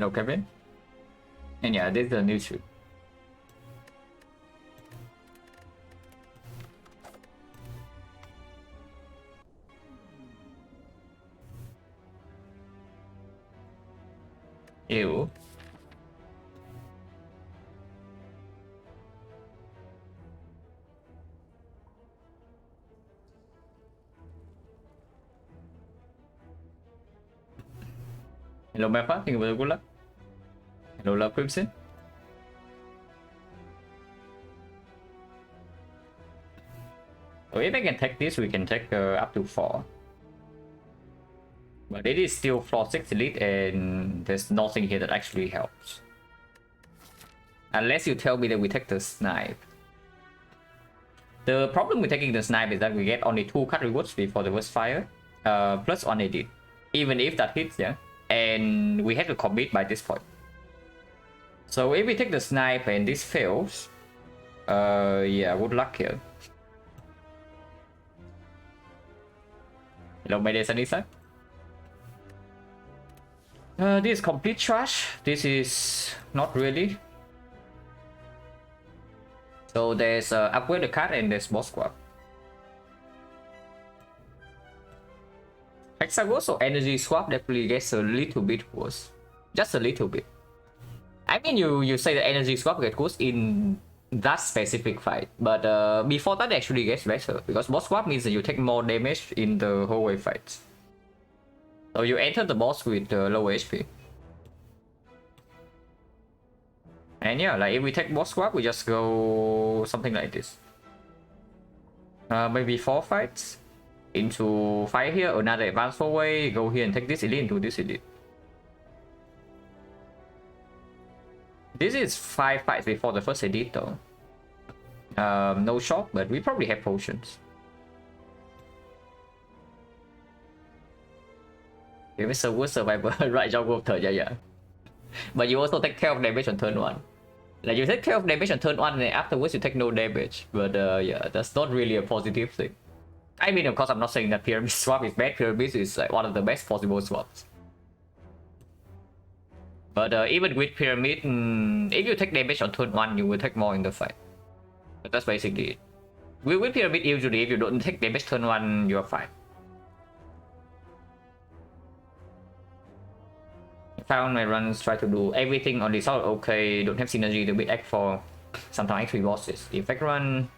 Hello, Kevin. And yeah, this is a new suit. Ew. Hello, Mappa. Thank you for the good luck. Hello, Love Crimson. So if I can take this, we can take up to 4. But it is still floor 6 elite and there's nothing here that actually helps. Unless you tell me that we take the snipe. The problem with taking the snipe is that we get only 2 cut rewards before the first fire. Plus 1 edit. Even if that hits, yeah. And we have to commit by this point. So if we take the snipe and this fails, yeah, good luck here. Hello, Mayday Sunny-san. This is complete trash. This is not really. So there's upgrade the card and there's boss squad. Hexagon, so energy swap definitely gets a little bit worse. Just a little bit. I mean, you say the energy swap gets worse in that specific fight, but before that it actually gets better because boss swap means that you take more damage in the whole wave fights. So you enter the boss with low HP. And yeah, like if we take boss swap, we just go something like this. Maybe 4 fights into 5 here, another advanced 4-way, go here and take this elite into this elite. This is 5 fights before the first edit though. No shock, but we probably have potions. If it's a worst survivor, right, job of turn, yeah. But you also take care of damage on turn 1. Like you take care of damage on turn 1 and then afterwards you take no damage. But yeah, that's not really a positive thing. I mean, of course, I'm not saying that pyramid swap is bad. Pyramid is like one of the best possible swaps. But even with pyramid, if you take damage on turn 1, you will take more in the fight. But that's basically it. With pyramid, usually if you don't take damage turn 1, you're fine. I found my runs try to do everything on result okay, don't have synergy to beat Act 4. Sometimes Act 3 bosses. Effect run.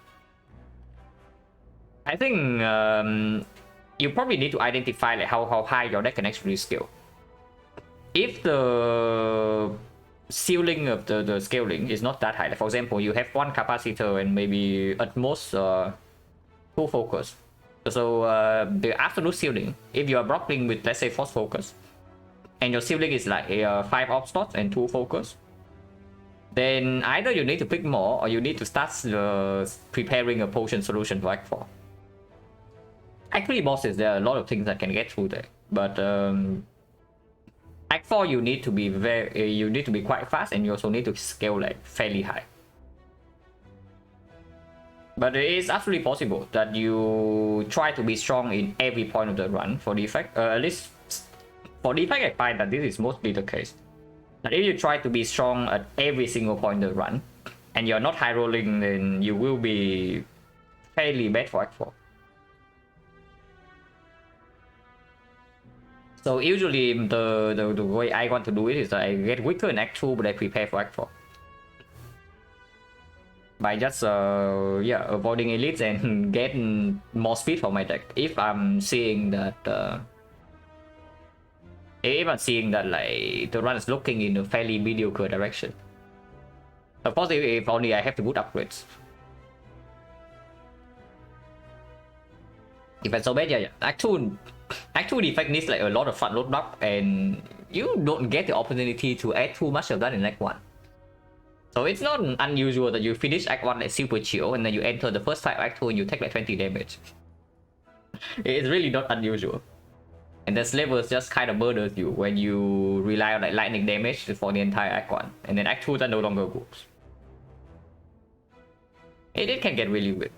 I think you probably need to identify like how high your deck can actually scale. If the ceiling of the scaling is not that high, like for example, you have 1 capacitor and maybe at most 2 focus. So the absolute ceiling, if you are blocking with let's say force focus, and your ceiling is like 5 op slots and 2 focus, then either you need to pick more or you need to start preparing a potion solution for Act 4. Actually, bosses, there are a lot of things that can get through there, but Act 4 you need to be quite fast, and you also need to scale like fairly high. But it is absolutely possible that you try to be strong in every point of the run for the effect. At least for the effect, I find that this is mostly the case. That if you try to be strong at every single point of the run, and you're not high rolling, then you will be fairly bad for Act 4. So usually the way I want to do it is I get weaker in Act 2, but I prepare for Act 4. By just yeah, avoiding elites and getting more speed for my deck. If I'm seeing that like the run is looking in a fairly mediocre direction. Of course, if only I have the good upgrades. If it's so bad, yeah. Act 2 defect needs like a lot of front load block, and you don't get the opportunity to add too much of that in Act 1. So it's not unusual that you finish Act 1 like super chill, and then you enter the first fight of Act 2 and you take like 20 damage. It's really not unusual. And the levels just kind of murders you when you rely on like lightning damage for the entire Act 1. And then Act 2 that no longer works. It can get really weird.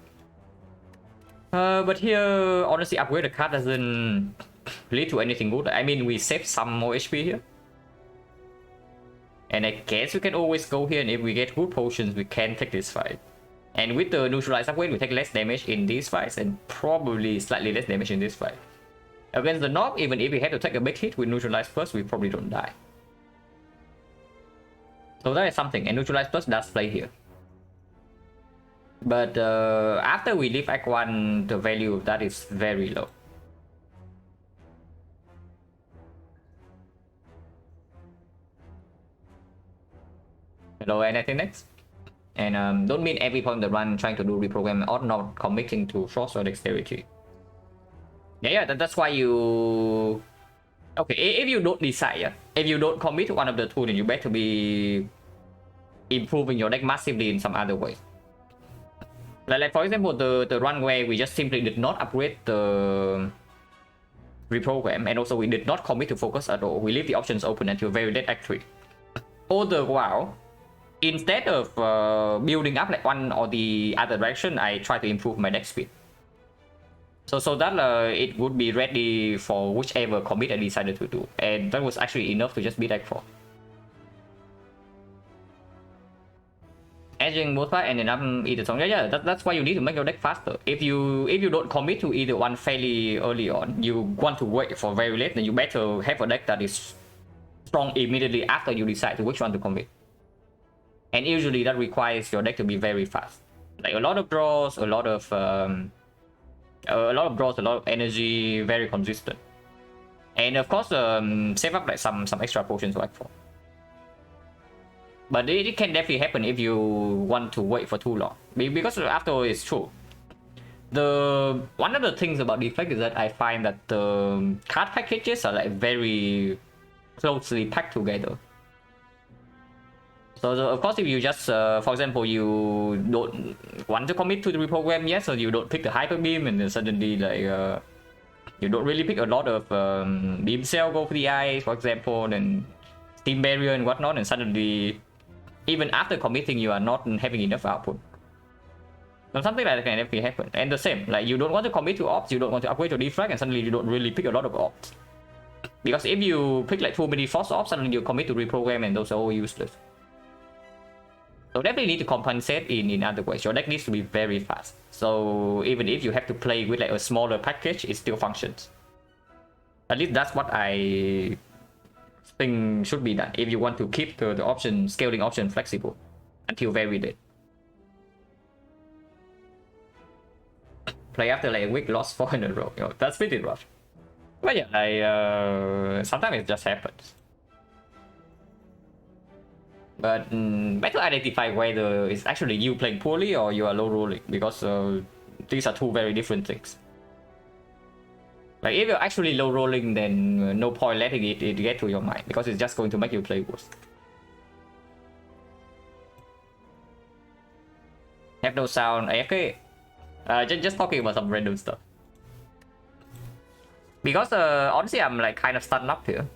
But here, honestly, upgrade the card doesn't lead to anything good. I mean, we saved some more HP here. And I guess we can always go here, and if we get good potions, we can take this fight. And with the neutralized upgrade, we take less damage in these fights and probably slightly less damage in this fight. Against the Nob, even if we had to take a big hit with neutralized plus, we probably don't die. So that is something, and neutralized plus does play here. But after we leave Act 1, the value of that is very low. Hello, anything next? And don't mean every point the run trying to do reprogram or not committing to frost or dexterity. Yeah, that's why you... Okay, if you don't decide, yeah, if you don't commit to one of the two, then you better be improving your deck massively in some other way. Like for example, the run where we just simply did not upgrade the reprogram, and also we did not commit to focus at all. We leave the options open until very late Act 3. All the while, instead of building up like one or the other direction, I try to improve my deck speed. So that it would be ready for whichever commit I decided to do. And that was actually enough to just beat Act 4. Edging both fight and then up either song. Yeah, that's why you need to make your deck faster. If you don't commit to either one fairly early on, you want to wait for very late, then you better have a deck that is strong immediately after you decide to which one to commit. And usually that requires your deck to be very fast. Like a lot of draws, a lot of energy, very consistent. And of course, save up like some extra potions to Act 4. But it can definitely happen if you want to wait for too long. Because after all, it's true. One of the things about Deflect is that I find that the card packages are like very closely packed together. So of course, if you just, for example, you don't want to commit to the reprogram yet, so you don't pick the Hyper Beam, and then suddenly like you don't really pick a lot of Beam Cell, go for the Eyes, for example, and Steam Barrier and whatnot, and suddenly, even after committing, you are not having enough output. So something like that can definitely happen. And the same, like you don't want to commit to ops, you don't want to upgrade to defrag, and suddenly you don't really pick a lot of ops. Because if you pick like too many force ops, suddenly you commit to reprogram, and those are all useless. So definitely need to compensate in other ways. Your deck needs to be very fast. So even if you have to play with like a smaller package, it still functions. At least that's what I think should be done if you want to keep the option scaling option flexible until very late. Play after like a week, lost 4 in a row. You know, that's pretty rough. But yeah, sometimes it just happens. But better identify whether it's actually you playing poorly or you are low rolling, because these are two very different things. Like if you're actually low rolling, then no point letting it get to your mind, because it's just going to make you play worse. Have no sound. AFK. Just talking about some random stuff. Because honestly, I'm like kind of stunned up here.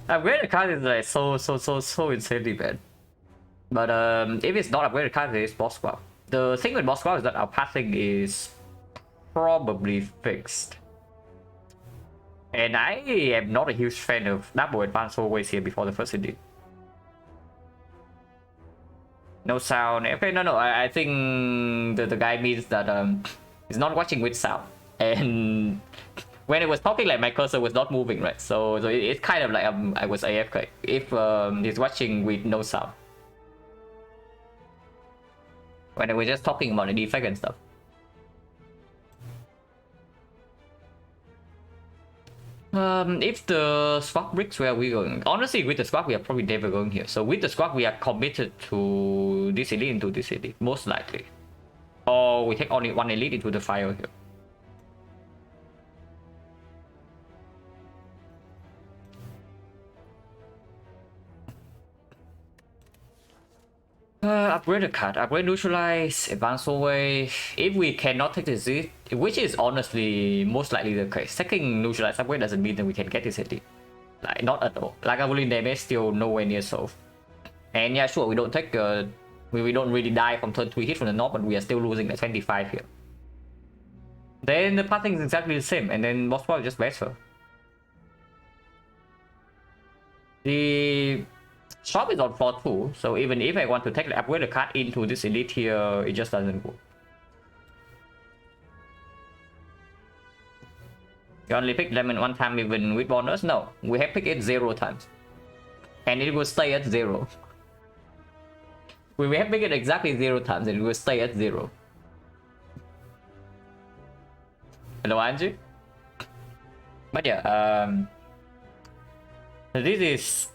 Upgraded card is like so insanely bad. But if it's not upgraded card, it's boss squad. The thing with boss squad is that our pathing is probably fixed. And I am not a huge fan of double advanced always here before the first edit. No sound. Okay, no. I think the guy means that he's not watching with sound. And when it was talking, like my cursor was not moving, right? So it's kind of like I was AFK. If he's watching with no sound. When I was just talking about the defect and stuff. If the swap bricks, where are we going? Honestly, with the swap, we are probably never going here. So with the swap, we are committed to this elite into this elite, most likely. Or we take only one elite into the fire here. Upgrade the card, upgrade neutralize, advance away. If we cannot take this, which is honestly most likely the case, taking neutralize upgrade doesn't mean that we can get this elite. Like, not at all. Lagavulin damage still nowhere near solved. And yeah, sure, we don't take we don't really die from turn 3 hit from the north, but we are still losing like 25 here. Then the pathing is exactly the same, and then boss fight is just better. The shop is on floor 2, so even if I want to take the upgrade the card into this elite here, it just doesn't work. You only pick lemon one time even with bonus? No, we have picked it 0 times. And it will stay at 0. We have picked it exactly 0 times and it will stay at 0. Hello, Angie? But yeah, this is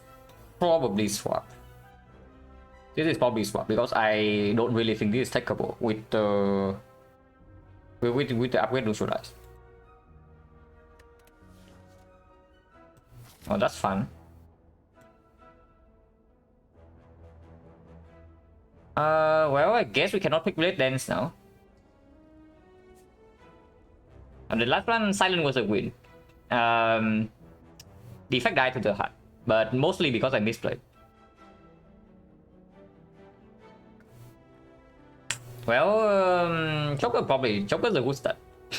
probably swap. This is probably swap because I don't really think this is takeable with the upgrade neutralize. Oh, that's fun. Well, I guess we cannot pick Blade Dance now. And the last one, Silent was a win. The effect died to the heart, but mostly because I misplayed. Well, Joker's a good start.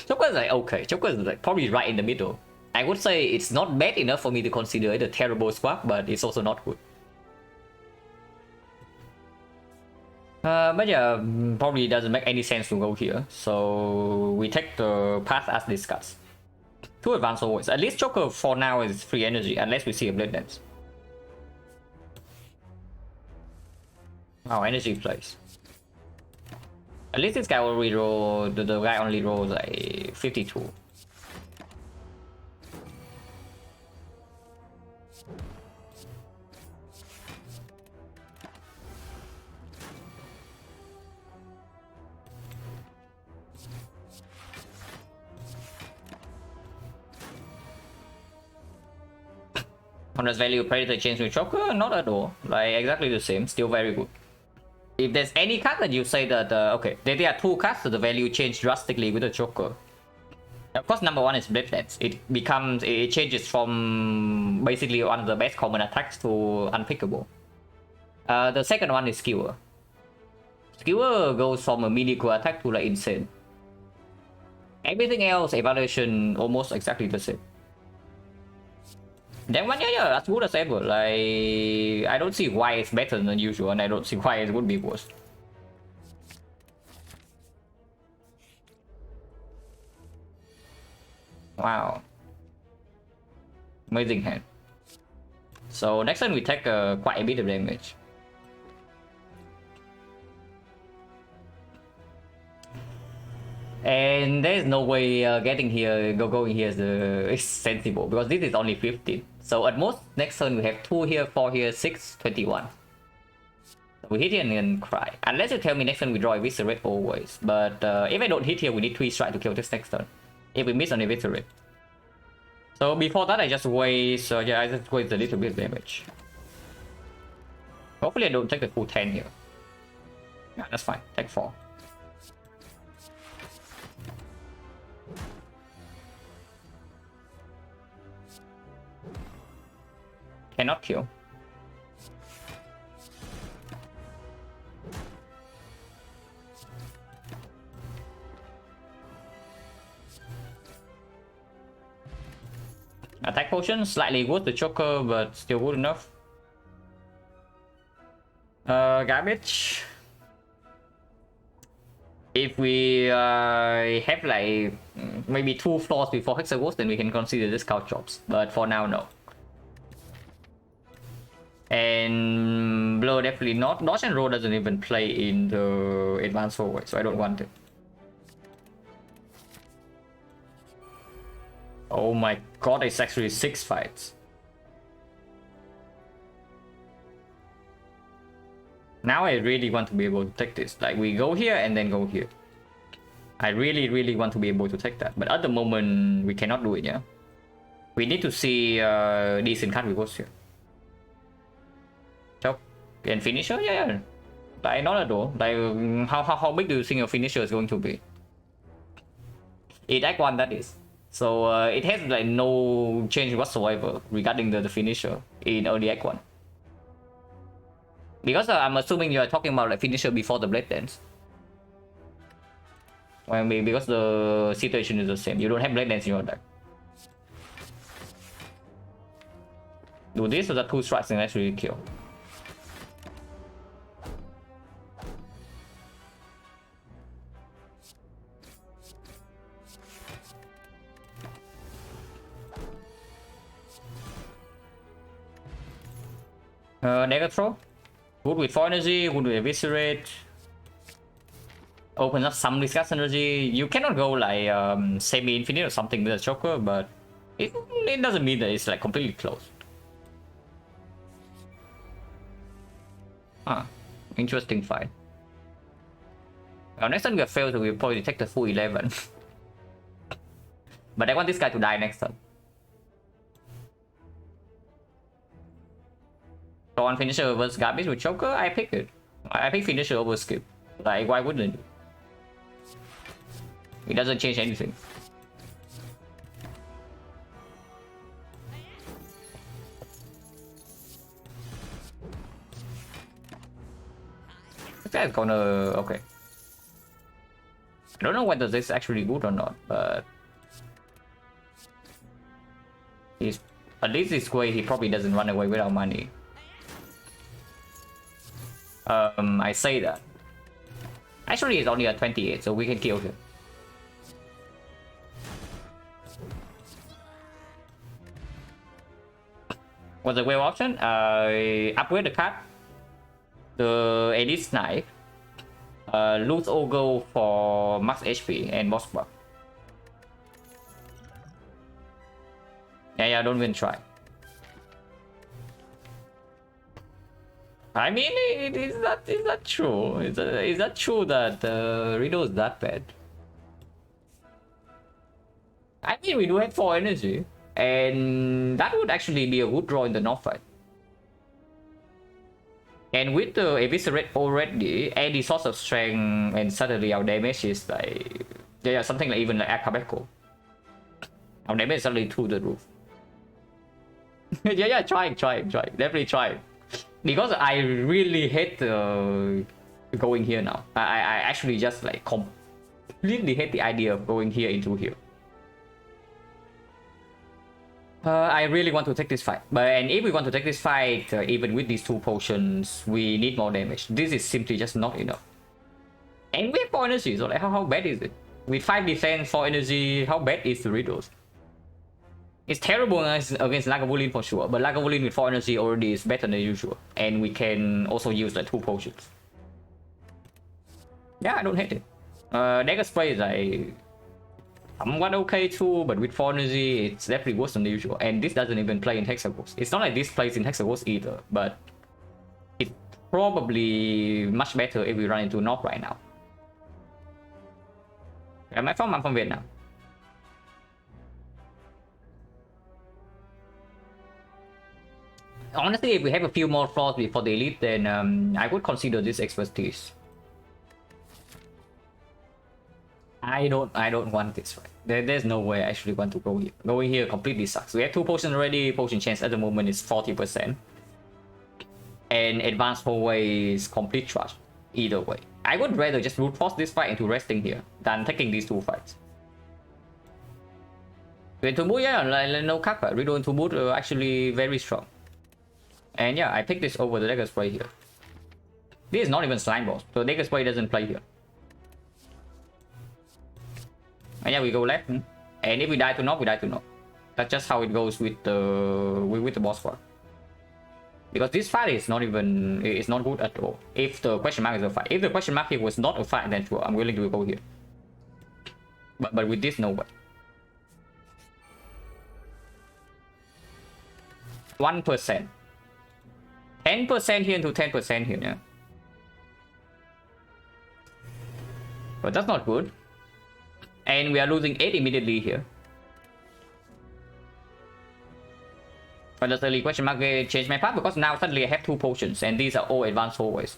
Joker's like okay. Joker's like probably right in the middle. I would say it's not bad enough for me to consider it a terrible swap, but it's also not good. But yeah, probably doesn't make any sense to go here. So we take the path as discussed. 2 advanced always. At least Joker for now is free energy, unless we see a Blade Dance. Wow, energy plays. At least this guy will reroll, the guy only rolls like 52. Honest value Predator change with Joker? Not at all. Like exactly the same, still very good. If there's any card that you say that, okay, there are 2 cards that the value change drastically with the Joker. Of course, number 1 is Blade Dance. It changes from basically one of the best common attacks to unpickable. The second one is Skewer. Skewer goes from a mediocre attack to like insane. Everything else, evaluation almost exactly the same. That one, yeah, as good as ever. Like, I don't see why it's better than usual, and I don't see why it would be worse. Wow. Amazing hand. So next time we take quite a bit of damage. And there's no way getting here, going here is sensible, because this is only 15. So at most, next turn we have 2 here, 4 here, 6, 21. So we hit here and then cry. Unless you tell me next turn we draw Eviscerate always. But if I don't hit here, we need 3 strike to kill this next turn. If we miss on Eviscerate. So before that, I just waste, yeah, I just waste a little bit of damage. Hopefully I don't take the full 10 here. Yeah, that's fine. Take 4. Cannot kill. Attack potion, slightly worse the Joker, but still good enough. Garbage. If we have like maybe 2 floors before Hexaghost, then we can consider discount chops. But for now, no. And blow definitely not. Dodge and roll doesn't even play in the advanced forward, so I don't want it. Oh my god, it's actually 6 fights. Now I really want to be able to take this. Like we go here and then go here. I really want to be able to take that. But at the moment, we cannot do it, yeah? We need to see decent card rewards here. So, and finisher? Yeah. Like not at all. Like how big do you think your finisher is going to be? It Act 1 that is. So it has like no change whatsoever regarding the finisher in early Act 1. Because I'm assuming you are talking about like finisher before the Blade Dance. Well, maybe because the situation is the same. You don't have Blade Dance in your deck. Do this or the 2 strikes and actually kill. Negatron. Good with 4 energy, good with Eviscerate. Opens up some discuss energy. You cannot go like semi-infinite or something with a choker, but it doesn't mean that it's like completely closed. Huh. Interesting fight. Next time we have failed, we'll probably take the full 11. But I want this guy to die next turn. So on finisher versus garbage with choker, I pick it. I pick finisher over skip. Like, why wouldn't it? It doesn't change anything. This guy's gonna... okay. I don't know whether this is actually good or not, but... he's... at least this way he probably doesn't run away without money. I say that. Actually, it's only a 28, so we can kill him. What's the wave option? Upgrade the card. The Elite Snipe. Lose Ogre for max HP and boss buff. Yeah, don't even try. I mean, is that true? Is that true that Riddle is that bad? I mean, we do have 4 energy, and that would actually be a good draw in the North fight. And with the Eviscerate already, and the source of strength, and suddenly our damage is like, yeah, something like even like Akabeko. Our damage is suddenly through the roof. yeah, try, definitely try. Because I really hate going here now. I actually just like completely hate the idea of going here into here. I really want to take this fight, and if we want to take this fight, even with these 2 potions, we need more damage. This is simply just not enough. And we have 4 energy, so like how bad is it? With 5 defense, 4 energy, how bad is the Riddles? It's terrible against Lagavulin for sure, but Lagavulin with 4 energy already is better than usual. And we can also use like 2 potions. Yeah, I don't hate it. Dagger Spray is like somewhat okay too, but with 4 energy, it's definitely worse than the usual. And this doesn't even play in Hexagons. It's not like this plays in Hexagons either, but it's probably much better if we run into North right now. Am I from? I'm from Vietnam. Honestly, if we have a few more flaws before the elite, then I would consider this expertise. I don't want this, right? There's no way I actually want to go here. Going here completely sucks. We have 2 potions already. Potion chance at the moment is 40%. And advanced hallway is complete trash. Either way. I would rather just brute force this fight into resting here than taking these 2 fights. Into mood, yeah, like, no kappa. Riddle into mood actually very strong. And yeah, I picked this over the Dagger Spray here. This is not even Slime Boss, so Dagger Spray doesn't play here. And yeah, we go left. And if we die to knock, we die to knock. That's just how it goes with the boss fight. Because this fight is not even, it's not good at all. If the question mark is a fight. If the question mark here was not a fight, then sure, I'm willing to go here. But with this, no way. 1%. 10% here into 10% here, yeah. But that's not good. And we are losing 8 immediately here. But does the question mark change my path? Because now suddenly I have 2 potions, and these are all advanced hallways.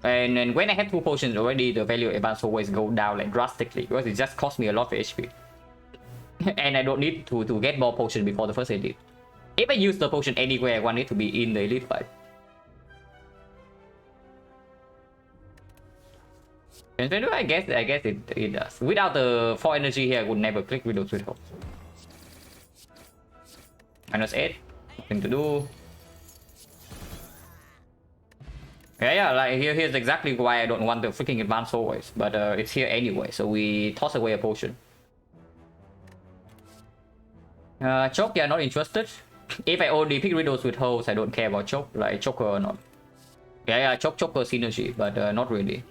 And when I have 2 potions already, the value of advanced hallways go down like drastically, because it just costs me a lot of HP. And I don't need to get more potions before the first elite. If I use the potion anywhere, I want it to be in the elite fight. I guess it does. Without the 4 energy here, I would never click with those with hope. -8. Nothing to do. Yeah, like here's exactly why I don't want the freaking advanced always, but it's here anyway, so we toss away a potion. Choke, yeah, not interested. If I only pick riddles with holes, I don't care about choke, like choker or not. Yeah, choker synergy, but not really.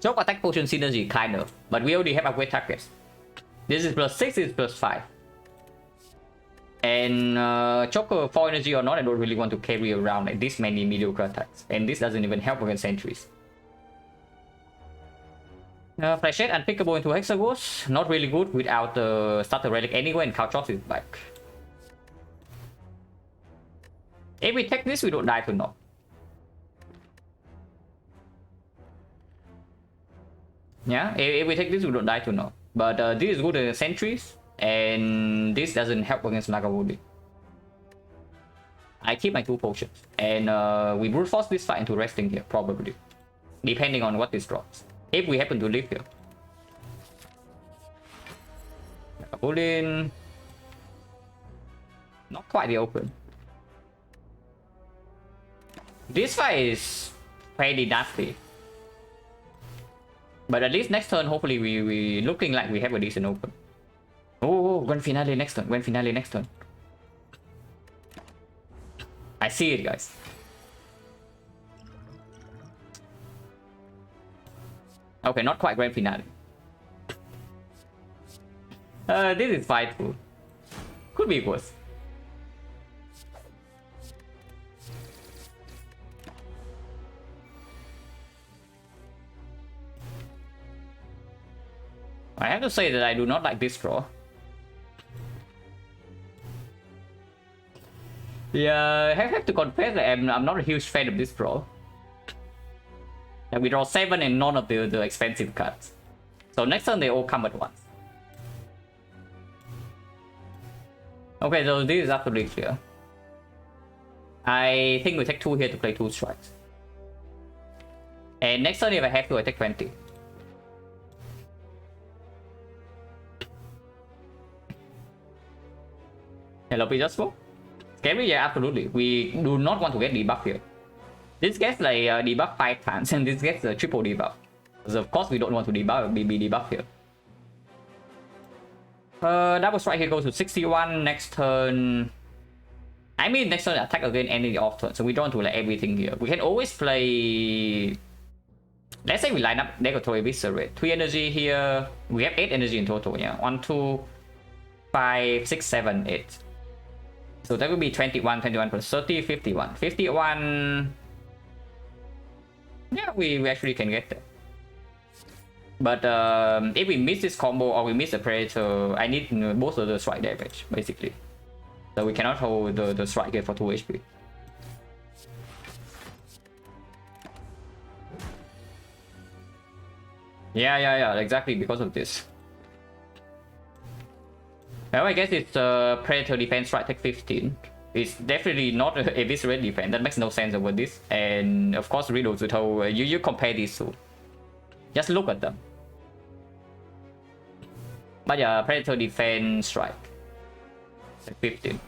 Choke attack potion synergy, kind of, but we already have upgrade targets. This is +6, this is +5. And choker 4 energy or not, I don't really want to carry around like this many mediocre attacks. And this doesn't even help against sentries. Flashette unpickable into Hexagons, not really good without the starter relic anyway, and Caltrops is back. If we take this, we don't die to knock. Yeah, if we take this, we don't die to knock. But this is good against sentries, and this doesn't help against Nagavoli. I keep my 2 potions, and we brute force this fight into resting here, probably. Depending on what this drops. If we happen to live here. Pull in. Not quite the open. This fight is fairly nasty. But at least next turn, hopefully we looking like we have a decent open. Oh, grand finale next turn. Grand finale next turn. I see it, guys. Okay, not quite grand finale. This is fightful. Could be worse. I have to say that I do not like this draw. Yeah, I have to confess that I'm not a huge fan of this draw. We draw 7 and none of the expensive cards. So next turn they all come at once. Okay, so this is absolutely clear. I think we take 2 here to play 2 strikes. And next turn if I have to, I take 20. Hello, Petersburg? Scary? Yeah, absolutely. We do not want to get debuff here. This gets like debuff 5 times, and this gets a triple debuff. So of course we don't want to debuff, be debuff here. Double strike here goes to 61. Next turn. I mean, next turn attack again any off turn, so we don't want to like everything here. We can always play. Let's say we line up Negatory Eviscerate. 3 energy here. We have 8 energy in total. Yeah, 1, 2, 5, 6, 7, 8. So that would be 21, 21 plus 30, 51. 51. Yeah, we actually can get that. But if we miss this combo or we miss a Predator, I need both of the strike damage, basically. So we cannot hold the strike here for 2 HP. Yeah, exactly because of this. Well, I guess it's Predator defense strike take 15. It's definitely not a Eviscerate defense. That makes no sense over this. And of course, Riddle to Toe, you compare these two. Just look at them. But yeah, Predator defense strike. Take 15.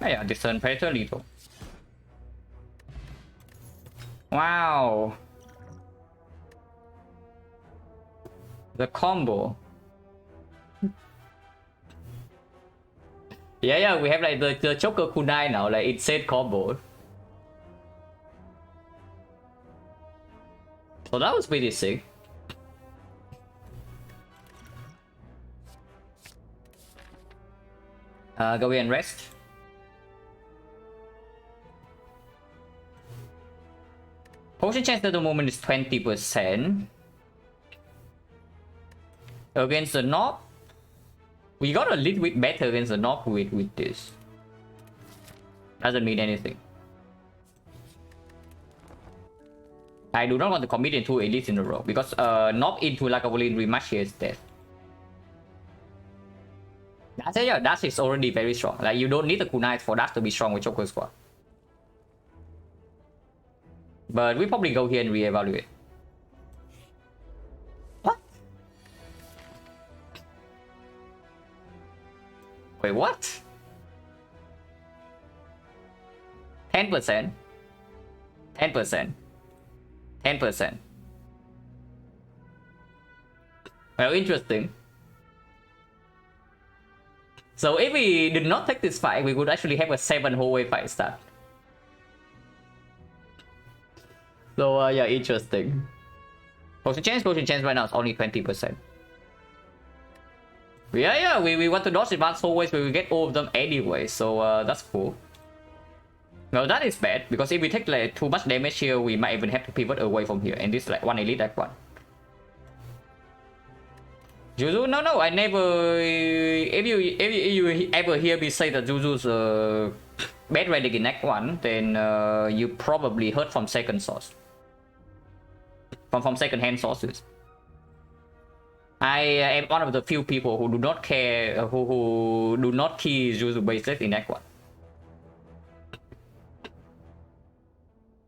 Oh yeah, this turn Predator lethal. Wow. The combo. Yeah, we have like the Joker kunai now, like it said combo. So that was pretty sick. Go away and rest. Potion chance at the moment is 20%. Against the knob, we got a little bit better against the knob with this. Doesn't mean anything. I do not want to commit into elites in a row because knob into Lagavulin rematch here is death. Dash is already very strong. Like you don't need the kunai for Dash to be strong with Joker Squad. But we probably go here and reevaluate. Wait, what? 10%. 10%. 10%. Well, interesting. So if we did not take this fight, we would actually have a 7 whole way fight start. So yeah, interesting. Potion chance right now is only 20%. Yeah, we want to dodge advanced hallways, but we get all of them anyway, so that's cool. Well, that is bad, because if we take like too much damage here, we might even have to pivot away from here, and this is like one elite deck one. Juju? No, I never... If you ever hear me say that Juju's bad relic in Act 1, then you probably heard from second source. From second-hand sources. I am one of the few people who do not care, who do not key Juju bases in Act 1.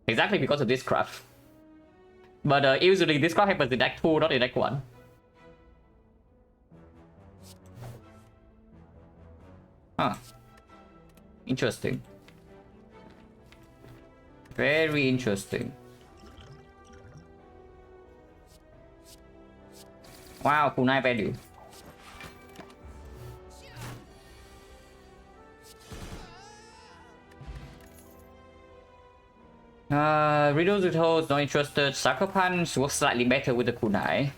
Exactly because of this crap. But usually this crap happens in Act 2, not in Act 1. Huh. Interesting. Very interesting. Wow, kunai value. Riddles with holes, not interested. Sucker Punch works slightly better with the kunai.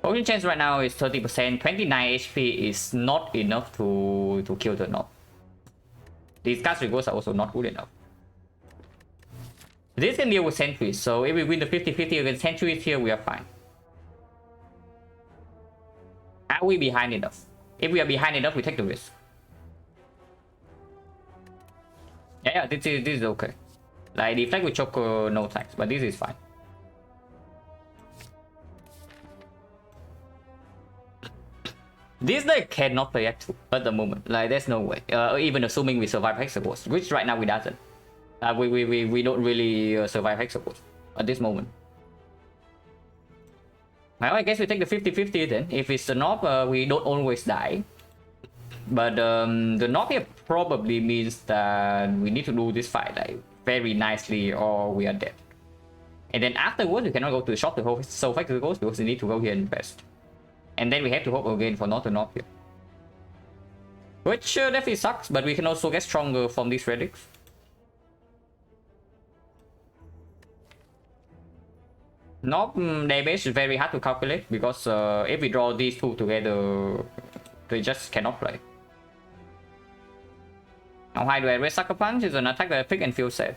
Potion chance right now is 30%. 29 HP is not enough to kill the knob. These cast rewards are also not good enough. This can deal with sentries, so if we win the 50-50 against sentries here, we are fine. Are we behind enough? If we are behind enough, we take the risk. Yeah, this is okay. Like, deflect with choke, no thanks, but this is fine. This deck cannot play Act 2 at the moment. Like, there's no way. Even assuming we survive Hexagons, which right now we doesn't. We don't really survive Hexagons at this moment. Well, I guess we take the 50-50 then. If it's the knob, we don't always die. But the knob here probably means that we need to do this fight like very nicely or we are dead. And then afterwards, we cannot go to the shop to hold so Hexagons because we need to go here and invest. And then we have to hope again for not to knob here. Which definitely sucks, but we can also get stronger from these relics. Knob damage is very hard to calculate because if we draw these two together, they just cannot play. How high do I raise Sucker Punch? Is an attack that I pick and feel safe.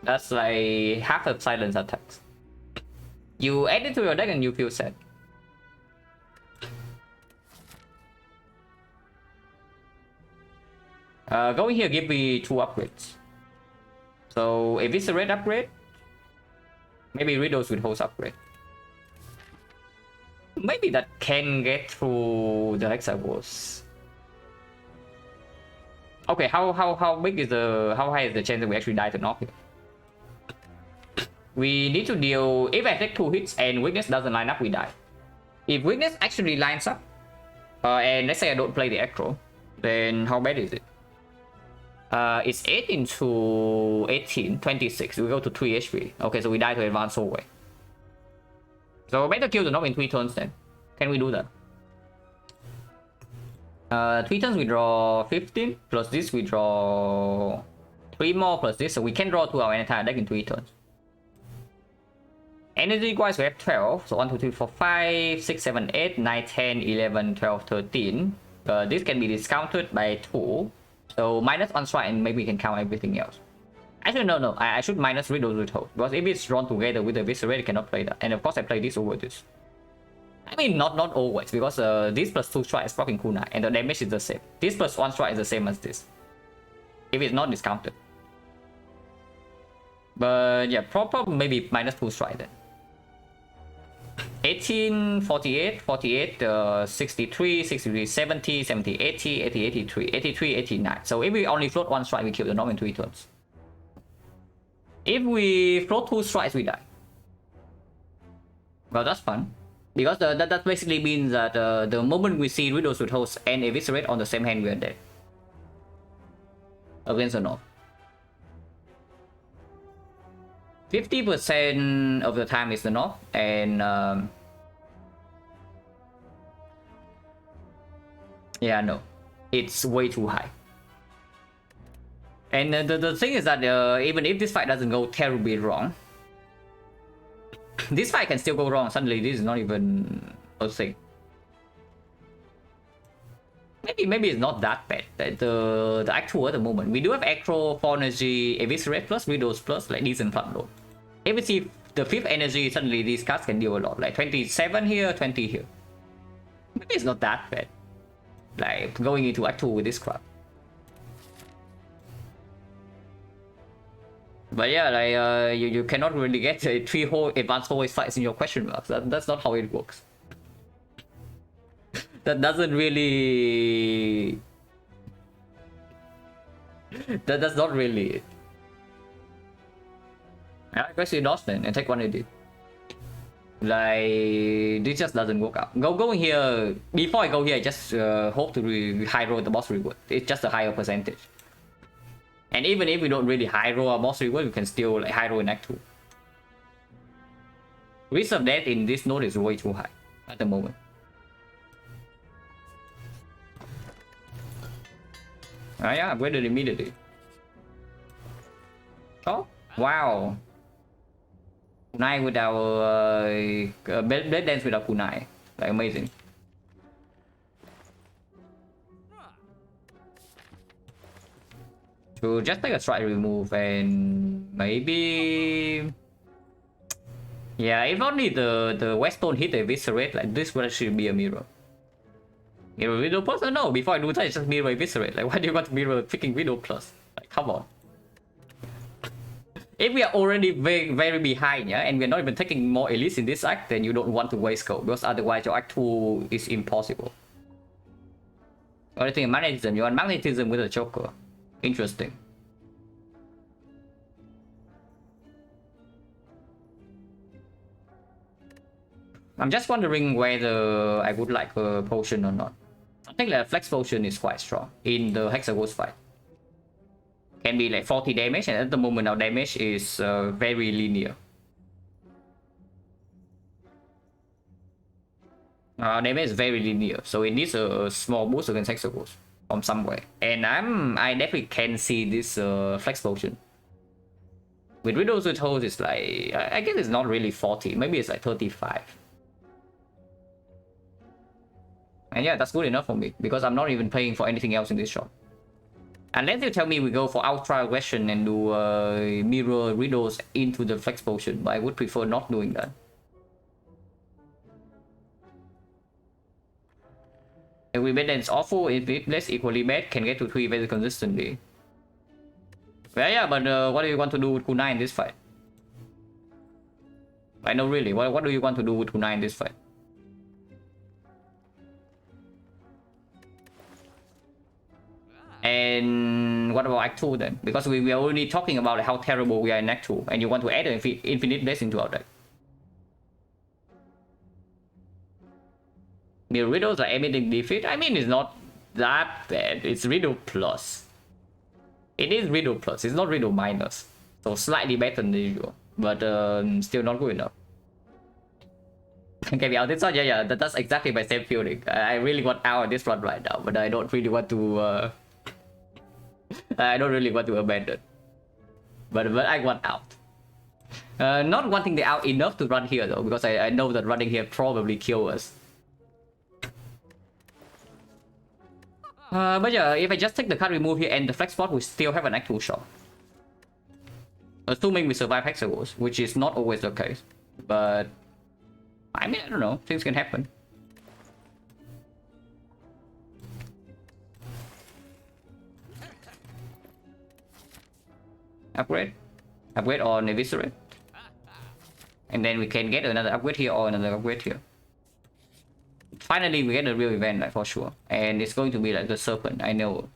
That's like half of silence attacks. You add it to your deck and you feel sad. Going here give me 2 upgrades. So if it's a red upgrade, maybe Riddles with host upgrade. Maybe that can get through the Hexagons. Okay, how big is how high is the chance that we actually die to knock here? We need to deal, if I take 2 hits and weakness doesn't line up, we die. If weakness actually lines up, and let's say I don't play the Acro, then how bad is it? It's 8 into 18, 26. We go to 3 HP. Okay, so we die to advance hallway. So better kill the knob in 3 turns then. Can we do that? 3 turns we draw 15, plus this we draw 3 more, plus this, so we can draw to our entire deck in 3 turns. Energy wise we have 12, so 1, 2, 3, 4, 5, 6, 7, 8, 9, 10, 11, 12, 13. This can be discounted by 2. So minus on strike and maybe we can count everything else. Actually no, I should minus Riddles with host, because if it's drawn together with the Visceral, I cannot play that. And of course I play this over this. I mean not always, because this plus 2 strike is fucking kunai and the damage is the same. This plus 1 strike is the same as this, if it's not discounted. But yeah, probably maybe minus 2 strike then. 18, 48, 48, 63, 63, 70, 70, 80, 80, 83, 83, 89. So if we only float 1 strike, we kill the knob in 3 turns. If we float 2 strikes, we die. Well, that's fun. Because that basically means that the moment we see Riddles with Host and Eviscerate on the same hand, we are dead. Against the North. 50% of the time is the North, and yeah, no, it's way too high. And the thing is that even if this fight doesn't go terribly wrong, this fight can still go wrong. Suddenly, this is not even a thing. Maybe it's not that bad. The Act 2 at the moment, we do have Acro, 4 energy, Eviscerate plus, Widows plus, like decent front load. If we see the 5th energy, suddenly these cards can deal a lot. Like 27 here, 20 here. Maybe it's not that bad. Like going into Act 2 with this crap. But yeah, like you cannot really get 3 whole advanced hallways fights in your question marks. That's not how it works. That doesn't really. That's not really it. I guess you dodge then and take 180. Like this just doesn't work out. Going here before I go here, I just hope to high roll the boss reward. It's just a higher percentage. And even if we don't really high roll our boss reward, we can still like high roll in Act 2. Risk of death in this node is way too high at the moment. Yeah, upgraded immediately. Oh, wow. Kunai with our Blade Dance with our Kunai. Like amazing. To just take a strike remove and maybe. Yeah, if only the Westone hit the Eviscerate, like this would actually be a mirror. Widow Plus? No, before I do that, it's just mirror Eviscerate. Like, why do you want to mirror freaking Widow Plus? Like, come on. If we are already very behind, yeah, and we're not even taking more elites in this act, then you don't want to waste gold, because otherwise your Act 2 is impossible. Only thing, magnetism. You want magnetism with a Joker. Interesting. I'm just wondering whether I would like a potion or not. I think that flex potion is quite strong in the Hexaghost fight. Can be like 40 damage, and at the moment our damage is very linear. Our damage is very linear, so it needs a small boost against Hexaghost from somewhere. And I definitely can see this flex potion. With Riddles with Holes, it's like, I guess it's not really 40, maybe it's like 35. And yeah, that's good enough for me, because I'm not even paying for anything else in this shop. Unless you tell me we go for Ultra Aggression and do Mirror Riddles into the Flex Potion, but I would prefer not doing that. If we bet that it's awful, if it's less equally bad, can get to 3 very consistently. Yeah, but what do you want to do with Kunai in this fight? I know really, what do you want to do with Kunai in this fight? And what about Act 2 then? Because we are already talking about how terrible we are in Act 2, and you want to add an infinite bless into our deck. Mirror Riddles are emitting defeat. I mean, it's not that bad. It's Riddle Plus. It is Riddle Plus. It's not Riddle Minus. So slightly better than usual, but still not good enough. Can we out this one? Yeah, that's exactly my same feeling. I really want out of this one right now, but I don't really want to. I don't really want to abandon, but I want out. Not wanting the out enough to run here though, because I know that running here probably kill us. But yeah, if I just take the card remove here and the flex spot, we still have an actual shot. Assuming we survive Hexagons, which is not always the case. But I mean, I don't know, things can happen. Upgrade on Eviscerate, and then we can get another upgrade here or another upgrade here. Finally we get a real event, like, for sure, and it's going to be like the Serpent. I know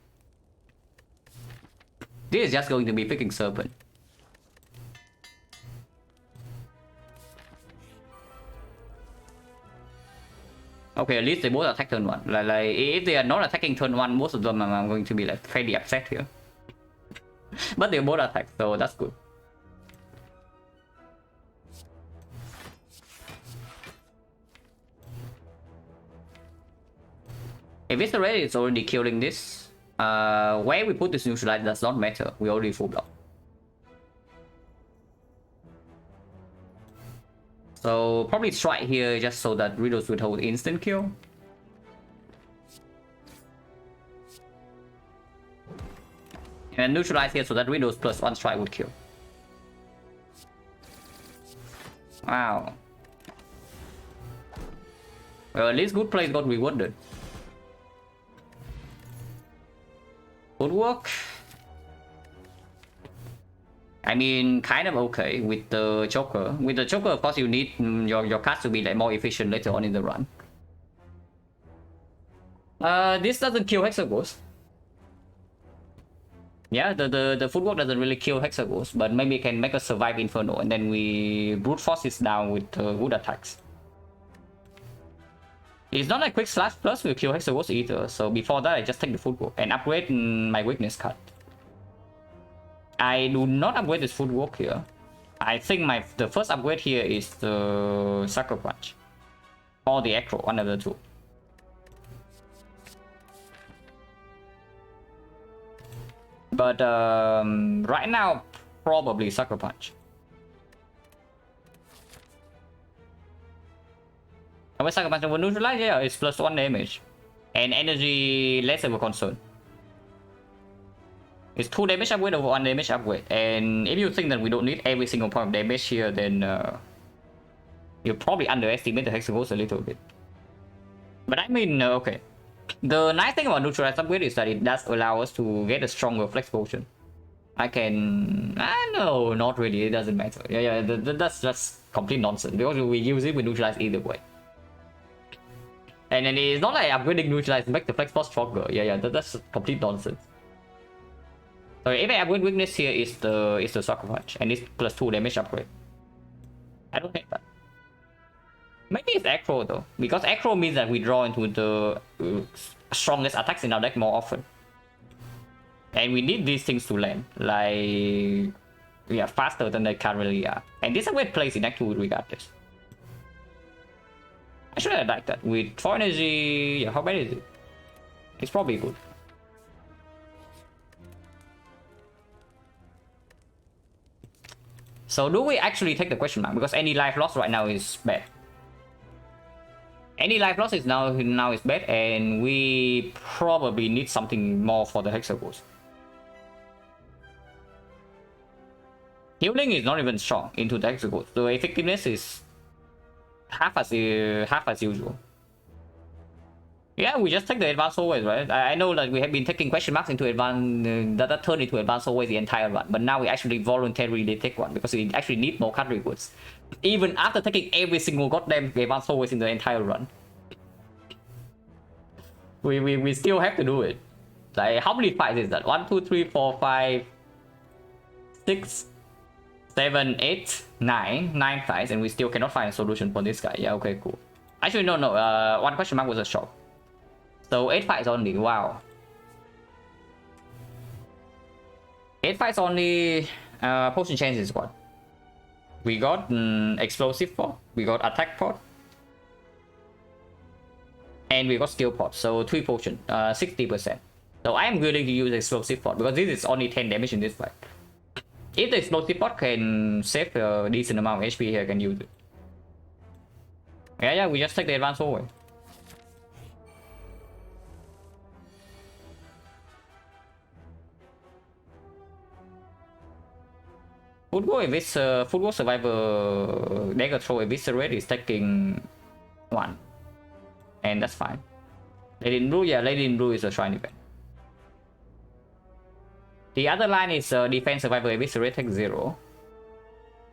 this is just going to be freaking Serpent. Okay, at least they both attack turn 1. Like if they are not attacking turn 1, most of them I'm going to be like fairly upset here. But they both attack, so that's good. If it's already, it's already killing this. Where we put this neutralize does not matter. We already full block. So probably strike here just so that Riddles would hold instant kill. And neutralize here so that Riddles plus 1 strike would kill. Wow. Well, at least good plays got rewarded. Good work. I mean, kind of okay with the Joker. With the Joker, of course, you need your cards to be like more efficient later on in the run. This doesn't kill Hexagons. Yeah, the footwork doesn't really kill Hexagons, but maybe it can make us survive Inferno, and then we brute force it down with good attacks. It's not like quick slash plus will kill Hexagons either, so before that I just take the footwork and upgrade my weakness card. I do not upgrade this footwork here. I think the first upgrade here is the Sucker Punch. Or the Acro, one of the two. But right now, probably Sucker Punch. And with Sucker Punch will neutralize, yeah, it's plus 1 damage. And energy less of a concern. It's 2 damage upgrade over 1 damage upgrade. And if you think that we don't need every single point of damage here, then you probably underestimate the Hexagons a little bit. But I mean, okay. The nice thing about neutralize upgrade is that it does allow us to get a stronger flex potion. No, not really, it doesn't matter. Yeah, that's just complete nonsense because we use it with neutralize either way. And then it's not like upgrading neutralize to make the flex force stronger. Yeah, that's complete nonsense. So if I upgrade weakness here is the Sucker Punch and it's plus 2 damage upgrade. I don't hate that. Maybe it's Acro though, because Acro means that we draw into the strongest attacks in our deck more often. And we need these things to land, like, yeah, faster than they currently are. And this upgrade plays in Act 2 regardless. Actually, I like that. With 4 energy, yeah, how bad is it? It's probably good. So do we actually take the question mark? Because any life loss right now is bad. Any life loss is now is bad, and we probably need something more for the Hexagons. Healing is not even strong into the Hexagons. The effectiveness is half as usual. Yeah, we just take the advanced always, right? I know that we have been taking question marks into advanced, that turned into advanced always the entire run, but now we actually voluntarily take one because we actually need more card rewards. Even after taking every single goddamn advanced always in the entire run. We still have to do it. Like, how many fights is that? 1, 2, 3, 4, 5, 6, 7, 8, 9 fights, and we still cannot find a solution for this guy. Yeah, okay, cool. Actually, no, one question mark was a shock. So 8 fights only, wow. 8 fights only, potion change is what? We got explosive pot, we got attack pot, and we got skill pot, so 3 potion, 60%. So I am willing to use explosive pot because this is only 10 damage in this fight. If the explosive pot can save a decent amount of HP here, I can use it. Yeah, we just take the advance away. Football Survivor Dagger Throw Eviscerate is taking 1. And that's fine. Lady in Blue, yeah, Lady in Blue is a shrine event. The other line is Defense Survivor Eviscerate takes 0.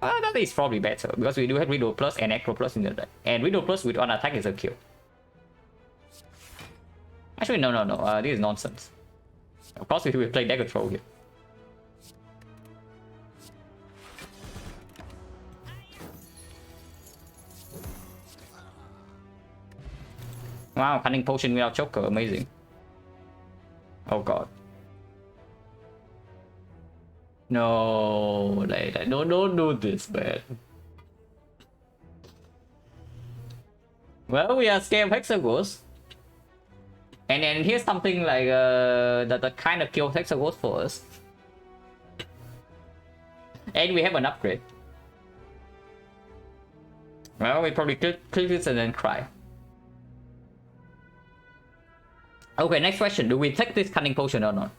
That is probably better because we do have Riddle Plus and Acro Plus in the deck. And Riddle Plus with 1 attack is a kill. Actually, no, this is nonsense. Of course, we will play Dagger Throw here. Wow, cunning potion without choker, amazing. Oh god. No, don't do this, man. Well, we are scared of Hexagons. And then here's something like that kind of kills Hexagons for us. And we have an upgrade. Well, we probably click this and then cry. Okay, next question. Do we take this cunning potion or not?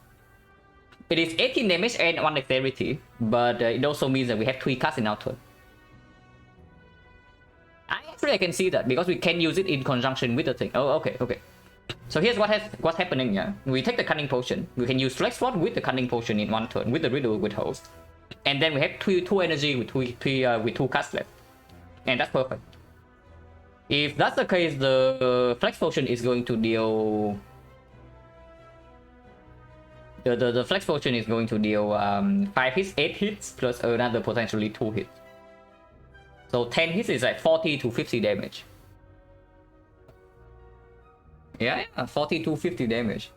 It is 18 damage and 1 dexterity, but it also means that we have 3 cards in our turn. I can see that because we can use it in conjunction with the thing. Oh, okay. So here's what's happening. Yeah, we take the cunning potion. We can use flex sword with the cunning potion in one turn with the riddle with host, and then we have two energy with two cards left, and that's perfect. If that's the case, the flex potion is going to deal. The flex potion is going to deal 5 hits, 8 hits, plus another potentially 2 hits. So 10 hits is like 40 to 50 damage. Yeah, 40 to 50 damage.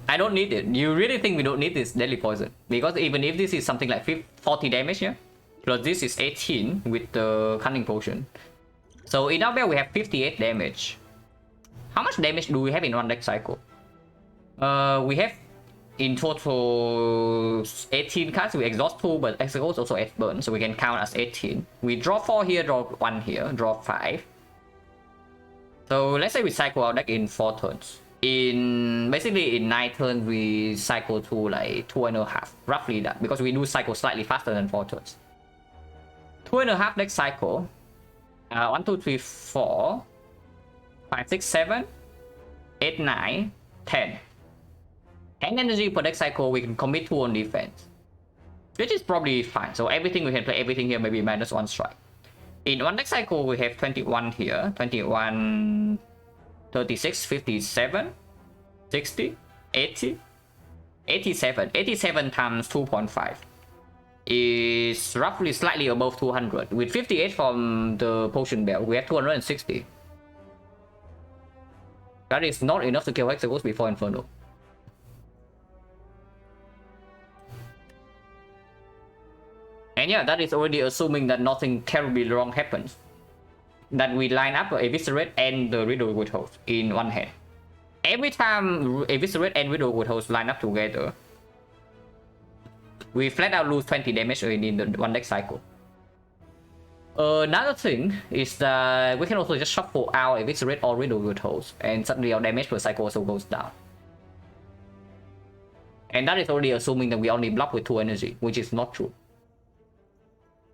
I don't need it. You really think we don't need this deadly poison? Because even if this is something like 40 damage, yeah? Plus this is 18 with the cunning potion. So in our belt we have 58 damage. How much damage do we have in one deck cycle? We have in total 18 cards. We exhaust 2, but Hexagons also add burn, so we can count as 18. We draw 4 here, draw 1 here, draw 5. So let's say we cycle our deck in 4 turns. Basically in 9 turns we cycle to like 2.5, roughly that, because we do cycle slightly faster than 4 turns. 2.5 deck cycle. 1, 2, 3, 4, 5, 6, 7, 8, 9, 10. 10 energy per deck cycle, we can commit 2 on defense, which is probably fine. So everything, we can play everything here, maybe minus 1 strike. In one deck cycle, we have 21 here, 21, 36, 57, 60, 80, 87. 87 times 2.5 is roughly slightly above 200. With 58 from the potion belt, we have 260. That is not enough to kill Hexagons before Inferno. And yeah, that is already assuming that nothing terribly wrong happens. That we line up Eviscerate and the Riddle with Host in one hand. Every time Eviscerate and Riddle with Host line up together, we flat out lose 20 damage in the one deck cycle. Another thing is that we can also just shuffle out Eviscerate or Riddle with Host, and suddenly our damage per cycle also goes down. And that is already assuming that we only block with 2 energy, which is not true.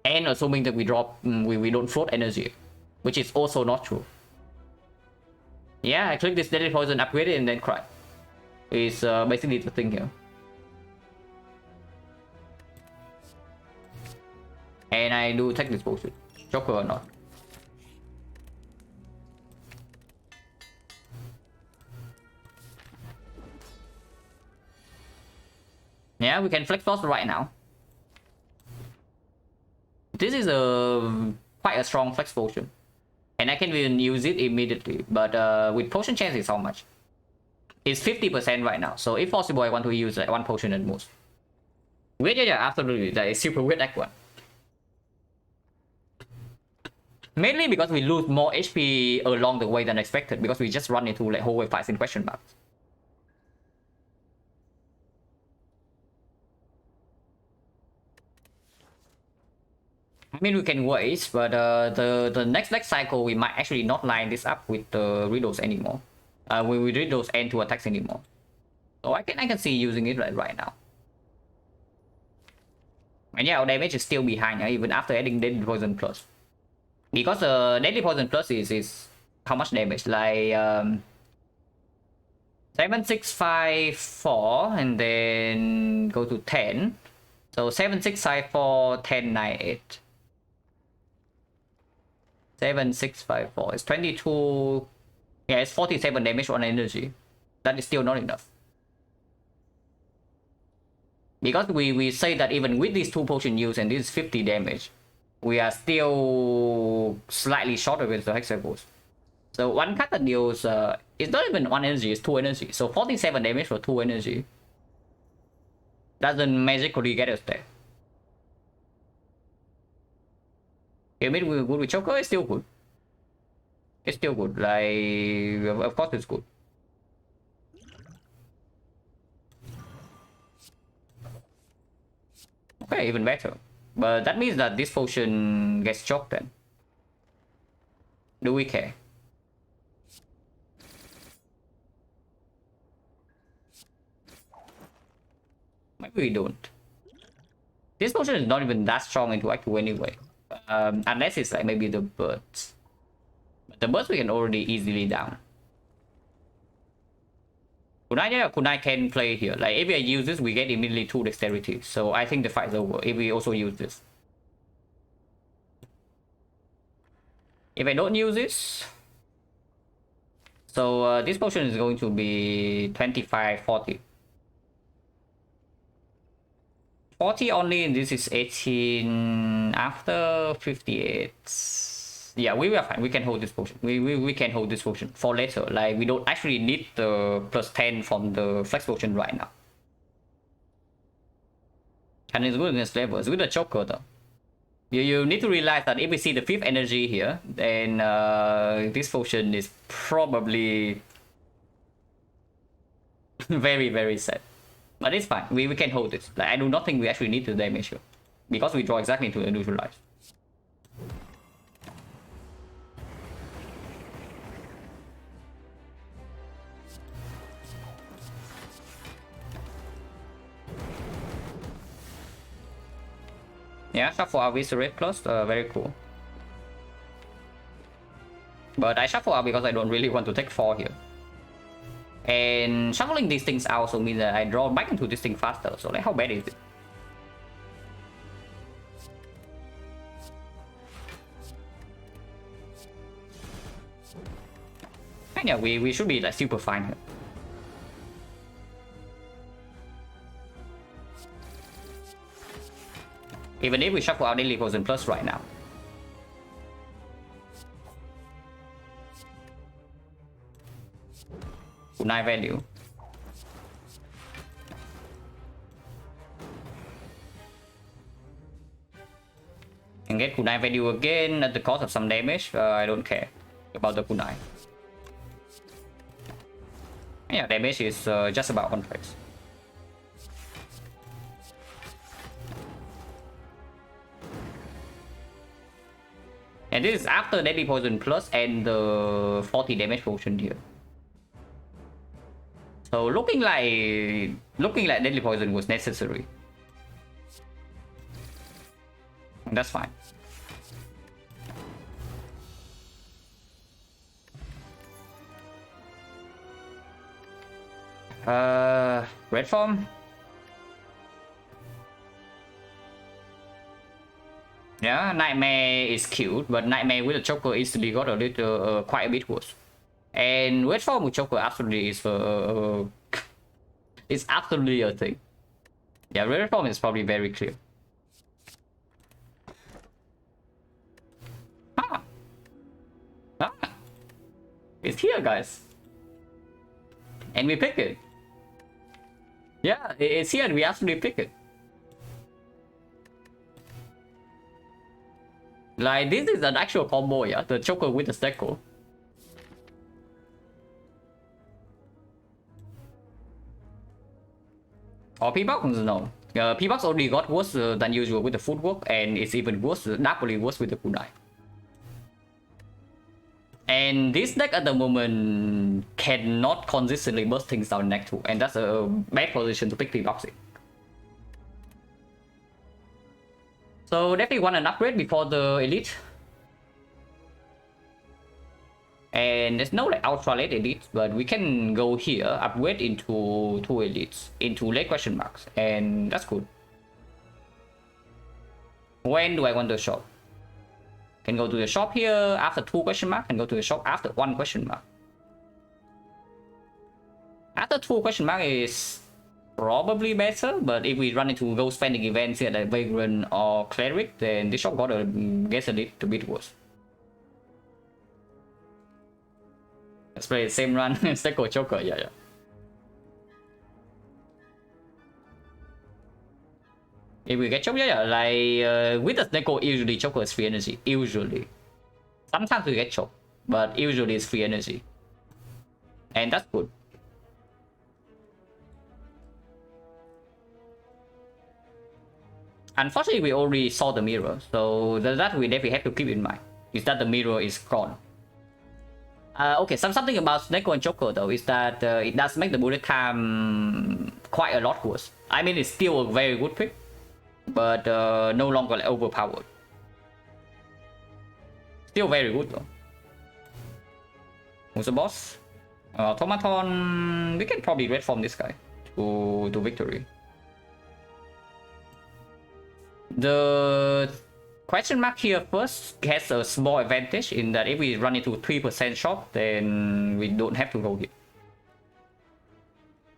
And assuming that we drop, we don't float energy, which is also not true. Yeah, I click this deadly poison, upgrade it, and then cry. It's basically the thing here. And I do take this potion, Joker or not. Yeah, we can flex force right now. This is quite a strong flex potion, and I can even use it immediately. But with potion chance is how much? It's 50% right now. So if possible, I want to use like 1 potion at most. Weird, yeah, absolutely. That is super weird deck one. Mainly because we lose more HP along the way than expected, because we just run into like hallway fights in question marks. I mean, we can wait, but the next deck cycle we might actually not line this up with the riddles anymore. We riddles and 2 attacks anymore. So I can see using it right now. And yeah, our damage is still behind, even after adding Deadly Poison Plus. Because Deadly Poison Plus is how much damage? Like 7, 6, 5, 4, and then go to 10. So 7, 6, 5, 4, 10, 9, 8. 7, 6, 5, 4. It's 22. Yeah, it's 47 damage on energy. That is still not enough. Because we say that even with these 2 potion use and this is 50 damage, we are still slightly short against the Hexagons. So one card that deals, it's not even 1 energy, it's 2 energy. So 47 damage for 2 energy doesn't magically get us there. Mid good with Choker, it's still good. It's still good, like, of course it's good. Okay, even better. But that means that this potion gets choked then. Do we care? Maybe we don't. This potion is not even that strong into Act 2 anyway. Unless it's like maybe the birds. But the birds we can already easily down. Kunai can play here. Like if we use this, we get immediately 2 dexterity. So I think the fight is over if we also use this. If I don't use this, so this potion is going to be 25, 40. 40 only, and this is 18 after 58. Yeah, we are fine. We can hold this potion. We can hold this potion for later. Like we don't actually need the plus 10 from the flex potion right now. And it's good against level. It's good at choker though. You need to realize that if we see the 5th energy here, then this potion is probably very, very sad. But it's fine. We can hold this. Like, I do not think we actually need to damage here. Because we draw exactly into the neutralize. Yeah, shuffle our Viscerate plus, very cool. But I shuffle out because I don't really want to take 4 here. And shuffling these things out also means that I draw back into this thing faster. So like, how bad is it? And yeah, we should be like super fine here. Even if we shuffle out Daily Poison Plus right now. Kunai value. And get Kunai value again at the cost of some damage. I don't care about the Kunai. Yeah, damage is just about on price. And this is after Deadly Poison Plus and the 40 damage potion here. So looking like Deadly Poison was necessary. And that's fine. Red form. Yeah, Nightmare is cute, but Nightmare with a Choker easily got a little, quite a bit worse. And red form with Choker absolutely is it's absolutely a thing. Yeah, red form is probably very clear. Ah. It's here, guys. And we pick it. Yeah, it's here and we absolutely pick it. Like, this is an actual combo, yeah? The Choker with the Stecco. Or P-Box? No. P-Box only got worse than usual with the footwork, and it's even worse, doubly worse with the kunai. And this deck at the moment cannot consistently burst things down neck 2, and that's a bad position to pick P-Box in. So definitely want an upgrade before the elite. And there's no like ultra late elites, but we can go here, upgrade into 2 elites, into late question marks, and that's good. When do I want the shop? Can go to the shop here after 2 question mark, and go to the shop after 1 question mark. After 2 question mark is probably better, but if we run into ghost spending events here like Vagrant or Cleric, then this shop gotta gets a bit worse. Let's play the same run. Second Joker, yeah. If we get Joker, like with the Sneko, usually Joker is free energy. Usually. Sometimes we get choke, but usually it's free energy. And that's good. Unfortunately, we already saw the mirror, so that we definitely have to keep in mind, is that the mirror is gone. Okay, something about Sneko and Joker though is that it does make the bullet time quite a lot worse. I mean, it's still a very good pick, but no longer like, overpowered. Still very good though. Who's the boss? Automaton. We can probably red form this guy to victory. The question mark here first has a small advantage in that if we run into 3% shop, then we don't have to go here.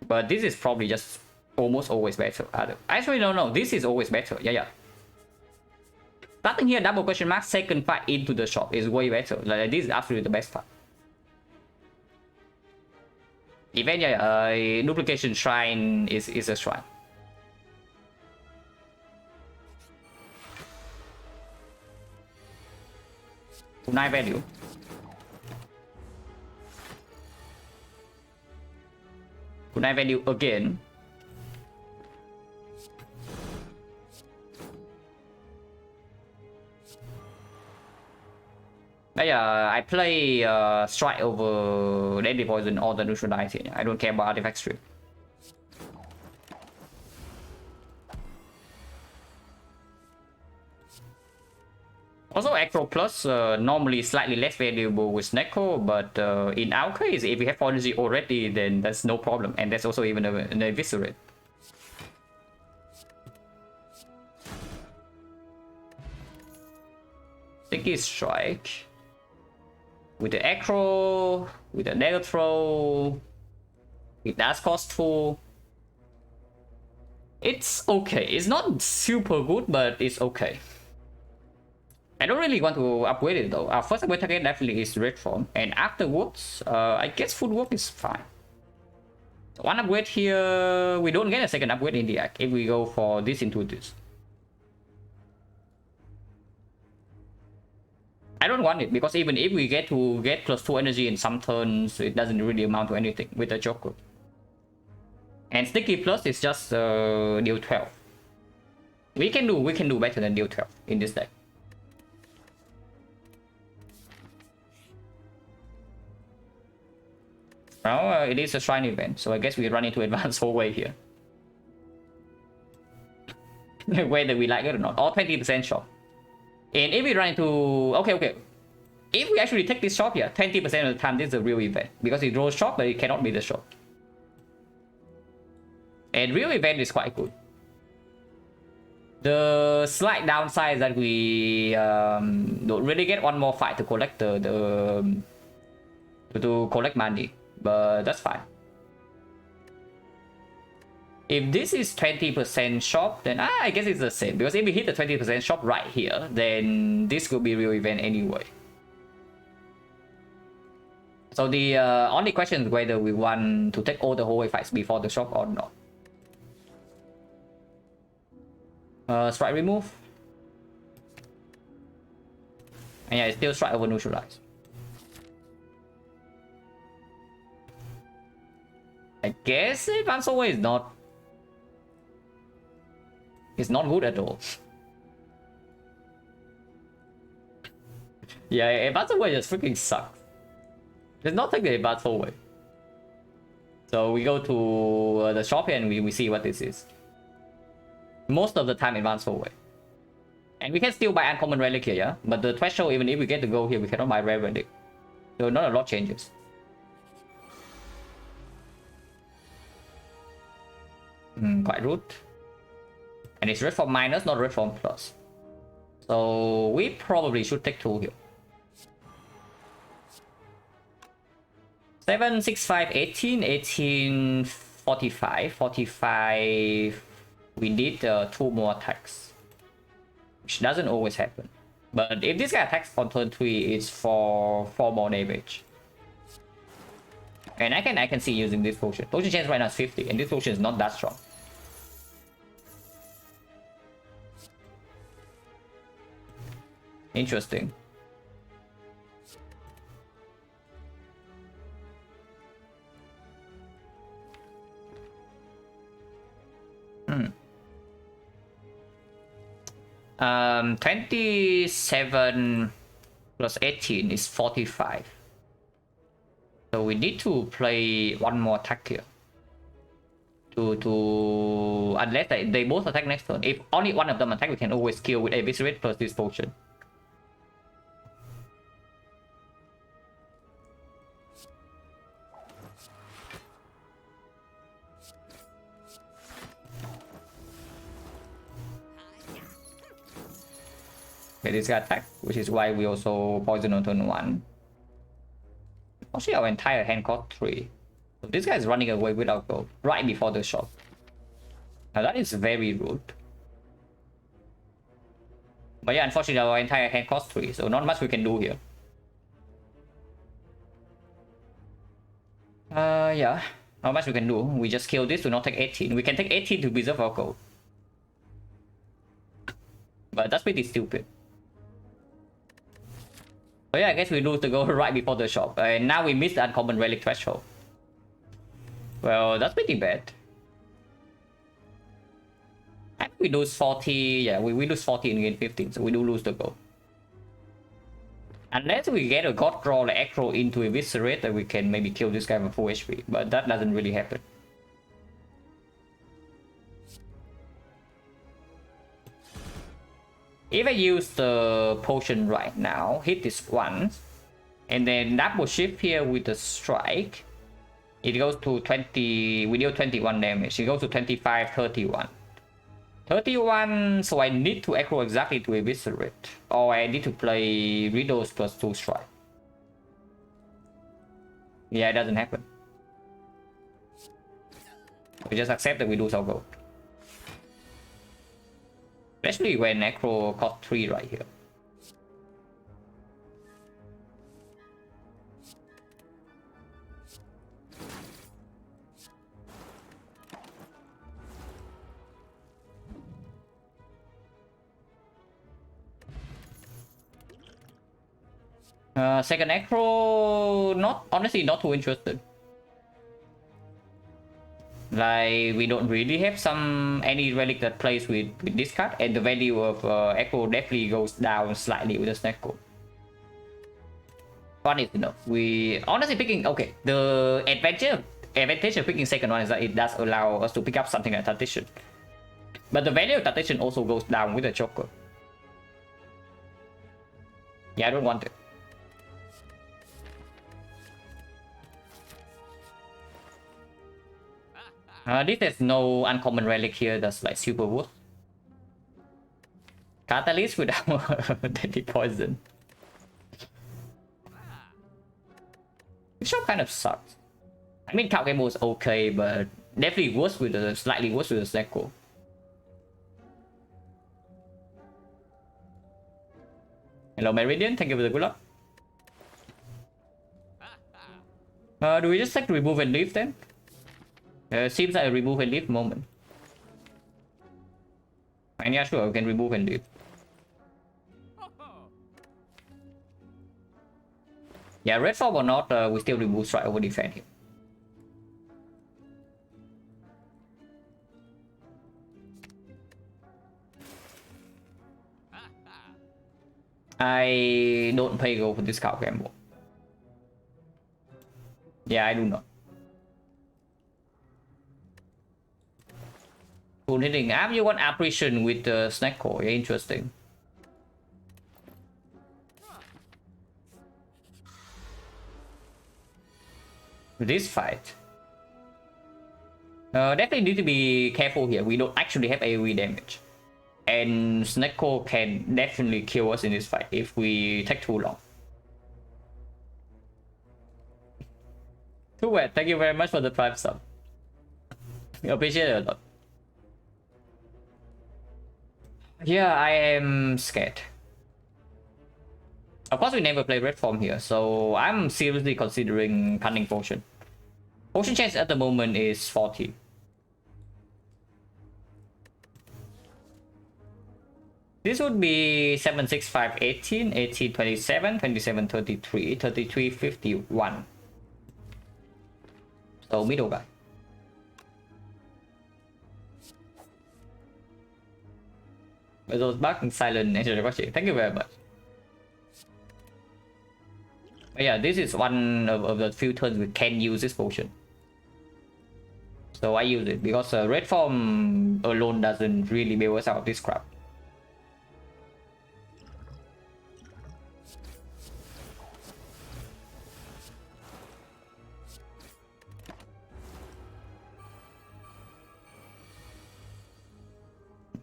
But this is probably just almost always better. Actually, no, this is always better. Yeah. Starting here, double question mark, second fight into the shop is way better. Like, this is absolutely the best part. Event, duplication shrine is a shrine. Kunai value. Kunai value again. I play strike over deadly poison or the neutralize here. I don't care about artifact strip. Also, Acro Plus normally slightly less valuable with Sneko, but in our case, if we have energy already, then that's no problem, and that's also even an eviscerate. Sticky Strike with the Acro, with the Dagger Throw, it does cost 4. It's okay. It's not super good, but it's okay. I don't really want to upgrade it though. Our first upgrade target definitely is red form, and afterwards, I guess footwork is fine. So one upgrade here, we don't get a second upgrade in the act if we go for this into this. I don't want it because even if we get to get +2 energy in some turns, it doesn't really amount to anything with the Joker. And Sticky Plus is just deal 12. We can do better than deal 12 in this deck. Now it is a shrine event, so I guess we run into advanced hallway here. Whether we like it or not, or 20% shop. And if we run into okay, if we actually take this shop here, 20% of the time this is a real event because it draws shop, but it cannot be the shop. And real event is quite good. The slight downside is that we don't really get one more fight to collect to collect money. But that's fine. If this is 20% shop, then I guess it's the same. Because if we hit the 20% shop right here, then this could be real event anyway. So the only question is whether we want to take all the hallway fights before the shop or not. Strike remove. And yeah, it's still strike over neutralize. I guess advanced hallway is not. It's not good at all. Yeah, advanced hallway just freaking sucks. There's not like the advanced hallway. So we go to the shop here and we see what this is. Most of the time advanced hallway. And we can still buy uncommon relic here, yeah? But the threshold, even if we get to go here, we cannot buy rare relic. So not a lot changes. Quite rude. And it's red form minus, not red form plus. So we probably should take 2 here. 7, 6, 5, 18, 18, 45. 45. We need 2 more attacks, which doesn't always happen. But if this guy attacks on turn 3, it's for 4 more damage. And I can see using this potion. Potion chance right now is 50, and this potion is not that strong. Interesting. Hmm. 27 plus 18 is 45. So we need to play 1 more attack here. To unless they both attack next turn. If only one of them attack, we can always kill with Eviscerate plus this potion. Okay, this guy attack, which is why we also poison on turn 1. Actually, our entire hand cost 3. So this guy is running away without gold right before the shot. Now that is very rude. But yeah, unfortunately, our entire hand cost 3, so not much we can do here. Yeah, not much we can do. We just kill this to not take 18. We can take 18 to preserve our gold. But that's pretty stupid. So yeah, I guess we lose the gold right before the shop. And now we miss the uncommon relic threshold. Well, that's pretty bad. And we lose 40. Yeah, we lose 40 in game 15, so we do lose the gold. Unless we get a god draw like Acro into Eviscerate, that we can maybe kill this guy with full HP. But that doesn't really happen. If I use the potion right now, hit this once, and then double shift here with the strike, it goes to 20, we deal 21 damage, it goes to 25, 31. 31, so I need to aggro exactly to Eviscerate, or I need to play Riddles plus 2 strike. Yeah, it doesn't happen. We just accept that we lose our gold. Especially when Necro cost 3 right here. Second Necro, honestly not too interested. Like, we don't really have any relic that plays with this card, and the value of Echo definitely goes down slightly with the Snake Code. Funny enough, we honestly picking, okay, the advantage of picking second one is that it does allow us to pick up something like Tactician. But the value of Tactician also goes down with the Joker. Yeah, I don't want it. This has no uncommon relic here that's like super wood. Catalyst without deadly poison. This shot kind of sucks. I mean, Count Game was okay, but definitely worse with the slightly worse with the Snecko. Hello, Meridian. Thank you for the good luck. Do we just like to remove and leave then? Seems like a remove and leave moment. And yeah, sure, we can remove and leave. Yeah, red form or not, we still remove strike over defense here. I don't pay gold for this card gamble. Yeah, I do not. Cool hitting. You want apparition with the Snake Core. Yeah, interesting. This fight. Definitely need to be careful here. We don't actually have AoE damage. And Snake Core can definitely kill us in this fight if we take too long. Too bad. Thank you very much for the 5 sub. Appreciate it a lot. Yeah, I am scared. Of course, we never play red form here, so I'm seriously considering Cunning Potion. Potion chance at the moment is 40. This would be 7, 6, 5, 18, 18, 27, 27, 33, 33, 51. So middle guy. Those back in silent answer the question. Thank you very much. But yeah, this is one of the few turns we can use this potion. So I use it because red form alone doesn't really bail us out of this crap.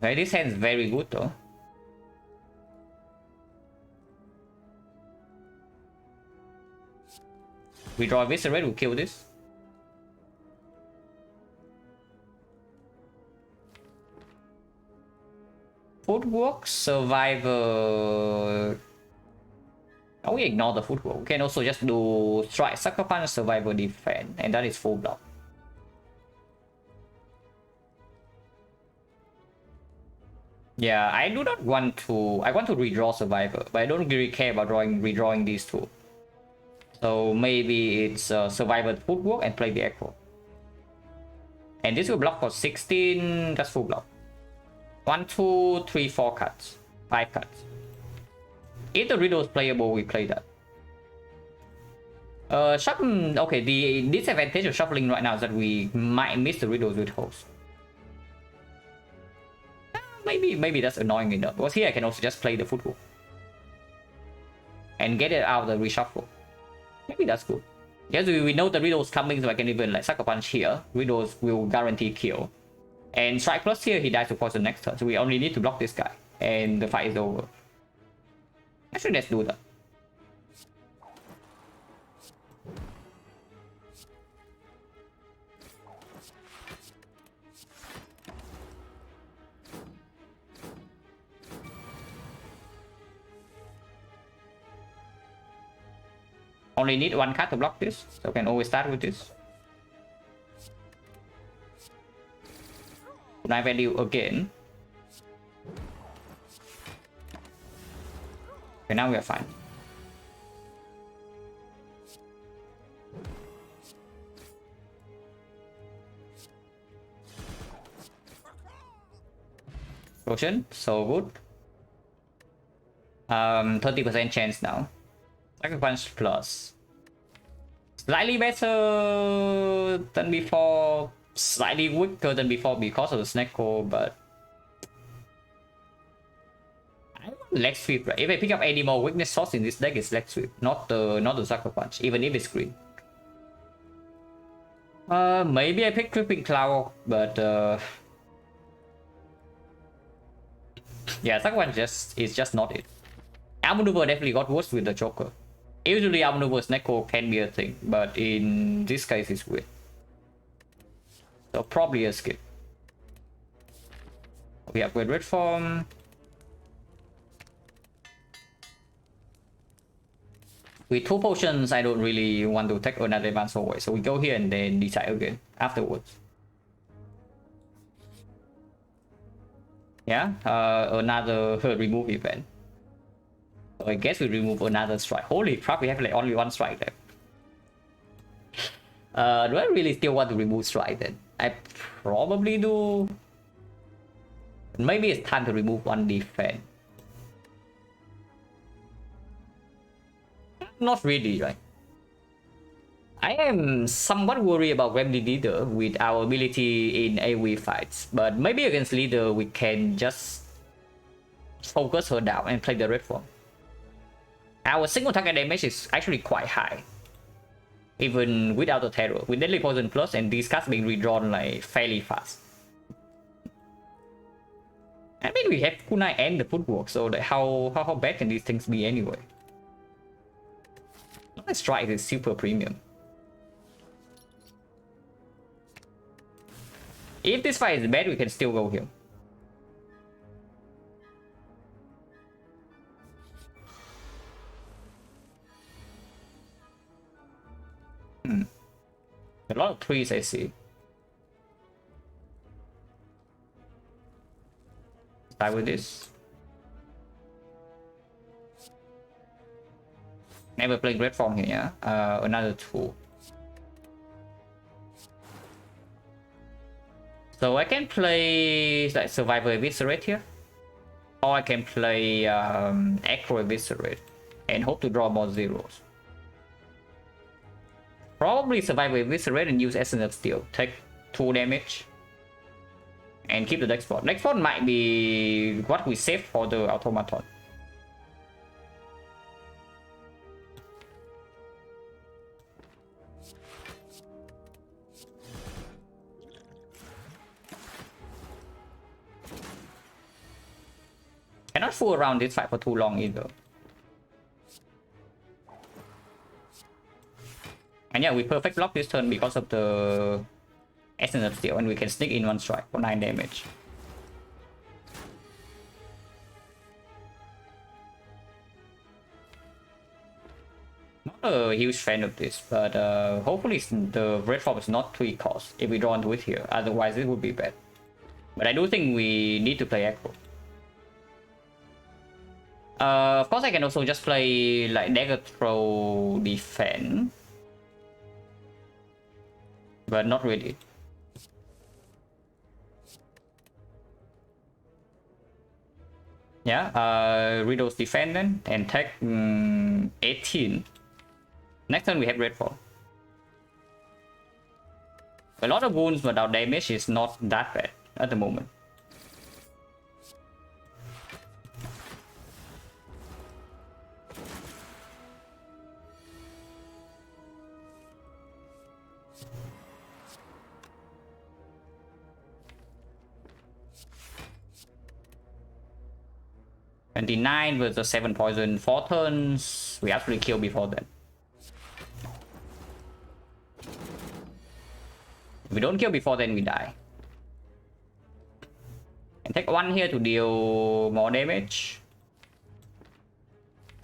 Okay, this hand's very good though. We draw a Visceral will kill this. Footwork, Survivor. Oh, we ignore the footwork. We can also just do Strike, Sucker Punch, Survivor, Defend, and that is full block. Yeah, I do not want to. I want to redraw Survivor, but I don't really care about redrawing these two. So maybe it's Survivor Footwork and play the Echo. And this will block for 16. That's full block. 1, 2, 3, 4 cards. 5 cards. If the riddle is playable, we play that. Okay, the disadvantage of shuffling right now is that we might miss the riddles with host. Maybe that's annoying enough. Because here I can also just play the footwork. And get it out of the reshuffle. Maybe that's good. Yes, we know the riddles coming, so I can even like Sucker Punch here. Riddles will guarantee kill. And Strike Plus here, he dies to poison next turn. So we only need to block this guy. And the fight is over. Actually, let's do that. Only need one card to block this, so we can always start with this. 9 value again. Okay, now we are fine. Potion, so good. 30% chance now. Sucker Punch plus. Slightly better than before. Slightly weaker than before because of the Snake Core, but I want leg sweep, right? If I pick up any more weakness source in this deck, it's leg sweep, not the Sucker Punch, even if it's green. Maybe I pick Tripping Cloud, but yeah, Sucker Punch is just not it. Outmaneuver definitely got worse with the Joker. Usually Outmaneuver Snake Core can be a thing, but in this case it's weird. So probably a skip. We upgrade red form. With 2 potions, I don't really want to take another advance away. So we go here and then decide again afterwards. Yeah, another remove event. So I guess we remove another strike. Holy crap, we have like only 1 strike left. Do I really still want to remove strike then? I probably do. Maybe it's time to remove 1 defense. Not really, right? I am somewhat worried about Remedy Leader with our ability in AoE fights. But maybe against Leader we can just focus her down and play the red form. Our single target damage is actually quite high. Even without the terror, with Deadly Poison Plus and these cards being redrawn like fairly fast. I mean, we have Kunai and the footwork, so like how bad can these things be anyway? My strike is super premium. If this fight is bad, we can still go here. A lot of trees I see. Start with this. Never played red form here, yeah? Another 2. So I can play like Survivor Eviscerate here. Or I can play Acro Eviscerate and hope to draw more zeros. Probably Survivor Eviscerate and use Essence of Steel. Take 2 damage. And keep the deck spot. Deck spot might be what we save for the automaton. Cannot fool around this fight for too long either. And yeah, we perfect block this turn because of the Essence of Steel, and we can sneak in 1 strike for 9 damage. Not a huge fan of this, but hopefully the red form is not 3 cost if we draw into it here, otherwise it would be bad. But I do think we need to play Echo. Of course, I can also just play like Dagger Throw Defend, but not really. Yeah, Riddle's Defend then, and take 18. Next turn we have red form. A lot of wounds without damage is not that bad at the moment. $29 with the 7 poison, 4 turns. We actually kill before that. If we don't kill before then, we die. And take 1 here to deal more damage.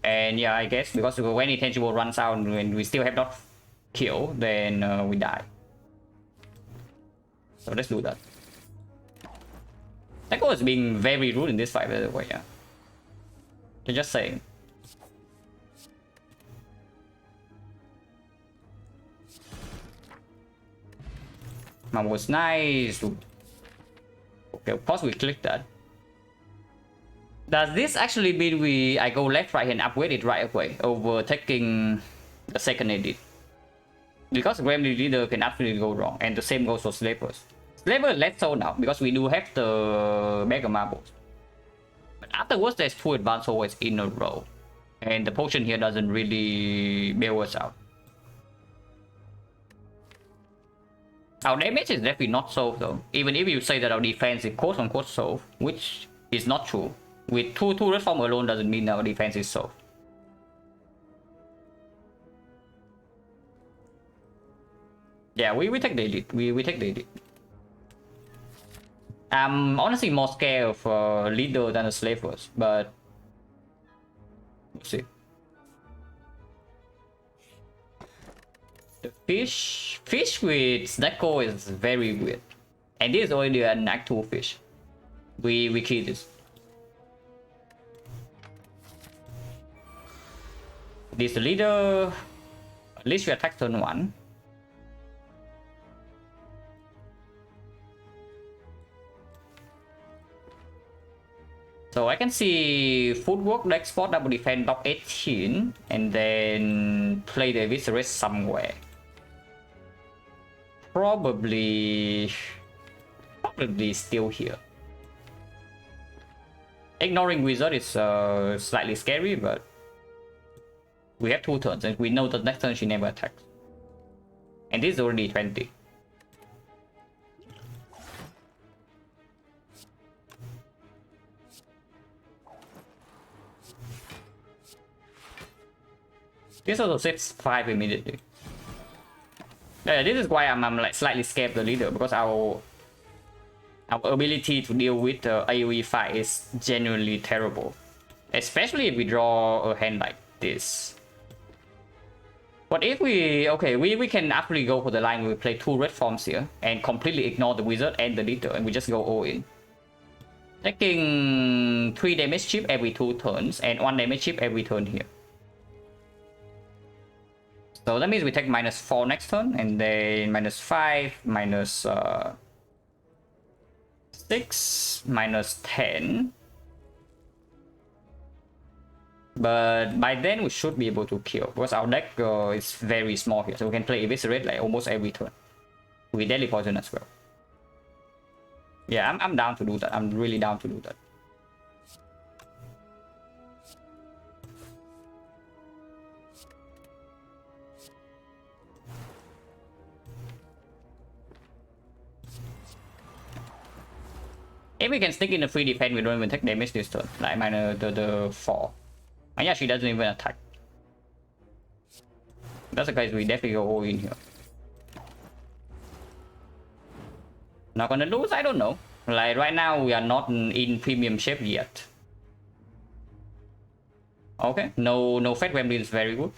And yeah, I guess because when intangible runs out and we still have not killed, then we die. So let's do that. Echo is being very rude in this fight, by the way, yeah. Just saying. Mom was nice. Okay, of course we click that. Does this actually mean I go left, right, and upgrade it right away over taking the second edit? Because Gremlin Leader can absolutely go wrong, and the same goes for Slavers. Slaver less so now because we do have the Mega Marbles. But afterwards, there's 2 advance always in a row, and the potion here doesn't really bail us out. Our damage is definitely not solved though, even if you say that our defense is quote-unquote solved, which is not true. With 2 red form alone doesn't mean our defense is solved. Yeah, we take the edit. We take the edit. I'm honestly more scared of Leader than the Slavers, but we'll see. The fish with Snecko is very weird, and this is already an Act 2 fish. We kill this. This is the Leader. At least we attack turn 1. So I can see footwork, deck spot, double defense, block 18, and then play the Eviscerate somewhere. Probably still here. Ignoring Wizard is slightly scary, but we have 2 turns, and we know that next turn she never attacks. And this is already 20. This also saves 5 immediately. Yeah, this is why I'm like slightly scared of the Leader, because our our ability to deal with AoE fight is genuinely terrible. Especially if we draw a hand like this. But if we... Okay, we can actually go for the line where we play 2 red forms here and completely ignore the wizard and the leader, and we just go all in. Taking 3 damage chip every 2 turns and 1 damage chip every turn here. So that means we take -4 next turn, and then -5, -6, -10. But by then we should be able to kill, because our deck is very small here, so we can play Eviscerate like almost every turn. With Deadly Poison as well. Yeah, I'm down to do that. I'm really down to do that. If we can stick in the free defense, we don't even take damage this turn. Like minus the 4. And yeah, she doesn't even attack. That's the case, we definitely go all in here. Not gonna lose? I don't know. Like right now, we are not in premium shape yet. Okay, no Fat Gremlin is very good.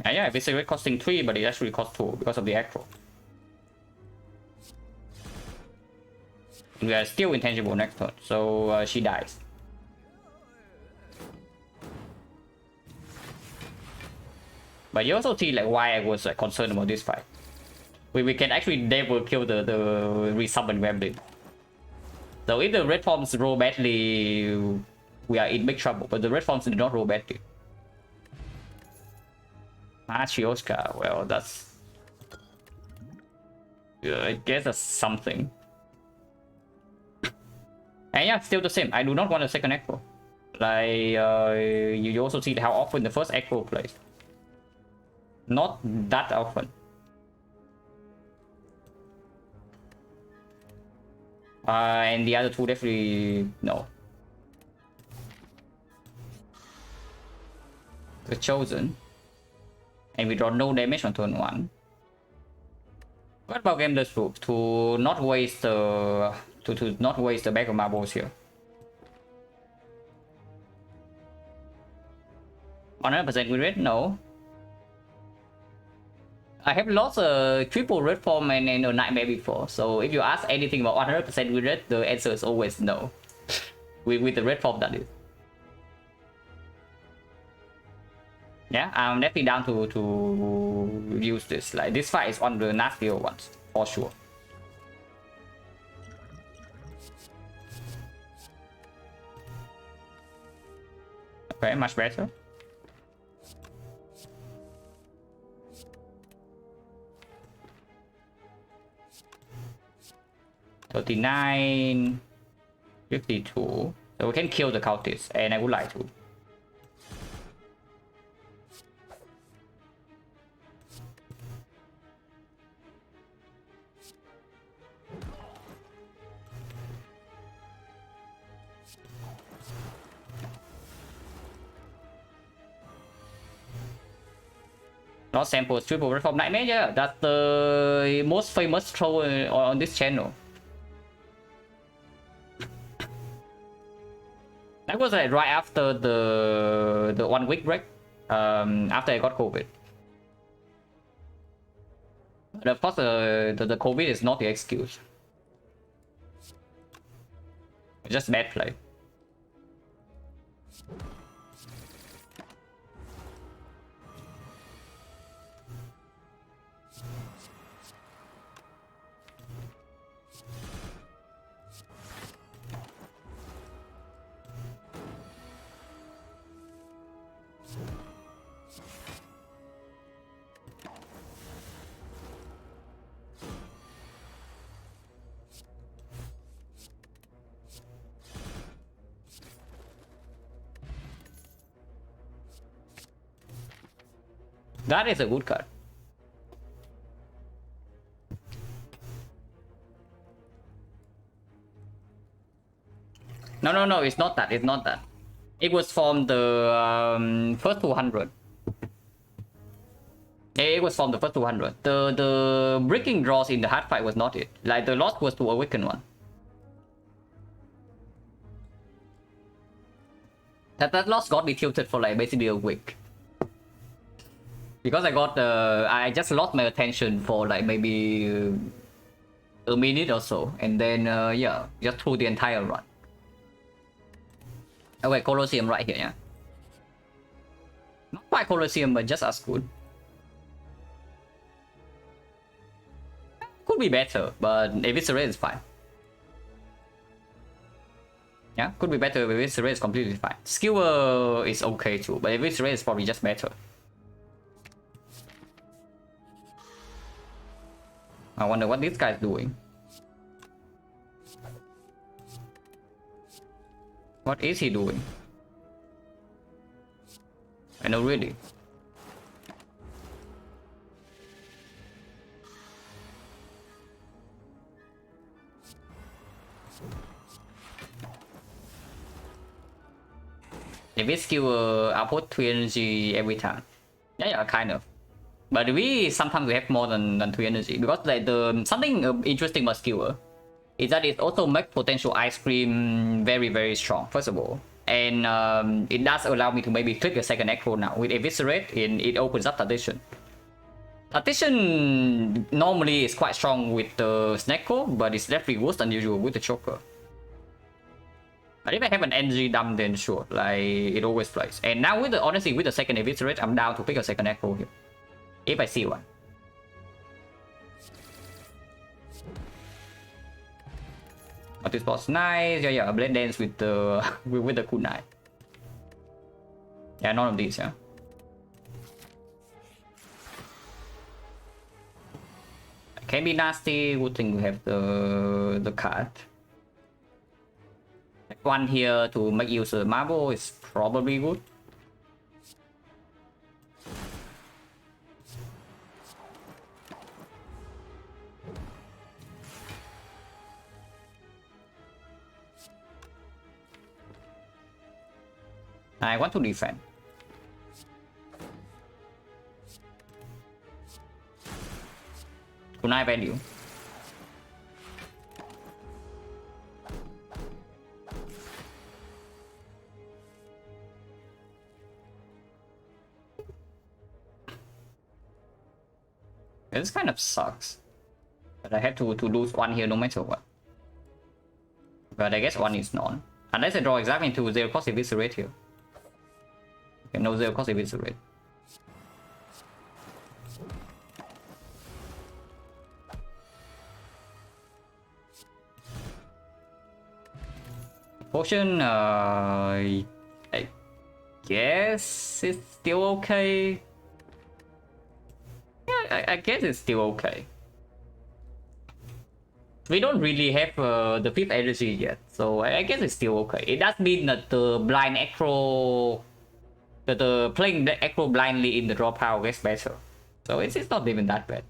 Yeah, it's costing 3, but it actually costs 2 because of the aggro. We are still intangible next turn, so she dies. But you also see like why I was concerned about this fight. We can actually never kill the resummon Gremlin. So if the red forms roll badly, we are in big trouble. But the red forms did not roll badly. Machioska, well, that's... I guess that's something. And yeah, still the same. I do not want a second echo. Like, you also see how often the first echo plays. Not that often. And the other two definitely no. The Chosen. And we draw no damage on turn 1. What about game this group? To not waste the to not waste the bag of marbles here. 100% win rate? No. I have lost a triple red form and a nightmare before, so if you ask anything about 100% win rate, the answer is always no. with the red form, that is. Yeah, I'm definitely down to use this. Like this fight is one of the nastier ones for sure. Okay, much better. $39, 52. So we can kill the cultist, and I would like to. Not samples, triple red form nightmare. Yeah, that's the most famous troll on this channel. That was like right after the 1 week break, after I got COVID. But of course, the COVID is not the excuse. It's just bad play. That is a good card. No, it's not that. It's not that. It was from the first 200. It was from the first 200. The breaking draws in the hard fight was not it. Like the loss was to awaken one. That loss got me tilted for like basically a week. Because I just lost my attention for like maybe a minute or so, and then yeah, just through the entire run. Oh wait, Colosseum right here, yeah. Not quite Colosseum, but just as good. Could be better, but Eviscerate is fine. Yeah, could be better, but Eviscerate is completely fine. Skewer is okay too, but Eviscerate is probably just better. I wonder what this guy's doing. What is he doing? I know really. If it's skewer, output 3 energy every time. Yeah, kind of. But we sometimes we have more than 3 energy because like the something interesting about skewer is that it also makes potential ice cream very strong. First of all, and it does allow me to maybe click a second echo now with Eviscerate. It opens up Tradition. Tradition normally is quite strong with the Snecko, but it's definitely worse than usual with the Choker. But if I have an energy dump, then sure, like it always plays. And now with the honestly with the second Eviscerate, I'm down to pick a second echo here. If I see one. But this was nice. Yeah, blend dance with the with the kunai. Yeah, none of these, yeah. Can be nasty. Good thing we have the card. One here to make use of marble is probably good. I want to defend. Kunai value. This kind of sucks. But I had to lose one here no matter what. But I guess one is none. Unless I draw exactly into 0 cost Eviscerate here. Okay, no 0 cost Eviscerate. Potion, I guess it's still okay. Yeah, I guess it's still okay. We don't really have the 5th energy yet, so I guess it's still okay. It does mean that the blind acro, the playing the acro blindly in the draw pile gets better. So it's not even that bad.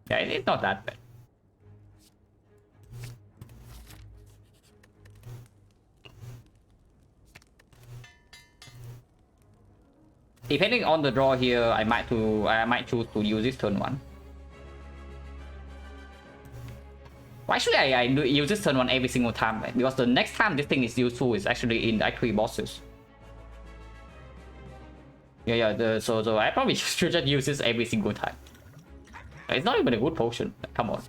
Yeah, it's not that bad. Depending on the draw here, I might choose to use this turn 1. Why should I use this turn 1 every single time? Right? Because the next time this thing is useful is actually in Act 3 bosses. Yeah. So I probably should just use this every single time. It's not even a good potion. Come on.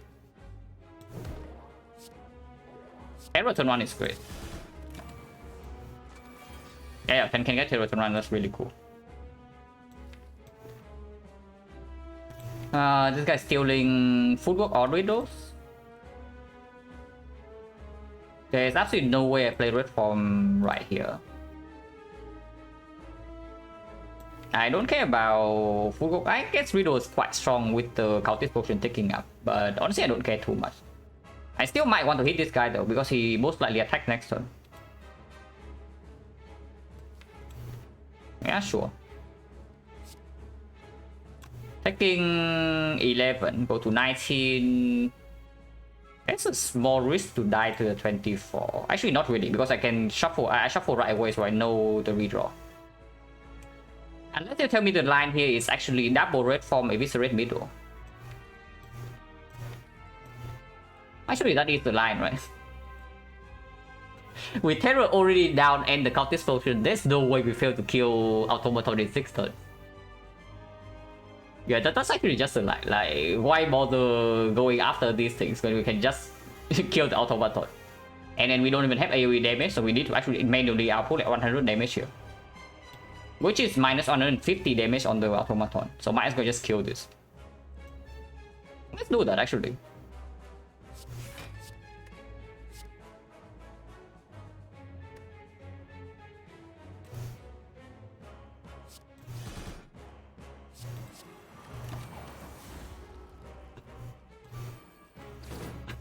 Terror turn 1 is great. Yeah, can get Terror turn 1. That's really cool. This guy's stealing footwork or riddles. There's absolutely no way I play red form right here. I don't care about footwork. I guess riddle is quite strong with the cultist potion taking up, but honestly I don't care too much. I still might want to hit this guy though, because he most likely attacks next turn. Yeah, sure. Taking 11, go to 19. There's a small risk to die to the 24. Actually, not really, because I can shuffle. I shuffle right away, so I know the redraw. Unless you tell me the line here is actually double red from Eviscerate middle. Actually, that is the line, right? With Terror already down and the Cultist Potion, there's no way we fail to kill Automaton in 6 turns. Yeah, that's actually just a line. Like, why bother going after these things when we can just kill the Automaton? And then we don't even have AoE damage, so we need to actually manually output at 100 damage here. Which is minus 150 damage on the Automaton. So might as well just kill this. Let's do that actually.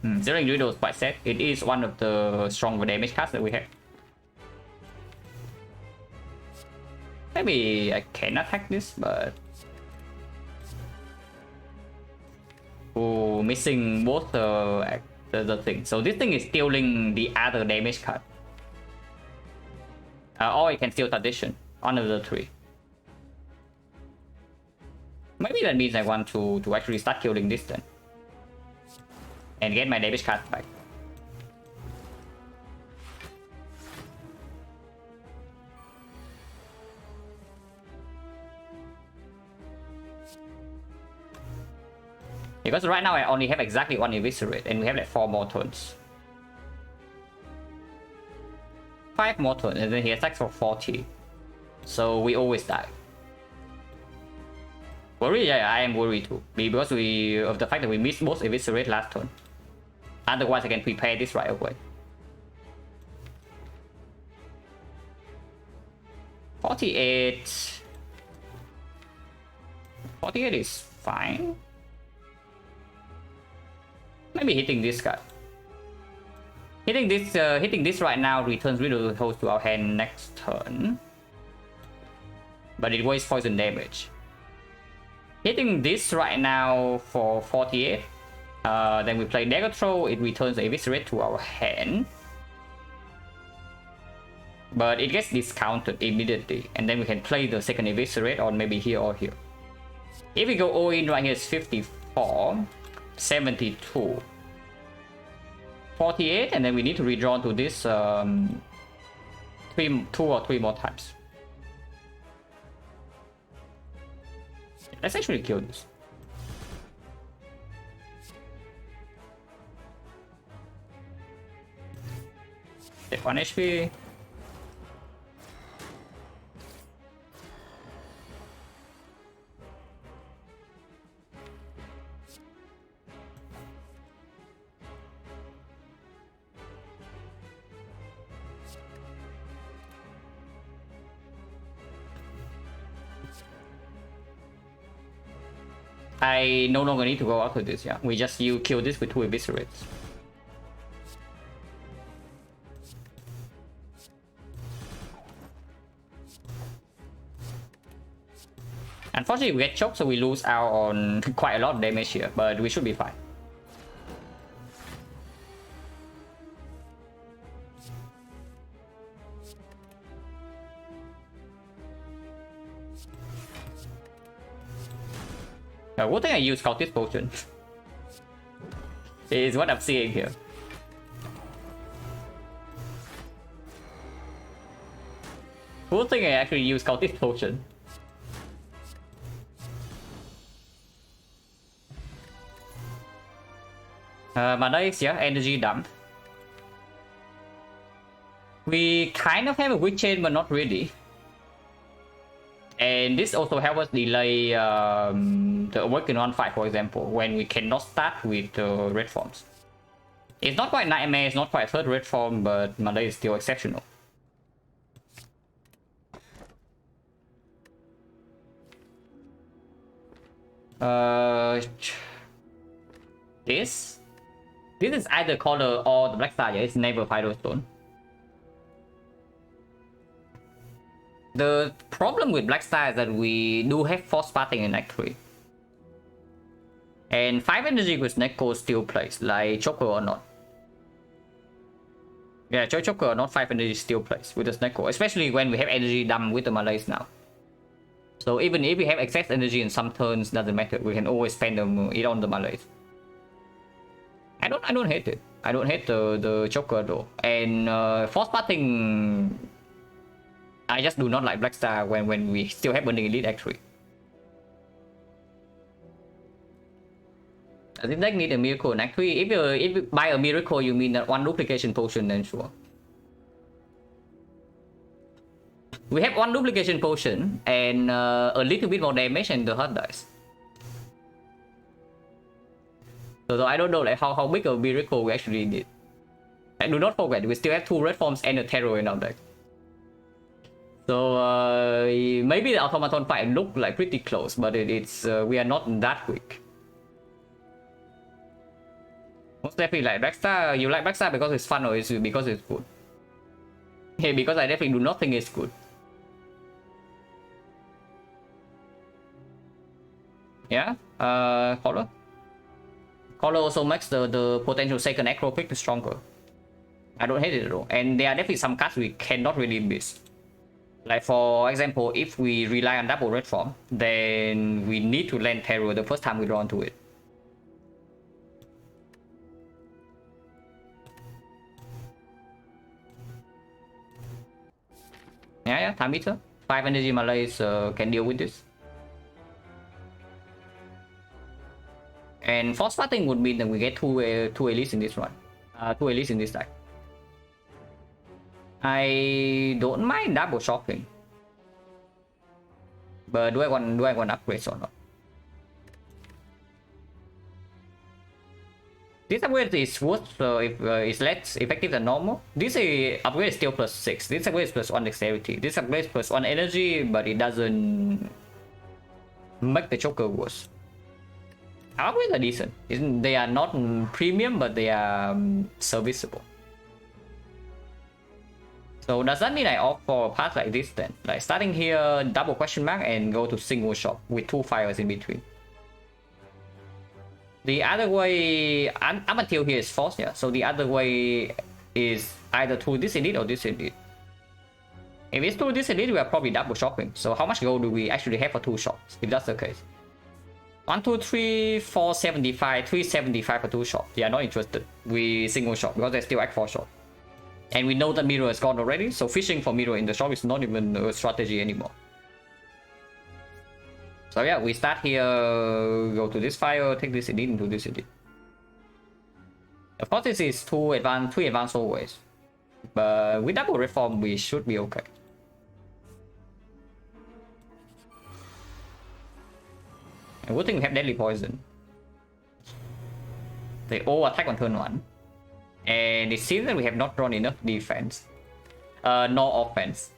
Zeroing Riddle is quite set. It is one of the stronger damage cards that we have. Maybe I can attack this, but... Oh, missing both the thing. So this thing is stealing the other damage card. Or it can steal Tradition. One of the 3. Maybe that means I want to actually start killing this then. And get my damage card back. Because right now I only have exactly 1 Eviscerate and we have like 4 more turns. 5 more turns and then he attacks for 40. So we always die. Worried? Yeah, I am worried too. Because of the fact that we missed both Eviscerate last turn. Otherwise I can prepare this right away. 48. 48 is fine. Maybe hitting this guy. Hitting this right now returns Riddle Host to our hand next turn. But it wastes poison damage. Hitting this right now for 48. Then we play Dagger Throw, it returns Eviscerate to our hand. But it gets discounted immediately. And then we can play the second Eviscerate on maybe here or here. If we go all in right here, it's 54. 72. 48, and then we need to redraw to this 2 or 3 more times. Let's actually kill this. Take 1 HP. I no longer need to go after this, yeah. We just kill this with 2 Eviscerates. Unfortunately, we get choked, so we lose out on quite a lot of damage here, but we should be fine. Good thing I use Cultist Potion. Is what I'm seeing here. Good thing I actually use Cultist Potion. Mana is, yeah, energy dump. We kind of have a Witch Chain, but not really. And this also helps us delay the Awaken on fight, for example, when we cannot start with the red forms. It's not quite Nightmare, it's not quite 3rd red form, but Mana is still exceptional. This is either Color or the Black Star, yeah, it's never Firestone. The problem with Black Star is that we do have Force Sparting in Act 3. And 5 energy with Neko still plays, like Choker or not. Yeah, Choker or not, 5 energy still plays with the Neko, especially when we have energy dump with the Malays now. So even if we have excess energy in some turns, doesn't matter. We can always spend them it on the Malays. I don't hate it. I don't hate the Choker though. And force parting, I just do not like Black Star when we still have Burning Elite actually. I think deck need a miracle. And actually, if you buy a miracle, you mean that one duplication potion, then sure. We have one duplication potion and a little bit more damage and the hard dice. So I don't know like how big a miracle we actually did. And do not forget, we still have 2 red forms and a terror in our deck. So maybe the automaton fight look like pretty close, but it's we are not that weak. Most definitely like Blackstar. You like Blackstar because it's fun or is it because it's good? Hey, because I definitely do not think it's good. Yeah, Collar. Collar also makes the potential second Acro pick stronger. I don't hate it at all. And there are definitely some cards we cannot really miss. Like for example, if we rely on double red form, then we need to land Terror the first time we draw into it. Yeah, time meter. 5 energy Malays can deal with this. And force fighting would mean that we get two elites in this run. 2 elites in this deck. I don't mind double shopping. But do I want upgrades or not? This upgrade is worth if it's less effective than normal. This upgrade is still +6. This upgrade is +1 dexterity. This upgrade is +1 energy, but it doesn't make the choker worse. Our upgrades are decent. They are not premium, but they are serviceable. So does that mean I opt for a path like this then? Like starting here, double question mark, and go to single shop with 2 fires in between. The other way, up until here is false, yeah. So the other way is either to this elite or this elite. If it's to this elite, we are probably double shopping. So how much gold do we actually have for 2 shops, if that's the case? 1, 2, 3, 4, 75, 375 for 2 shops. Yeah, not interested. We single shop because they still act 4 shop. And we know that mirror is gone already, so fishing for mirror in the shop is not even a strategy anymore. So yeah, we start here, go to this fire, take this elite into this elite. Of course, this is 3 advanced always. But with double reform, we should be okay. And good thing we have deadly poison. They all attack on turn 1. And it seems that we have not drawn enough defense. Nor offense.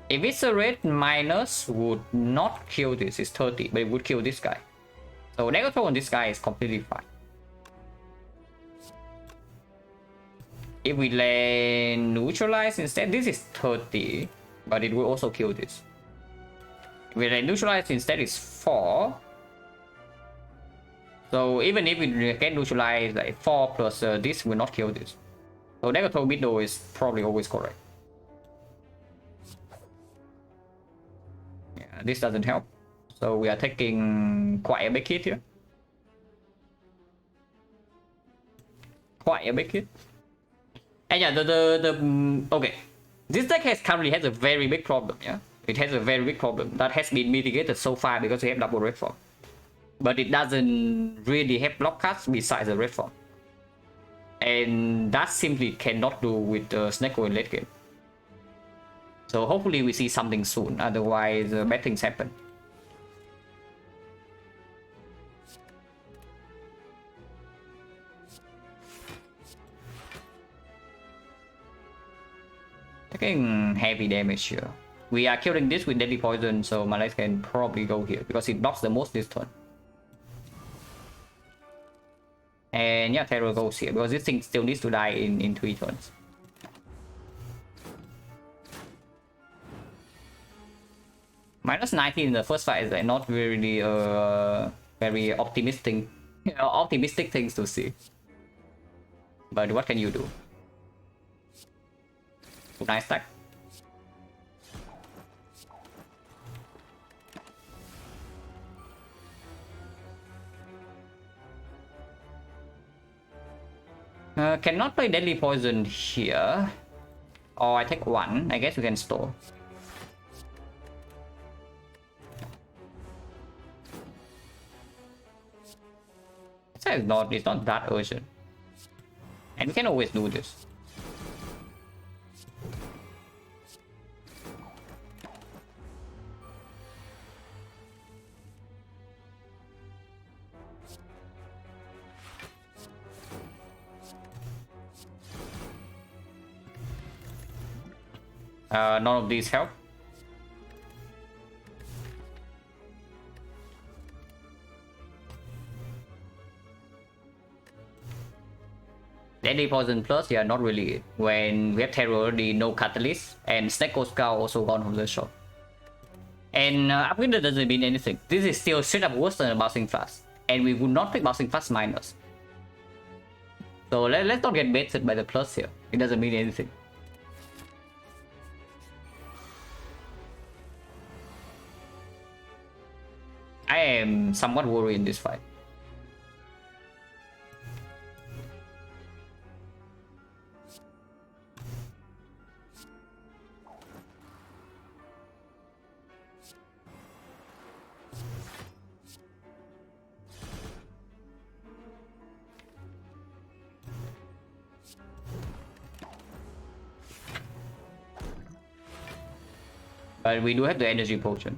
Eviscerate minus would not kill this, it's 30, but it would kill this guy. So negative on this guy is completely fine. If we land neutralize instead, this is 30, but it will also kill this. If we land neutralize instead, it's 4. So even if we get neutralized, like 4 plus this will not kill this. So negative middle is probably always correct. Yeah, this doesn't help. So we are taking quite a big hit here. Quite a big hit. And yeah, okay. This deck currently has a very big problem, yeah? It has a very big problem that has been mitigated so far because we have double red form. But it doesn't really have block cards besides the red form. And that simply cannot do with the Snecko in late game. So hopefully we see something soon, otherwise bad things happen. Taking heavy damage here. We are killing this with deadly poison, so Malays can probably go here because it blocks the most this turn. And yeah, Terror goes here because this thing still needs to die in 3 turns. That's 19 in the first fight is like not really very optimistic, optimistic things to see. But what can you do? Nice stack. Cannot play Deadly Poison here. Or I take one. I guess we can store. It's not that urgent. And we can always do this. None of these help. Deadly Poison Plus, yeah, not really. When we have Terror already, no Catalyst, and Snake Ghost Scout also gone from the shop. And Upgrader doesn't mean anything. This is still straight up worse than a Bouncing Fast. And we would not pick Bouncing Fast minus. So let's not get baited by the plus here. It doesn't mean anything. I am somewhat worried in this fight. But we do have the energy potion.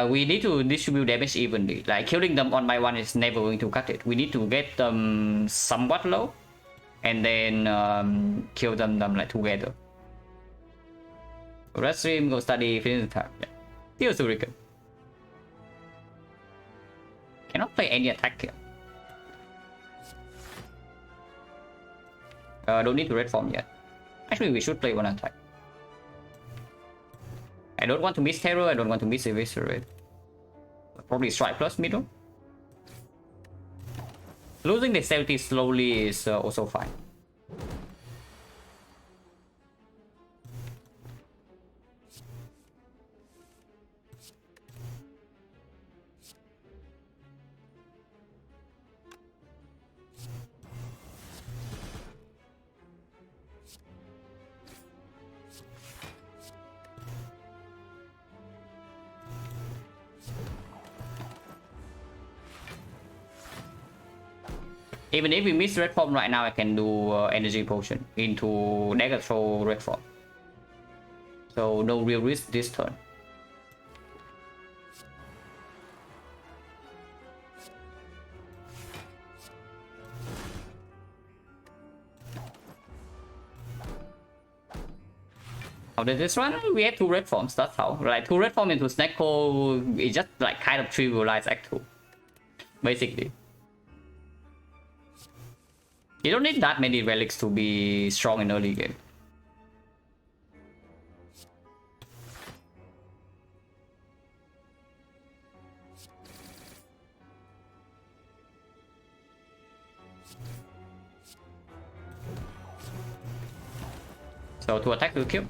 We need to distribute damage evenly. Like killing them one by one is never going to cut it. We need to get them somewhat low, and then kill them like together. Red Stream, go study, finish attack. Yeah. Heal Shuriken. Cannot play any attack here. Don't need to red form yet. Actually, we should play one attack. I don't want to miss Terror, I don't want to miss Eviscerate. Probably Strike plus middle. Losing the 70 slowly is also fine. Even if we miss red form right now, I can do energy potion into dagger throw red form. So no real risk this turn. How did this run? We had 2 red forms, that's how. Like 2 red form into Snecko, it just like kind of trivialized Act 2. Basically. You don't need that many relics to be strong in early game. So to attack to kill.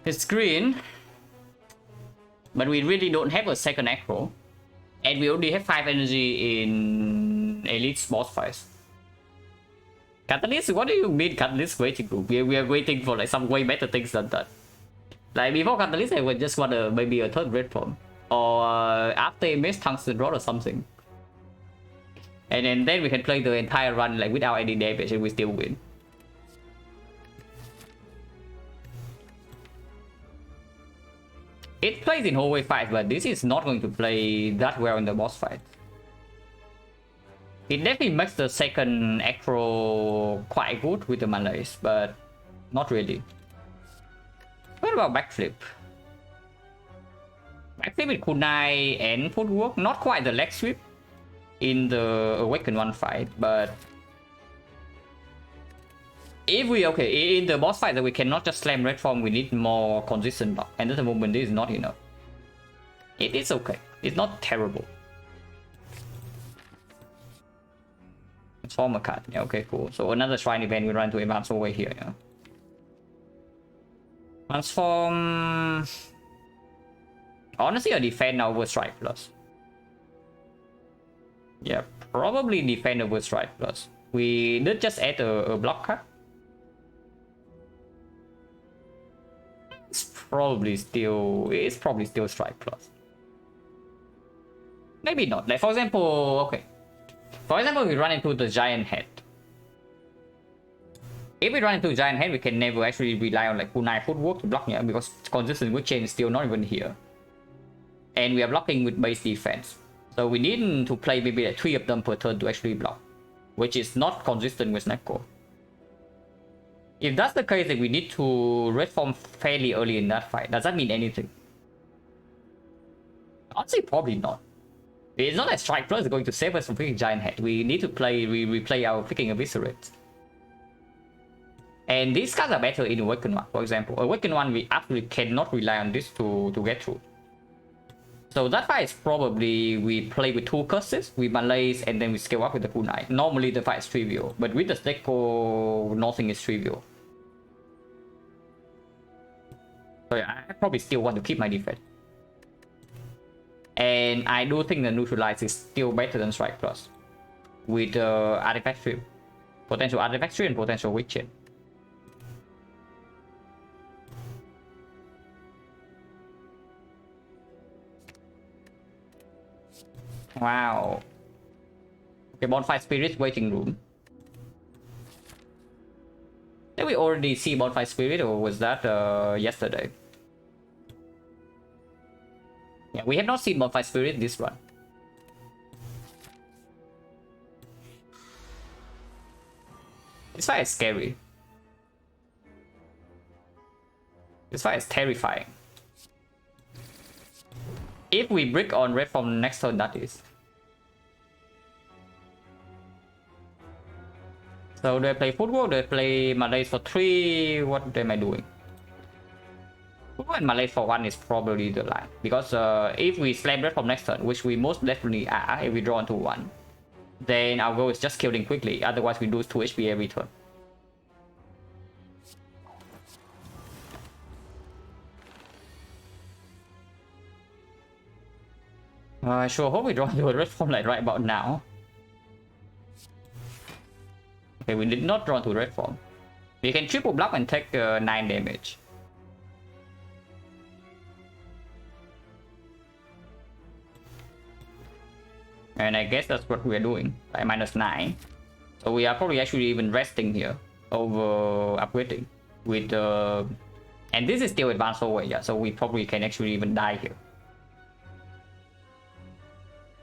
It's green, but we really don't have a second acro, and we only have 5 energy in elite boss fights. Catalyst? What do you mean Catalyst waiting room? We are waiting for like some way better things than that. Like before Catalyst, I would just want maybe a third red form, or after a miss tungsten rod or something, and then we can play the entire run like without any damage and we still win. It plays in hallway fight, but this is not going to play that well in the boss fight. It definitely makes the second acro quite good with the malaise, but not really. What about backflip? Actually with kunai and footwork, not quite the leg sweep in the Awaken 1 fight, but if we, okay, in the boss fight that we cannot just slam red form, we need more consistent block, and at the moment this is not enough. It is okay, it's not terrible. Transform a card, yeah, okay, cool. So another shrine event, we run to advance over here, yeah. Transform... Honestly, a defend over strike plus. Yeah, probably defend over strike plus. We did just add a block card. It's probably still strike plus. Maybe not. Like for example, okay. For example, we run into the giant head. If we run into giant head, we can never actually rely on like kunai footwork to block here because consistent with chain is still not even here. And we are blocking with base defense. So we need to play maybe like 3 of them per turn to actually block, which is not consistent with Neko. If that's the case, then we need to red form fairly early in that fight. Does that mean anything? Honestly, probably not. It's not that Strike Plus is going to save us from freaking Giant Head. We need to replay our freaking Eviscerate. And these cards are better in Awaken 1, for example. Awaken 1, we absolutely cannot rely on this to get through. So that fight is probably we play with 2 curses, we malaise, and then we scale up with the kunai. Normally the fight is trivial, but with the Steko, nothing is trivial. So yeah, I probably still want to keep my defense. And I do think the Neutralize is still better than Strike Plus. With Artifact Tree. Potential Artifact Tree and potential Weak Chain. Wow. Okay, Bonfire Spirit waiting room. Did we already see Bonfire Spirit or was that yesterday? Yeah, we have not seen Bonfire Spirit this run. This fight is scary. This fight is terrifying. If we brick on red from next turn, that is. So they play footwork, they play Malaise for 3. What am I doing? Footwork and Malaise for 1 is probably the line. Because if we slam red from next turn, which we most definitely are if we draw into 1, then our goal is just killing quickly. Otherwise we lose 2 HP every turn. I sure hope we draw into a red form like right about now. Okay, we did not draw into red form. We can triple block and take 9 damage. And I guess that's what we are doing, by -9. So we are probably actually even resting here over upgrading with and this is still advanced over, yeah, so we probably can actually even die here.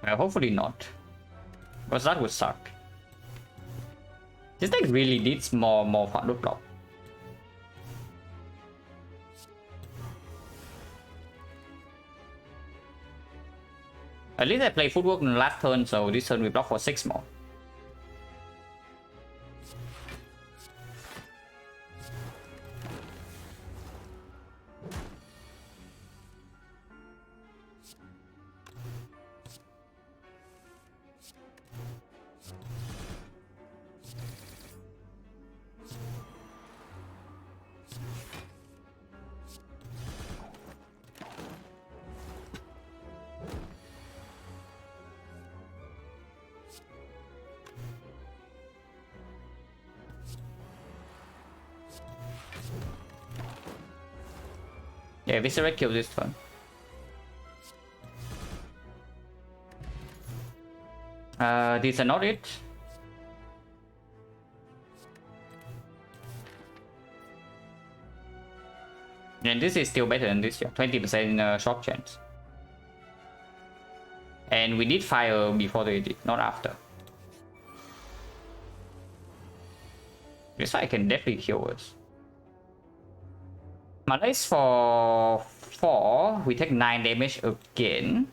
Well, hopefully not, because that would suck. This deck really needs more fun block. At least I play footwork in the last turn, so this turn we block for 6 more. Yeah, Viscera kills this turn. These are not it. And this is still better than this, yeah. 20% shock chance. And we need fire before they did, not after. This fight can definitely kill us. Malaise for 4, we take 9 damage again.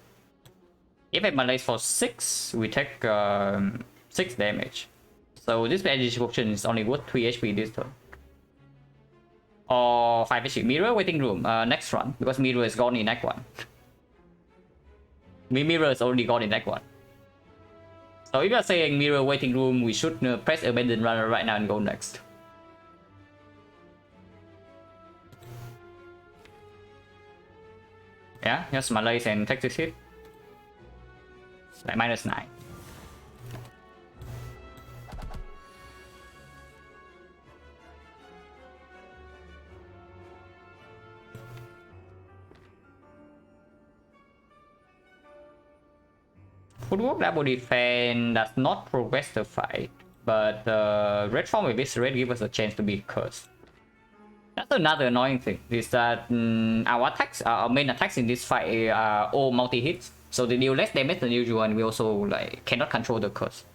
If I Malaise for 6, we take 6 damage. So this energy potion is only worth 3 HP this turn. Or 5 HP. Mirror waiting room, next run, because mirror is gone in act 1. Mirror is already gone in act 1. So if you are saying mirror waiting room, we should press abandon runner right now and go next. Yeah, just Malaise and take this hit. Like -9. Footwork double defense does not progress the fight, but the red form with this red gives us a chance to be cursed. That's another annoying thing, is that our attacks, our main attacks in this fight are all multi-hits, so they deal less damage than usual, and we also like cannot control the curse.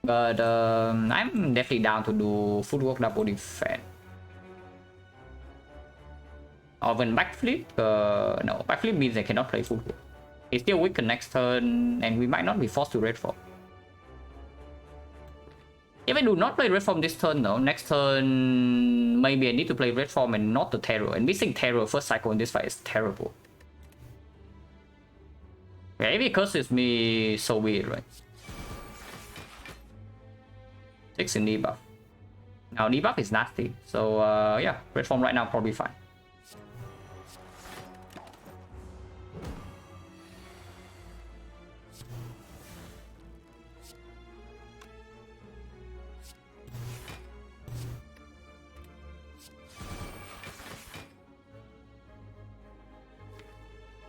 But I'm definitely down to do footwork double defense. Or even backflip? No, backflip means I cannot play footwork. It's still weaken next turn, and we might not be forced to red form. If I do not play red form this turn though, next turn maybe I need to play red form and not the terror. And missing terror first cycle in this fight is terrible. Yeah, if it curses me, so weird, right? 6 in debuff. Now debuff is nasty, so yeah, red form right now probably fine.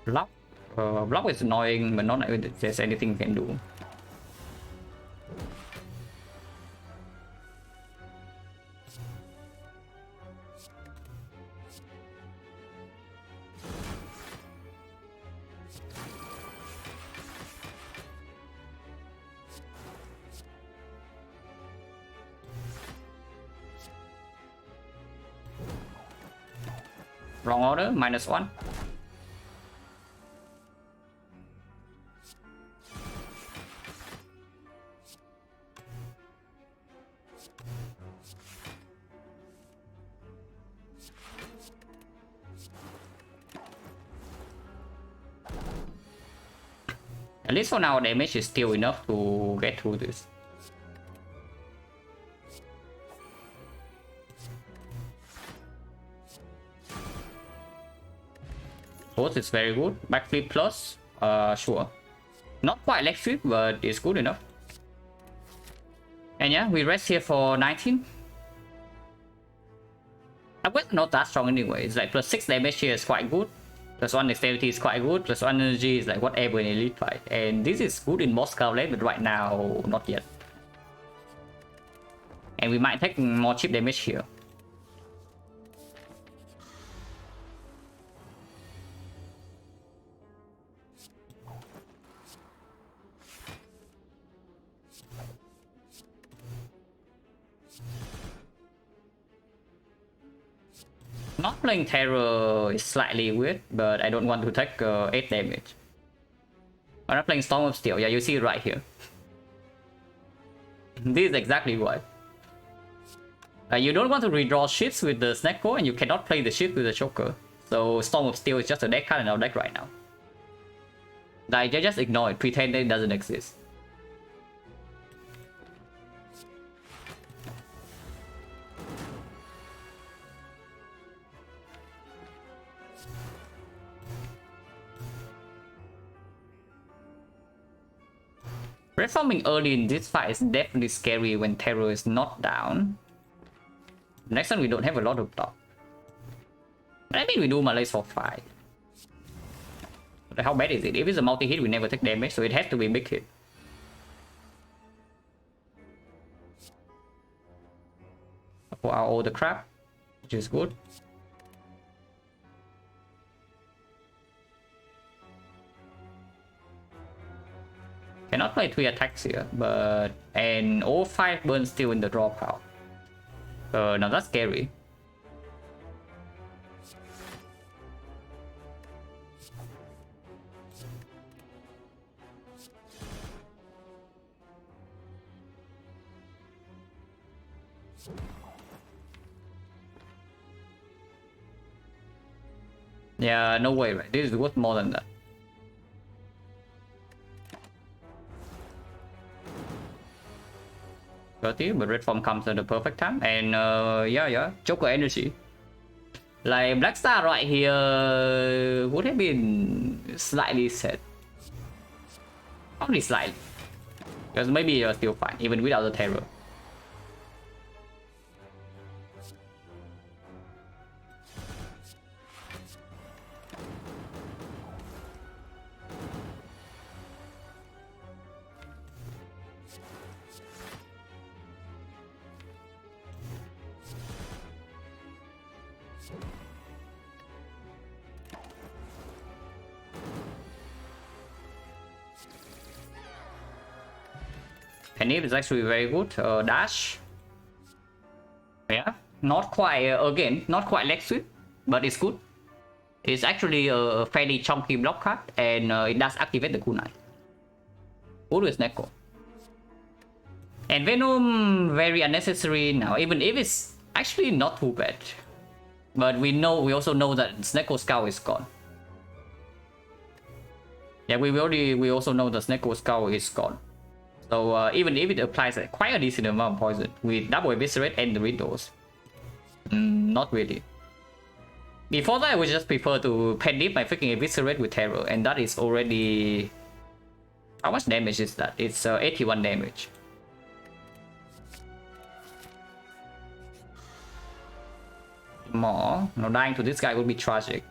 Block. Block is annoying, but not like there's anything you can do. Wrong order, -1. At least for now, damage is still enough to get through this. Force is very good. Backflip plus, sure. Not quite leg sweep, but it's good enough. And yeah, we rest here for 19. Upgrade not that strong anyway. It's like +6 damage here is quite good. +1 dexterity is quite good. +1 energy is like whatever in elite fight. And this is good in boss scarlet, but right now, not yet. And we might take more cheap damage here. Not playing terror is slightly weird, but I don't want to take 8 damage. I'm not playing Storm of Steel. Yeah, you see it right here. This is exactly why. You don't want to redraw shits with the Snack Core, and you cannot play the shit with the Choker. So Storm of Steel is just a deck card in our deck right now. Like, just ignore it, pretend it doesn't exist. Reforming early in this fight is definitely scary when terror is not down. Next time we don't have a lot of block. I mean we do Malaise for 5. But how bad is it? If it's a multi-hit, we never take damage, so it has to be a big hit. For our all the crap, which is good. Cannot play 3 attacks here, but and all 5 burns still in the draw pile. Now that's scary. Yeah, no way, right? This is worth more than that. But red form comes at the perfect time, and yeah, Joker energy. Like Black Star right here would have been slightly sad. Only slightly. Because maybe you're still fine, even without the terror. Penny is actually very good. Dash. Yeah, not quite, again, not quite leg sweep, but it's good. It's actually a fairly chunky block card, and it does activate the kunai. Good with Neko. And Venom, very unnecessary now, even if it's actually not too bad. But we also know that Snecko Skull is gone. Yeah, we also know the Snecko Skull is gone. So even if it applies quite a decent amount of poison with double eviscerate and the windows, not really. Before that, I would just prefer to pen my freaking eviscerate with terror, and that is already, how much damage is that? It's 81 damage. More. Now dying to this guy would be tragic.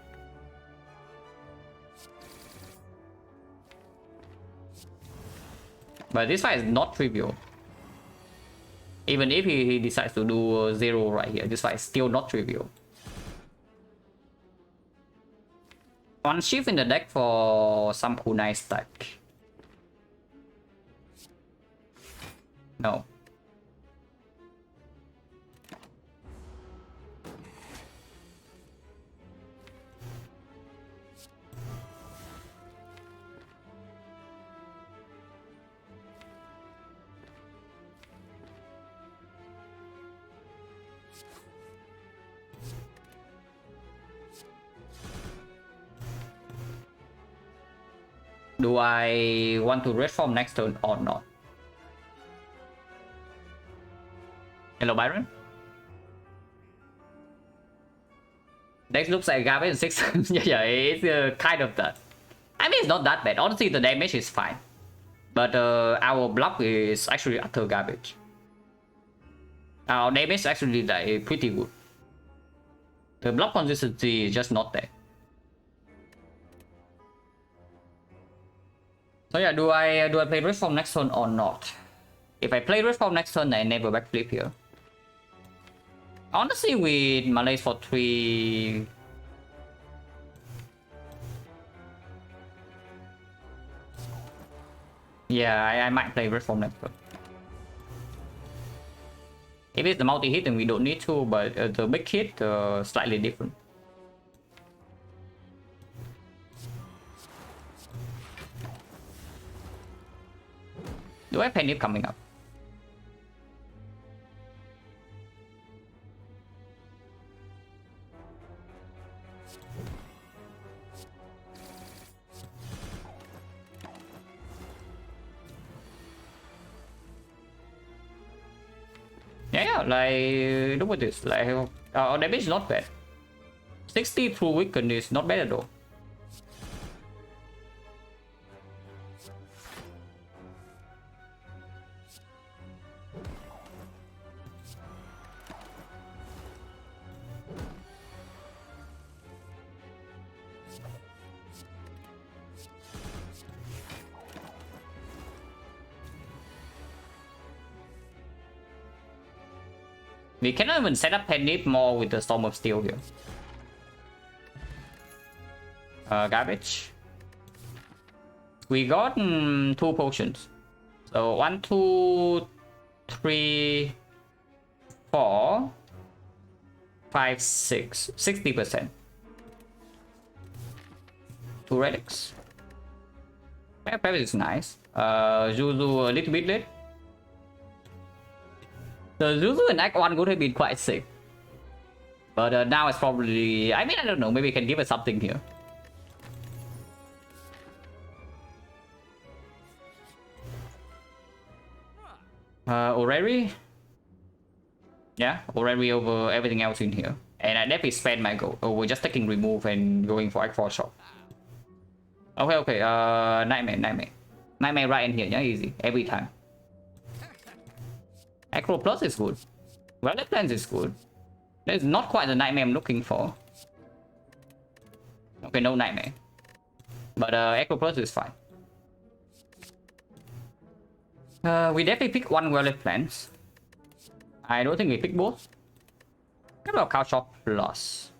But this fight is not trivial. Even if he decides to do 0 right here, this fight is still not trivial. One shift in the deck for some kunai stack. No. Do I want to red form next turn or not? Hello, Byron. Dex looks like garbage in 6. yeah, it's kind of that. I mean, it's not that bad. Honestly, the damage is fine. But our block is actually utter garbage. Our damage is actually like pretty good. The block consistency is just not there. So yeah, do I play red form next turn or not? If I play red form next turn, I never backflip here. Honestly, with Malays for 3, yeah, I might play red form next turn. If it's the multi-hit, then we don't need to, but the big hit, slightly different. Do I have Penny coming up? Yeah, like look at this. Like our damage is not bad. 60 through weaken is not bad at all. We cannot even set up Penny more with the Storm of Steel here. Garbage. We got 2 potions. So 1, 2, 3, 4, 5, 6. 60%. 2 relics. Perhaps is nice. Zuzu a little bit late. The Zuzu in Act 1 would have been quite sick. But now it's probably... I mean, I don't know. Maybe we can give it something here. Orrery? Yeah, Orrery over everything else in here. And I definitely spend my gold. Oh, we're just taking remove and going for X4 shop. Okay. Nightmare right in here, yeah, easy. Every time. Acro Plus is good. Violet Lens is good. That's not quite the Nightmare I'm looking for. Okay, no Nightmare. But Acro Plus is fine. We definitely pick 1 Violet Lens. I don't think we pick both. What about Cow Shop Plus?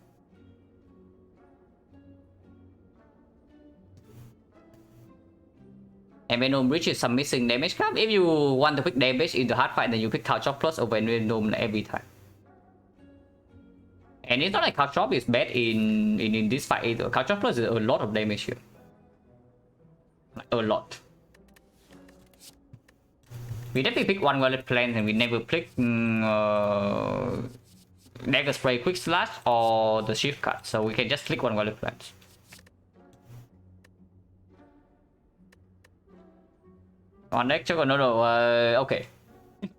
And Venom Bridge is some missing damage card. If you want to pick damage in the hard fight, then you pick Cow Shop Plus over Venom every time. And it's not like Cow Shop is bad in this fight either. Cow Shop Plus is a lot of damage here. Like, a lot. We definitely pick 1 Violet Plant and we never pick Dagger Spray Quick Slash or the Shift Cut. So we can just click 1 Violet Plant. On next check or no, okay.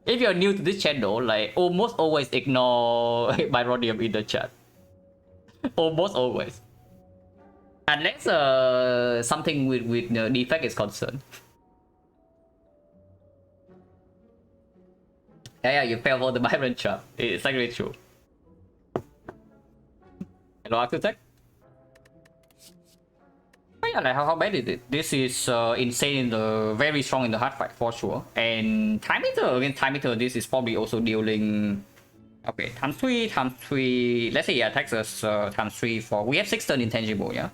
If you're new to this channel, like almost always ignore Byronium in the chat. Almost always. Unless something with the defect is concerned. Yeah, you fell for the Byron trap. It's actually true. Hello, Architect. But yeah, like how bad is it? This is insane in the very strong in the hard fight for sure. And Time Eater against Time Eater, this is probably also dealing. Okay, times 3. Let's say he attacks us times 3 for. We have 6 turn intangible, yeah.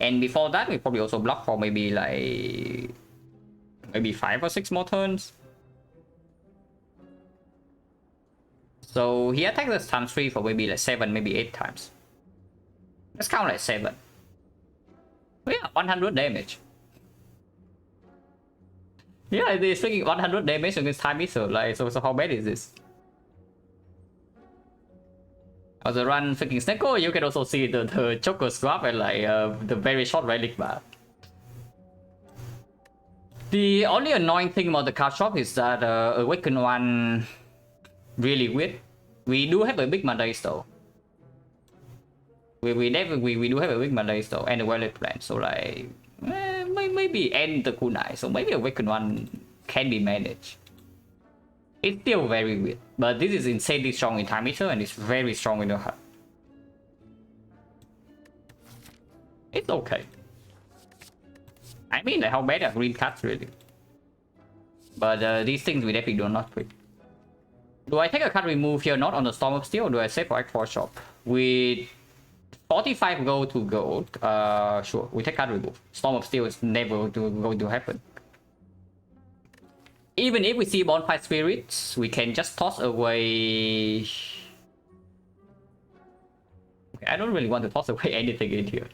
And before that, we probably also block for maybe 5 or 6 more turns. So he attacks us times 3 for maybe 7, maybe 8 times. Let's count 7. Oh yeah, 100 damage. Yeah, it's freaking 100 damage against Time Eater. So how bad is this? As a run freaking Sneko, you can also see the Choker Swap and the very short relic bar. The only annoying thing about the card shop is that Awaken 1 really weird. We do have a big Mandays though. We do have a big Mandays though and a Violet Plant, so maybe end the kunai, so maybe Awaken 1 can be managed. It's still very weird, but this is insanely strong in Time Eater and it's very strong in the heart. It's okay. I mean, how bad are green cards really? But these things we definitely do not pick. Do I take a card remove here, not on the Storm of Steel, or do I save for X4 shop? With 45 gold to gold, sure, we take card remove. Storm of Steel is never going to happen. Even if we see Bonfire Spirits, we can just toss away... Okay, I don't really want to toss away anything in here.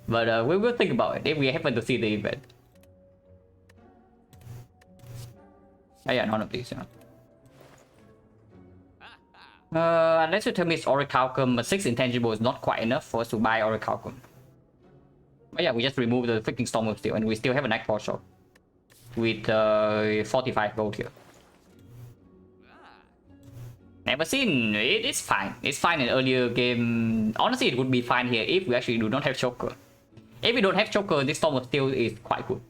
But we will think about it if we happen to see the event. Oh yeah, none of these, yeah. Unless you tell me it's Orichalcum, but 6 intangible is not quite enough for us to buy Orichalcum. But yeah, we just remove the freaking Storm of Steel and we still have a Nightfall shop. With 45 gold here. Never seen. It is fine. It's fine in earlier game. Honestly, it would be fine here if we actually do not have Choker. If we don't have Choker, this Storm of Steel is quite good.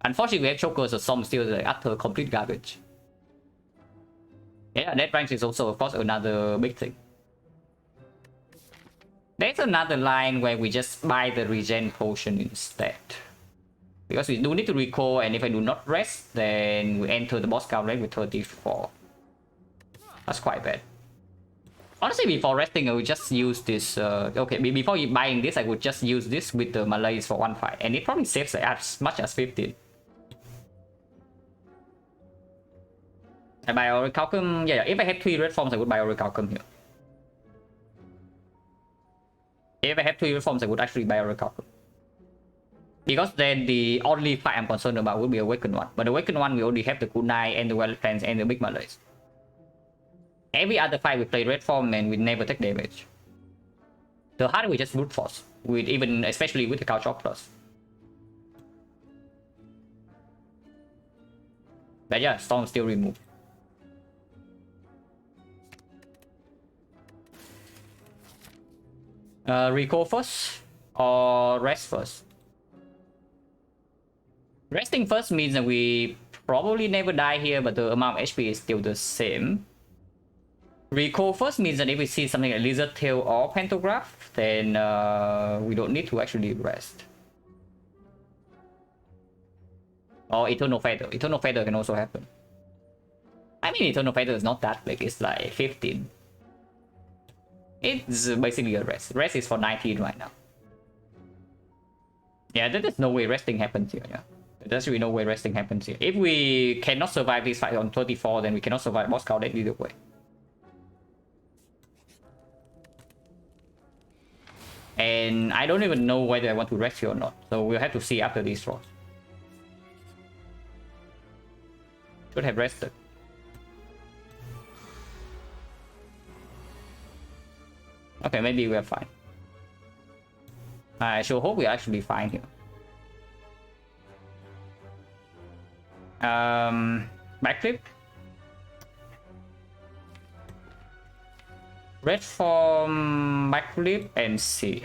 Unfortunately, we have Choker, so Storm of Steel is like utter complete garbage. Yeah, that rank is also, of course, another big thing. There's another line where we just buy the regen potion instead. Because we do need to recall, and if I do not rest, then we enter the boss count rank with 34. That's quite bad. Honestly, before resting, I would just use this. Okay, before buying this, I would just use this with the Malays for 1-5, and it probably saves as much as 15. I buy Orichalcum. Yeah, if I had 3 red forms, I would buy Orichalcum here. If I had 3 red forms, I would actually buy Orichalcum. Because then the only fight I'm concerned about would be Awakened one. But Awakened one, we only have the Kunai and the Wild Plants and the Big Malays. Every other fight we play red form and we never take damage. The hard we just brute force, with even especially with the Couch Plus. But yeah, Storm still removed. Recall first or rest first? Resting first means that we probably never die here, but the amount of HP is still the same. Recall first means that if we see something like Lizard Tail or Pantograph, then we don't need to actually rest. Or Eternal Feather. Eternal Feather can also happen. I mean, Eternal Feather is not that big, it's like 15. It's basically a rest. Rest is for 19 right now. Yeah, there is no way resting happens here, yeah. There's really no way resting happens here. If we cannot survive this fight on 34, then we cannot survive boss count either way. And I don't even know whether I want to rest here or not. So we'll have to see after these draws. Should have rested. Okay, maybe we're fine. I should hope we're actually fine here. Backflip. Red form, backflip, and C.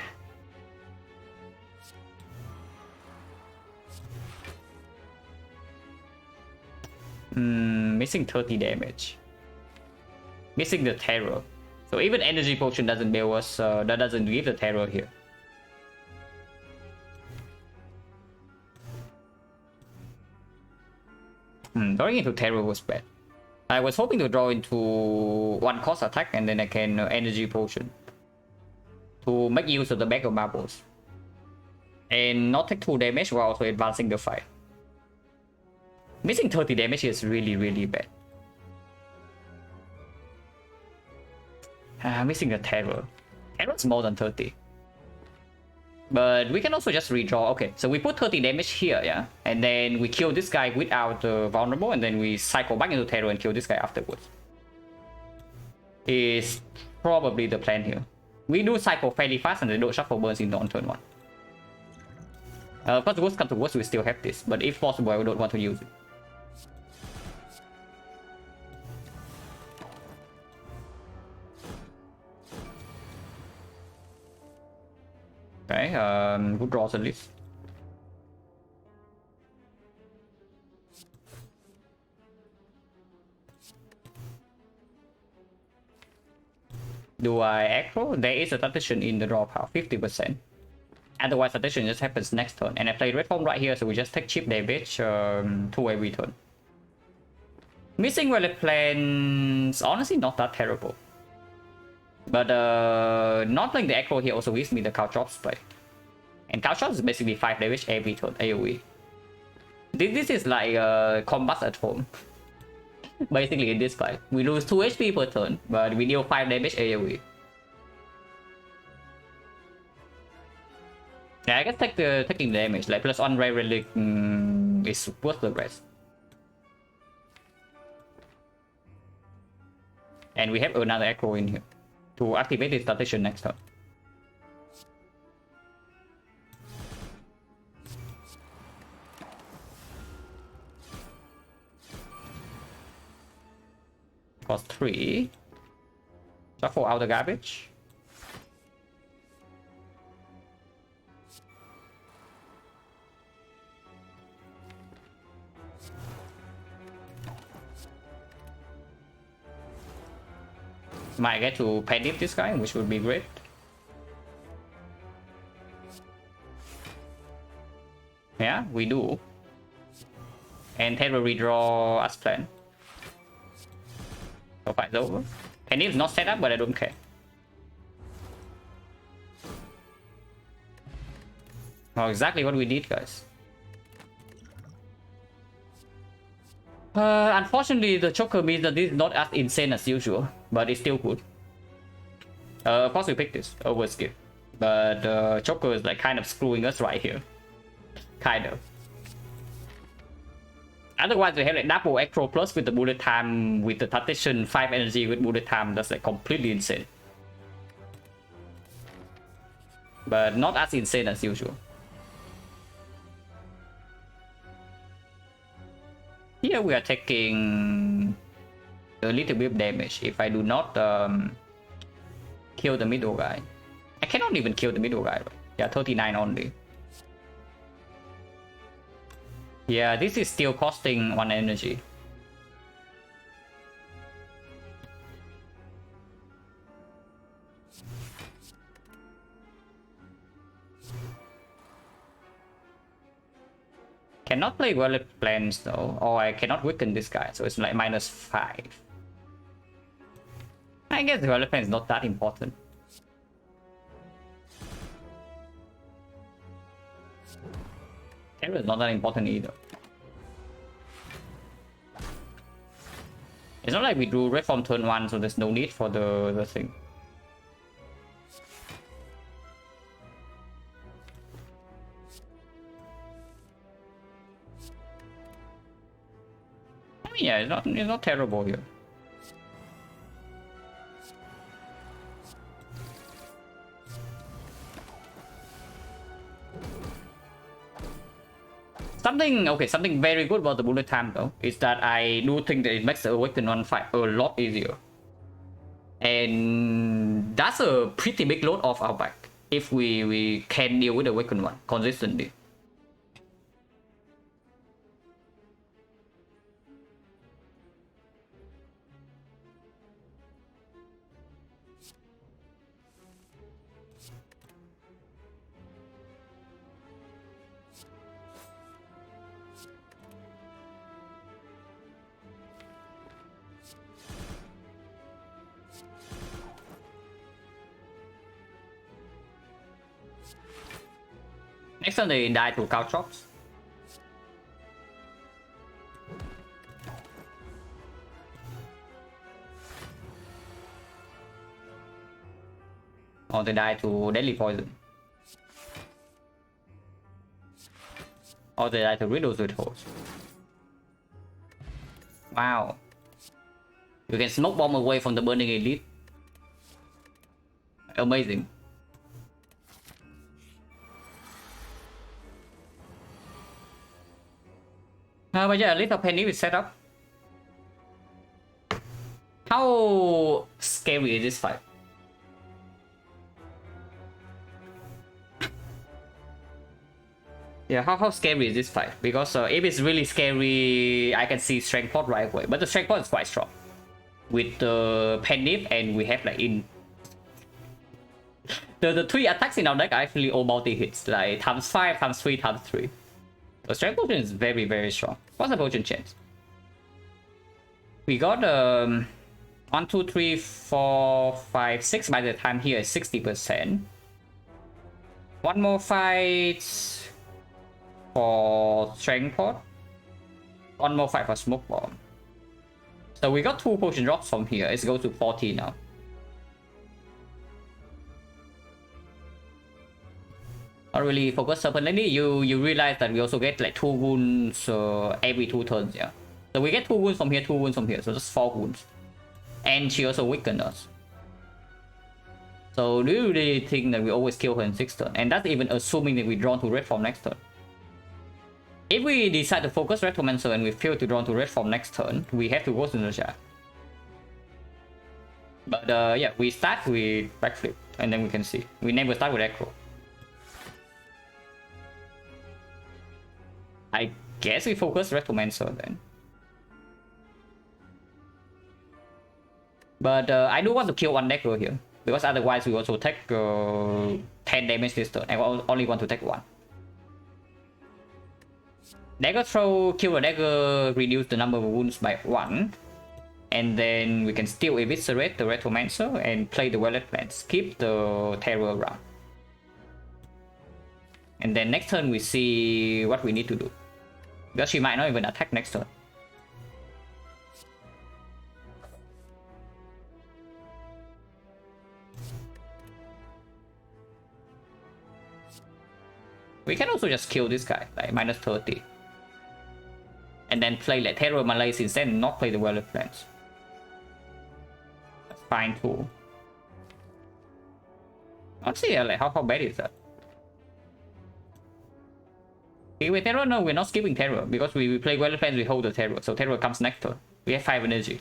Missing 30 damage. Missing the terror. So even energy potion doesn't bail us. That doesn't give the terror here. Drawing into terror was bad. I was hoping to draw into 1 cost attack and then I can energy potion to make use of the bag of marbles and not take 2 damage while also advancing the fight. Missing 30 damage is really bad. Missing the terror. Terror is more than 30. But we can also just redraw. Okay, so we put 30 damage here, yeah? And then we kill this guy without vulnerable, and then we cycle back into terror and kill this guy afterwards. Is probably the plan here. We do cycle fairly fast and then don't shuffle burns in on turn 1. Of course, worst come to worst, we still have this, but if possible, I don't want to use it. Okay, good draws at least. Do I aggro? There is a transition in the draw power, 50%. Otherwise, transition just happens next turn. And I play red form right here, so we just take cheap damage to every turn. Missing relic plans, honestly, not that terrible. But not like the aggro here also gives me the Couch play. And Couch is basically 5 damage every turn, AoE. This is like combat at home. Basically in this fight. We lose 2 HP per turn, but we deal 5 damage AoE. Yeah, I guess taking the damage, like plus 1 rare relic is worth the rest. And we have another aggro in here to activate this transition next turn. Cost 3. Shuffle out the garbage. Might get to panic this guy, which would be great. Yeah, we do. And Ted will redraw as planned. So fight's over. Panic is not set up, but I don't care. Oh, exactly what we need, guys. Unfortunately, the choker means that this is not as insane as usual, but it's still good. Of course, we picked this over skill, but choker is like kind of screwing us right here. Kind of. Otherwise, we have like double Echo plus with the bullet time, with the Tactician 5 energy with bullet time. That's like completely insane. But not as insane as usual. Here we are taking a little bit of damage if I do not kill the middle guy. I cannot even kill the middle guy. Yeah, 39 only. Yeah, this is still costing 1 energy. Cannot play Violet Plans though, or I cannot weaken this guy, so it's like -5. I guess the Violet Plan is not that important. Terror is not that important either. It's not like we drew red from turn 1, so there's no need for the thing. I mean, yeah, it's not terrible here. Something very good about the bullet time though is that I do think that it makes the Awaken 1 fight a lot easier. And that's a pretty big load off our back if we can deal with the Awaken 1 consistently. Next time they die to cow chops. Or they die to deadly poison. Or they die to riddles with holes. Wow. You can smoke bomb away from the burning elite. Amazing. But yeah, a little penny is set up. How scary is this fight? Yeah, how scary is this fight? Because if it's really scary, I can see strength pot right away. But the strength pot is quite strong. With the penny and we have like in the 3 attacks in our deck are actually all multi hits, like ×5, ×3, ×3. The strength potion is very, very strong. What's the potion chance? We got 1, 2, 3, 4, 5, 6 by the time here is 60%. One more fight for strength pot. One more fight for smoke bomb. So we got 2 potion drops from here. Let's go to 40 now. Not really focus permanently. You realize that we also get like 2 wounds every 2 turns, yeah. So we get 2 wounds from here, 2 wounds from here, so just 4 wounds. And she also weakened us. So do you really think that we always kill her in 6 turns? And that's even assuming that we draw to red form next turn. If we decide to focus Retromancer and we fail to draw to red form next turn, we have to go to the chat. But yeah, we start with backflip and then we can see. We never start with Echo. I guess we focus Retromancer then. But I do want to kill 1 dagger here, because otherwise we also take 10 damage this turn. I only want to take 1. Dagger throw, kill a dagger, reduce the number of wounds by 1. And then we can still eviscerate the Retromancer and play the Violet Plants. Keep the terror around. And then next turn we see what we need to do. Because she might not even attack next turn. We can also just kill this guy, like -30. And then play like Terror Malaise instead and not play the Well Plans. That's fine too. Honestly, like how bad is that? Okay, with Terror, no, we're not skipping Terror because we play Well Plans, we hold the Terror, so Terror comes next turn. We have 5 energy.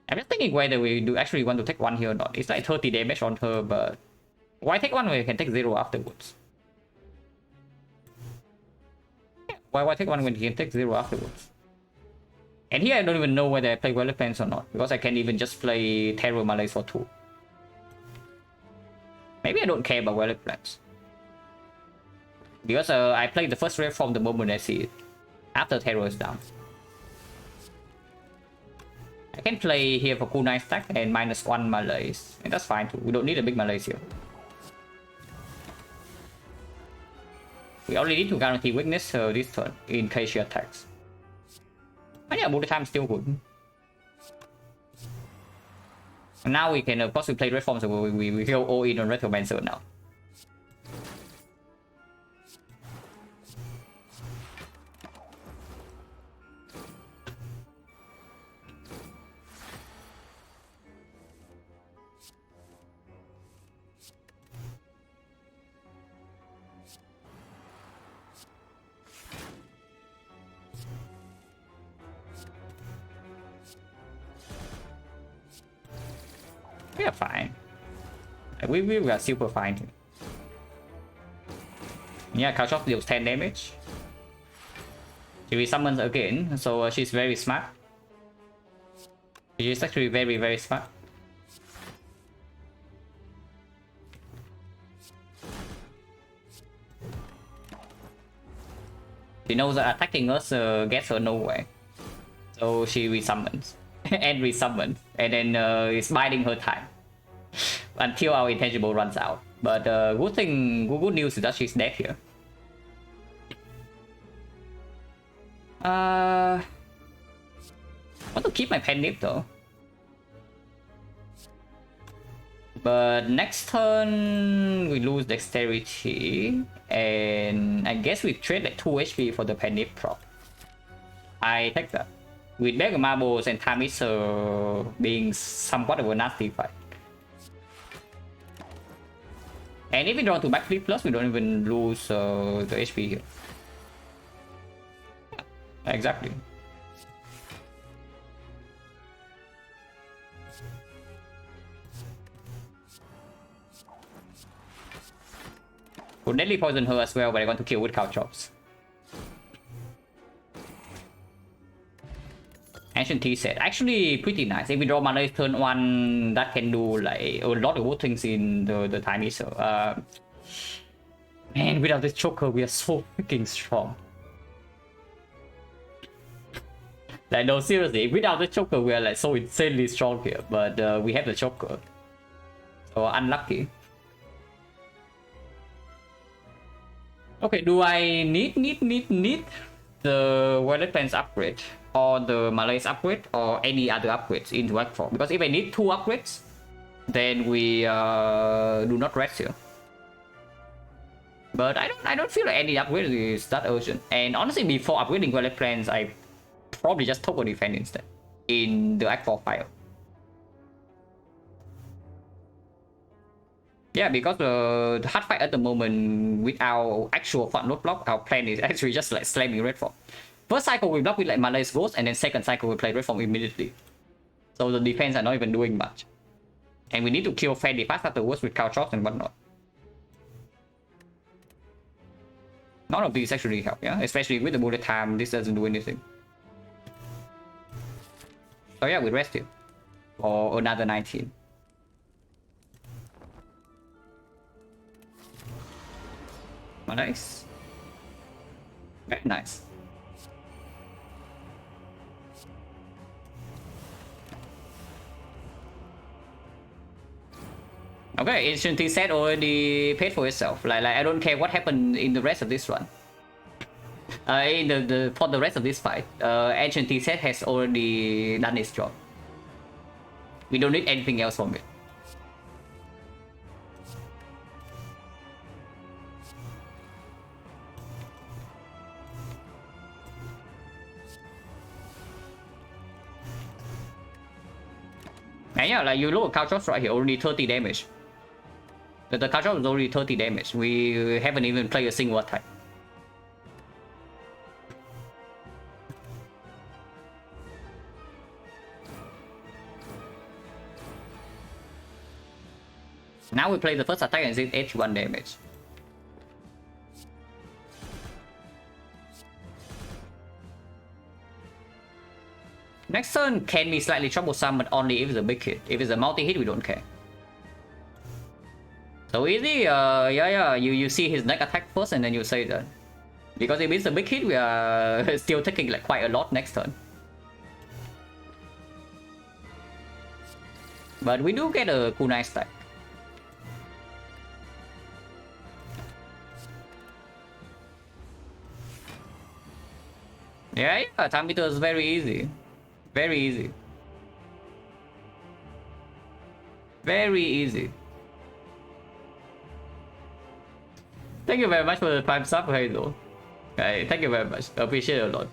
I'm just thinking whether we do actually want to take 1 here or not. It's like 30 damage on her, but why take 1 when we can take 0 afterwards? Why take 1 when you can take 0 afterwards? And here I don't even know whether I play Well Plans or not, because I can even just play Terror Malaise for 2. Maybe I don't care about Well Plans. Because I play the first red form the moment I see it. After Terror is down. I can play here for cool 9 stack and -1 Malaise. And that's fine too. We don't need a big Malaise here. We only need to guarantee weakness this turn in case she attacks. But yeah, bullet time is still good. And now we can, of course, we play red form, so we go all in on Retromancer now. We are fine. We are super fine. Yeah, Kalshov deals 10 damage. She resummons again, so she's very smart. She's actually very smart. She knows that attacking us gets her nowhere. So she resummons. And resummons. And then is biding her time. Until our intangible runs out. But good news is that she's dead here. I want to keep my pen nip though. But next turn we lose dexterity. And I guess we trade like 2 HP for the pen nip prop. I take that. With Mega Marbles and Time Eater being somewhat of a nasty fight. And if we draw to backflip plus, we don't even lose the HP here. Yeah, exactly. Would deadly poison her as well, but I want to kill with cow chops. Ancient Tea set. Actually pretty nice. If we draw mana turn 1, that can do like a lot of good things in the time Eater. Man, without this choker, we are so freaking strong. Like, no, seriously, without the choker, we are like so insanely strong here. But we have the choker. So unlucky. Okay, do I need the Violet Plans upgrade? Or the Malaise upgrade, or any other upgrades into Act 4? Because if I need 2 upgrades, then we do not rest here. But I don't feel like any upgrade is that urgent. And honestly, before upgrading Violet Plans, I probably just Topo Defend instead in the Act 4 file. Yeah, because the hard fight at the moment with our actual front load block, our plan is actually just like slamming red form. First cycle we block with like Malaise Ghost, and then second cycle we play red form immediately. So the defense are not even doing much. And we need to kill fairly fast afterwards with cow shots and whatnot. None of these actually help, yeah? Especially with the bullet time, this doesn't do anything. So yeah, we rest here. For another 19. Nice. Very nice. Okay, Ancient set already paid for itself. Like I don't care what happened in the rest of this run. In for the rest of this fight, Ancient set has already done its job. We don't need anything else from it. And yeah, like you look at card drops right here, already 30 damage. The card drop is already 30 damage. We haven't even played a single attack. Now we play the first attack and it's 81 damage. Next turn can be slightly troublesome, but only if it's a big hit. If it's a multi-hit, we don't care. So easy, yeah, you see his next attack first and then you say that. Because if it's a big hit, we are still taking like quite a lot next turn. But we do get a kunai stack. Yeah, time meter is very easy. Very easy. Very easy. Thank you very much for the Prime sub, Hazel. Okay, thank you very much. I appreciate it a lot.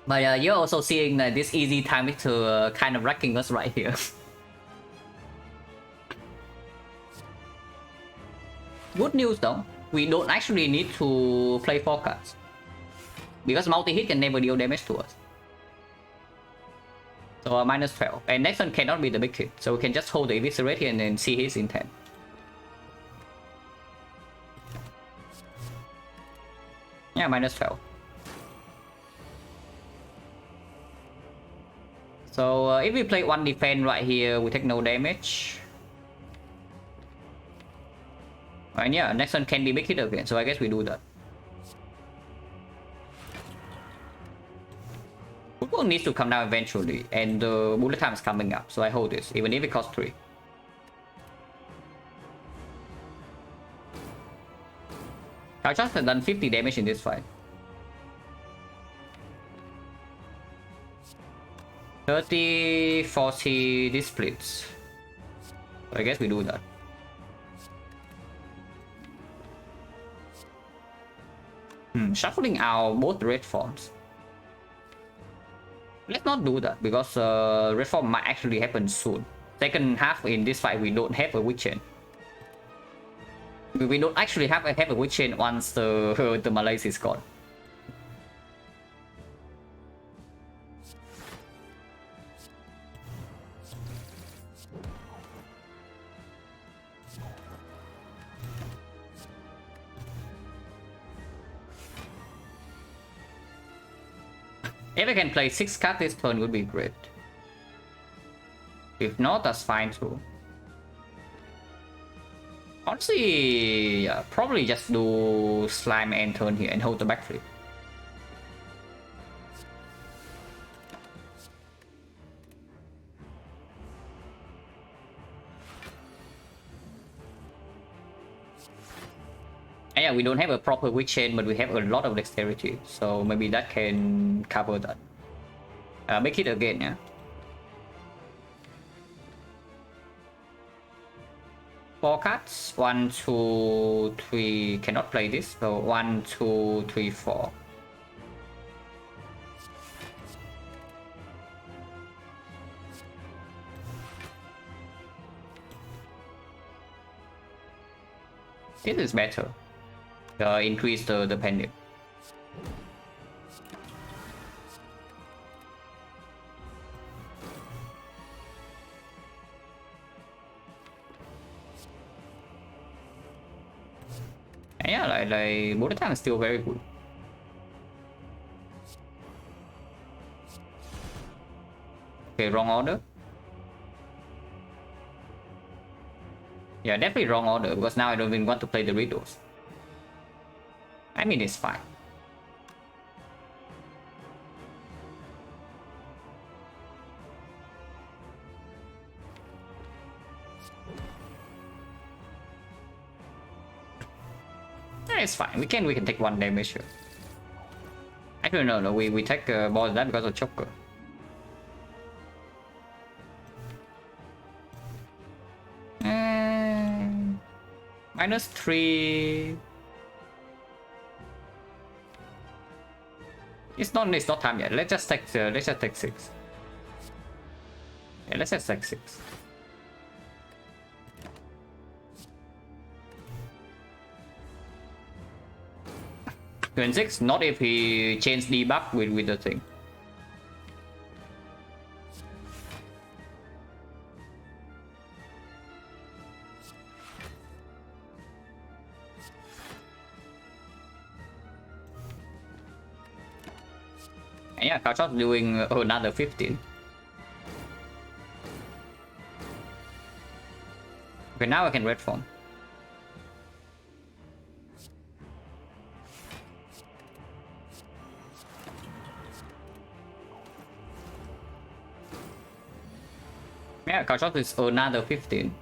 But you're also seeing this easy time to kind of wrecking us right here. Good news though, we don't actually need to play 4 cards. Because multi-hit can never deal damage to us. So minus 12. And next one cannot be the big hit. So we can just hold the Eviscerate here and then see his intent. Yeah, minus 12. So if we play 1 defense right here, we take no damage. And yeah, next one can be big hit again. So I guess we do that. Football needs to come down eventually, and the bullet time is coming up, so I hold this, even if it costs 3. I just have done 50 damage in this fight. 30, 40, this splits. So I guess we do that. Shuffling out both red forms. Let's not do that because reform might actually happen soon. Second half in this fight we don't have a weak chain. We don't actually have a weak chain once the Malaise is gone. If I can play 6 cards this turn would be great. If not, that's fine too. Honestly, yeah, probably just do slime and turn here and hold the backflip. And yeah, we don't have a proper weak chain, but we have a lot of dexterity, so maybe that can cover that. Make it again, yeah. Four cards. 1, 2, 3. Cannot play this. So 1, 2, 3, 4. This is better. Increase the pendulum. And yeah, like bullet time is still very good. Okay, wrong order. Yeah, definitely wrong order because now I don't even want to play the riddles. I mean, it's fine. it's fine. We can take 1 damage here. Actually, no. We take more than that because of choker. -3. It's not time yet. Let's just take 6. Yeah, let's just take 6. Turn 6, not if he change debuff with the thing. And yeah, Kachot's doing another 15. Okay, now I can red form. Yeah, Kachot is another 15.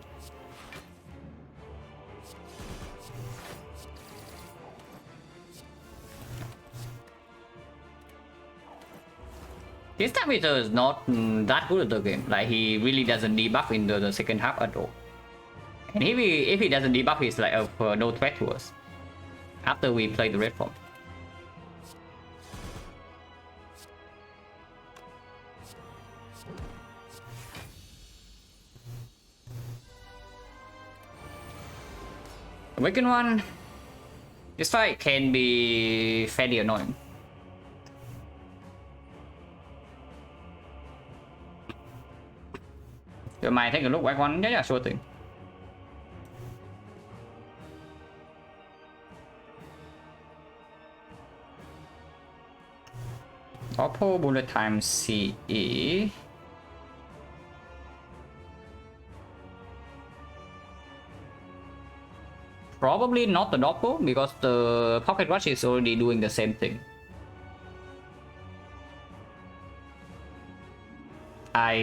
This time is not that good at the game. Like, he really doesn't debuff in the second half at all. And if he doesn't debuff, he's like no threat to us after we play the red form. Awaken 1. This fight can be fairly annoying. You might take a look, White 1. Yeah, sure thing. Oppo bullet time CE. Probably not the Oppo because the Pocket Watch is already doing the same thing. I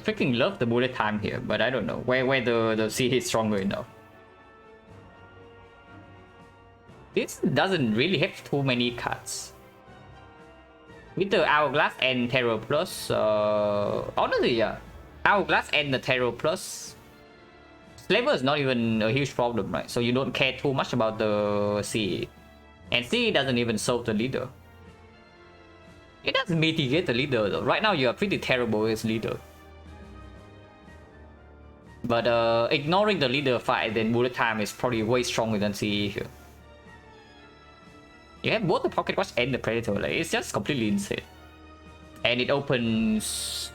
freaking love the bullet time here, but I don't know where the CE is stronger enough. This doesn't really have too many cards. With the Hourglass and Terror Plus, honestly, yeah, Hourglass and the Terror Plus, Slaver is not even a huge problem, right? So you don't care too much about the CE. And CE doesn't even solve the leader. It does mitigate the leader though. Right now you are pretty terrible as leader. But ignoring the leader fight, then bullet time is probably way stronger than CE here. You have both the Pocket Watch and the Predator, like, it's just completely insane. And it opens...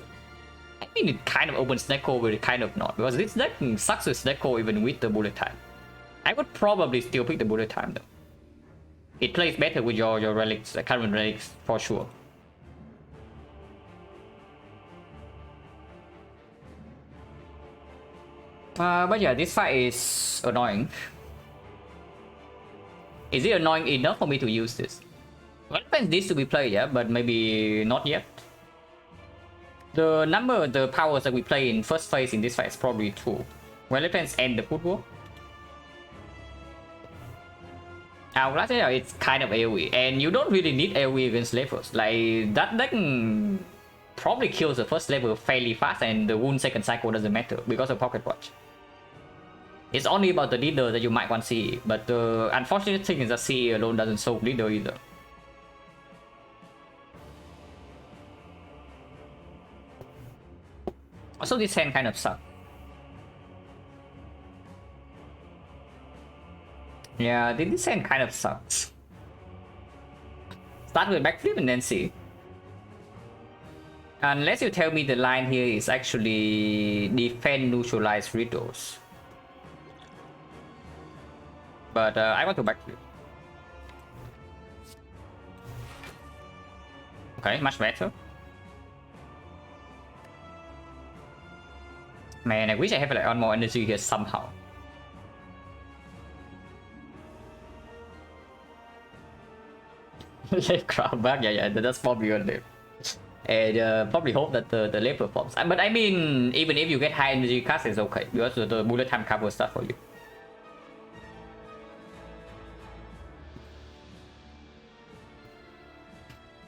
I mean, it kind of opens Neko, but it kind of not. Because this deck sucks with Neko even with the bullet time. I would probably still pick the bullet time though. It plays better with your relics, current relics, for sure. But yeah, this fight is annoying. Is it annoying enough for me to use this? Well, it needs to be played, yeah, but maybe not yet. The powers that we play in first phase in this fight is probably 2. Well, it depends and the Food War. Hourglass, yeah, it's kind of AoE, and you don't really need AoE against levels. Like, that deck probably kills the first level fairly fast, and the wound second cycle doesn't matter because of Pocket Watch. It's only about the leader that you might want CE, but the unfortunate thing is that CE alone doesn't solve leader either. Also, this hand kind of sucks. Yeah, this hand kind of sucks. Start with backflip and then CE. Unless you tell me the line here is actually defend, neutralize, riddles. But I want to backflip. Okay, much better. Man, I wish I have like one more energy here somehow. Let crowd back, yeah, that's probably your lip. And probably hope that the lip performs. But I mean, even if you get high energy cast, it's okay because the bullet time covers stuff for you.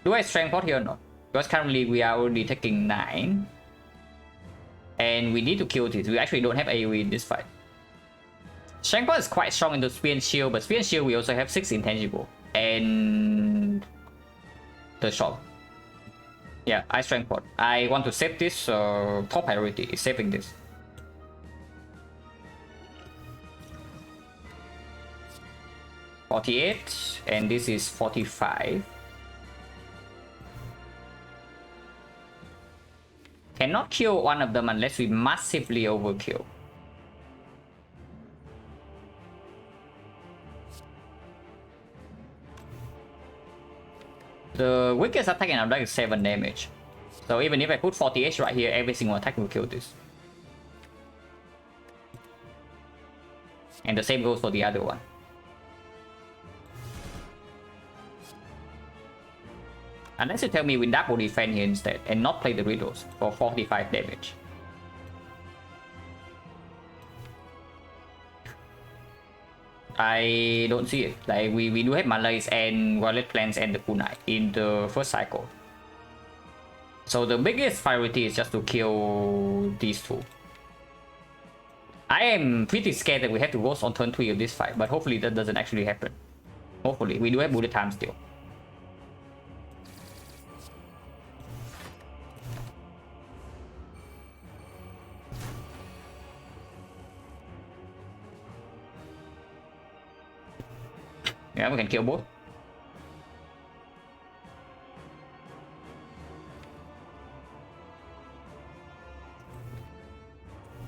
Do I strength pot here or not? Because currently we are already taking 9. And we need to kill this. We actually don't have AoE in this fight. Strength pot is quite strong into Spear and Shield, but Spear and Shield we also have 6 intangible. And the shot. Yeah, I strength pot. I want to save this, top priority is saving this. $48, and this is 45. Cannot kill one of them unless we massively overkill. The weakest attack in our deck is 7 damage. So even if I put 40H right here, every single attack will kill this. And the same goes for the other one. Unless you tell me we double defend here instead and not play the riddles for 45 damage. I don't see it. Like we do have Malays and Violet Plants and the Kunai in the first cycle. So the biggest priority is just to kill these two. I am pretty scared that we have to Ghost on turn 3 of this fight, but hopefully that doesn't actually happen. Hopefully. We do have bullet time still. Yeah, we can kill both.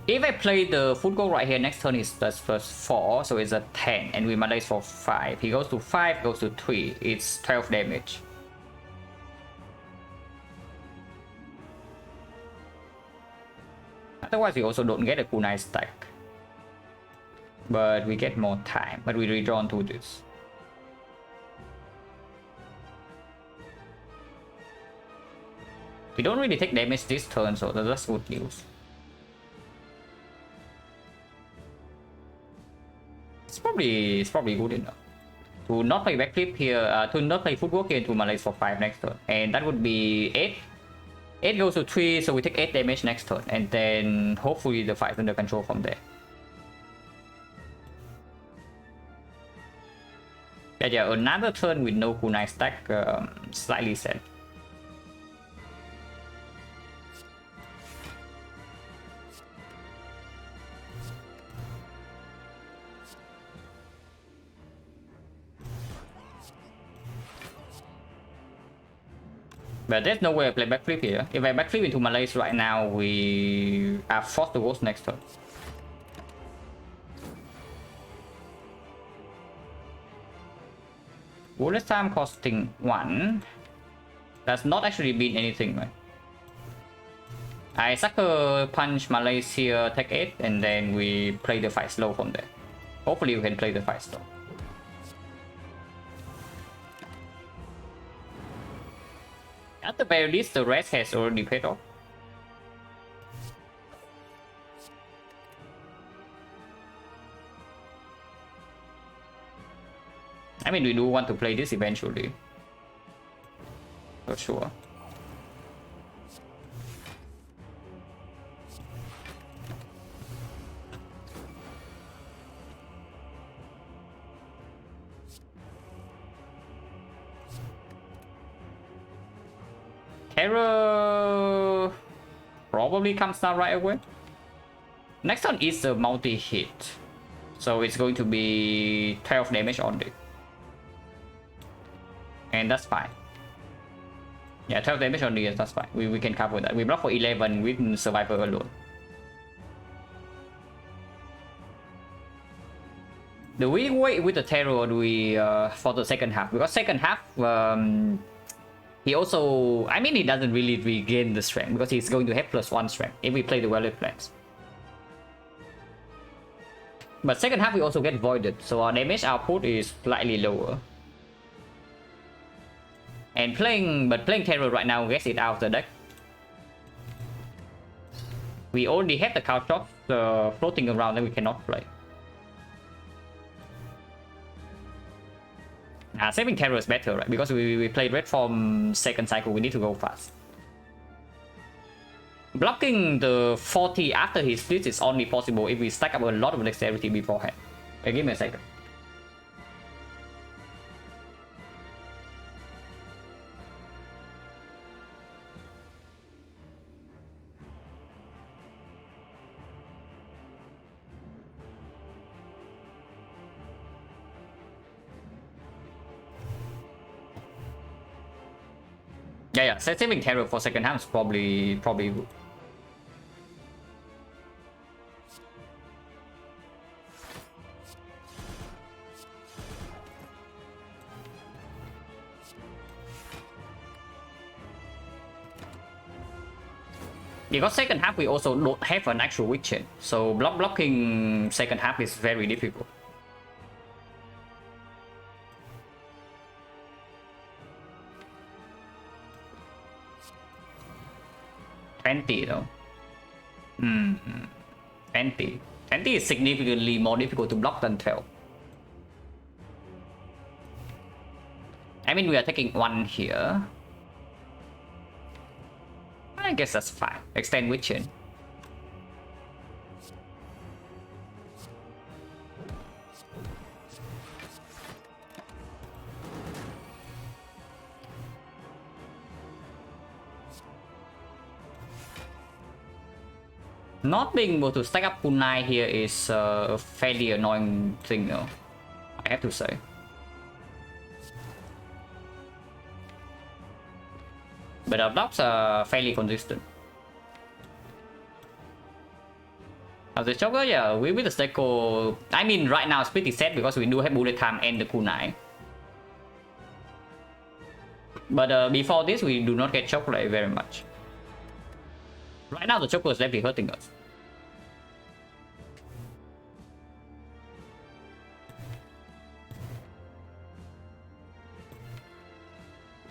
If I play the full goal right here, next turn is plus 4, so it's a 10, and we Malays for 5. He goes to 5, goes to 3. It's 12 damage. Otherwise, we also don't get a Kunai stack. But we get more time, but we redraw onto this. We don't really take damage this turn, so that's good news. It's probably good enough to not play backflip here, to not play footwork here, to Malays for 5 next turn, and that would be 8. 8 goes to 3, so we take 8 damage next turn, and then hopefully the fight under control from there. Yeah, another turn with no Kunai stack, slightly sad. But there's no way I play backflip here. If I backflip into Malays right now, we are forced to Ghost next turn. Bullet time costing 1 does not actually mean anything, right? I sucker punch Malays here, take 8, and then we play the fight slow from there. Hopefully we can play the fight slow. At the very least, the rest has already paid off. I mean, we do want to play this eventually. For sure. Terror probably comes down right away. Next one is a multi-hit, so it's going to be 12 damage only, and that's fine. Yeah, 12 damage only, yes, that's fine. We can cover that. We block for 11 with Survivor alone. Do we wait with the Terror, or do we for the second half? Because second half, he also, I mean, he doesn't really regain the strength because he's going to have +1 strength if we play the Violet Plants. But second half we also get voided, so our damage output is slightly lower. And playing Terror right now gets it out of the deck. We already have the Couch Shock floating around that we cannot play. Saving terror is better, right? Because we played red form second cycle, we need to go fast. Blocking the 40 after he splits is only possible if we stack up a lot of dexterity beforehand. Okay, give me a second. Yeah, saving terror for second half is probably good. Because second half we also don't have an actual weak chain, so blocking second half is very difficult. Though. 20 is significantly more difficult to block than 12. I mean, we are taking 1 here. I guess that's fine. Extend weak chain. Not being able to stack up kunai here is a fairly annoying thing, though, I have to say. But our blocks are fairly consistent. Now the Joker, yeah, we with the Steko. I mean, right now it's pretty set because we do have bullet time and the kunai. But before this, we do not get chocolate very much. Right now, the Joker is definitely hurting us.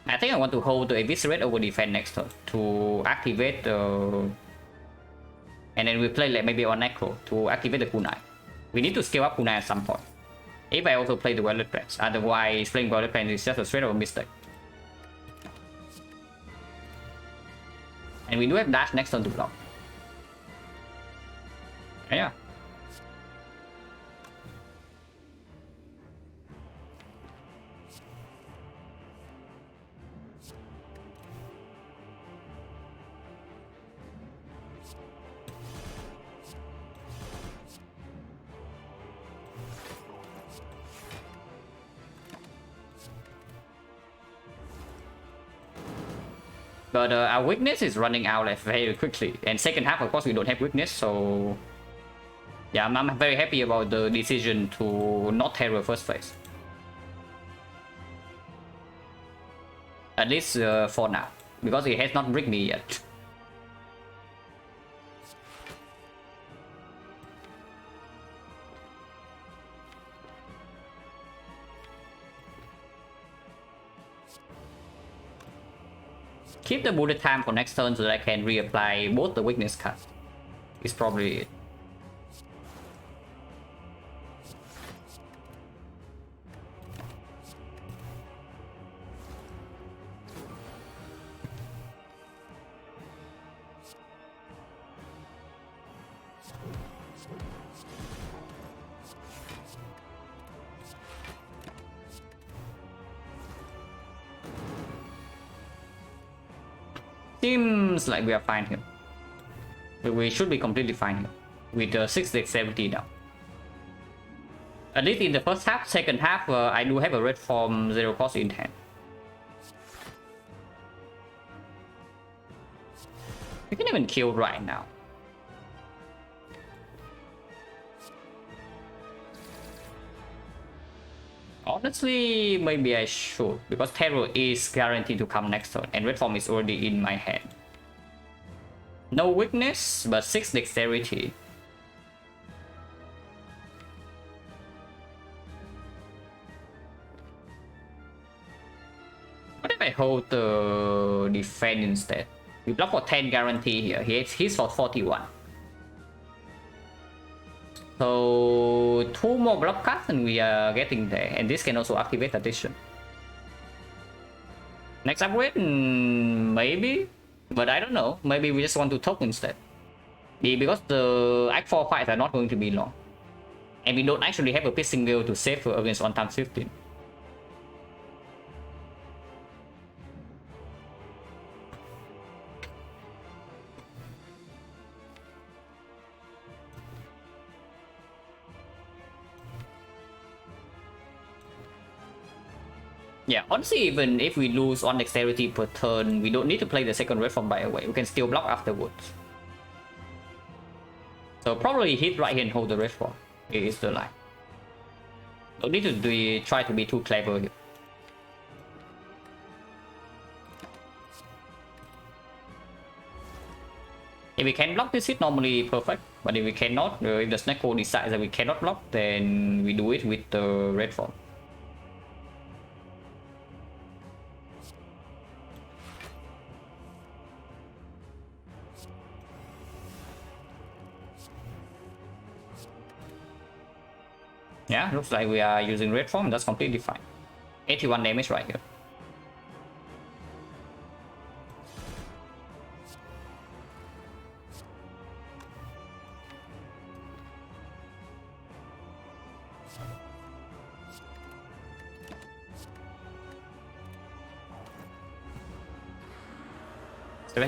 I think I want to hold the Eviscerate over defense next turn to activate the... And then we play like maybe on Necro to activate the kunai. We need to scale up kunai at some point. If I also play the Violet Plans, otherwise playing Violet Plans is just a straight up mistake. And we do have dash next turn to block. Yeah. But our weakness is running out like very quickly. And second half, of course, we don't have weakness, so... Yeah, I'm very happy about the decision to not terror first phase. At least for now. Because it has not bricked me yet. Keep the bullet time for next turn so that I can reapply both the weakness card. Is probably it. Seems like we are fine here. We should be completely fine here. With 6 dexterity now. At least in the first half. Second half, I do have a red form 0 cost in hand. We can even kill right now. Honestly, maybe I should, because terror is guaranteed to come next turn, and red form is already in my hand. No weakness, but 6 dexterity. What if I hold the defense instead? We block for 10 guarantee here. He's for 41. So 2 more block cards and we are getting there, and this can also activate addition. Next upgrade, maybe, but I don't know. Maybe we just want to talk instead. Because the Act 4 fights are not going to be long. And we don't actually have a pissing wheel to save against 1 times 15. Yeah, honestly, even if we lose on dexterity per turn, we don't need to play the second red form by the way. We can still block afterwards. So probably hit right here and hold the red form. It is the line. Don't need to try to be too clever here. If we can block this hit, normally perfect. But if we cannot, if the Snake Hole decides that we cannot block, then we do it with the red form. Yeah, looks like we are using red form. That's completely fine. 81 damage right here.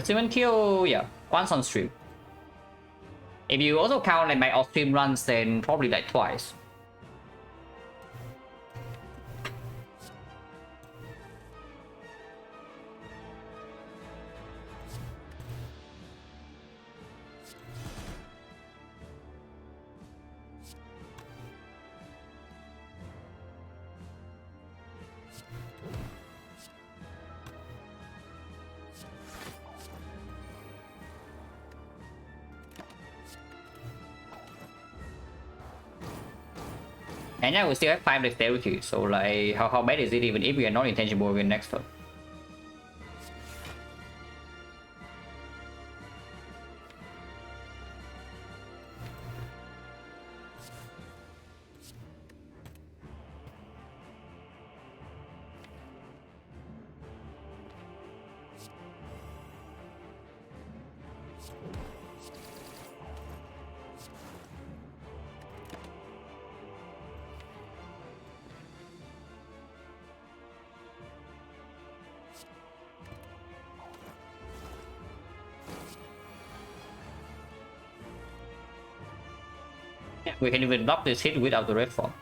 Seven kill, yeah, once on stream. If you also count like my off stream runs, then probably like twice. And now we still have 5 dexterity, so like how bad is it even if we are not intangible again next turn? We can even block this hit without the red form.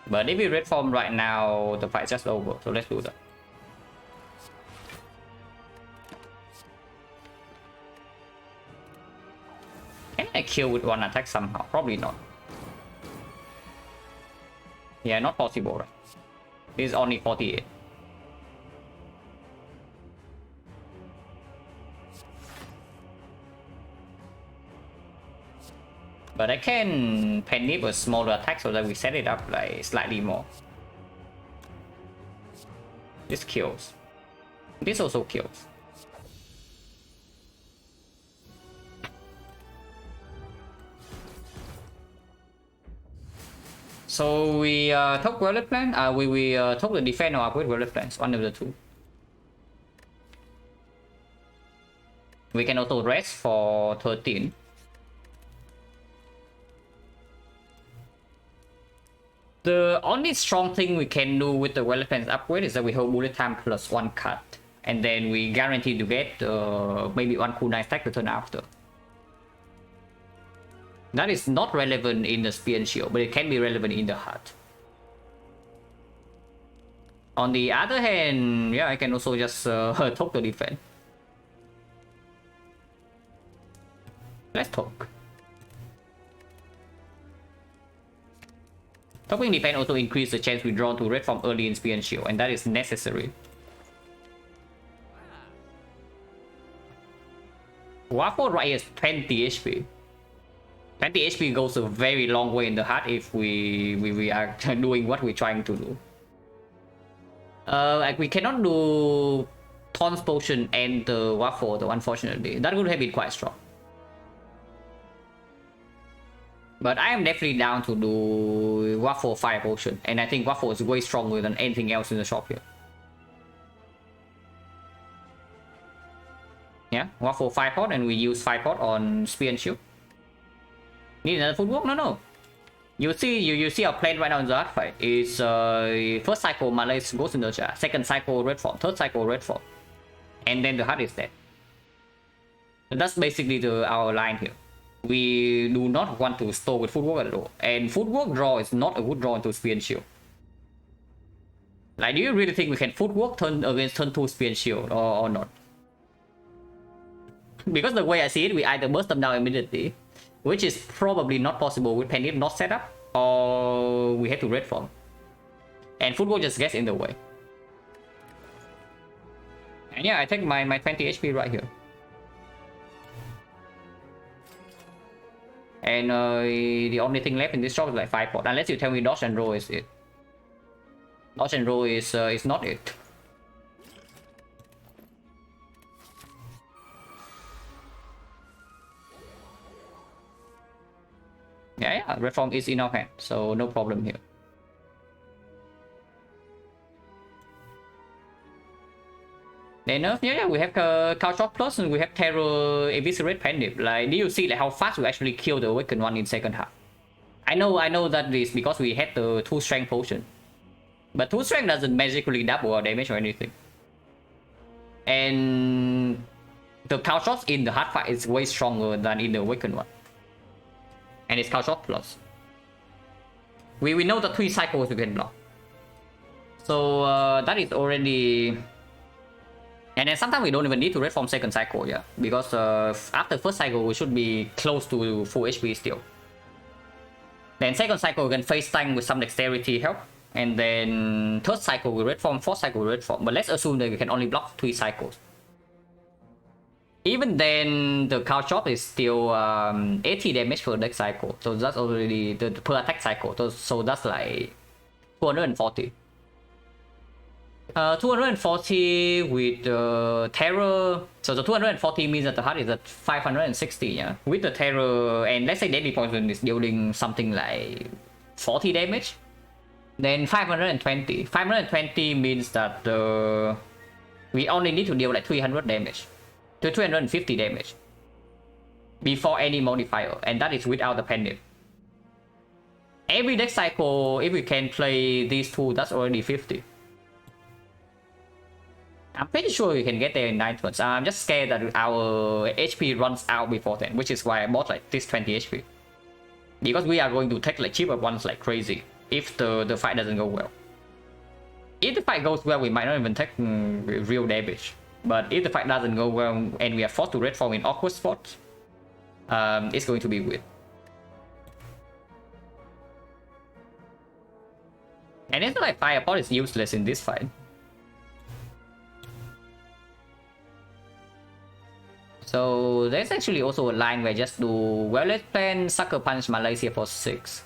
But if we red form right now, the fight's just over, so let's do that. Can I kill with one attack somehow? Probably not. Yeah, not possible, right? This is only 48. But I can penny a smaller attack so that we set it up like slightly more. This kills. This also kills. So we took Relic Plan. We took the defense or upgrade Relic Plans, one of the two. We can also rest for 13. The only strong thing we can do with the Relic Plans upgrade is that we hold bullet time plus 1 cut. And then we guarantee to get maybe 1 cooldown stack the turn after. That is not relevant in the Spear and Shield, but it can be relevant in the Heart. On the other hand, yeah, I can also just talk the defense. Let's talk. Talking defense also increase the chance we draw to red from early in Spear and Shield, and that is necessary. Waffle right here is 20 HP. 20 HP goes a very long way in the Heart if we are doing what we're trying to do. Like we cannot do Taunt's Potion and the Waffle though, unfortunately. That would have been quite strong. But I am definitely down to do Waffle Fire Potion, and I think Waffle is way stronger than anything else in the shop here. Yeah, walk for 5 pot and we use 5 pot on spear and shield. Need another footwork? No. You see our plan right now in the hard fight is first cycle Malay goes in the jar, second cycle red form, third cycle red form, and then the hard is dead. So that's basically our line here. We do not want to store with footwork at all, and footwork draw is not a good draw into spear and shield. Like, do you really think we can footwork turn against turn 2 spear and shield or not? Because the way I see it, we either burst them down immediately, which is probably not possible with Penny not set up, or we have to red form. And footwork just gets in the way. And yeah, I take my 20 HP right here. And the only thing left in this shop is like 5 pot, unless you tell me dodge and roll is it. Dodge and roll is not it. Yeah, red form is in our hand, so no problem here. Then yeah, we have Cow Shock Plus and we have Terror Eviscerate Pendip. Like, do you see like how fast we actually kill the Awakened one in second half? I know that is because we had the 2 strength potion. But 2 strength doesn't magically double our damage or anything. And the Cow Shock in the hard fight is way stronger than in the Awakened one. And it's Cow Shock Plus. We know the 3 cycles we can block. So that is already... And then sometimes we don't even need to red form second cycle, yeah. Because after first cycle we should be close to full HP still. Then second cycle we can face tank with some dexterity help. And then third cycle we red form, fourth cycle we red form. But let's assume that we can only block 3 cycles. Even then, the Cow Chop is still 80 damage per deck cycle. So that's already the per attack cycle. So that's like 240. 240 with Terror. So the 240 means that the heart is at 560, yeah. With the Terror, and let's say Deadly Poison is dealing something like 40 damage. Then 520. 520 means that we only need to deal like 300 damage. To 350 damage. Before any modifier. And that is without the pendant. Every deck cycle, if we can play these two, that's already 50. I'm pretty sure we can get there in 9 turns. I'm just scared that our HP runs out before then, which is why I bought like this 20 HP. Because we are going to take like cheaper ones like crazy if the fight doesn't go well. If the fight goes well, we might not even take real damage. But if the fight doesn't go well and we are forced to red form in awkward spots, it's going to be weird. And it's not like Firepot is useless in this fight. So there's actually also a line where I just do Well-Led Plan, Sucker Punch Malaysia for 6.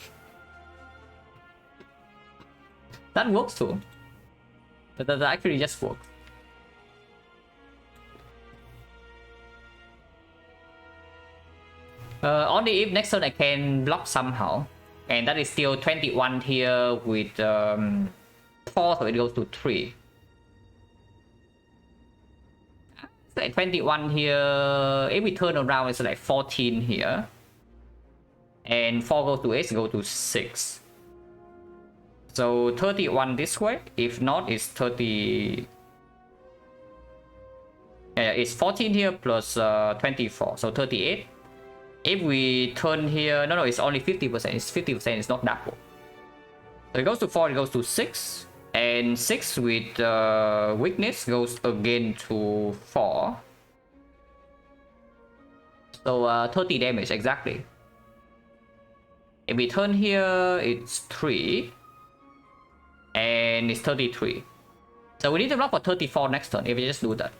That works too. That actually just works. Only if next turn I can block somehow. And that is still 21 here with 4, so it goes to 3. It's like 21 here. If we turn around, it's like 14 here. And 4 goes to 8, go to 6. So 31 this way. If not, it's 30. Yeah, it's 14 here plus 24, so 38. If we turn here, no, it's only 50%. It's 50%. It's not double. So it goes to 4. It goes to 6, and 6 with weakness goes again to 4. So 30 damage exactly. If we turn here, it's 3, and it's 33. So we need to block for 34 next turn. If we just do that.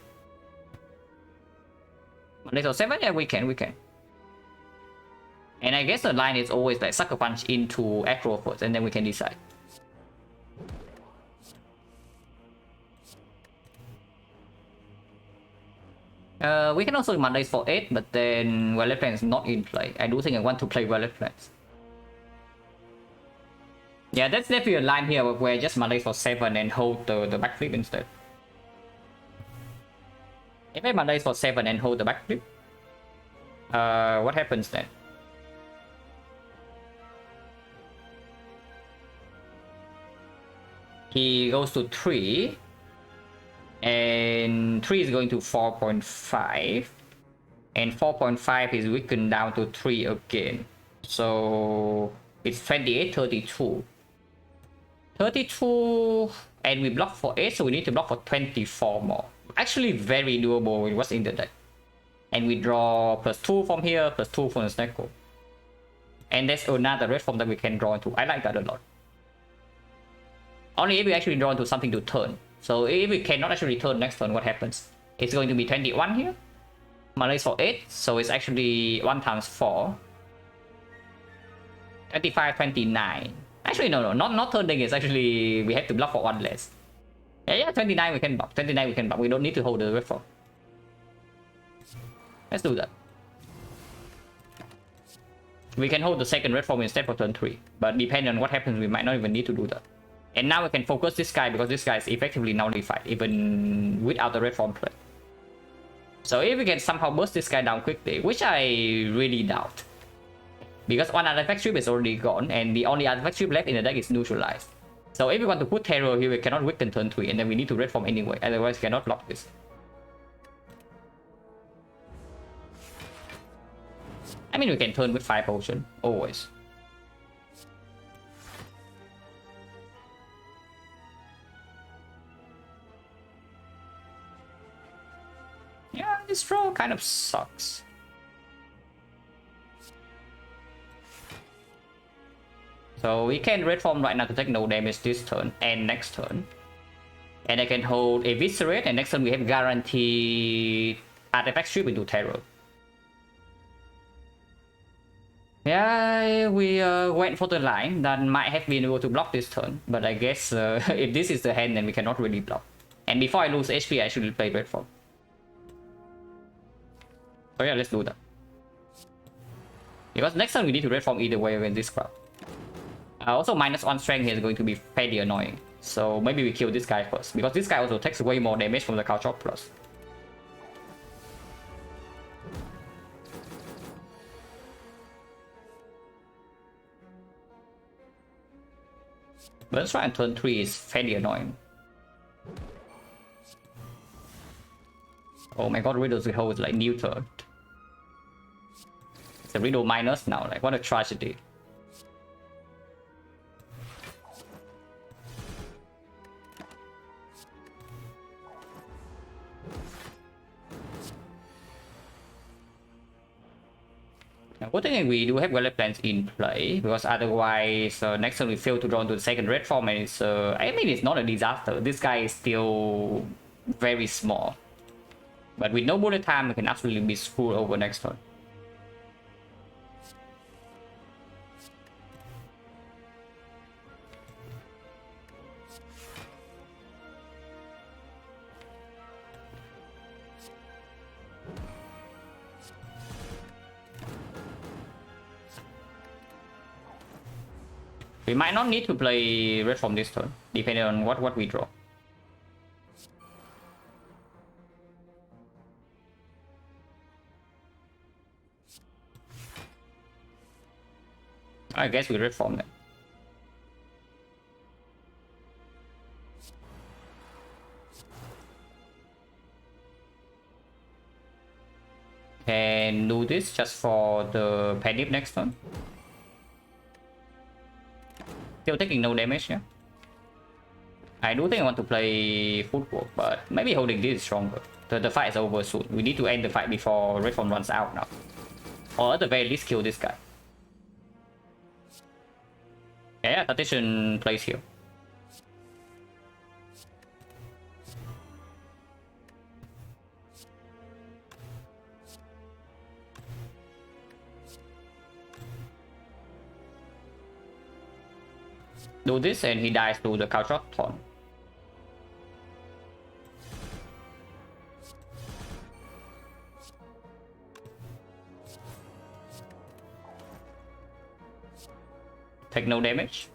Little 7, yeah, we can. And I guess the line is always like Sucker Punch into aggro first, and then we can decide. We can also Mondays for 8, but then Well-Led Plan is not in play. I do think I want to play Well-Led Plans. Yeah, that's definitely a line here where I just Mondays for 7 and hold the backflip instead. If I Mondays for 7 and hold the back flip, what happens then? He goes to 3, and 3 is going to 4.5, and 4.5 is weakened down to 3 again. So it's 28, 32. 32, and we block for 8, so we need to block for 24 more. Actually very doable with what's in the deck. And we draw +2 from here, +2 from the Snecko. And there's another red form that we can draw into. I like that a lot. Only if we actually draw into something to turn. So if we cannot actually turn next turn, what happens? It's going to be 21 here. Mana is for 8, so it's actually 1 times 4. 25, 29. Actually, no, not turning. It's actually, we have to block for 1 less. Yeah, 29 we can block. 29 we can block. We don't need to hold the red form. Let's do that. We can hold the second red form instead for turn 3. But depending on what happens, we might not even need to do that. And now we can focus this guy because this guy is effectively nullified, even without the red form play. So if we can somehow burst this guy down quickly, which I really doubt. Because one artifact strip is already gone, and the only artifact strip left in the deck is neutralized. So if we want to put terror here, we cannot weaken turn 3, and then we need to red form anyway, otherwise we cannot block this. I mean, we can turn with 5 potion, always. Yeah, this draw kind of sucks. So we can red form right now to take no damage this turn and next turn. And I can hold Eviscerate, and next turn we have guaranteed artifact strip into terror. Yeah, we went for the line that might have been able to block this turn, but I guess if this is the hand, then we cannot really block. And before I lose HP, I should play red form. So yeah, let's do that. Because next turn we need to red form either way against this crowd. Also, -1 strength here is going to be fairly annoying. So maybe we kill this guy first, because this guy also takes way more damage from the Culture Plus. But let's try and turn 3 is fairly annoying. Oh my god, Riddle's Behold is like neutered. It's a Riddle minus now, like what a tragedy. Now, good thing we do have Weather Plans in play, because otherwise next turn we fail to draw into the second red form, and it's I mean, it's not a disaster. This guy is still very small. But with no bullet time, we can absolutely be screwed over next turn. We might not need to play red form this turn, depending on what we draw. I guess we red form then. Can do this just for the Penip next turn. Still taking no damage, yeah. I do think I want to play footwork, but maybe holding this is stronger. The fight is over soon. We need to end the fight before red form runs out now. Or at the very least kill this guy. Yeah, Tactician plays here. Do this and he dies to the Caltrothon. Take no damage.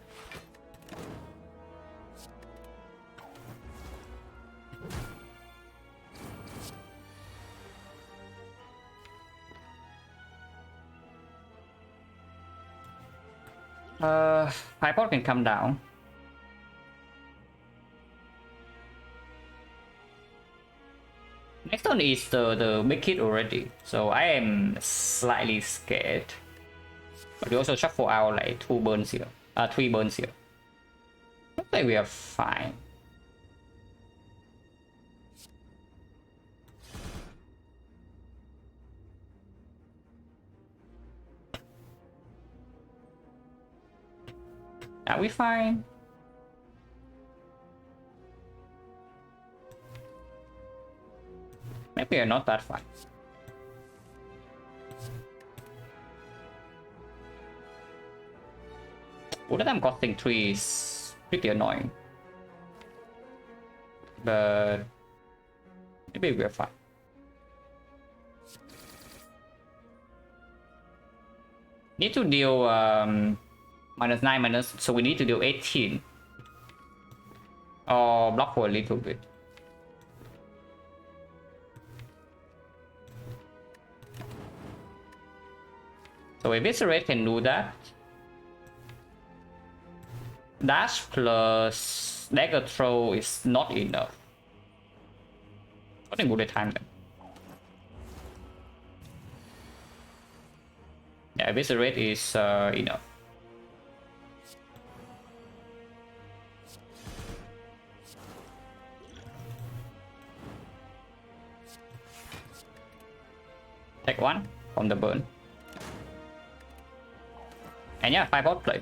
Hypod can come down. Next one is the big hit already, so I am slightly scared. But we also shuffle out like 2 burns here, 3 burns here. Looks like we are fine. Are we fine? Maybe we are not that fine. All the time costing 3 is pretty annoying. But maybe we're fine. Need to deal -9 minus, so we need to deal 18. Or block for a little bit. So Eviscerate can do that. Dash plus Dagger Throw is not enough. I think bullet time then. Yeah, Eviscerate is enough. Take 1 from the burn. And yeah, 5 outplay.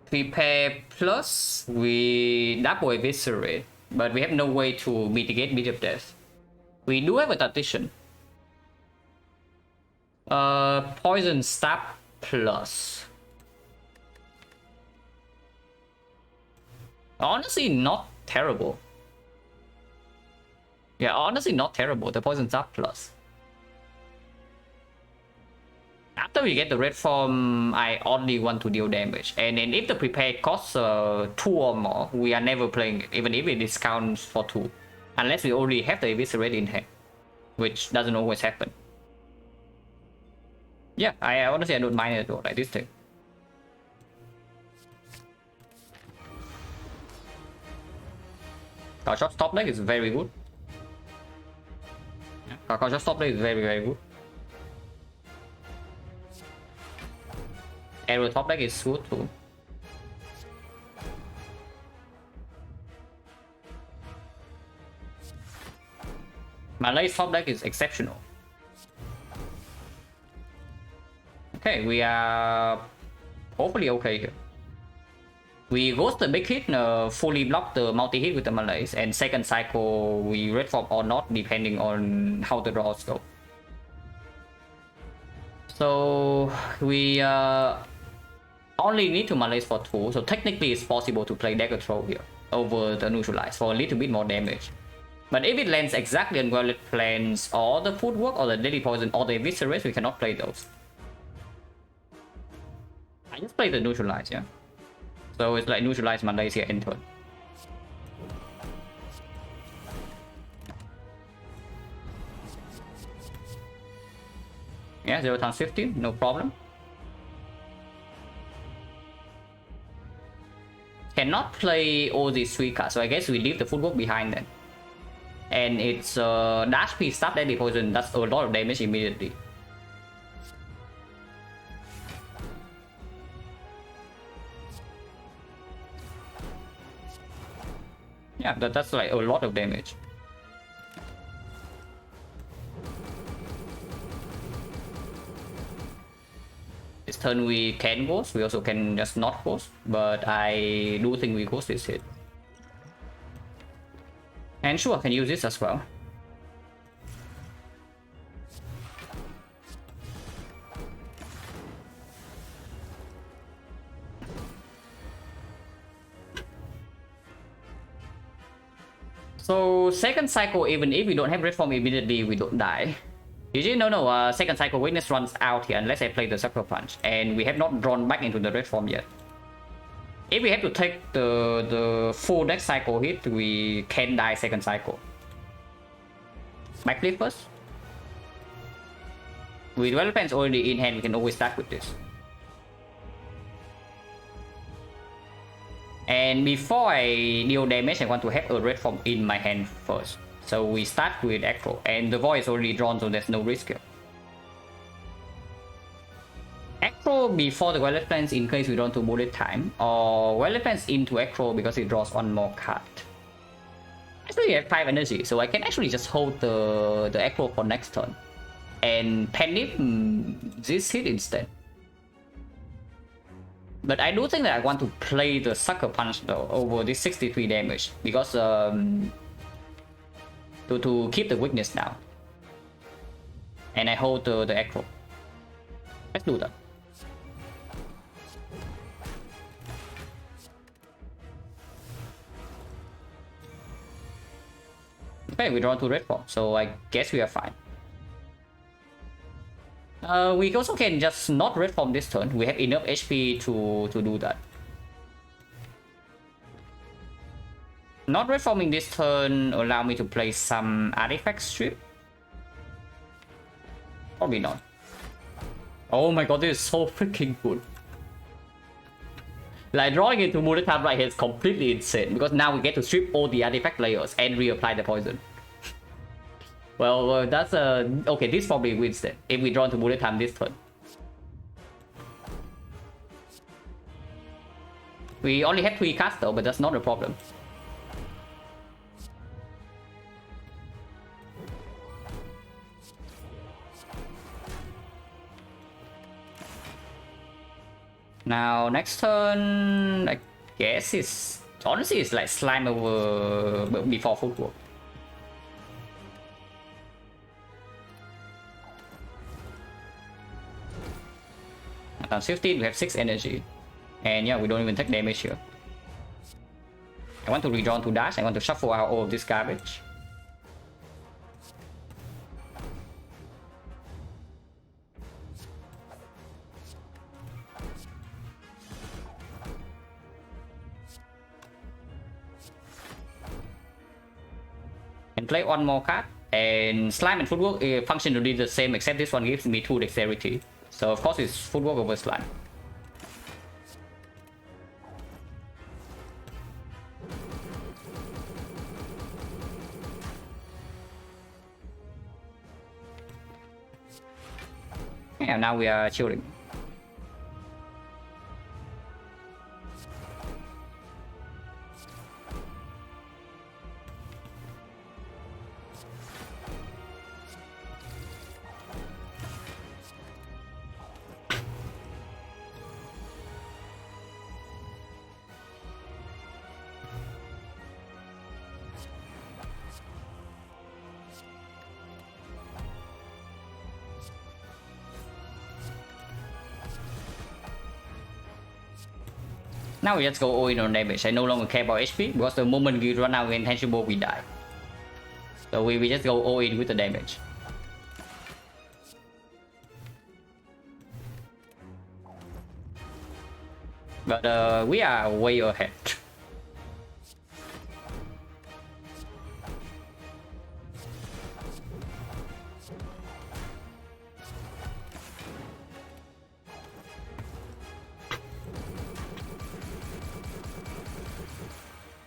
Prepare plus, we double Eviscerate, but we have no way to mitigate Beat of Death. We do have a Tactician. Poison Stab plus. Honestly, not terrible. Yeah, honestly, not terrible. The Poison Stab plus. After we get the red form, I only want to deal damage. And then if the prepared costs 2 or more, we are never playing it, even if it discounts for 2. Unless we already have the Eviscerate in hand, which doesn't always happen. Yeah, I honestly I don't mind it at all, like this thing. Shot top deck is very good. Shot top deck is very good. Arrow top deck is good too. Malay's top deck is exceptional. Okay, we are hopefully okay here. We ghost the big hit, fully block the multi-hit with the Malays, and second cycle we red form or not depending on how the draws go. So we only need to Malays for 2, so technically it's possible to play Dagger Throw here over the Neutralize for a little bit more damage. But if it lands exactly on Violet Plains or the Footwork or the Deadly Poison or the Eviscerate, we cannot play those. I just play the Neutralize, yeah. So it's like Neutralize Malays here in turn. Yeah, 0 times 15, no problem. Cannot play all these 3 cards, so I guess we leave the Footwork behind then. And it's Dash P Stab Deadly Poison, that's a lot of damage immediately. Yeah, that's like a lot of damage. This turn we can ghost, we also can just not ghost, but I do think we ghost this hit. And sure, I can use this as well. So second cycle, even if we don't have red form immediately, we don't die. Usually, no, second cycle weakness runs out here unless I play the Sucker Punch, and we have not drawn back into the red form yet. If we have to take the full next cycle hit, we can die second cycle. Backflip first. With Weather Fence already in hand, we can always start with this. And before I deal damage, I want to have a red form in my hand first. So we start with Acro, and the void is already drawn, so there's no risk here. Acro before the Violet Fence in case we draw to bullet time, or Violet Fence into Acro because it draws one more card. Actually, we have 5 energy, so I can actually just hold the Acro for next turn. And panic this hit instead. But I do think that I want to play the Sucker Punch though over this 63 damage because to keep the weakness down. And I hold the Acro. Let's do that. Okay, we draw 2 red form, so I guess we are fine. We also can just not red form this turn. We have enough HP to do that. Not red forming this turn allow me to play some artifact strip. Probably not. Oh my god, this is so freaking good. Like drawing into Muratab right here is completely insane because now we get to strip all the artifact layers and reapply the poison. Well, that's okay. This probably wins then if we draw into bullet time this turn. We only have 3 cards though, but that's not a problem. Now next turn, I guess it's honestly it's like slime over before footwork. On 15, we have 6 energy. And yeah, we don't even take damage here. I want to redraw to dash. I want to shuffle out all of this garbage. And play one more card. And slime and footwork function to be the same, except this one gives me 2 dexterity. So of course it's footwork over slime. Yeah, now we are chilling. Now we just go all in on damage. I no longer care about HP because the moment we run out of intangible, we die. So we just go all in with the damage. But we are way ahead.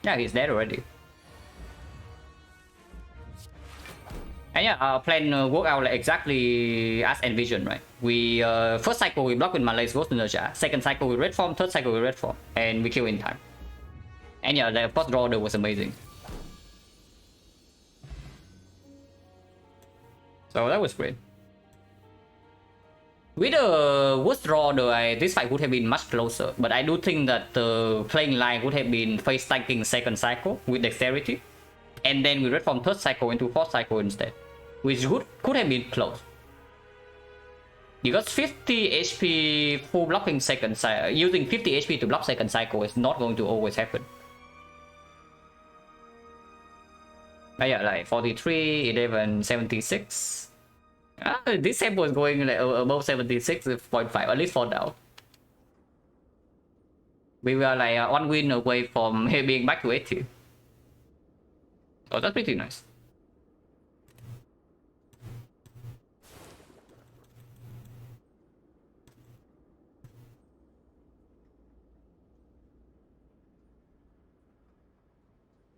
Yeah, he's dead already. And yeah, our plan worked out like exactly as envisioned, right? We first cycle we block with Malay's Ghost Inertia, second cycle with red form, third cycle with red form, and we kill in time. And yeah, the first draw was amazing. So that was great. With the worst draw, this fight would have been much closer, but I do think that the playing line would have been face tanking second cycle with dexterity, and then we red from third cycle into fourth cycle instead, which could have been close. Because 50 HP full blocking second cycle, using 50 HP to block second cycle is not going to always happen. But yeah, like 43, 11, 76. This sample is going like above 76.5, at least for now. We were like 1 win away from being back to 80. So that's pretty nice.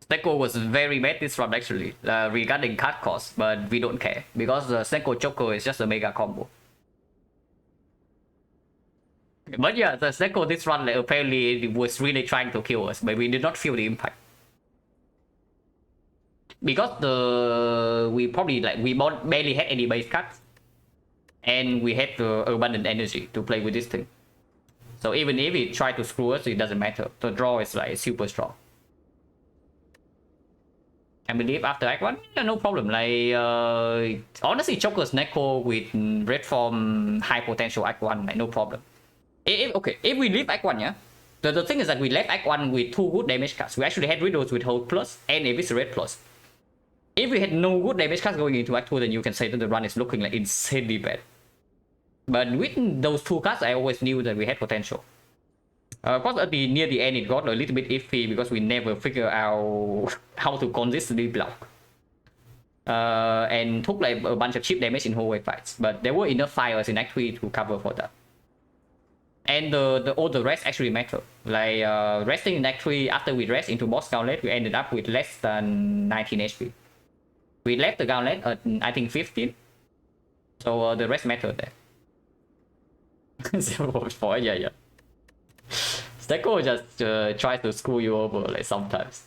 Snecko was very bad this round actually, regarding card cost, but we don't care because the Snecko Joker is just a mega combo. But yeah, the Snecko this run like, apparently was really trying to kill us, but we did not feel the impact. Because we probably like we barely had any base cards, and we had the abundant energy to play with this thing. So even if it tried to screw us, it doesn't matter. The draw is like super strong. I believe after Act 1, yeah, no problem. Like, honestly, Joker's Neko with red form high potential Act 1, like, no problem. Okay, if we leave Act 1, yeah, the thing is that we left Act 1 with 2 good damage cards. We actually had Riddles with Hold Plus and Eviscerate Plus. If we had no good damage cards going into Act 2, then you can say that the run is looking like insanely bad. But with those 2 cards, I always knew that we had potential. Of course, near the end, it got a little bit iffy because we never figured out how to consistently block. And took like a bunch of cheap damage in hallway fights. But there were enough fires in Act 3 to cover for that. And all the rest actually matter. Like resting in Act 3, after we rest into boss gauntlet, we ended up with less than 19 HP. We left the gauntlet at, I think, 15. So the rest mattered there. 0.4, yeah. Stecko just tries to screw you over like sometimes.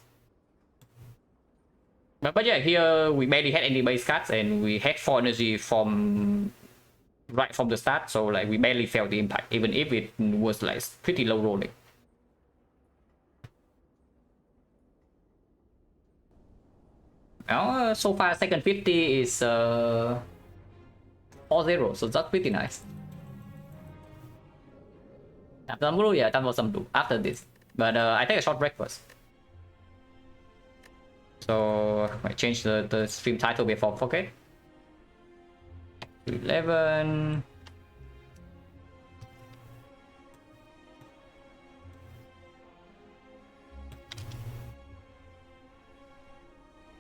But yeah, here we barely had any base cards and we had 4 energy from right from the start, so like we barely felt the impact, even if it was like pretty low rolling. Now, so far second 50 is 4-0, so that's pretty nice. Yeah, that was some do after this. But I take a short break first. So I change the stream title before forget. 11.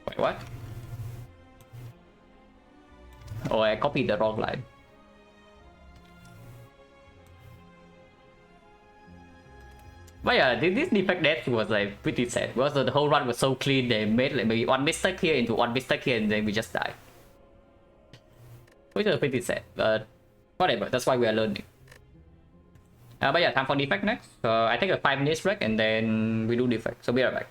Wait, what? Oh, I copied the wrong line. But yeah, this defect death was like pretty sad because the whole run was so clean. They made like maybe one mistake here into one mistake here, and then we just died. Which is pretty sad, but whatever. That's why we are learning. But yeah, time for defect next. I take a 5 minutes break and then we do defect. So be right back.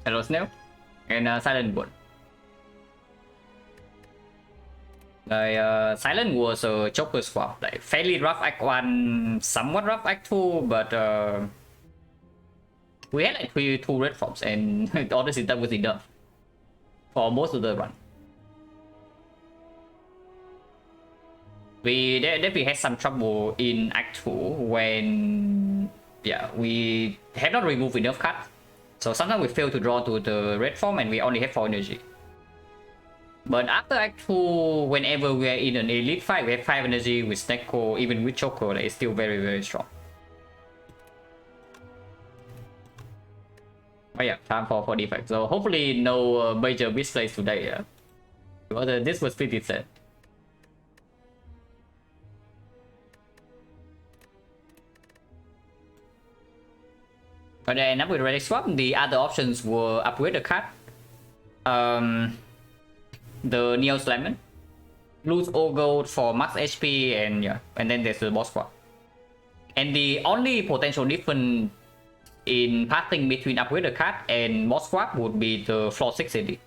Hello Snail. And Silent-1. Silent was a Joker swap, like fairly rough Act 1, somewhat rough Act 2, but we had like two red forms, and honestly that was enough for most of the run. We definitely had some trouble in Act 2 when, yeah, we had not removed enough cards. So sometimes we fail to draw to the red form and we only have 4 energy. But after Act 2, whenever we are in an elite fight, we have 5 energy with Snecko, even with Choco, like, it's still very, very strong. But yeah, time for defect. So hopefully no major misplays today, yeah. Because this was pretty sad. But then with Relic Swap, the other options were upgrade the card. The Neo Slamman, lose all gold for max HP, and yeah, and then there's the boss swap. And the only potential difference in passing between upgrade the card and boss swap would be the floor 6 elite.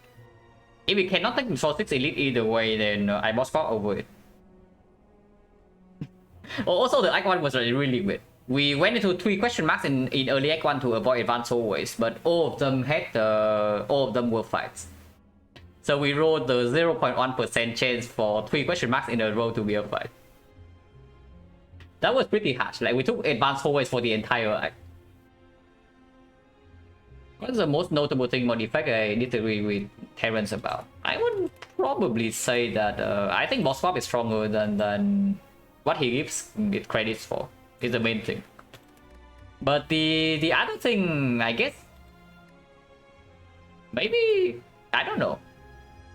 If we cannot take the floor 6 elite either way, then I boss swap over it. Also, the Act 1 was really weird. We went into 3 question marks in early Act 1 to avoid advanced always, but all of them were fights. So we rolled the 0.1% chance for 3 question marks in a row to be a fight. That was pretty harsh. Like, we took advanced always for the entire act. What's the most notable thing about the fact I disagree with Terrence about? I would probably say that I think boss swap is stronger than what he gives it credits for. Is the main thing. But the other thing, I guess, maybe, I don't know.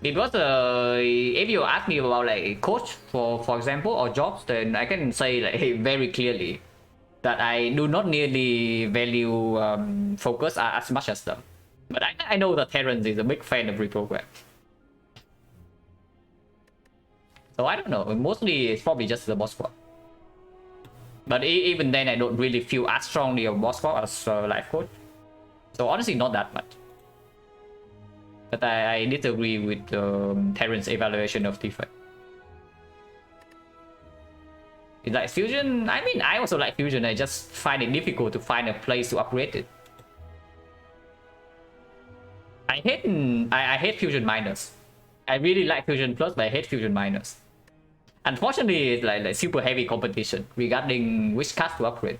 Because if you ask me about like coach for example or jobs, then I can say like very clearly that I do not nearly value focus as much as them. But I know that Terrence is a big fan of reprogram. So I don't know. Mostly it's probably just the boss swap. But even then, I don't really feel as strongly of boss swap as life coach. So honestly, not that much. But I disagree with Terrence's evaluation of defect. Is like fusion? I mean, I also like fusion. I just find it difficult to find a place to upgrade it. I hate fusion minus. I really like fusion plus, but I hate fusion minus. Unfortunately, it's like super heavy competition regarding which card to upgrade.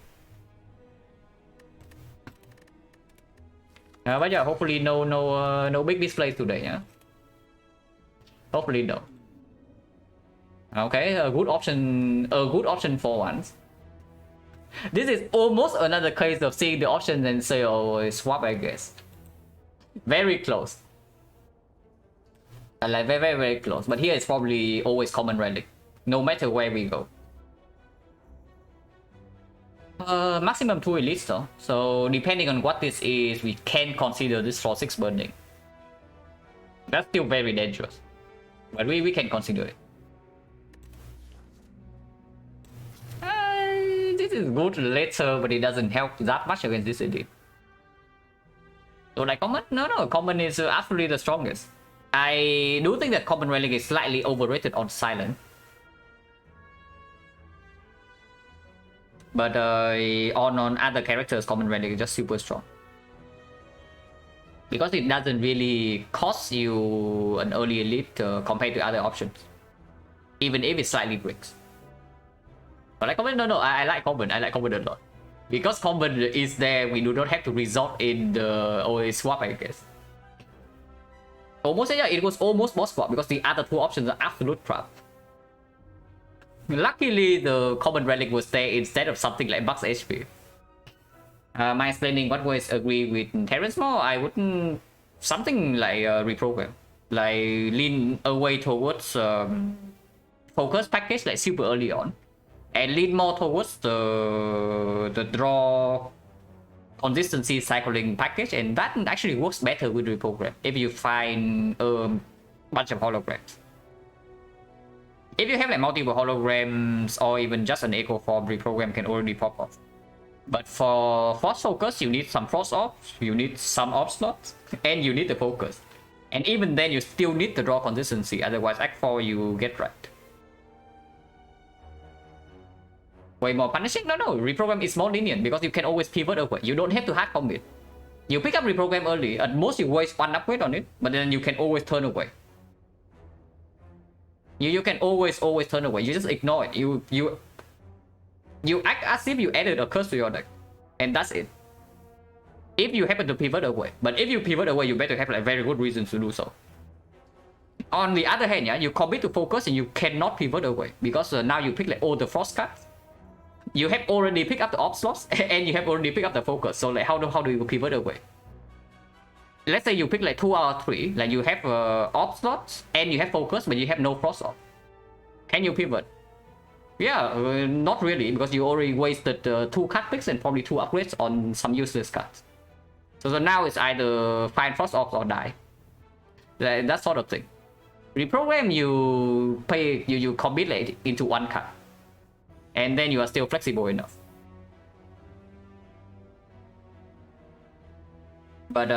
But yeah, hopefully no big displays today, yeah. Hopefully no. Okay, a good option for once. This is almost another case of seeing the options and say, oh, swap, I guess. Very close. Like very close. But here it's probably always common relic, no matter where we go. Maximum 2 elites though, so depending on what this is, we can consider this floor 6 burning. That's still very dangerous, but we can consider it. This is good later, but it doesn't help that much against this elite. So like common? No, common is absolutely the strongest. I do think that common relic is slightly overrated on Silent. But on other characters, common relic is just super strong. Because it doesn't really cost you an early elite compared to other options. Even if it slightly breaks. But like common, no, I like common. I like common a lot. Because common is there, we do not have to resort in the always swap, I guess. Almost, yeah, it was almost boss swap because the other 2 options are absolute crap. Luckily, the common relic was there instead of something like max HP. My explaining what was agree with Terrence more, I wouldn't... Something like reprogram. Like lean away towards focus package like super early on. And lean more towards the draw consistency cycling package. And that actually works better with reprogram if you find a bunch of holograms. If you have like multiple holograms or even just an echo form, reprogram can already pop off. But for Frost Focus, you need some Frost Ops, you need some Op slots, and you need the Focus. And even then, you still need the draw consistency, otherwise Act 4 you get right. Way more punishing? No, reprogram is more lenient because you can always pivot away. You don't have to hard commit. You pick up reprogram early, at most you waste one upgrade on it, but then you can always turn away. You can always turn away. You just ignore it. You act as if you added a curse to your deck, and that's it. If you happen to pivot away, but if you pivot away, you better have like very good reasons to do so. On the other hand, yeah, you commit to focus and you cannot pivot away because now you pick like all the frost cards. You have already picked up the op slots and you have already picked up the focus. So like how do you pivot away? Let's say you pick like 2 out of 3, like you have op slots and you have focus, but you have no frost op. Can you pivot? Yeah, not really, because you already wasted 2 card picks and probably 2 upgrades on some useless cards. So now it's either find frost ops or die. That sort of thing. Reprogram, you pay, you commit it into 1 card, and then you are still flexible enough. But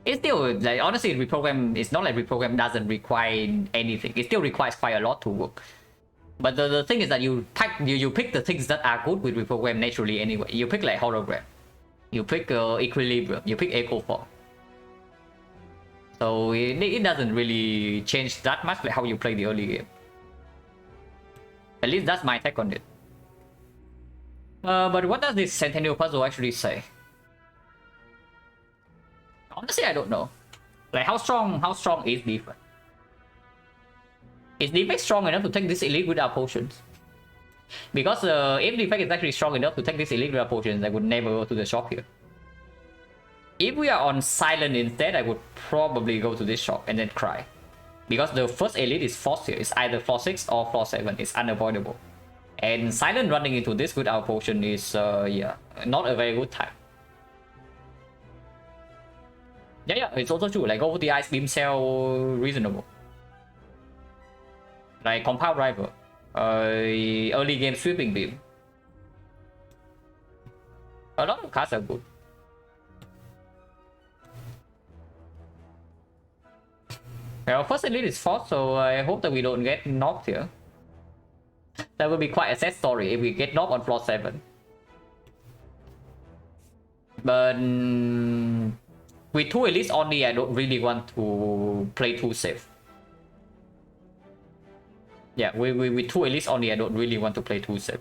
it's still like, honestly, reprogram, it's not like reprogram doesn't require anything. It still requires quite a lot to work. But the thing is that you pick the things that are good with reprogram naturally anyway. You pick like hologram, you pick equilibrium, you pick echo form. So it doesn't really change that much like how you play the early game. At least that's my take on it. But what does this Centennial Puzzle actually say? Honestly, I don't know. Like how strong is defense? Is defense strong enough to take this elite without potions? Because if defense is actually strong enough to take this elite without potions, I would never go to the shop here. If we are on Silent instead, I would probably go to this shop and then cry. Because the first elite is forced here. It's either floor 6 or floor 7. It's unavoidable. And Silent running into this without potion is, yeah, not a very good time. Yeah, it's also true. Like, go with the Ice Beam Cell, reasonable. Like, Compound Rival. Early game Sweeping Beam. A lot of cards are good. Well, first elite is forced, so I hope that we don't get knocked here. That would be quite a sad story if we get knocked on floor 7. But with 2 elites only, I don't really want to play too safe. Yeah, with 2 elites only, I don't really want to play too safe.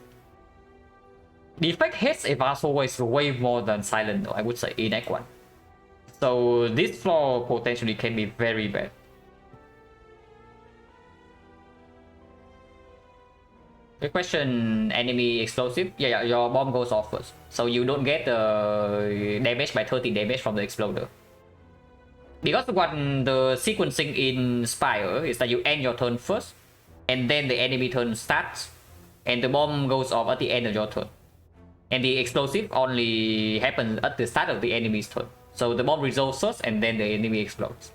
The effect hits Evaso is way more than Silent, though, I would say, in Act 1. So this floor potentially can be very bad. The question, enemy explosive? Yeah, your bomb goes off first. So you don't get damage by 30 damage from the exploder. Because what the sequencing in Spire is that you end your turn first, and then the enemy turn starts, and the bomb goes off at the end of your turn. And the explosive only happens at the start of the enemy's turn. So the bomb resolves first, and then the enemy explodes.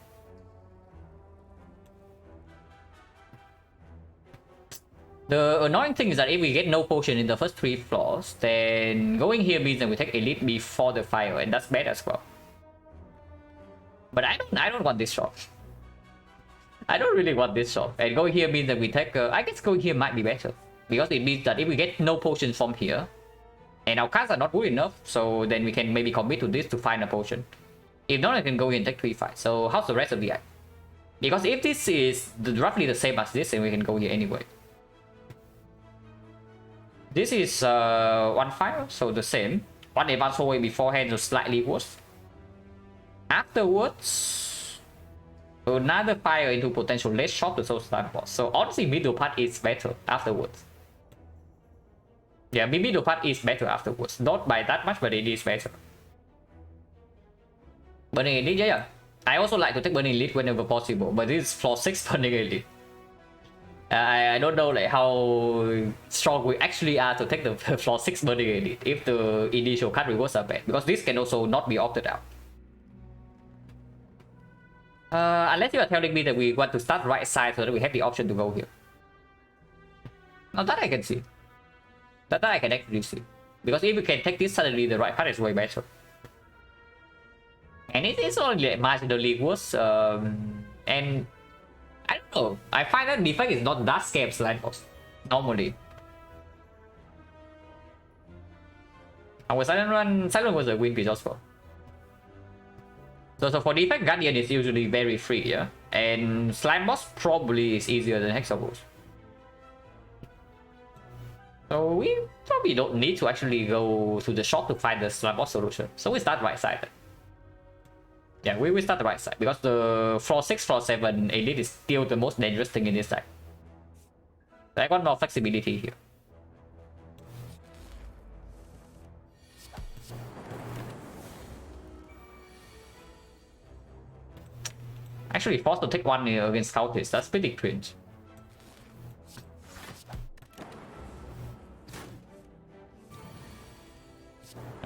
The annoying thing is that if we get no potion in the first 3 floors, then going here means that we take elite before the fire, and that's bad as well. But I don't want this shot. I don't really want this shot. And going here means that we take... I guess going here might be better. Because it means that if we get no potions from here, and our cards are not good enough, so then we can maybe commit to this to find a potion. If not, I can go here and take 3 fights. So how's the rest of the act? Because if this is roughly the same as this, then we can go here anyway. This is 1 fire, so the same. 1 advance away beforehand, so slightly worse. Afterwards, another fire into potential less shot to soul stun boss. So honestly, middle part is better afterwards. Yeah, middle part is better afterwards. Not by that much, but it is better. Burning Elite, yeah. I also like to take Burning Elite whenever possible, but this is floor 6 Burning Elite. I don't know like how strong we actually are to take the floor 6 Burning Elite if the initial card rewards are bad, because this can also not be opted out. Unless you are telling me that we want to start right side so that we have the option to go here. Now that I can see. That I can actually see. Because if we can take this suddenly, the right path is way better. And it is only marginally worse. And I don't know. I find that defect is not that scary slide boss normally. Our Silent was a win piece also. So for defect, Guardian is usually very free, yeah? And Slime Boss probably is easier than Hexables. So we probably don't need to actually go to the shop to find the Slime Boss solution. So we start right side. Yeah, we start the right side, because the floor 6, floor 7 elite is still the most dangerous thing in this side. So I want more flexibility here. Actually forced to take one against Cultist, that's pretty cringe.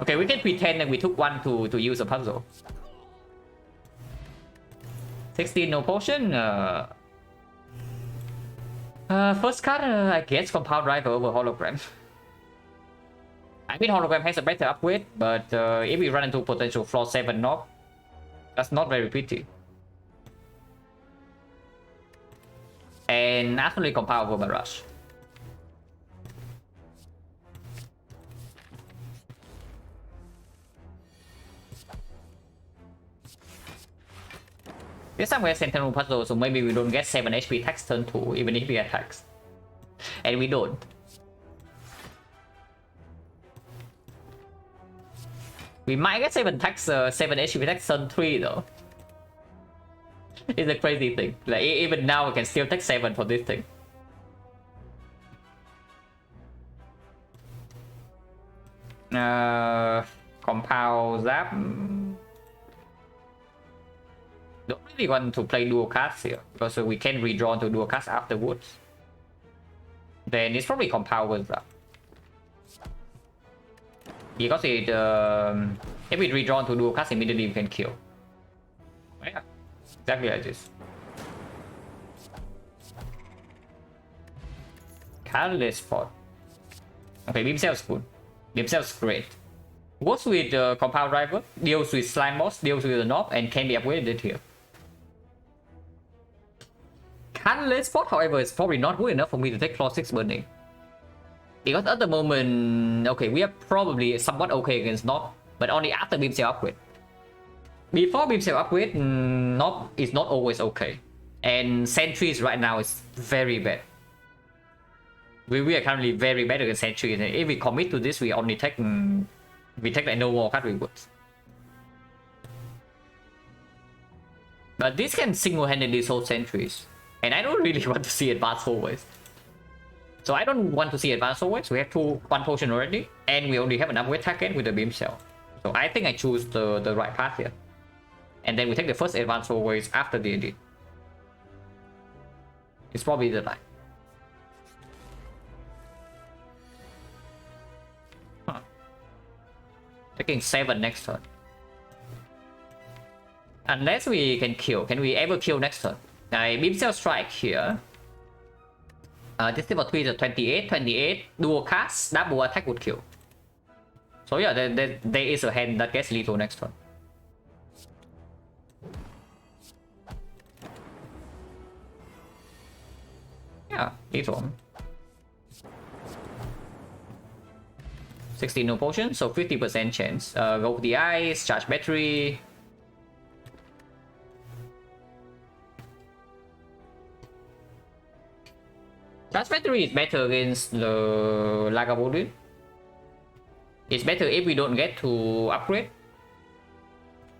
Okay, we can pretend that we took one to use a puzzle. 16 no potion. First card, I guess Compound Drive over Hologram. I mean Hologram has a better upgrade, but if we run into potential floor 7 knob, that's not very pretty. And actually Compound over Barrage. This time we have Sentinel puzzle, so maybe we don't get 7 HP attacks turn 2, even if he attacks. And we don't. We might get 7 attacks, 7 HP attacks turn 3 though. It's a crazy thing. Like even now we can still take 7 for this thing. Compound Zap. Don't really want to play dual cards here, because we can redraw to dual cards afterwards. Then it's probably Compound with that. Because it, if we redraw to dual cards immediately, we can kill. Yeah, exactly like this. Catalyst Spot. Okay, Beam Cell's good. Beam Cell's great. Works with Compound Driver, deals with Slime Boss, deals with the knob, and can be upgraded here. Catalyst Spot, however, is probably not good enough for me to take floor 6 burning. Because at the moment, okay, we are probably somewhat okay against knob, but only after Beam Cell upgrade. Before Beam Cell upgrade, knob is not always okay. And sentries right now is very bad. We are currently very bad against sentries, and if we commit to this, we only take like no more card rewards. But this can single-handedly solve sentries, and I don't really want to see advanced forwards. So I don't want to see advanced forwards. We have 1 potion already, and we only have an upgrade target with the Beam Cell. So I think I choose the right path here. And then we take the first advanced forwards after the edit. It's probably the line. Taking 7 next turn. Unless we can kill. Can we ever kill next turn? Beam Cell Strike here. This level 3 is a 28. 28. Dual cast. Double attack would kill. So yeah, there is a hand that gets lethal next turn. Yeah, lethal. 16 no potion, so 50% chance. Go for the ice, charge battery. Charge battery is better against the Lagavulin. It's better if we don't get to upgrade.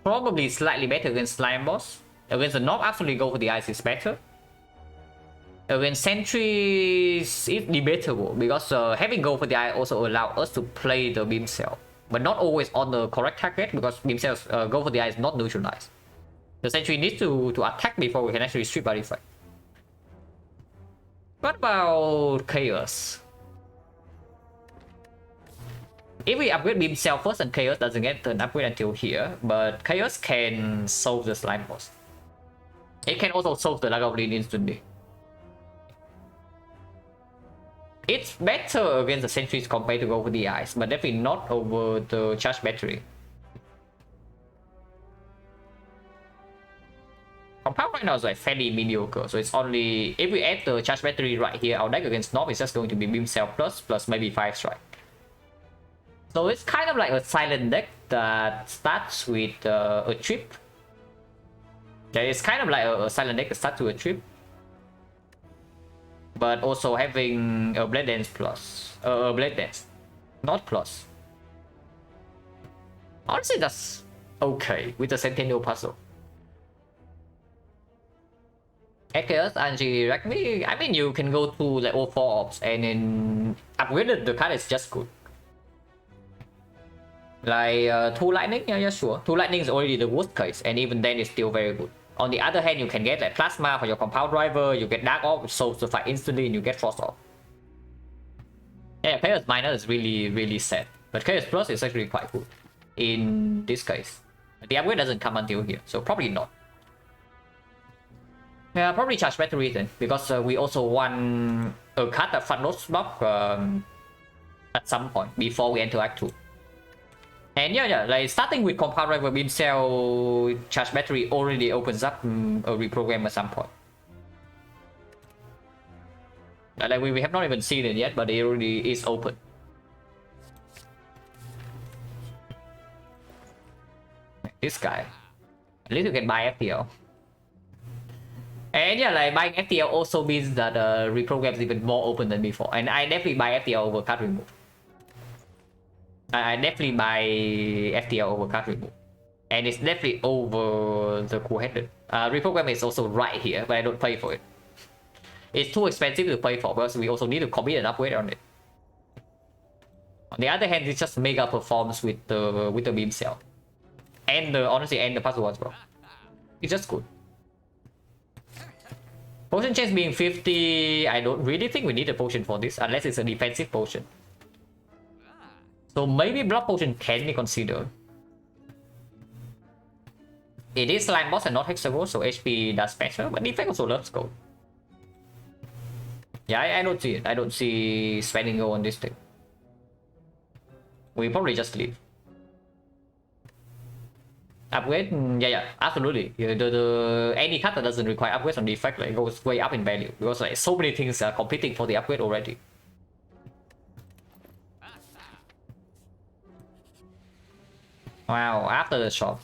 Probably slightly better against Slime Boss. Against the knob, absolutely go for the ice is better. Against sentries, it's debatable, because having go for the eye also allows us to play the Beam Cell, but not always on the correct target, because Beam Cell's go for the eye is not neutralized. The sentry needs to attack before we can actually strip artifact. What about Chaos? If we upgrade Beam Cell first and Chaos doesn't get an upgrade until here, but Chaos can solve the Slime Boss. It can also solve the Lagavulin instantly. It's better against the sentries compared to over the ice, but definitely not over the charge battery. Compound right now is like fairly mediocre, so it's only if we add the charge battery right here, our deck against Nob is just going to be Beam Cell plus maybe 5 strike. So it's kind of like a silent deck that starts with a trip. Yeah, it's kind of like a silent deck that starts with a trip, but also having a Blade Dance plus, Blade Dance, not plus. Honestly, that's okay with the Centennial Puzzle. Chaos Angie Ragmi, I mean, you can go to level 4 ops and then upgrade the card is just good. Like 2 lightning, yeah, sure. 2 lightning is already the worst case, and even then it's still very good. On the other hand, you can get like Plasma for your Compound Driver, you get Dark Orb, which solves the fight instantly, and you get Frost Orb. Yeah, Chaos Minor is really sad, but Chaos Plus is actually quite good in this case. The upgrade doesn't come until here, so probably not. Yeah, probably charge battery then, because we also want a card that front load block at some point before we enter Act 2. And yeah, like starting with Compound Driver Beam Cell charge battery already opens up a reprogram at some point. Like we have not even seen it yet, but it already is open. This guy, at least you can buy FTL. And yeah, like buying FTL also means that reprogram is even more open than before. And I definitely buy FTL over card remove. I definitely buy FTL over card remove. And it's definitely over the cool-headed. Reprogram is also right here, but I don't pay for it. It's too expensive to pay for because we also need to commit an upgrade on it. On the other hand, it's just mega performs with the beam cell. And honestly, and the puzzle as well. It's just good. Potion chance being 50, I don't really think we need a potion for this, unless it's a defensive potion. So maybe blood potion can be considered. It is slime boss and not hexagon, so HP does better, but defense also loves gold. Yeah, I don't see it. I don't see spending gold on this thing. We probably just leave. Upgrade? Yeah, absolutely. Yeah, any card that doesn't require upgrades on defect like goes way up in value because like so many things are competing for the upgrade already. Wow, after the shop.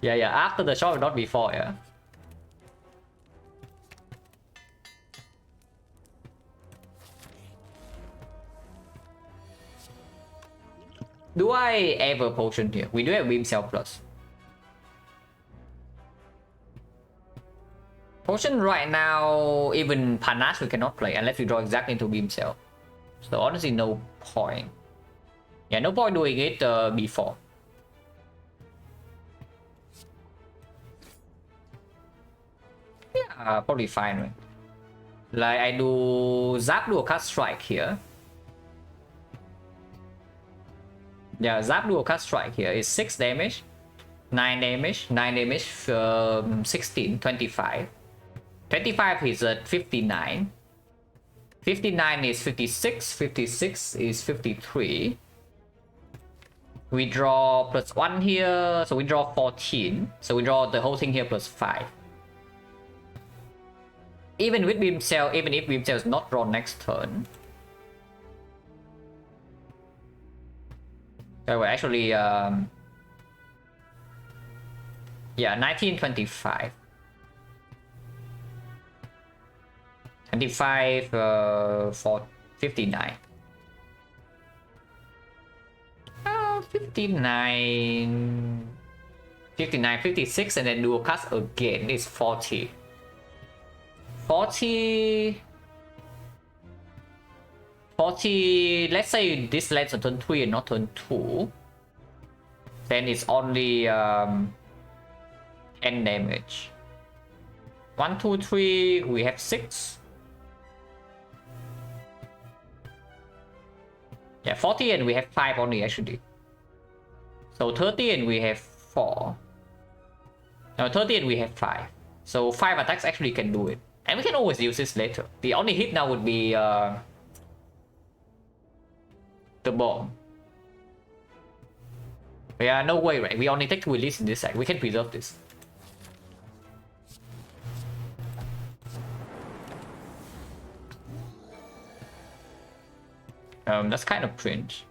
Yeah, after the shop, not before, yeah. Do I ever potion here? We do have Beam Cell Plus. Potion right now, even Panache we cannot play unless we draw exactly into Beam Cell. So honestly, no point. Yeah, no point doing it before. Yeah, probably fine, right? Like I do Zap Dual Cast Strike here. Yeah, Zap Dual Cast Strike here is 6 damage, 9 damage, 9 damage, 16, 25. 25 is at 59. 59 is 56, 56 is 53. We draw +1 here, so we draw 14. So we draw the whole thing here +5. Even with Beam Cell, even if Beam Cell is not drawn next turn. So we're actually, yeah, 1925. 25 for 59. 59, 59, 56, and then dual cast again is 40. 40, let's say this lands on turn 3 and not turn 2. Then it's only 10 damage. 1, 2, 3, we have 6. Yeah, 40 and we have 5 only actually. So 30 and we have 4. No, 30 and we have 5. So 5 attacks actually can do it. And we can always use this later. The only hit now would be the bomb. Yeah, no way, right? We only take 2 release in this side. We can preserve this. That's kind of cringe.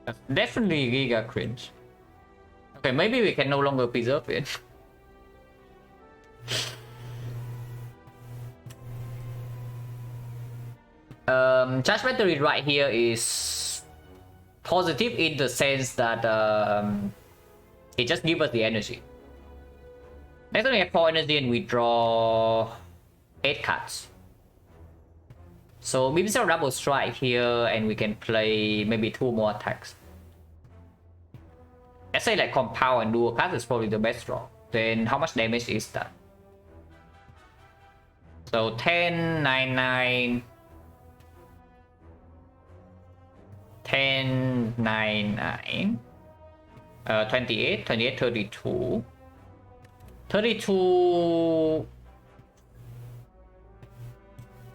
That's definitely giga cringe. Okay, maybe we can no longer preserve it. Charge battery right here is positive in the sense that it just gives us the energy. Next time we have 4 energy and we draw 8 cards. So Beam Cell double strike here and we can play maybe 2 more attacks. Let's say like compound and dual cards is probably the best draw. Then how much damage is that? So 10, 9, 9, 10, 9, 9, 28, 28, 32, 32,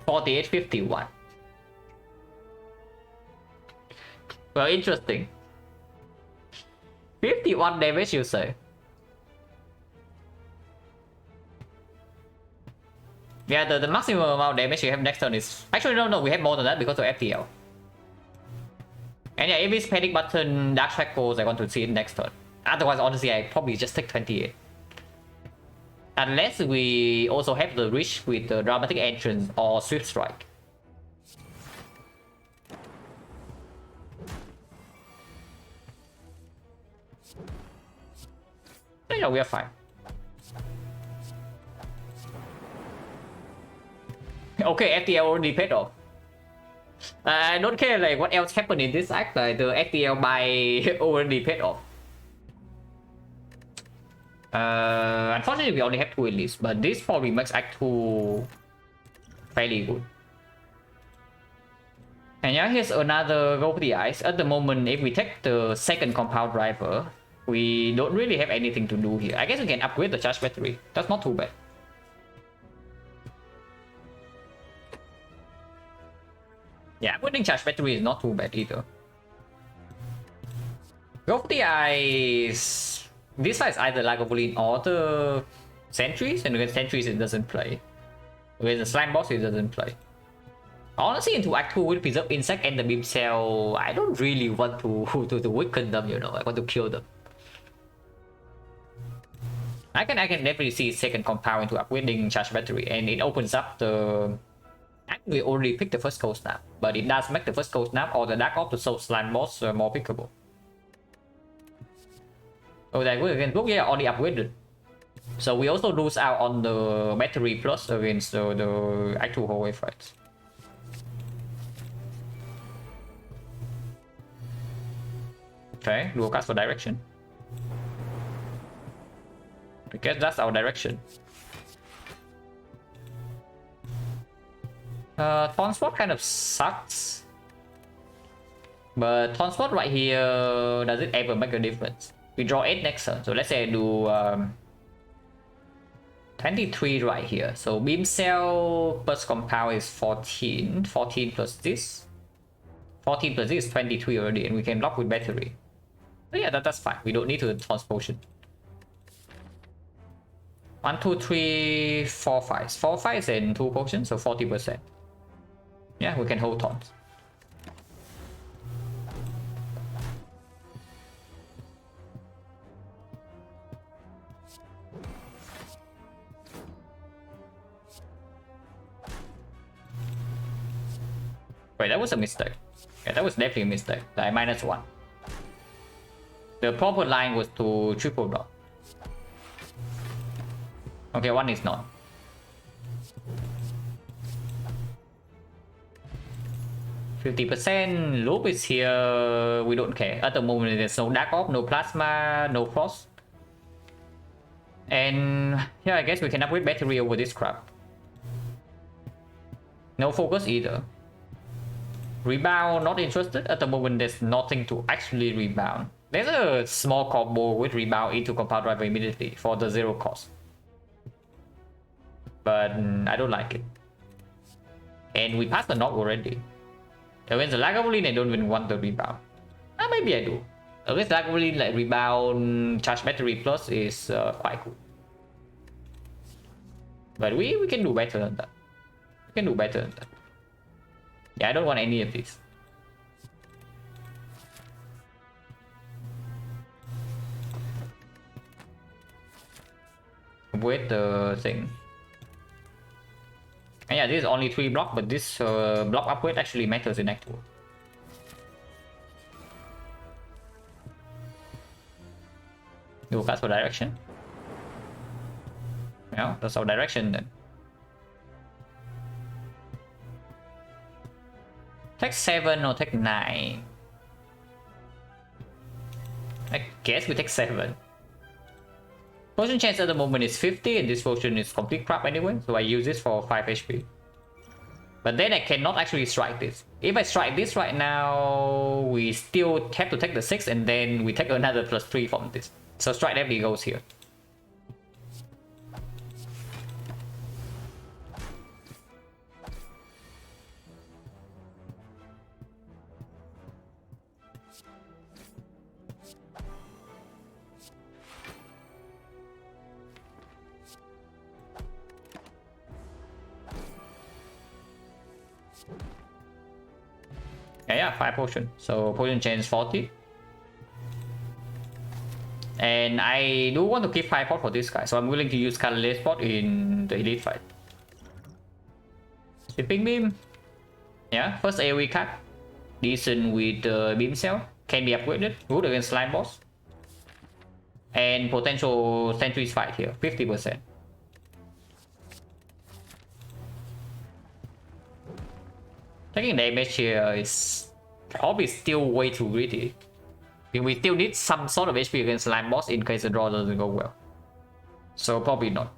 48, 51. Well, interesting. 51 damage, you say? Yeah, the maximum amount of damage you have next turn is... Actually, no, we have more than that because of FTL. And yeah, if it's panic button, Dark Shackles, I want to see it next turn. Otherwise, honestly, I probably just take 28. Unless we also have the reach with the Dramatic Entrance or Swift Strike. Yeah, we are fine. Okay, FTL already paid off. I don't care like what else happened in this act, like the FTL buy already paid off. Unfortunately, we only have 2 elites, but this probably makes Act 2 fairly good. And yeah, here's another go for the ice. At the moment, if we take the second compound driver, we don't really have anything to do here. I guess we can upgrade the charge battery. That's not too bad. Yeah, upgrading charge battery is not too bad either. Go for the ice. This side is either Lagavulin or the Sentries, and against Sentries it doesn't play. With the Slime Boss it doesn't play. Honestly, into Act 2 with Preserve Insect and the Beam Cell, I don't really want to weaken them, you know, I want to kill them. I can definitely see second compound into upgrading charge battery, and it opens up the... Actually, we already picked the first Cold Snap, but it does make the first Cold Snap or the Dark Orb to Soul Slime Boss more pickable. Oh, that we again book, yeah, already upgraded. So we also lose out on the battery plus against the actual hallway fights. Okay, dual cast for direction. I guess that's our direction. Taunt Spot kind of sucks. But Taunt Spot right here, does it ever make a difference? We draw 8 next turn, so let's say I do 23 right here. So Beam Cell plus compound is 14. 14 plus this. 14 plus this is 23 already, and we can lock with battery. So yeah, that's fine. We don't need to transpotion. 1, 2, 3, 4 fights. 4 fights and 2 potions, so 40%. Yeah, we can hold taunt. Wait, that was a mistake. Yeah, that was definitely a mistake. Like -1. The proper line was to triple block. Okay, 1 is not. %. Loop is here. We don't care. At the moment, there's no Dark Orb, no Plasma, no Frost. And yeah, I guess we can upgrade battery over this crap. No focus either. Rebound, not interested. At the moment, there's nothing to actually rebound. There's a small combo with rebound into compound driver immediately for the 0 cost. but I don't like it. And we passed the knock already. Against the Lagavulin, I don't even want the rebound. Maybe I do. Against Lagavulin, like rebound, charge battery plus is quite cool. But we can do better than that. We can do better than that. Yeah, I don't want any of these. With the thing. And yeah, this is only 3 block, but this block upgrade actually matters in Act 2. Do cast for direction. Yeah, that's our direction then. Take 7 or take 9. I guess we take 7. Potion chance at the moment is 50 and this potion is complete crap anyway, so I use this for 5 HP. But then I cannot actually strike this. If I strike this right now, we still have to take the 6 and then we take another +3 from this. So strike definitely goes here. Yeah, 5 potion. So potion chance 40. And I do want to keep 5 pot for this guy, so I'm willing to use Catalyst Spot in the elite fight. Sweeping Beam. Yeah, first AoE card. Decent with Beam Cell. Can be upgraded. Good against Slime Boss. And potential Sentries fight here, 50%. Taking damage here is probably still way too greedy. We still need some sort of HP against Slime Boss in case the draw doesn't go well. So probably not.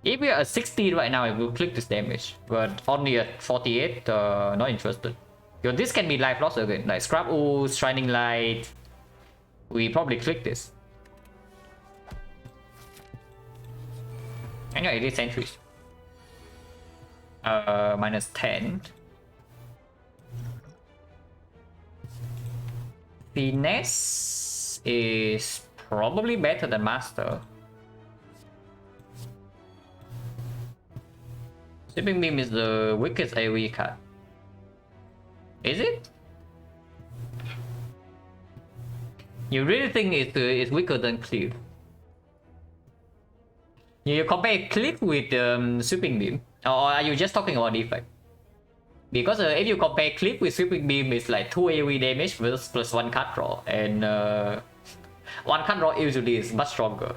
If we are at 60 right now, I will click this damage. But only at 48, not interested. Because this can be life loss again. Like Scrap Ooze, Shining Light. We probably click this. And yeah, it is Sentries. Minus 10. Finesse is probably better than Master. Sweeping Beam is the weakest AoE card. Is it? You really think it's weaker than Cleave? You compare Cleave with Sweeping Beam? Or are you just talking about effect? Because if you compare Clip with Sweeping Beam, it's like 2 AoE damage plus 1 card draw, and 1 card draw usually is much stronger.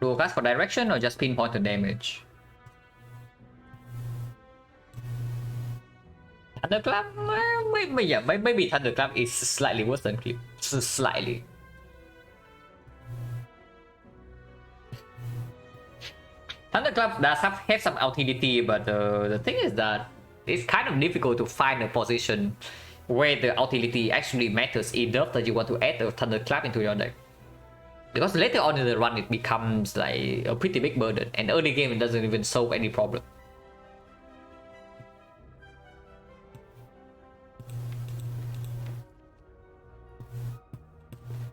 Do cast for direction or just pinpoint the damage? Thunderclap? Maybe Thunderclap is slightly worse than Clip. Slightly. Thunderclap does have some utility, but the thing is that it's kind of difficult to find a position where the utility actually matters enough that you want to add a Thunderclap into your deck. Because later on in the run it becomes like a pretty big burden, and early game it doesn't even solve any problem.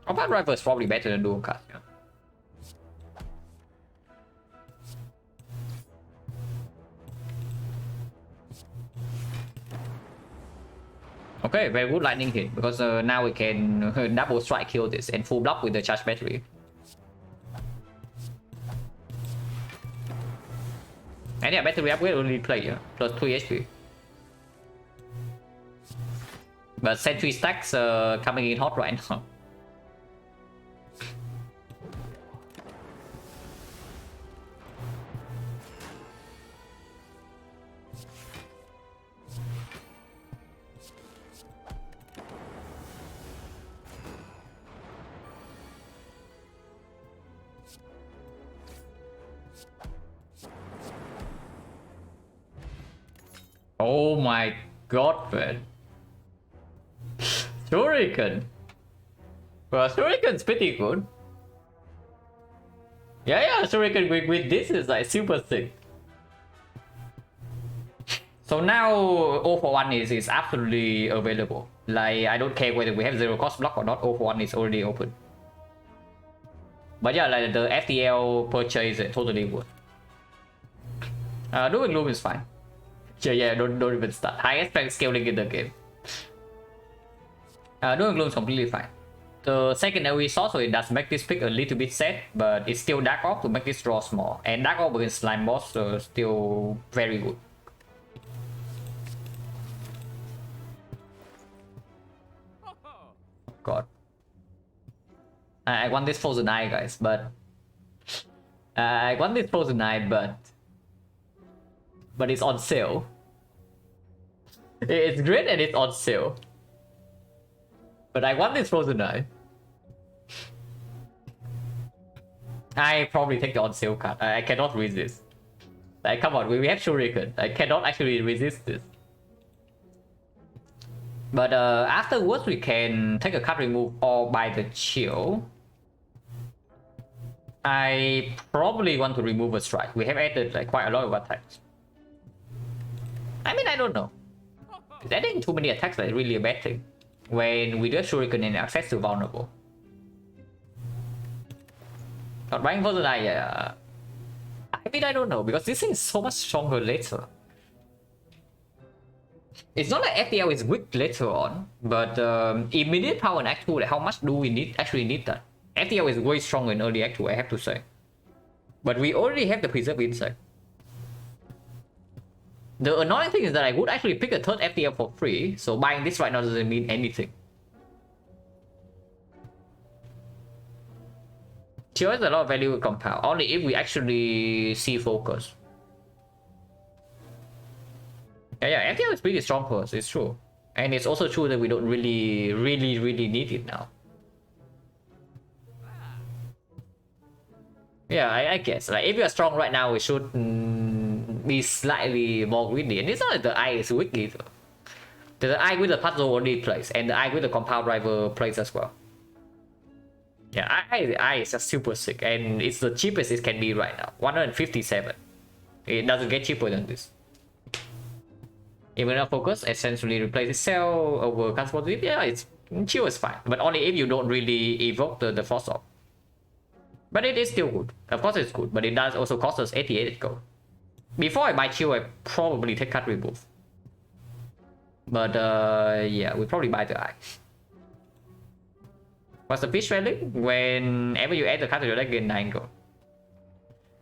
Combat Driver is probably better than Dual Cast, yeah. Okay, very good lightning hit, because now we can double strike kill this and full block with the charge battery. And yeah, battery upgrade only play, yeah, plus 3 HP. But sentry stacks coming in hot right now. Oh my god, man. Shuriken. Well, Shuriken's pretty good. Yeah, Shuriken with this is like super sick. So now O for 1 is absolutely available. Like, I don't care whether we have zero cost block or not, O for 1 is already open. But yeah, like the FTL purchase is totally worth. Doing Loom is fine. Yeah, don't even start. Highest rank scaling in the game. Doing Gloom is completely fine. The secondary resource, so it does make this pick a little bit sad, but it's still Dark Orb to make this draw small. And Dark Orb against Slime Boss still very good. God. I want this Frozen Eye, guys, but... I want this Frozen Eye, but it's on sale. It's great and it's on sale. But I want this Frozen Eye. I probably take the on sale card. I cannot resist. Like, come on, we have Shuriken. I cannot actually resist this. But afterwards, we can take a card remove or buy the chill. I probably want to remove a strike. We have added like quite a lot of attacks. I mean, I don't know. Adding too many attacks is really a bad thing. When we do Shuriken and access to vulnerable. Not buying Frozen Eye, yeah. I mean, I don't know, because this thing is so much stronger later. It's not like FTL is weak later on, but immediate power in Act 2, like how much do we actually need that? FTL is way stronger in early Act 2, I have to say. But we already have the Preserve inside. The annoying thing is that I would actually pick a third FTL for free, so buying this right now doesn't mean anything. Chill has a lot of value with compound, only if we actually see focus. Yeah, FTL is pretty strong for us, it's true. And it's also true that we don't really need it now. Yeah, I guess. Like, if you are strong right now, we should be slightly more greedy. And it's not that the eye is weak either. The eye with the puzzle only plays, and the eye with the compound driver plays as well. Yeah, eye is just super sick, and it's the cheapest it can be right now. 157. It doesn't get cheaper than this. Even focus essentially replaces cell over transported. Yeah, it's chill is fine, but only if you don't really evoke the force off. But it is still good. Of course it's good, but it does also cost us 88 gold. Before I buy chill, I probably take cut remove. But yeah, we probably buy the eye. What's the fish railing? Whenever you add the card to your deck, gain 9 gold.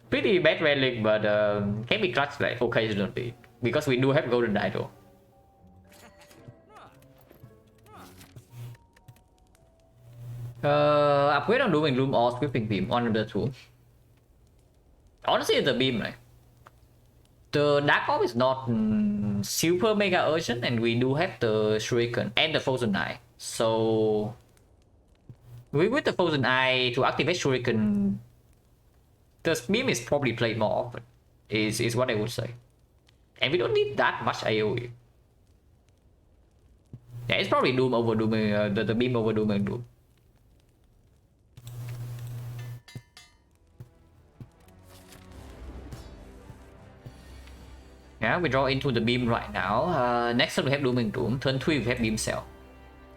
Pretty bad railing, but can be clutched like occasionally. Because we do have golden idol. Upgrade on Dooming Loom or Sweeping Beam, one of the two. Honestly, it's the beam, right? The Dark Orb is not super mega urgent, and we do have the Shuriken and the Frozen Eye. So, with the Frozen Eye to activate Shuriken, the beam is probably played more often, is what I would say. And we don't need that much AoE. Yeah, it's probably Doom over Dooming, the beam over Doom and Doom. Yeah, we draw into the beam right now. Next turn we have Doom and Doom. Turn 3 we have Beam Cell.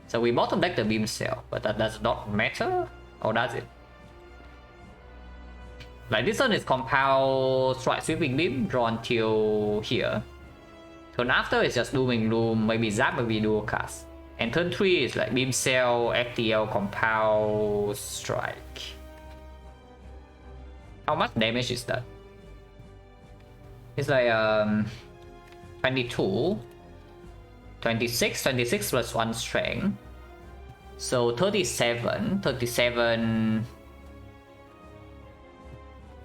So we bottom deck the Beam Cell, but that does not matter, or does it? Like this turn is Compound, Strike, Sweeping Beam, draw until here. Turn after is just Dooming Loom, maybe Zap, maybe Dual Cast. And turn 3 is like Beam Cell, FTL, Compound, Strike. How much damage is that? It's like 22, 26 plus 1 strength. So 37.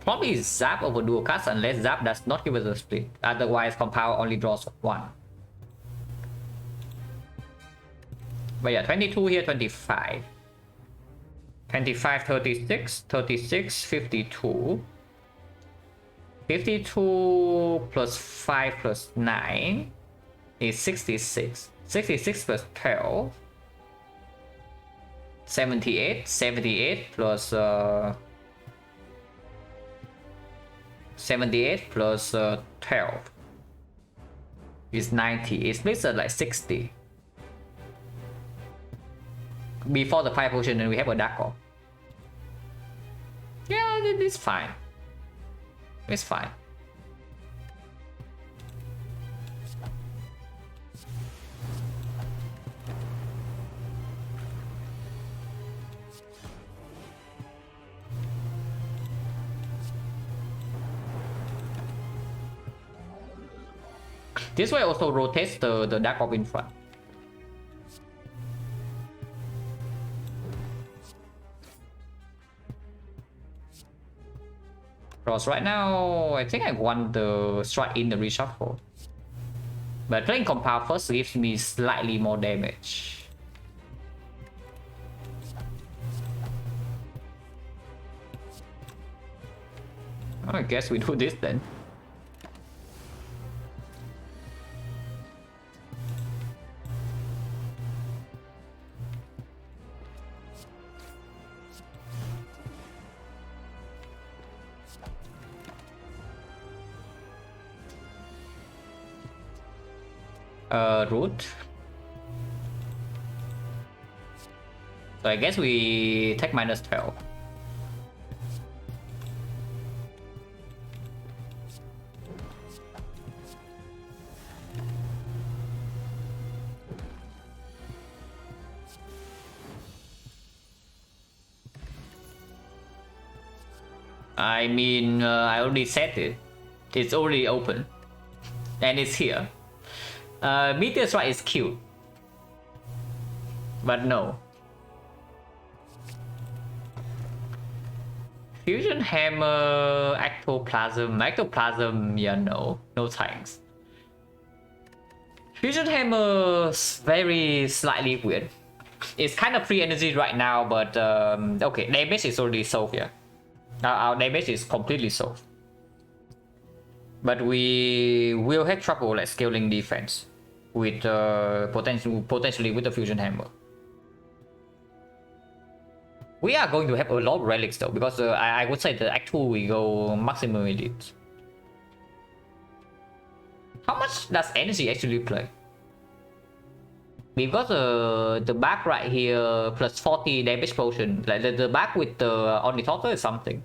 Probably Zap over Dual Cast unless Zap does not give us a split. Otherwise, Compound only draws 1. But yeah, 22 here, 25. 25, 36, 52. 52 plus 5 plus 9. is 66. 66 plus 12. 78. 78 plus 78 plus 12 is 90. It splits at like 60. Before the fire potion, then we have a dark orb. Yeah, it's fine. It's fine. This way also rotates the dark orb in front. Because right now, I think I want the strike in the reshuffle. But playing compound first gives me slightly more damage. I guess we do this then. Root. So I guess we take minus 12. I mean, I already said it. It's already open. And it's here. Meteor Strike is cute. But no. Fusion Hammer, Ectoplasm. Ectoplasm, yeah, no. No thanks. Fusion Hammer, very slightly weird. It's kind of free energy right now, but okay, damage is already solved here. Our damage is completely solved. But we will have trouble like scaling defense with potentially with the Fusion Hammer. We are going to have a lot of relics though, because I would say the Act 2 we go maximum elite. How much does energy actually play? We've got the back right here plus 40 damage potion. Like the back with the Ornithopter is something.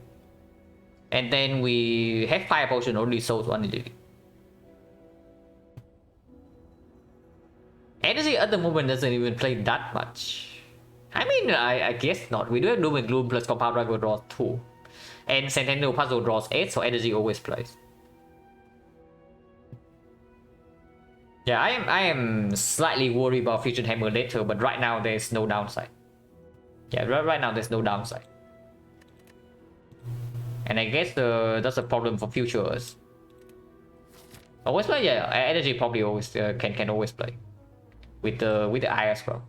And then we have fire potion only sold one elite. Energy at the moment doesn't even play that much. I mean, I guess not. We do have Doom and Gloom plus Compound Dragon draws 2. And Centennial Puzzle draws 8, so energy always plays. Yeah, I am slightly worried about Fusion Hammer later, but right now there's no downside. Yeah, right now there's no downside. And I guess that's a problem for futures. Always play, yeah. Energy probably always can always play with the eye as well.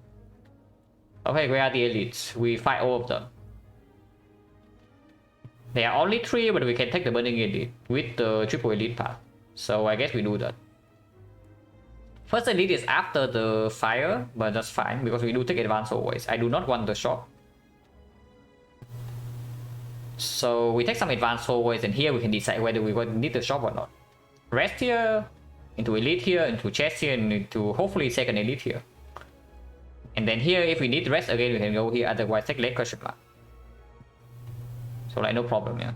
Okay, we are the elites. We fight all of them. There are only 3, but we can take the burning elite with the triple elite path. So I guess we do that. First elite is after the fire, but that's fine because we do take advance always. I do not want the shock. So we take some advance always, and here we can decide whether we need the shop or not. Rest here, into elite here, into chest here, and into hopefully second elite here. And then here, if we need rest again, we can go here. Otherwise, take late question mark. So like no problem, yeah.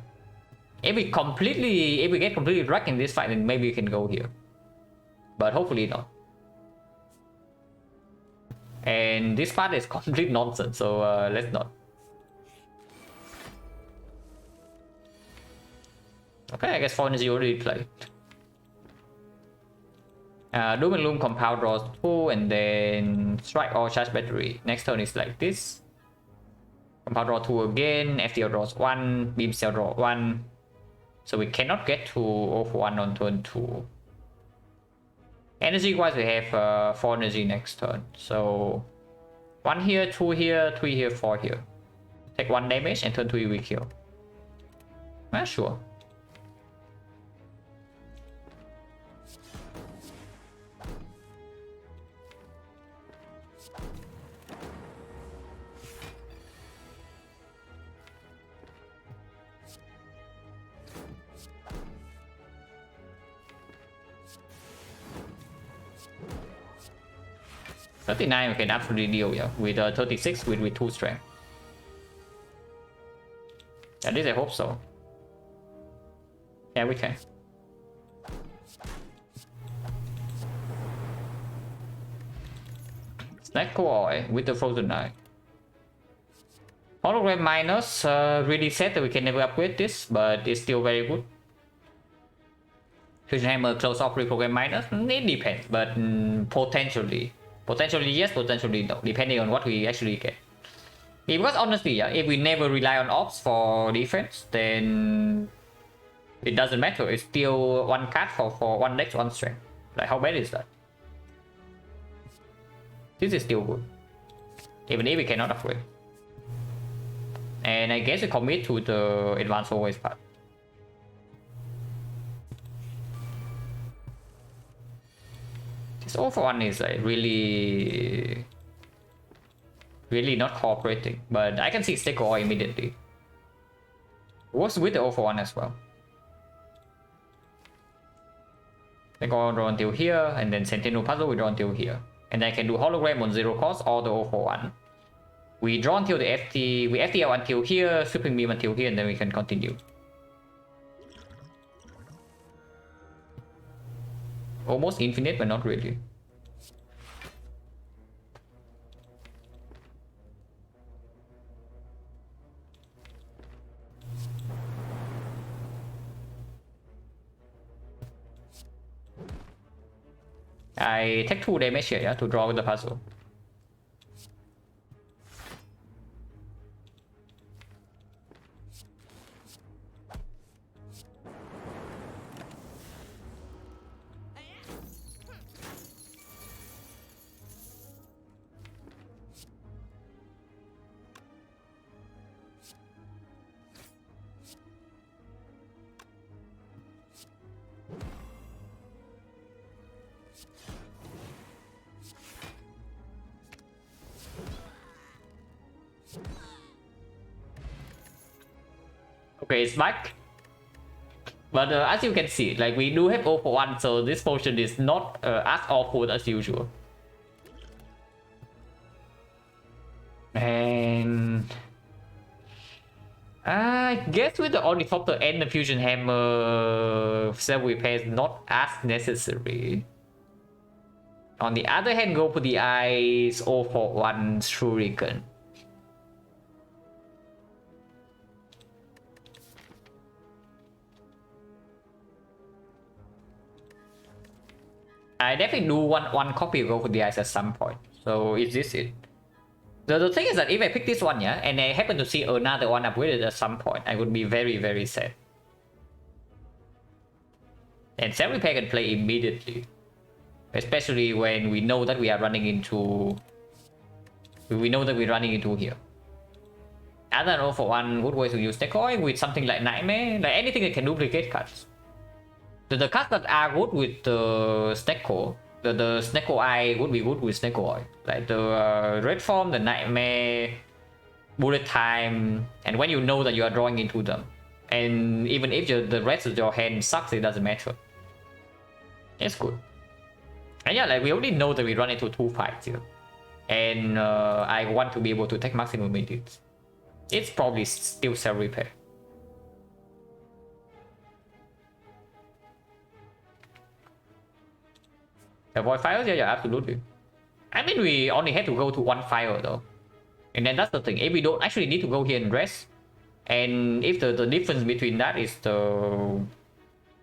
If we get completely wrecked in this fight, then maybe we can go here. But hopefully not. And this part is complete nonsense, so let's not. Okay, I guess 4 energy already played. Doom and Gloom Compound draws 2, and then Strike or Charge Battery. Next turn is like this. Compound draw 2 again, FTL draws 1, Beam Cell draw 1. So we cannot get to 0 for 1 on turn 2. Energy wise, we have 4 energy next turn. So 1 here, 2 here, 3 here, 4 here. Take 1 damage, and turn 3 we kill. Sure. 39 we can absolutely deal, yeah, with 36 with 2 strength. At least I hope so. Yeah, we can. Snack Core with the Frozen Knight. Hologram minus, really sad that we can never upgrade this, but it's still very good. Fusion Hammer close off reprogram minus, it depends, but potentially yes, potentially no, depending on what we actually get. Because honestly, yeah, if we never rely on ops for defense, then it doesn't matter. It's still one card for one dex, one strength. Like, how bad is that? This is still good, even if we cannot upgrade. And I guess we commit to the advanced always part. This all for one is like really not cooperating, but I can see Stick Ore immediately. Works with the all for one as well. Stick Ore draw until here, and then Sentinel Puzzle we draw until here. And I can do Hologram on 0 cost or the all for one. We draw until the FT, we FT out until here, Sweeping Beam until here, and then we can continue. Almost infinite, but not really. I take 2 damage here, yeah, to draw with the puzzle. Okay, it's back. But as you can see, like, we do have 0 for 1, so this potion is not as awful as usual. And I guess with the Ornithopter and the Fusion Hammer, self-repair is not as necessary. On the other hand, go for the eyes, 0 for 1 Shuriken. I definitely do want one copy of Go for the Eyes at some point. So is this it? The thing is that if I pick this one, yeah, and I happen to see another one upgraded at some point, I would be very, very sad. And Self Repair can play immediately. Especially when we know that we are running into... We know that we're running into here. I don't know, for one good way to use Decoy with something like Nightmare, like anything that can duplicate cards. The cards that are good with the Snecko, the Snecko Eye would be good with Snecko Eye. Like the Red Form, the Nightmare, Bullet Time, and when you know that you are drawing into them. And even if the rest of your hand sucks, it doesn't matter. It's good. And yeah, like we already know that we run into 2 fights here. And I want to be able to take maximum minutes. It's probably still self-repair. Avoid fires? Yeah, absolutely. I mean, we only had to go to 1 fire though. And then that's the thing. If we don't actually need to go here and rest, and if the difference between that is the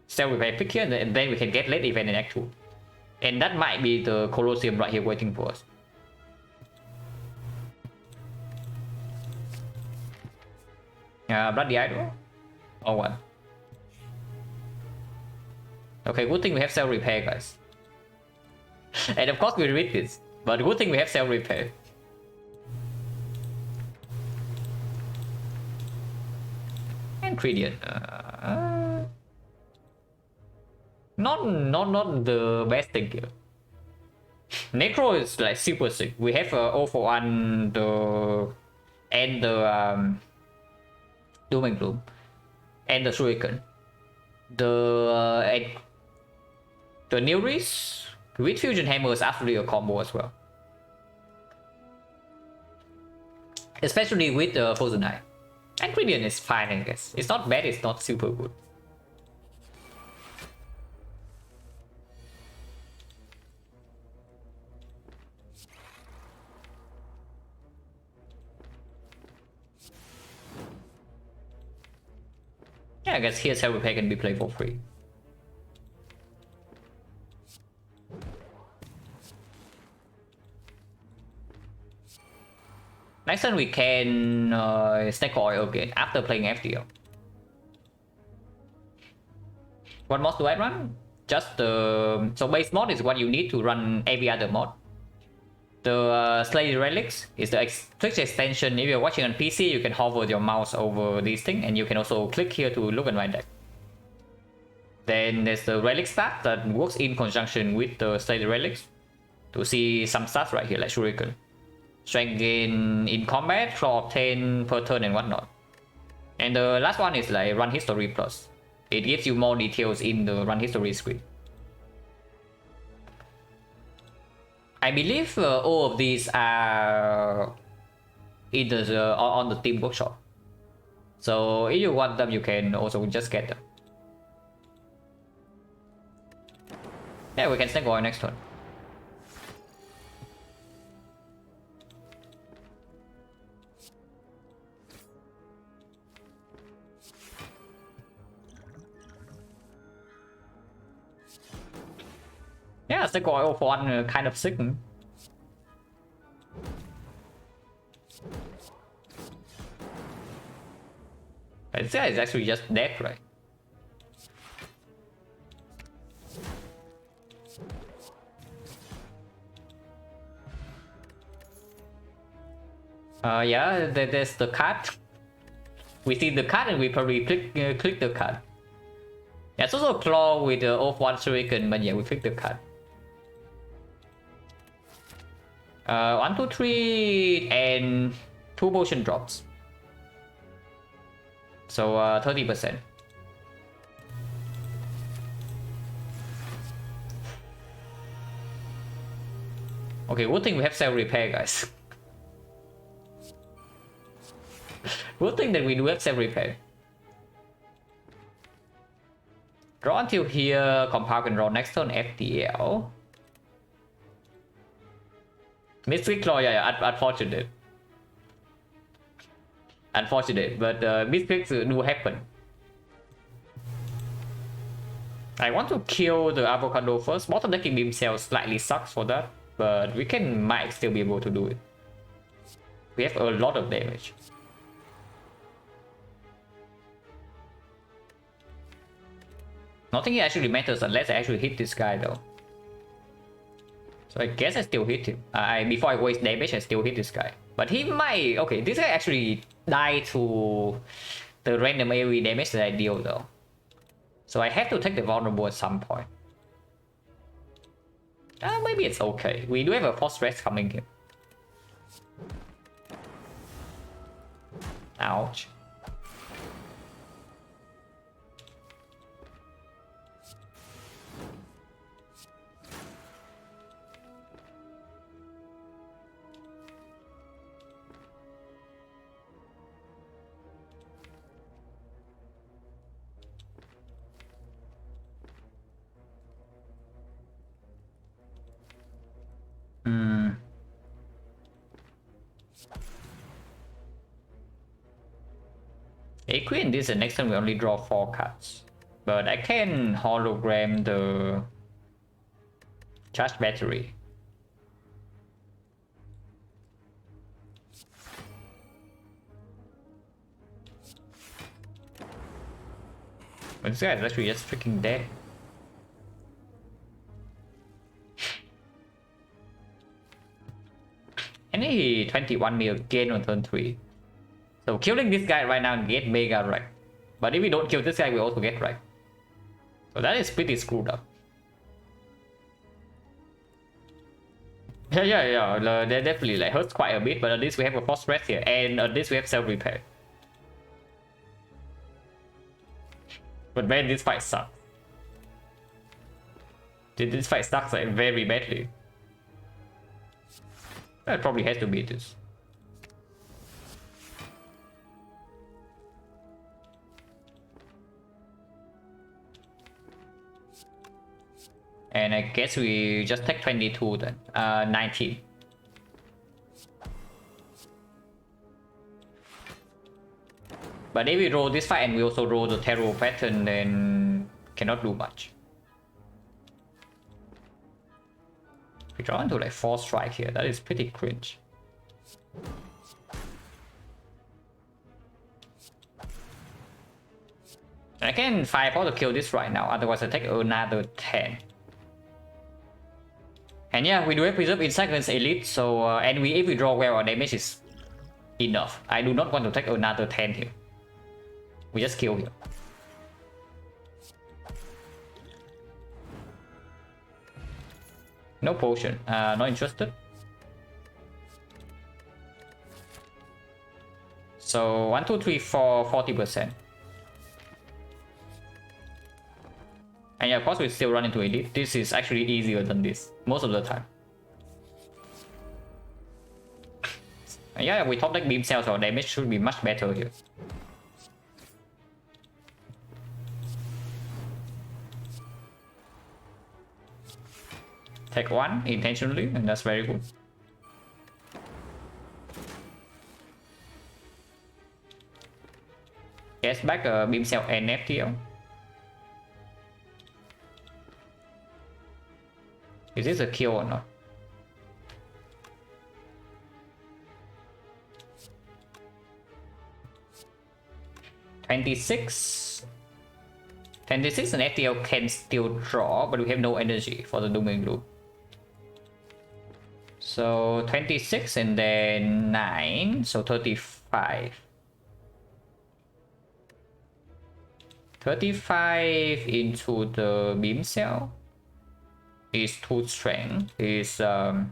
self-repair pick here, and then we can get late event in Act 2. And that might be the Colosseum right here waiting for us. Bloody Idol? Or what? Okay, good thing we have self-repair, guys. And of course we read this, but good thing we have self-repair. And Tredian. Not the best thing here. Necro is like super sick. We have 0 for 1 and the Doom and Gloom and the Shuriken. The Neuris with Fusion Hammer is absolutely a combo as well. especially with the Frozen Eye. And Gradient is fine, I guess. It's not bad, it's not super good. Yeah, I guess here Self Repair can be played for free. Next turn we can Snake Oil again after playing FDL. What mod do I run? Just the... So base mod is what you need to run every other mod. The Slay Relics is the Twitch extension. If you're watching on PC, you can hover your mouse over this thing, and you can also click here to look at my deck. Then there's the Relic stat that works in conjunction with the Slay Relics to see some stats right here, like Shuriken. Strength gain in combat, floor of 10 per turn and whatnot. And the last one is like Run History Plus. It gives you more details in the Run History screen. I believe all of these are in the, on the team workshop. So if you want them, you can also just get them. Yeah, we can Snake Oil next turn. Yeah, Snake Oil for one kind of sick. This guy is actually just dead, right? Yeah, there's the card. We see the card and we probably click the card. Yeah, it's also a claw with the off one shuriken, but yeah, we click the card. 1, 2, 3, and 2 potion drops. So 30%. Okay, good thing we have self repair, guys. Good thing that we do have self repair. Draw until here, compile can draw next turn FDL. Mystic Claw, yeah, unfortunate. Unfortunate, but misclicks do happen. I want to kill the avocado first. Bottom decking beam cell slightly sucks for that, but we might still be able to do it. We have a lot of damage. Nothing actually matters unless I actually hit this guy though. So I guess I still hit him. Before I waste damage, I still hit this guy. But he might... Okay, this guy actually died to the random AoE damage that I deal though. So I have to take the vulnerable at some point. Maybe it's okay. We do have a force rest coming here. Ouch. Queen this, and next time we only draw 4 cards. But I can hologram the charge battery. But this guy is actually just freaking dead. And he 21 mil again on turn 3. So killing this guy right now get mega wrecked. But if we don't kill this guy, we also get wrecked. So that is pretty screwed up. Yeah. That definitely like hurts quite a bit, but at least we have a force rest here, and at least we have self repair. But man, this fight sucks. This fight sucks like very badly. I probably has to beat this. And I guess we just take 22 then. 19. But if we roll this fight and we also roll the tarot pattern, then cannot do much. We draw into like 4 strike here. That is pretty cringe. I can firepower to kill this right now, otherwise I take another 10. And yeah, we do have preserve insight against elite, so and if we draw well, our damage is enough. I do not want to take another 10 here. We just kill here. No potion. Not interested. So 1, 2, 3, 4, 40%. And yeah, of course we still run into elite. This is actually easier than this most of the time. And yeah, we top deck beam cells, our damage should be much better here. Take 1 intentionally, and that's very good. Gets back beam cell and FTL. Is this a kill or not? $26 and FTL can still draw, but we have no energy for the Doom and Gloom. So 26 and then 9, so 35. 35 into the beam cell is 2 strength. Is that's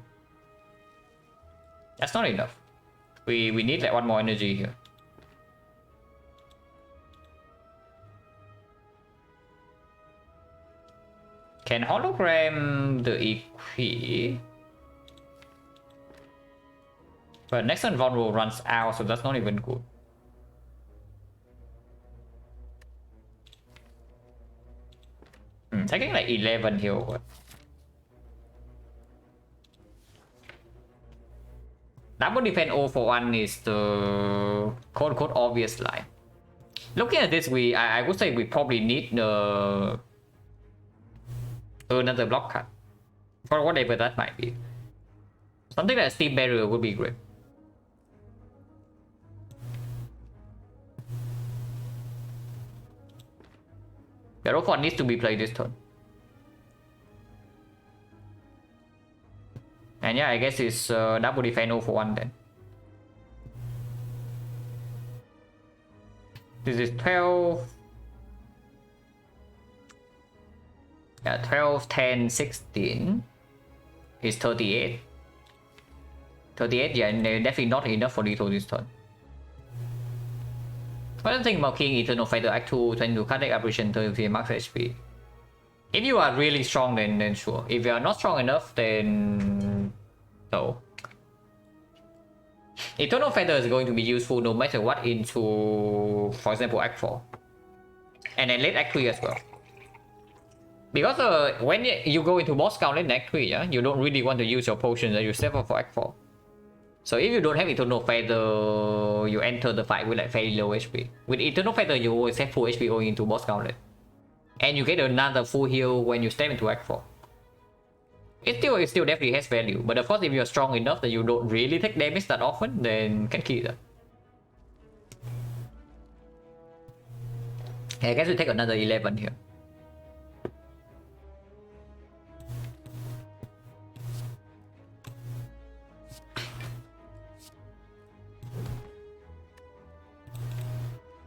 not enough. We need like 1 more energy here. Can hologram the Equi? But next turn vulnerable runs out, so that's not even good. Taking like 11 here. What? Double defense 0 for 1 is the quote obvious line. Looking at this, I would say we probably need the another block cut for whatever that might be. Something like a steam barrier would be great. The robot needs to be played this turn. And yeah, I guess it's double defense 0 for 1 then. This is 12. Yeah, 12, 10, 16 is 38. 38, yeah, and definitely not enough for lethal this turn. What do you think about King Eternal Fighter Act 2 trying to cut deck apparition 33 max HP? If you are really strong, then sure. If you are not strong enough, then no. Eternal Feather is going to be useful no matter what into, for example, Act 4. And then late Act 3 as well. Because when you go into boss count in Act 3, yeah, you don't really want to use your potions that you save up for Act 4. So if you don't have Eternal Feather, you enter the fight with like very low HP. With Eternal Feather, you always have full HP going into boss gauntlet. And you get another full heal when you step into Act 4. It still definitely has value. But of course, if you're strong enough that you don't really take damage that often, then can kill that. I guess we take another 11 here.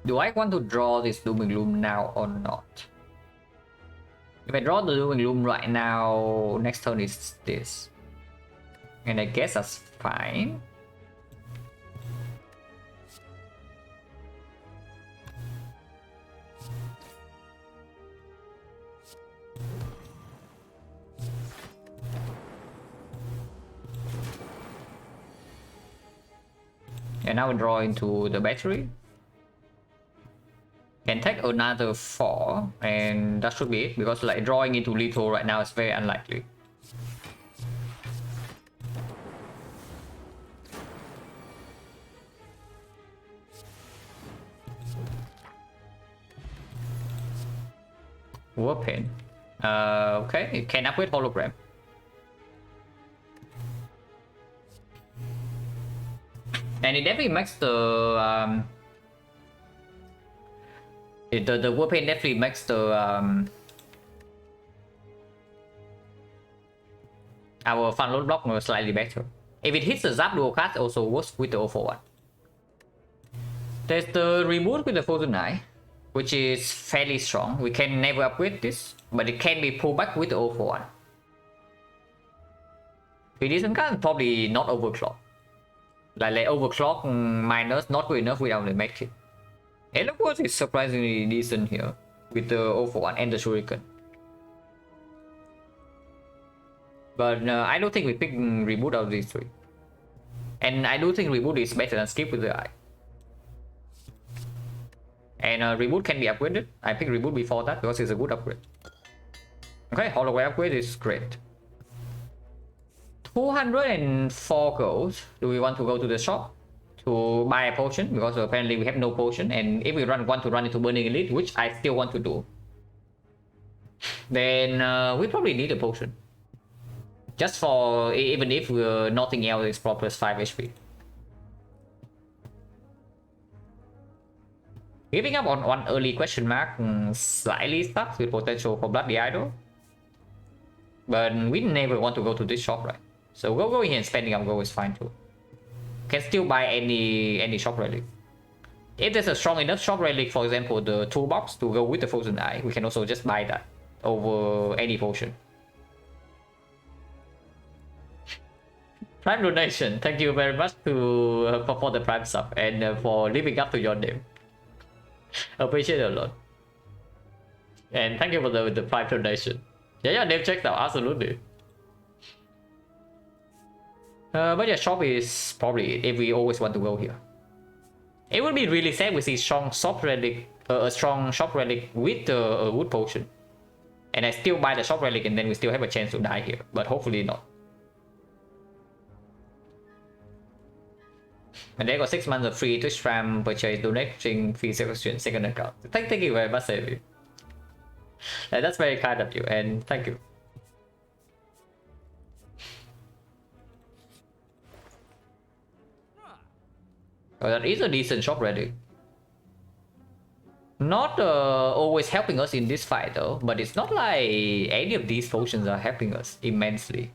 Do I want to draw this Doom and Gloom now or not? If I draw the Doom and Gloom right now, next turn is this. And I guess that's fine. And now we draw into the battery. Can take another 4, and that should be it, because like drawing into lethal right now is very unlikely. Warpaint. Okay, it can upgrade hologram. And it definitely makes the the warpaint definitely makes the our front load block slightly better. If it hits the Zap dual cast, also works with the 041. There's the reboot with the Frozen Eye, which is fairly strong. We can never upgrade this, but it can be pulled back with the 041. It isn't kind of probably not overclock. Like overclock minus not good enough without the medkit. And of course it's surprisingly decent here with the 041 and the Shuriken. But I don't think we pick reboot out of these three. And I do think reboot is better than skip with the eye. And reboot can be upgraded. I pick reboot before that because it's a good upgrade. Okay, hologram upgrade is great. 204 gold. Do we want to go to the shop to buy a potion? Because apparently we have no potion, and if we want to run into Burning Elite, which I still want to do, then we probably need a potion. Just for, even if nothing else is proper 5 HP. Giving up on one early question mark slightly sucks with potential for Bloody Idol. But we never want to go to this shop, right? So going here and spending our gold is fine too. Can still buy any shop relic. If there's a strong enough shop relic, for example the toolbox to go with the Frozen Eye, we can also just buy that over any potion. Prime donation, thank you very much to for the Prime sub and for living up to your name. Appreciate it a lot. And thank you for the Prime donation. Yeah, name checked out, absolutely. But yeah, shop is probably it if we always want to go here. It would be really sad we see strong shop relic, a strong shop relic with a wood potion, and I still buy the shop relic, and then we still have a chance to die here. But hopefully not. And they got 6 months of free Twitch Prime purchase, donating free second account. Thank you very much, Savvy. That's very kind of you, and thank you. Oh, that is a decent shop relic. Not always helping us in this fight though, but it's not like any of these potions are helping us immensely.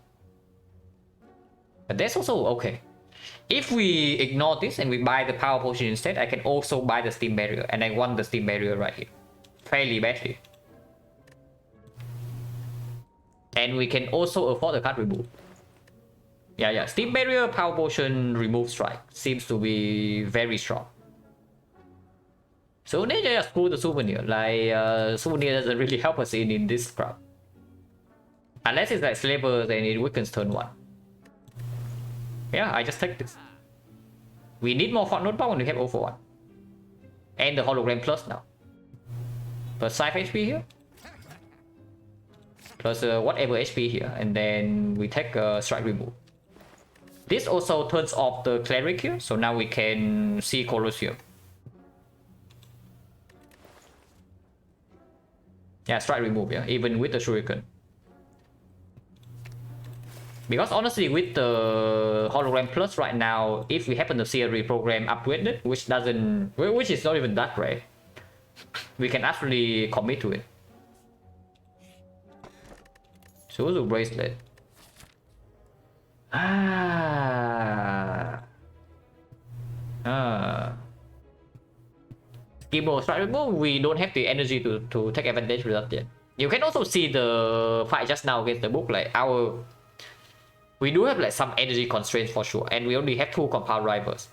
But that's also okay. If we ignore this and we buy the power potion instead, I can also buy the steam barrier, and I want the steam barrier right here. Fairly badly. And we can also afford the card remove. Yeah, steam barrier, power potion, remove strike. Seems to be very strong. So they just screw the souvenir. Like, souvenir doesn't really help us in this crowd. Unless it's like slavers and it weakens turn 1. Yeah, I just take this. We need more front node power when we have 041. And the hologram plus now. Plus 5 HP here. Plus whatever HP here. And then we take strike remove. This also turns off the cleric here. So now we can see Colosseum. Yeah, strike remove, yeah, even with the Shuriken. Because honestly, with the hologram plus right now, if we happen to see a reprogram upgraded, which is not even that rare, we can actually commit to it. Suzu bracelet. Skibble strike remove, we don't have the energy to take advantage of that yet. You can also see the fight just now against the book, like we do have like some energy constraints for sure, and we only have 2 compound rivals.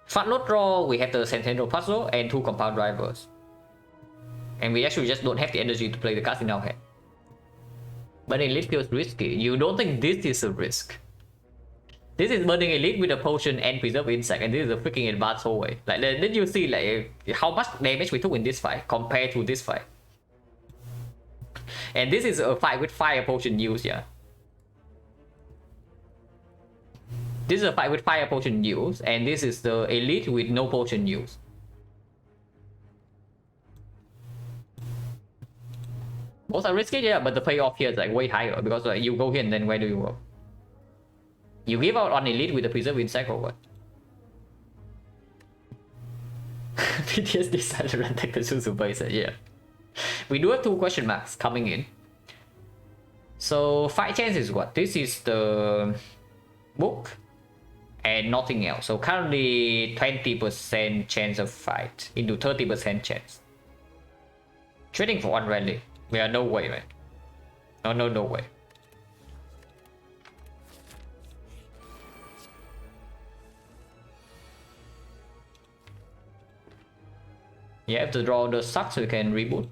Front load draw, we have the Sentinel puzzle and 2 compound rivals. And we actually just don't have the energy to play the cards in our hand. But it feels risky. You don't think this is a risk? This is burning elite with a potion and preserve insect, and this is a freaking advanced hallway. Like, did you see like how much damage we took in this fight compared to this fight? And this is a fight with fire potion use, yeah. This is a fight with fire potion use, and this is the elite with no potion use. Both are risky, yeah, but the payoff here is like way higher because like you go here and then where do you go? You give out on elite with the preserve insect or what? PTSD Silent attack the super said, yeah. We do have 2 question marks coming in. So 5 chance is what? This is the book and nothing else. So currently 20% chance of fight into 30% chance. Trading for 1 rally. We are no way, man. No way. Yeah, if the draw does suck, so we can reboot.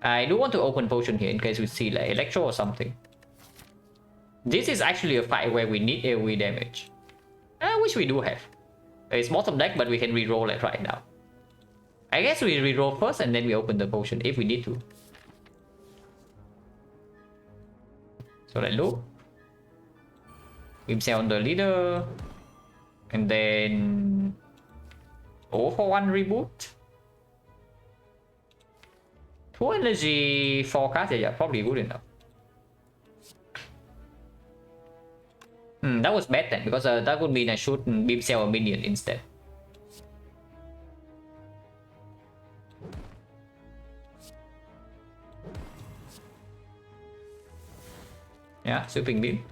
I do want to open potion here in case we see like electro or something. This is actually a fight where we need AoE damage. I wish we do have. It's bottom deck, but we can reroll it right now. I guess we reroll first and then we open the potion if we need to. So let's look. Beam cell on the leader. And then 0-for-1 reboot. 2 energy forecast, yeah, probably good enough. That was bad then, because that would mean I shoot beam cell a minion instead. Yeah, sweeping beam.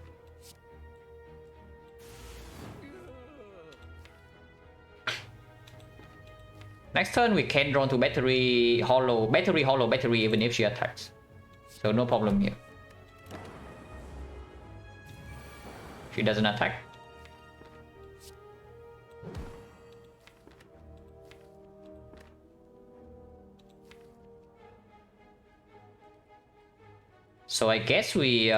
Next turn we can draw to battery hollow even if she attacks. So no problem here. She doesn't attack. So I guess we do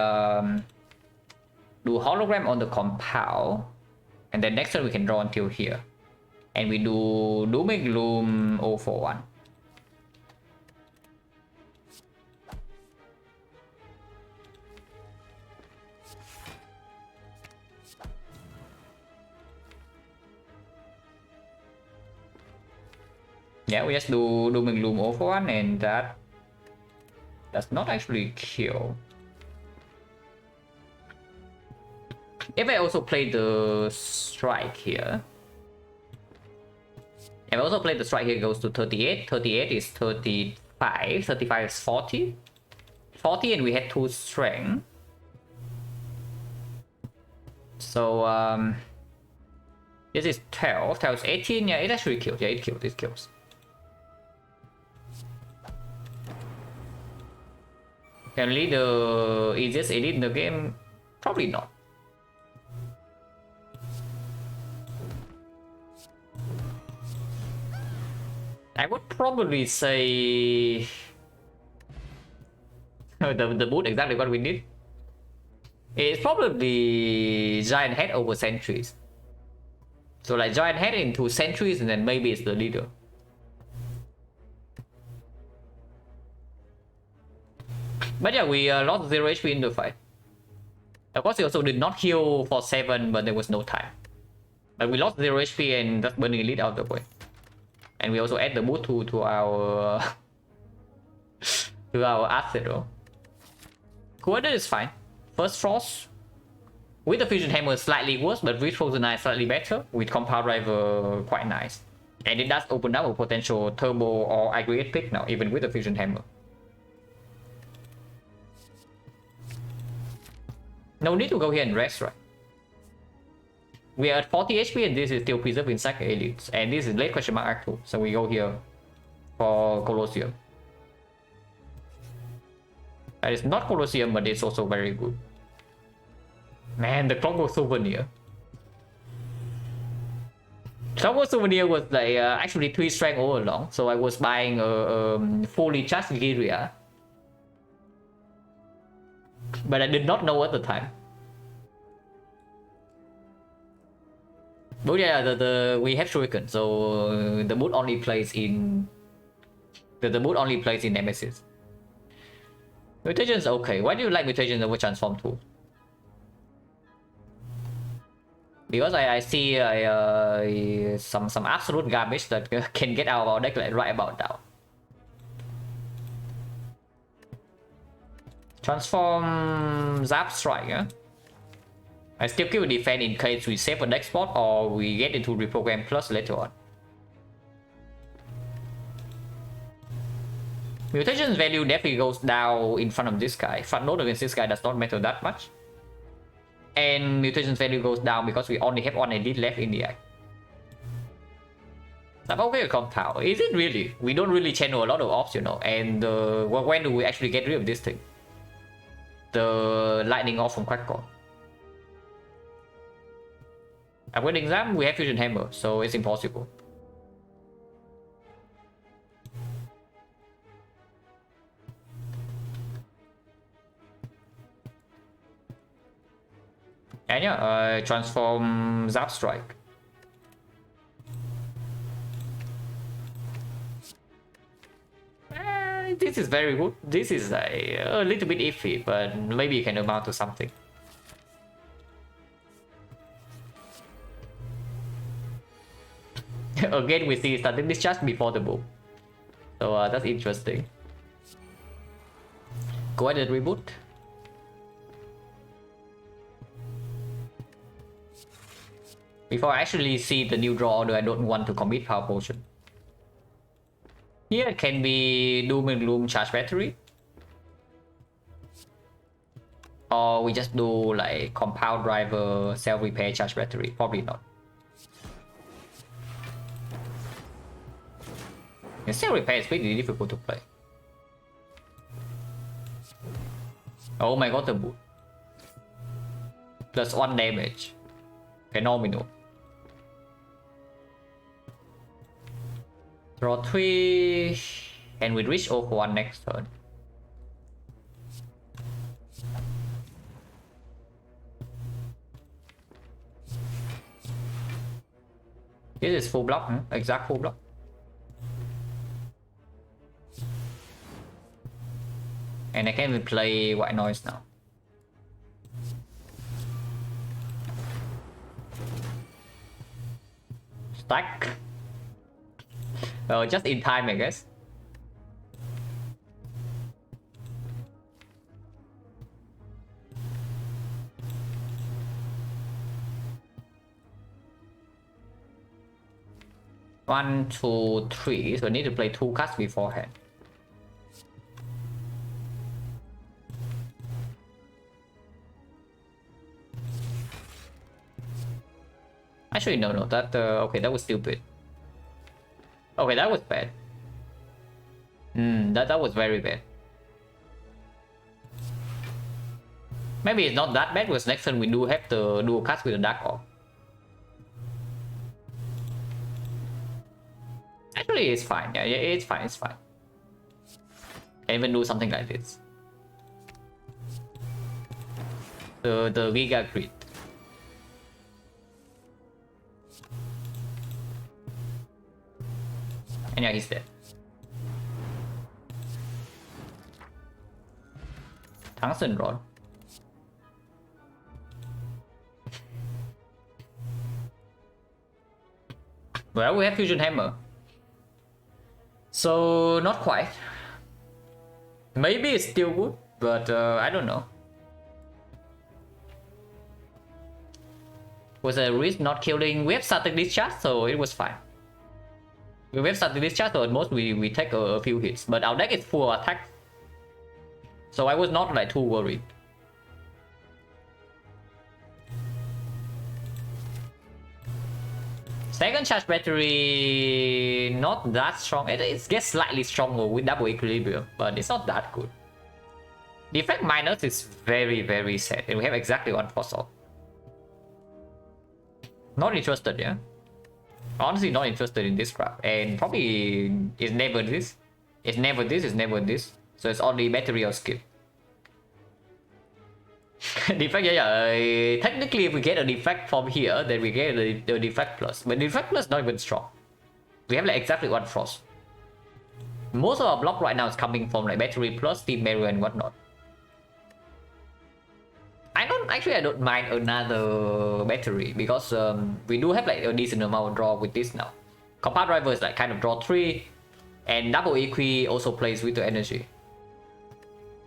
hologram on the compound, and then next turn we can draw until here. And we do Doom and Gloom 0-for-1. Yeah, we just do Doom and Gloom 0-for-1, and that does not actually kill. If I also play the strike here, if I also play the strike here, goes to 38. 38 is 35. 35 is 40. 40, and we had 2 strength. So this is 12. 12 is 18. Yeah, it actually kills. Yeah, it kills. It kills. Can lead the easiest elite in the game? Probably not. I would probably say the boot exactly what we need. It's probably giant head over sentries. So like giant head into sentries, and then maybe it's the leader. But yeah, we lost 0 HP in the fight. Of course, we also did not heal for 7, but there was no time. But we lost 0 HP and that's burning elite out of the way. And we also add the boot to our to our arsenal. Coordinate is fine. First Frost with the Fusion Hammer slightly worse, but with Frozen Eye slightly better. With Compound Rival quite nice. And it does open up a potential turbo or aggregate pick now, even with the Fusion Hammer. No need to go here and rest, right? We are at 40 HP and this is still preserved in Sack Elites. And this is late question mark Act 2. So we go here for Colosseum. That is not Colosseum, but it's also very good. Man, the Clockwork Souvenir. Clockwork Souvenir was like actually 3 strength all along. So I was buying a fully charged Giria. But I did not know at the time. But yeah, we have shuriken, so the mood only plays in the mood only plays in Nemesis. Mutations okay. Why do you like mutations over transform too? Because I see some absolute garbage that can get out of our deck like right about now. Transform Zap Strike, yeah? I still keep defense in case we save a deck spot or we get into reprogram plus later on. Mutation's value definitely goes down in front of this guy. Front load against this guy does not matter that much. And mutation's value goes down because we only have one elite left in the act. I'm okay with compound. Is it really? We don't really channel a lot of ops, you know. And when do we actually get rid of this thing? The lightning off from Quackcore. Upgrade exam, we have fusion hammer, so it's impossible. And yeah, transform Zap Strike. This is very good. This is a little bit iffy, but maybe it can amount to something. Again, we see starting discharge before the boom. So that's interesting. Go ahead and reboot. Before I actually see the new draw order, I don't want to commit power potion. Here it can be Doom and Gloom charge battery. Or we just do like compound driver, self repair charge battery. Probably not. Self repair is pretty difficult to play. Oh my god, the boot. +1 damage. Phenomenal. Draw 3, and we reach 0 for 1 next turn. This is full block, huh? Exact full block. And I can even play white noise now. Stack. Just in time, I guess. One, two, three. So I need to play 2 cards beforehand. Actually, no. That okay, that was stupid. Okay, that was bad. That was very bad. Maybe it's not that bad because next turn we do have to do a cast with a Dark Orb. Actually, it's fine. Yeah, it's fine. It's fine. Can even do something like this. The Giga Grid. And yeah, he's dead. Tungsten Rod. Well, we have Fusion Hammer. So, not quite. Maybe it's still good, but I don't know. Was a risk not killing. We have started discharge, so it was fine. We have started discharge, so at most we take a few hits, but our deck is full attack. So I was not like too worried. Second charge battery, not that strong. It gets slightly stronger with double equilibrium, but it's not that good. The effect minus is very sad, and we have exactly 1 fossil. Not interested, yeah. Honestly, not interested in this crap, and probably it's never this. It's never this. It's never this. So it's only battery or skip. Defect, yeah. Technically, if we get a defect from here, then we get the defect plus. But defect plus not even strong. We have like exactly one frost. Most of our block right now is coming from like battery plus, team barrier and whatnot. I don't mind another battery because we do have like a decent amount of draw with this now. Compound driver is like kind of draw 3, and double EQ also plays with the energy.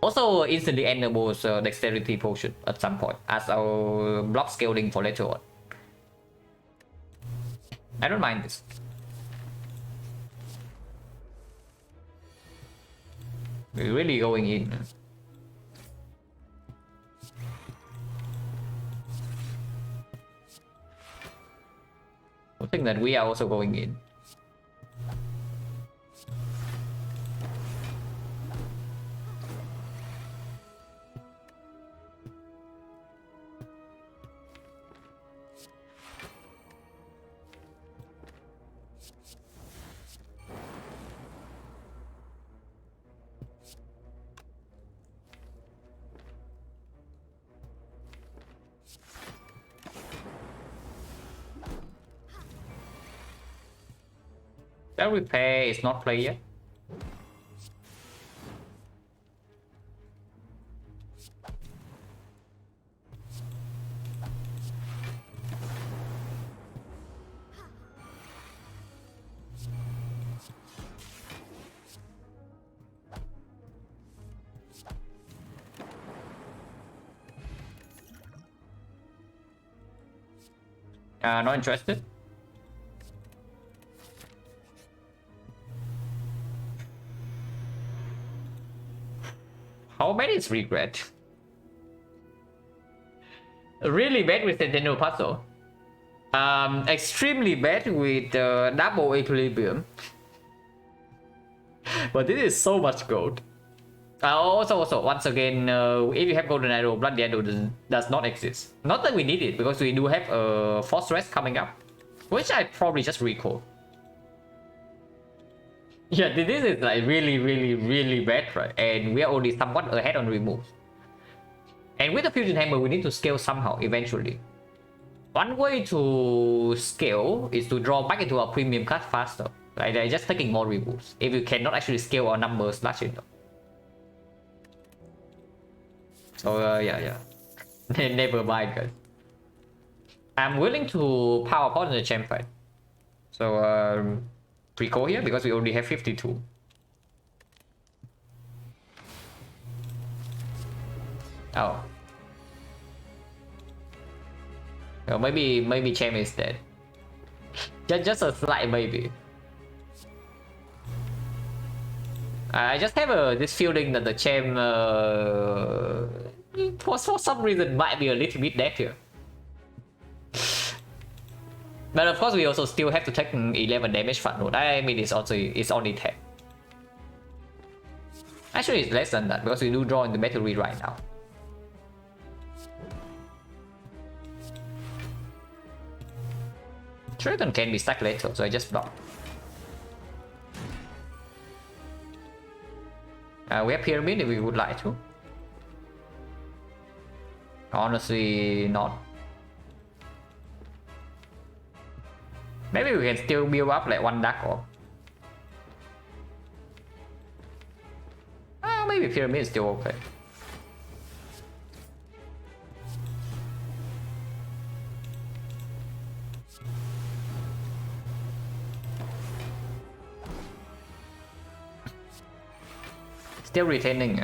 Also instantly enables dexterity potion at some point as our block scaling for later on. I don't mind this. We're really going in. I think that we are also going in. That repair is not played yet. Not interested. How bad is regret? Really bad with the Nintendo puzzle. Extremely bad with double equilibrium. But this is so much gold. Also, once again, if you have golden arrow, bloody arrow does not exist. Not that we need it, because we do have a force rest coming up, which I probably just recall. Yeah, this is like really bad, right? And we are only somewhat ahead on removes. And with the fusion hammer, we need to scale somehow eventually. One way to scale is to draw back into our premium card faster. Like they're just taking more removes. If you cannot actually scale our numbers large enough. So yeah. Never mind, guys. I'm willing to power upon the champ fight. So pre-call here because we only have 52. Oh. Well, maybe champ is dead. Just a slight maybe. I just have this feeling that the champ for some reason might be a little bit dead here. But of course we also still have to take 11 damage front load. I mean it's only 10. Actually it's less than that because we do draw in the battery right now. Dragon can be stacked later, so I just block. We have pyramid if we would like to. Honestly, not. Maybe we can still build up like one dark orb. Maybe pyramid is still okay. Still retaining.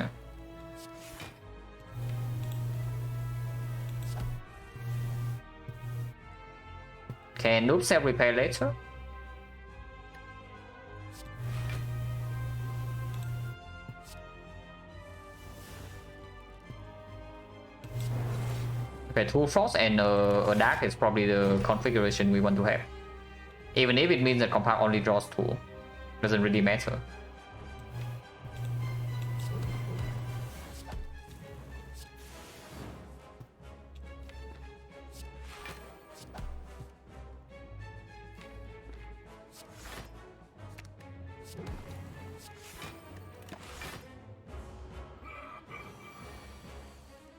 Can noob self repair later? Okay, 2 frost and a dark is probably the configuration we want to have. Even if it means that compound only draws 2, doesn't really matter.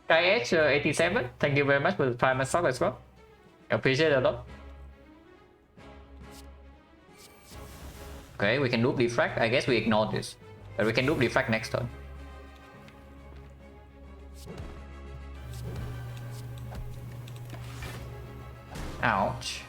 XecnaR87, thank you very much for the time and sub as well. Appreciate it a lot. Okay, we can loop defrag. I guess we ignore this. But we can loop defrag next turn. Ouch.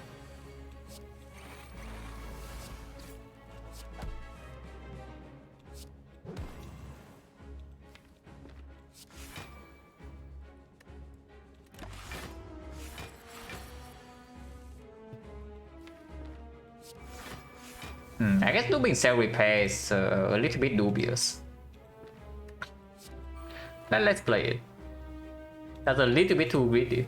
I guess looping cell repair is a little bit dubious. Let's play it. That's a little bit too greedy.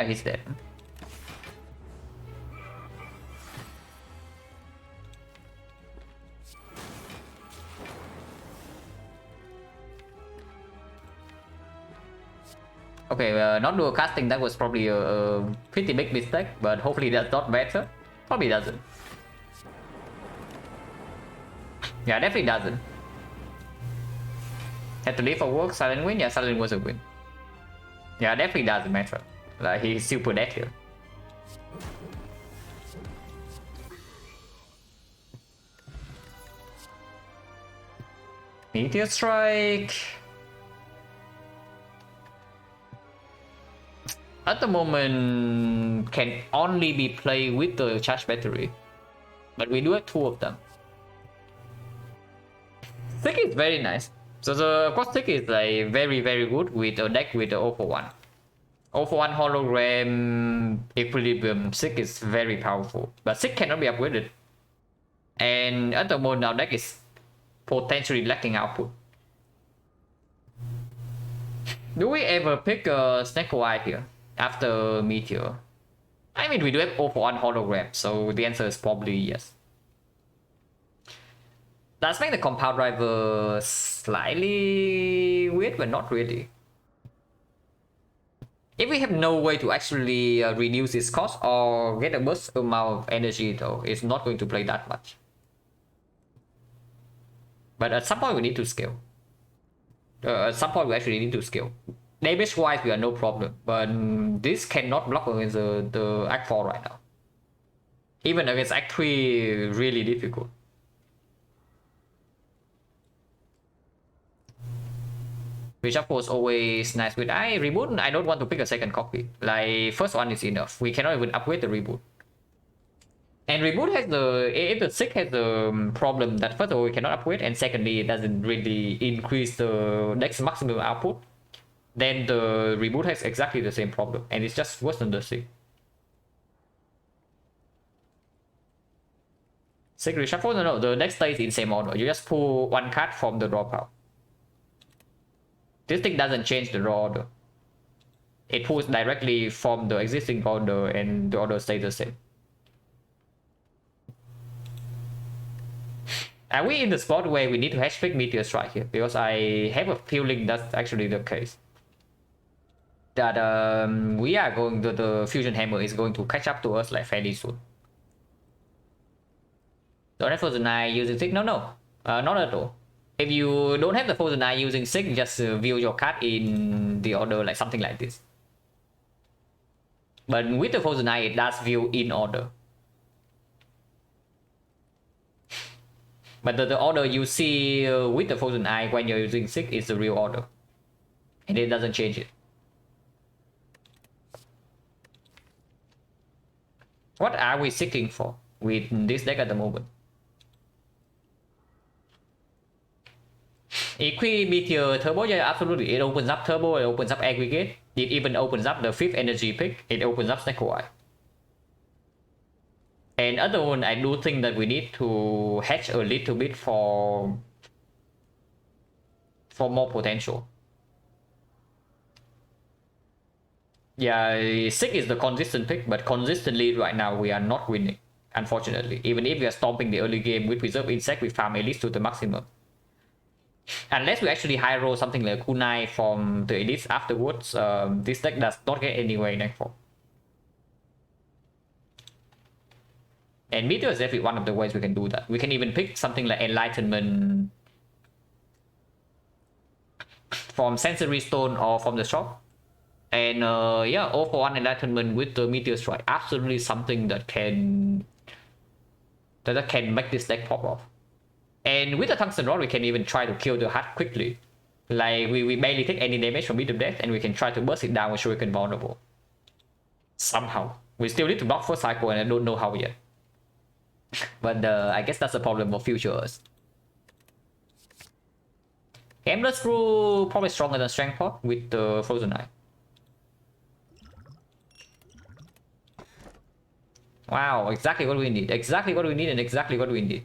He's dead. Okay, not dual casting, that was probably a pretty big mistake, but hopefully that's not better. Probably doesn't. Yeah, definitely doesn't. Had to leave for work, Silent win? Yeah, Silent was a win. Yeah, definitely doesn't matter. Like, he's super dead here. Meteor Strike. At the moment, can only be played with the charge battery. But we do have two of them. Thick is very nice. So the of course Thick is like very good with a deck with the 0-for-1. 0-for-1 hologram equilibrium. Thick is very powerful. But Thick cannot be upgraded. And at the moment our deck is potentially lacking output. Do we ever pick a XecnaR here after Meteor? I mean, we do have 0-for-1 hologram, so the answer is probably yes. Does make the compound driver slightly weird, but not really. If we have no way to actually reduce its cost or get a burst amount of energy though, it's not going to play that much. But at some point we need to scale. At some point we actually need to scale. Damage wise we are no problem, but this cannot block against the Act 4 right now. Even against Act 3 really difficult. Reshuffle is always nice with reboot. I don't want to pick a second copy. Like first one is enough. We cannot even upgrade the reboot. And reboot has the sick has the problem that first of all we cannot upgrade, and secondly it doesn't really increase the next maximum output. Then the reboot has exactly the same problem, and it's just worse than the sick. Sick reshuffle? No, the next stays in same order. You just pull one card from the draw pile. This thing doesn't change the draw order. It pulls directly from the existing order and the order stays the same. Are we in the spot where we need to hash pick Meteor Strike here? Because I have a feeling that's actually the case. That we are going to, the Fusion Hammer is going to catch up to us like fairly soon. Don't have Frozen Eye using Sig? No, not at all. If you don't have the Frozen Eye using Sig, just view your card in the order like something like this. But with the Frozen Eye, it does view in order. But the order you see with the Frozen Eye when you're using Sig is the real order. And it doesn't change it. What are we seeking for with this deck at the moment? Equi Meteor Turbo, yeah, absolutely. It opens up Turbo, it opens up Aggregate. It even opens up the 5th energy pick. It opens up XecnaR. And other one, I do think that we need to hatch a little bit for more potential. Yeah, Sig is the consistent pick, but consistently right now we are not winning. unfortunately. Even if we are stomping the early game with Preserve Insect, we farm elites to the maximum. Unless we actually high roll something like kunai from the elites afterwards, this deck does not get anywhere in deck 4. And Meteor is definitely one of the ways we can do that. We can even pick something like Enlightenment from Sensory Stone or from the shop. And yeah, 0-for-1 Enlightenment with the Meteor Strike. Absolutely something that can make this deck pop off. And with the Tungsten Rod, we can even try to kill the hut quickly. Like, we barely take any damage from medium death, and we can try to burst it down with Shuriken Vulnerable. Somehow. We still need to block for cycle, and I don't know how yet. But I guess that's a problem for futures. Aimless Screw probably stronger than Strength Pot with the Frozen Eye. Wow, exactly what we need. Exactly what we need and exactly what we need.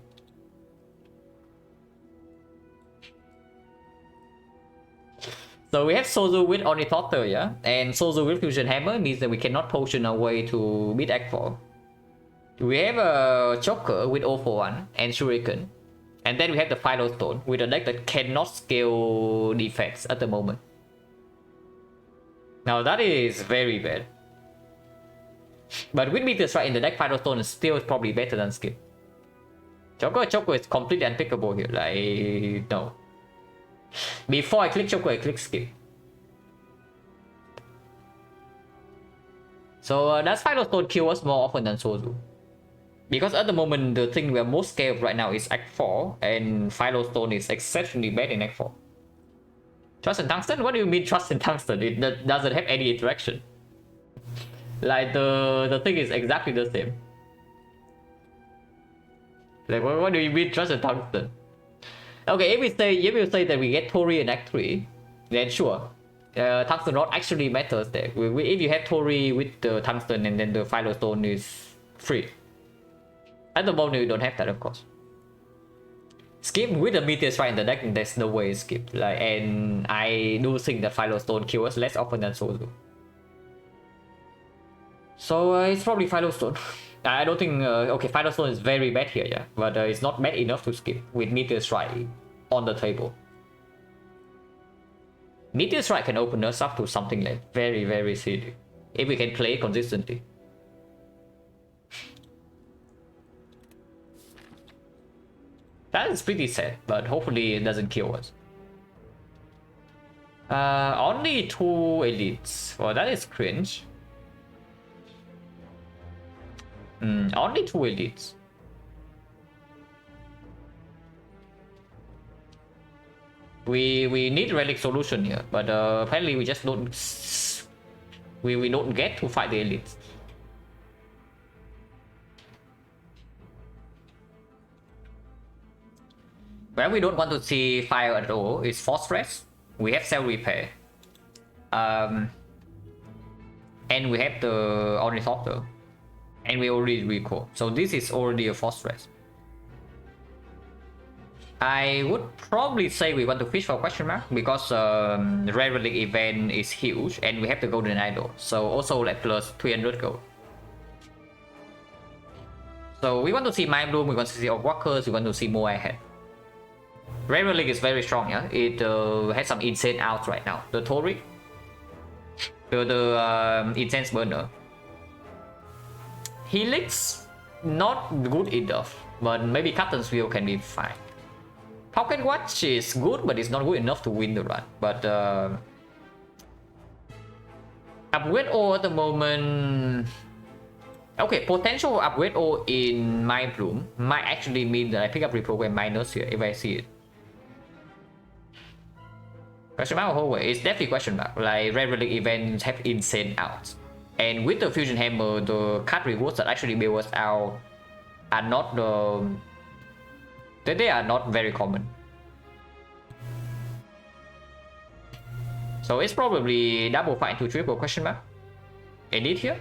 So we have Sozu with Ornithopter, yeah? And Sozu with Fusion Hammer means that we cannot potion our way to mid Act 4. We have a Choker with 0-for-1 and Shuriken. And then we have the Philo Stone with a deck that cannot scale defense at the moment. Now that is very bad. But with Meteor Strike in the deck, Philo Stone is still probably better than Skip. Choker is completely unpickable here. Like, no. Before I click Choker, I click Skip. So does Philo Stone kill us more often than Sozu? Because at the moment, the thing we are most scared of right now is Act 4, and Philo Stone is exceptionally bad in Act 4. Trust in Tungsten? What do you mean Trust in Tungsten? It doesn't have any interaction. Like, the thing is exactly the same. Like, what do you mean Trust in Tungsten? Okay, if you say that we get Tori in Act 3, then sure. Tungsten Rod actually matters there. If you have Tori with the Tungsten and then the Philo Stone is free. At the moment, you don't have that, of course. Skip with the Meteor Strike in the deck, there's no way skip. Like, and I do think that Philo Stone kills less often than Sozu. So it's probably Philo Stone. I don't think... okay, Philo Stone is very bad here, yeah. But it's not bad enough to skip with Meteor Strike on the table. Meteor Strike can open us up to something like very, very silly. If we can play consistently. That is pretty sad, but hopefully it doesn't kill us. Only 2 elites. Well, that is cringe. Only 2 elites. We need relic solution here, but apparently we just don't. We don't get to fight the elites. Where we don't want to see fire at all is Force Rest. We have Cell Repair. And we have the Ornithopter. And we already recall. So this is already a Force Rest. I would probably say we want to fish for question mark because the Rare Relic event is huge and we have the Golden Idol. So also like plus 300 gold. So we want to see Mind Bloom, we want to see Orc Walkers, we want to see more ahead. Rare Relic is very strong, yeah. It has some insane outs right now. The Tori, the Incense Burner. Helix, not good enough, but maybe Captain's Wheel can be fine. Pocket Watch is good, but it's not good enough to win the run. But Upgrade O at the moment. Okay, potential Upgrade O in Mind Bloom might actually mean that I pick up Reprogram Minus here if I see it. Question mark or hallway? It's definitely question mark. Like Rare Relic events have insane outs. And with the Fusion Hammer, the card rewards that actually bail us out are not they are not very common. So it's probably double fight into triple question mark. Edit here.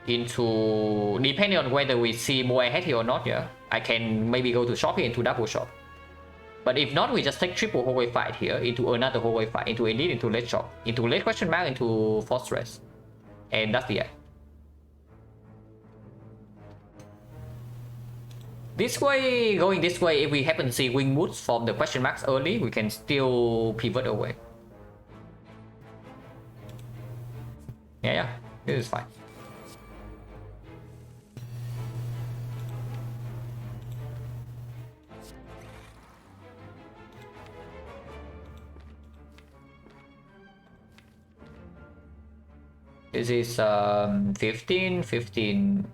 Into depending on whether we see more ahead here or not, yeah. I can maybe go to shop here into double shop. But if not, we just take triple hallway fight here into another hallway fight, into elite, into late shop, into late question mark, into force rest. And that's the end. This way, going this way, if we happen to see wing woods from the question marks early, we can still pivot away. Yeah, this is fine. This is 15, 15,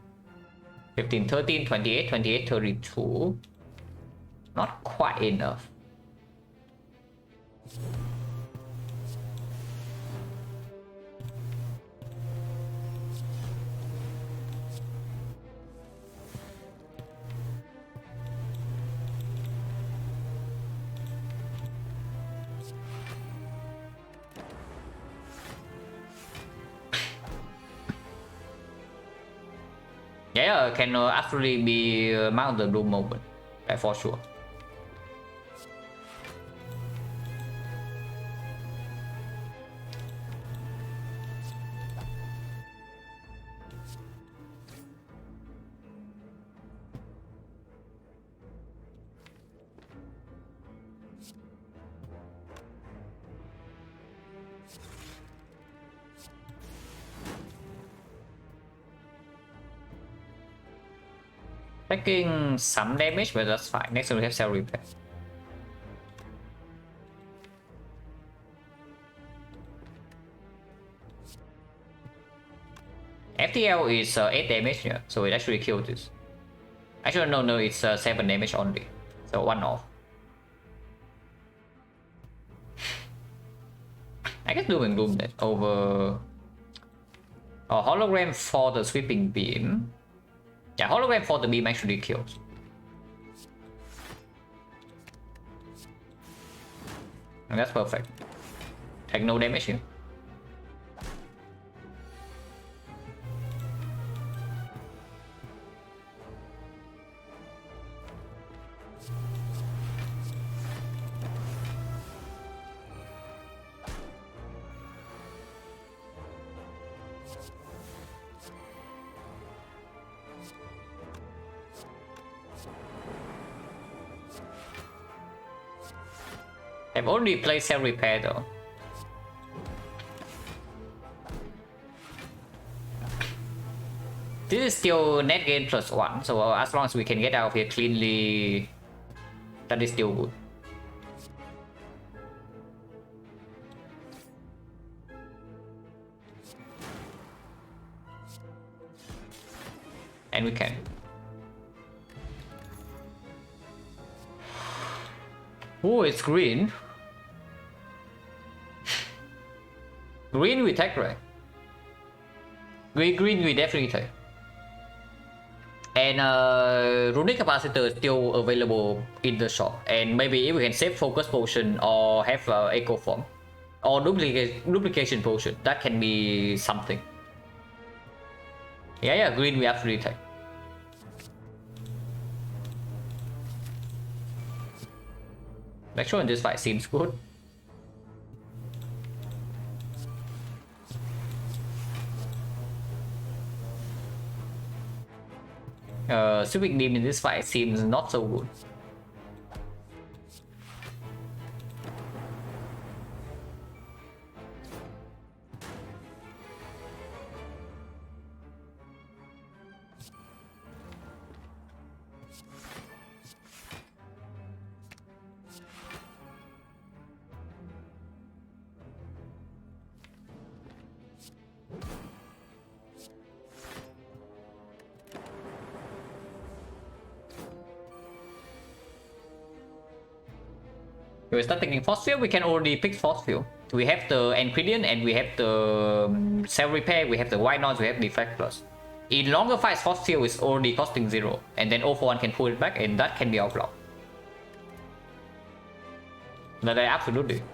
15, 13, 28, 28, 32. Not quite enough. Yeah, can actually be mount the bloom moment, for sure. Taking some damage, but that's fine. Next we have cell repair. FTL is 8 damage here, so it actually killed this. Actually, no, it's 7 damage only. So 1 off. I guess doom and gloom that over a hologram for the sweeping beam. Yeah, hologram for the beam actually kills. And that's perfect. Take no damage here. I've only played cell repair though. This is still net gain +1, so as long as we can get out of here cleanly, that is still good. And we can. Oh, it's green. Green we take, right? Green we definitely take. And runic capacitor is still available in the shop. And maybe if we can save focus potion or have echo form or duplication potion, that can be something. Yeah, green we absolutely take. Actually, in this fight seems good. Sweeping beam in this fight seems not so good. If we start taking force field, we can already pick force field. We have the ingredient and we have the cell repair, we have the white noise, we have deflect plus. In longer fights, force field is already costing 0, and then 0 for 1 can pull it back, and that can be outblocked. That I absolutely.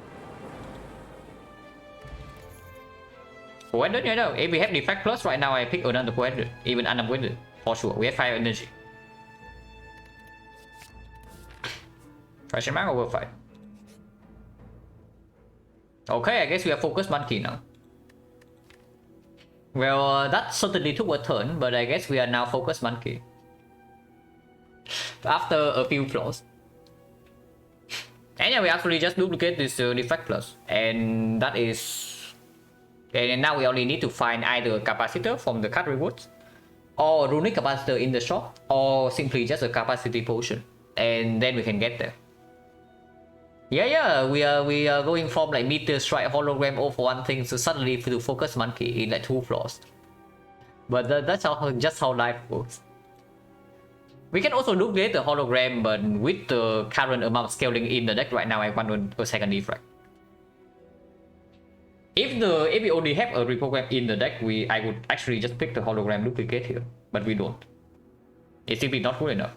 Poetic, you know, if we have deflect plus right now, I pick another poetic, even unavoided, for sure. We have 5 energy. Question mark over 5. Okay, I guess we are focused monkey now. Well, that certainly took a turn, but I guess we are now focused monkey. after a few floors. And yeah, we actually just duplicate this defect plus, and that is. And now we only need to find either a capacitor from the card rewards, or a runic capacitor in the shop, or simply just a capacity potion, and then we can get there. Yeah, we are going from like meter strike hologram all for one thing to suddenly to focus monkey in like 2 floors. But that's just how life goes. We can also duplicate the hologram, but with the current amount of scaling in the deck right now, I want a second defrag. If we only have a reprogram in the deck, I would actually just pick the hologram duplicate here, but we don't. It's simply not good enough.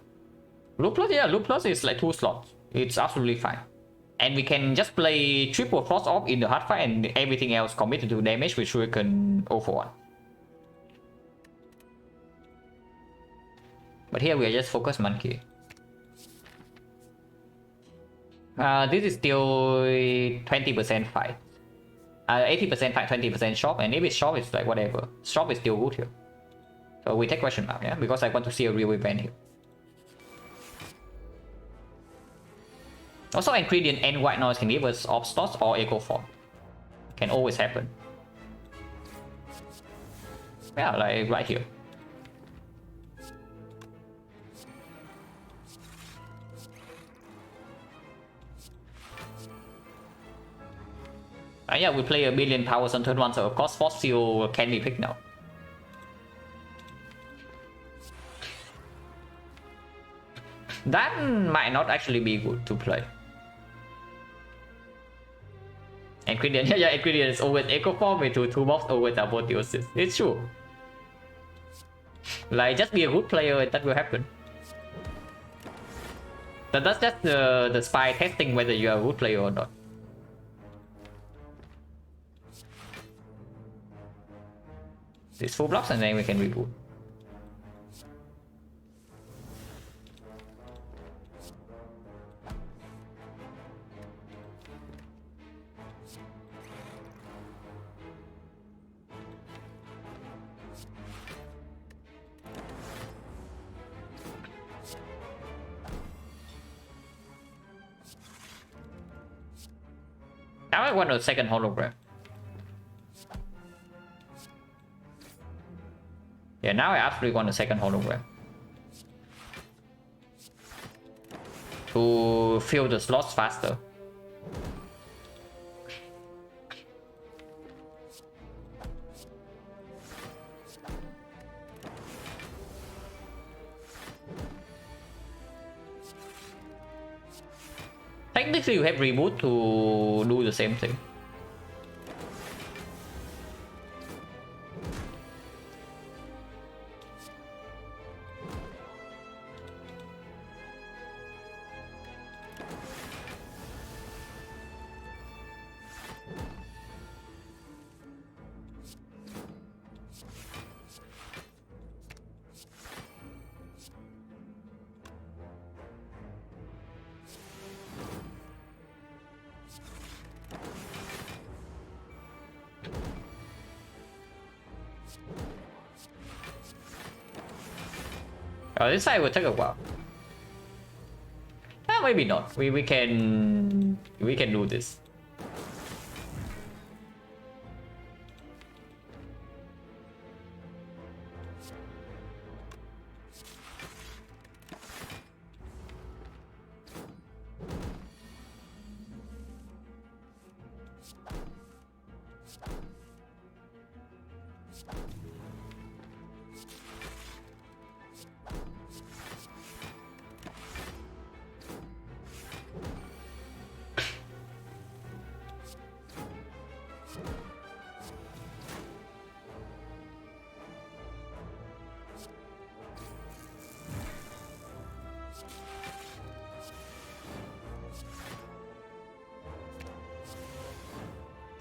Loop plus, yeah, Loop plus is like 2 slots. It's absolutely fine. And we can just play triple frost off in the hard fight and everything else committed to damage with Shuriken 0 for 1. But here we are just focus monkey. This is still 20% fight. 80% fight, 20% shop, and if it's shop, it's like whatever. Shop is still good here. So we take question mark, yeah? Because I want to see a real event here. Also, ingredient and white noise can give us off slots or echo form. Can always happen. Yeah, like right here. Yeah, we play a billion powers on turn 1, so of course Force Seal can be picked now. That might not actually be good to play. Ingredient, yeah, ingredient is always echo form into 2 box always apotheosis. It's true. Like, just be a good player and that will happen. That's just the spy testing whether you are a good player or not. These 4 blocks and then we can reboot. Now I want a second hologram. Yeah, now I absolutely want a second hologram. To fill the slots faster. Technically you have reboot to do the same thing. This side will take a while. Maybe not. We can do this.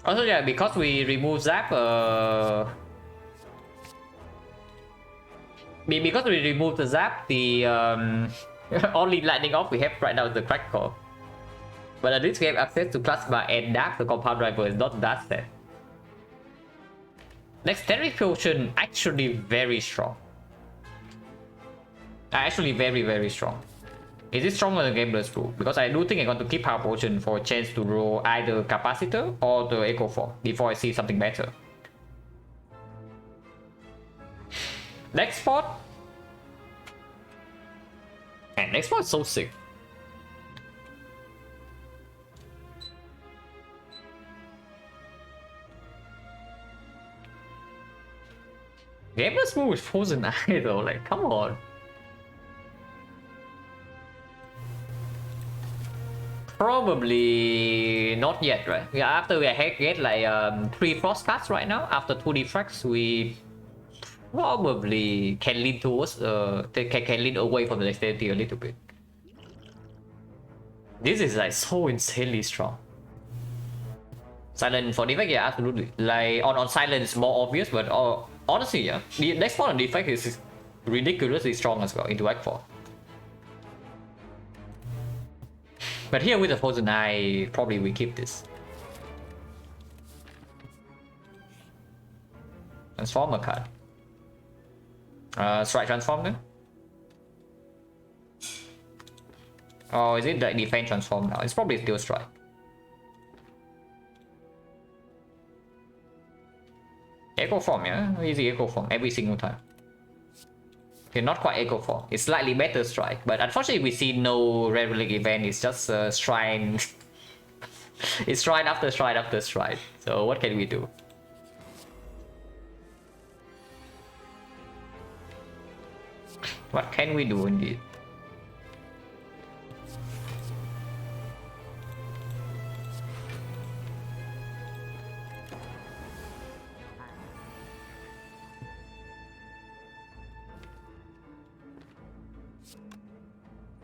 Also, yeah, because we remove Zap, because we remove the Zap, the only lightning off we have right now is the Crack Core. But at least we have access to Plasma and Dark, the compound driver is not that sad. Dexterity Potion actually very strong. Actually very, very strong. Is it stronger than Gambler's Rule? Because I do think I'm going to keep Power Potion for a chance to roll either Capacitor or the Echo Form before I see something better. Next spot. And next spot is so sick. Gambler's Rule with Frozen Eye though, like come on. Probably not yet, right? Yeah, after we get like 3 Frost cards right now, after 2 defects, we probably can lean towards can lean away from the dexterity a little bit. This is like so insanely strong. Silent for defect, yeah, absolutely. Like on Silent it's more obvious, but honestly, yeah, the next one on defect is ridiculously strong as well into Act 4. But here with the Frozen Eye, probably we keep this. Transformer card. Strike transform then? Or is it like defense transform now? It's probably still strike. Echo form, yeah? Easy echo form every single time. Okay, not quite echo form. It's slightly better strike, but unfortunately we see no Red Relic event. It's just shrine. It's shrine after shrine after shrine. So what can we do? What can we do indeed?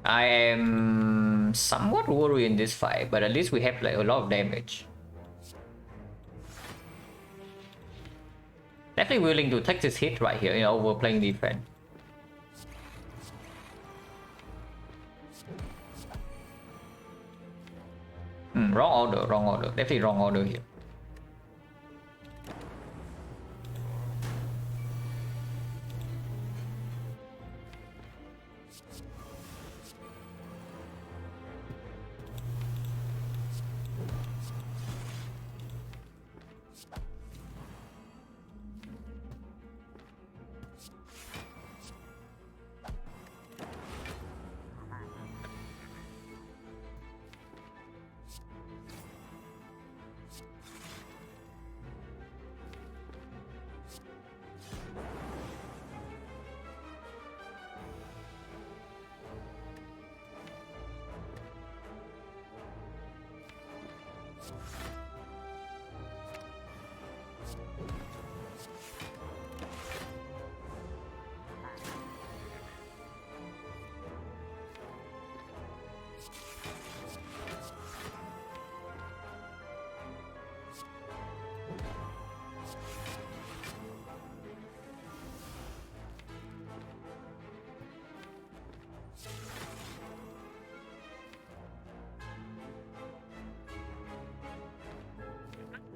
I am somewhat worried in this fight, but at least we have like a lot of damage. Definitely willing to take this hit right here, you know, we're playing defense. Wrong order, definitely wrong order here.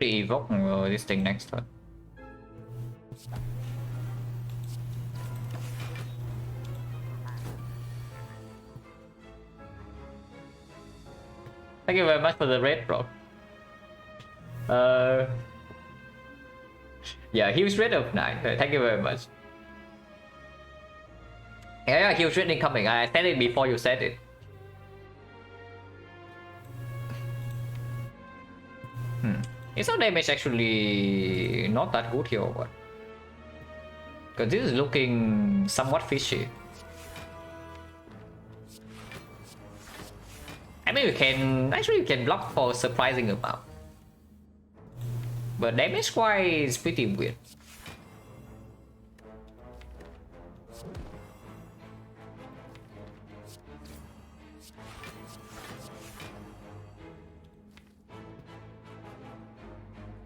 Evoke this thing next turn. Thank you very much for the red, bro. Yeah, huge red of 9. Thank you very much. Yeah, huge red incoming. I said it before you said it. Is our damage actually not that good here or what? Because this is looking somewhat fishy. I mean, we can block for a surprising amount. But damage-wise, pretty weird.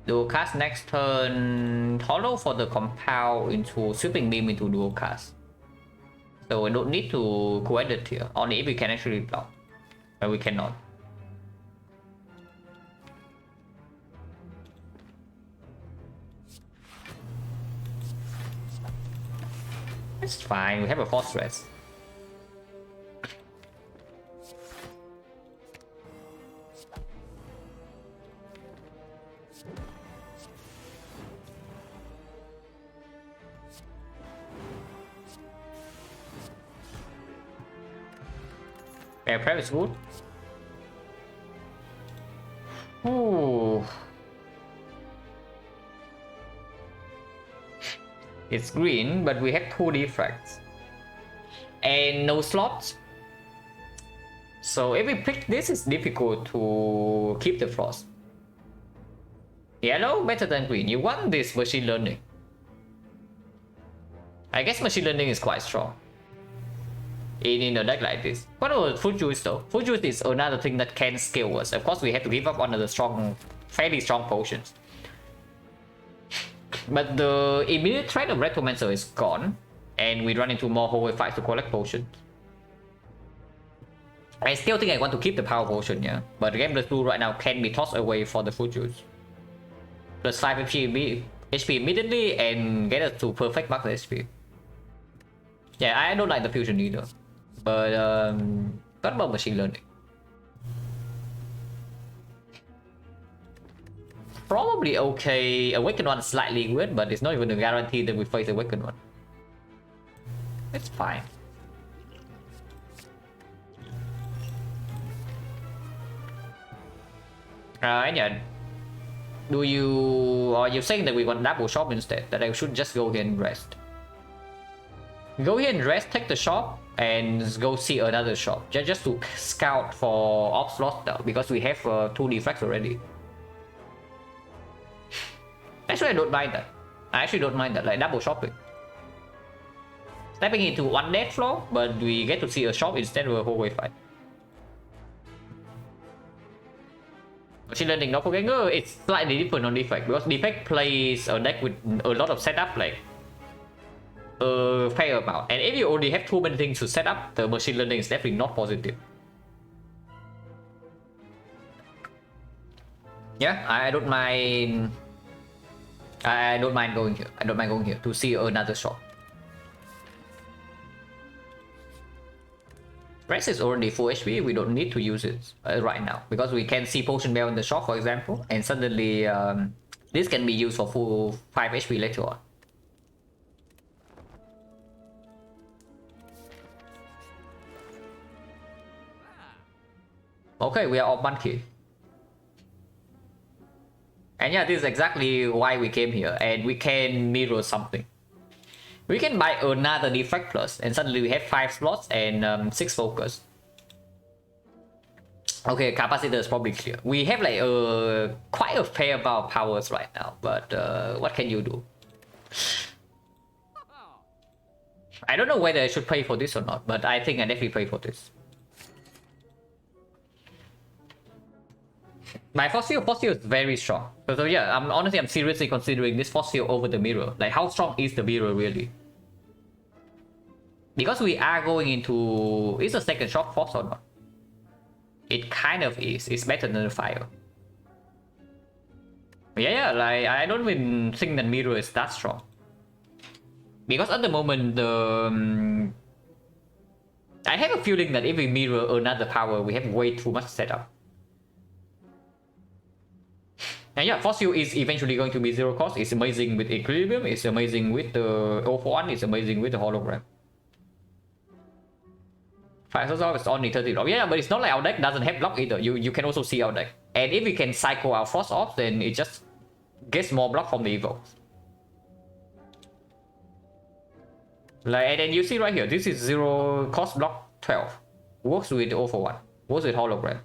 Dual cast next turn, hollow for the compound into sweeping beam into dual cast. So we don't need to go edit here, only if we can actually block. But we cannot. It's fine, we have a force rest. Air prep is good. Ooh. It's green, but we have 2 defracts. And no slots. So if we pick this, it's difficult to keep the frost. Yellow better than green. You want this machine learning. I guess machine learning is quite strong in a deck like this. What about fruit juice though? Fruit juice is another thing that can scale us. Of course, we have to give up on the strong, fairly strong potions. But the immediate threat of Rectomancer is gone, and we run into more hallway fights to collect potions. I still think I want to keep the power potion, yeah. But Gambler's Blue right now can be tossed away for the fruit juice. Plus 5 HP immediately and get us to perfect max HP. Yeah, I don't like the fusion either. But what about machine learning? Probably okay. Awakened One is slightly weird, but it's not even a guarantee that we face Awakened One. It's fine. And yeah, are you saying that we want double shop instead? That I should just go here and rest? Go here and rest, take the shop, and go see another shop. Just to scout for off slots though, because we have 2 defects already. Actually, I don't mind that. I actually don't mind that, like double shopping. Stepping into one dead floor, but we get to see a shop instead of a hallway fight. Machine learning doppelganger, it's slightly different on defect because defect plays a deck with a lot of setup, like a fair amount. And if you only have too many things to set up, the machine learning is definitely not positive. Yeah, I don't mind. I don't mind going here. I don't mind going here to see another shop. Rest is already full HP, we don't need to use it right now because we can see Potion Bell in the shop, for example, and suddenly this can be used for full 5 HP later on. Okay, we are off monkey. And yeah, this is exactly why we came here, and we can mirror something. We can buy another defect plus, and suddenly we have 5 slots and 6 focus. Okay, capacitor is probably clear. We have like quite a fair amount of powers right now, but what can you do? I don't know whether I should pay for this or not, but I think I definitely pay for this. My fossil is very strong. So yeah, honestly I'm seriously considering this fossil over the mirror. Like, how strong is the mirror really? Because we are going into... Is the second shop force or not? It kind of is. It's better than the fire. Yeah, like I don't even think that mirror is that strong. Because at the moment I have a feeling that if we mirror another power, we have way too much setup. And yeah, fossil is eventually going to be 0 cost. It's amazing with equilibrium, it's amazing with the 0-for-1, it's amazing with the hologram. Fire Source Orb is only 30 block. Yeah, but it's not like our deck doesn't have block either. You can also see our deck. And if we can cycle our Frost Orbs, then it just gets more block from the evokes. Like, and then you see right here, this is 0 cost block 12. Works with 0-for-1. Works with hologram.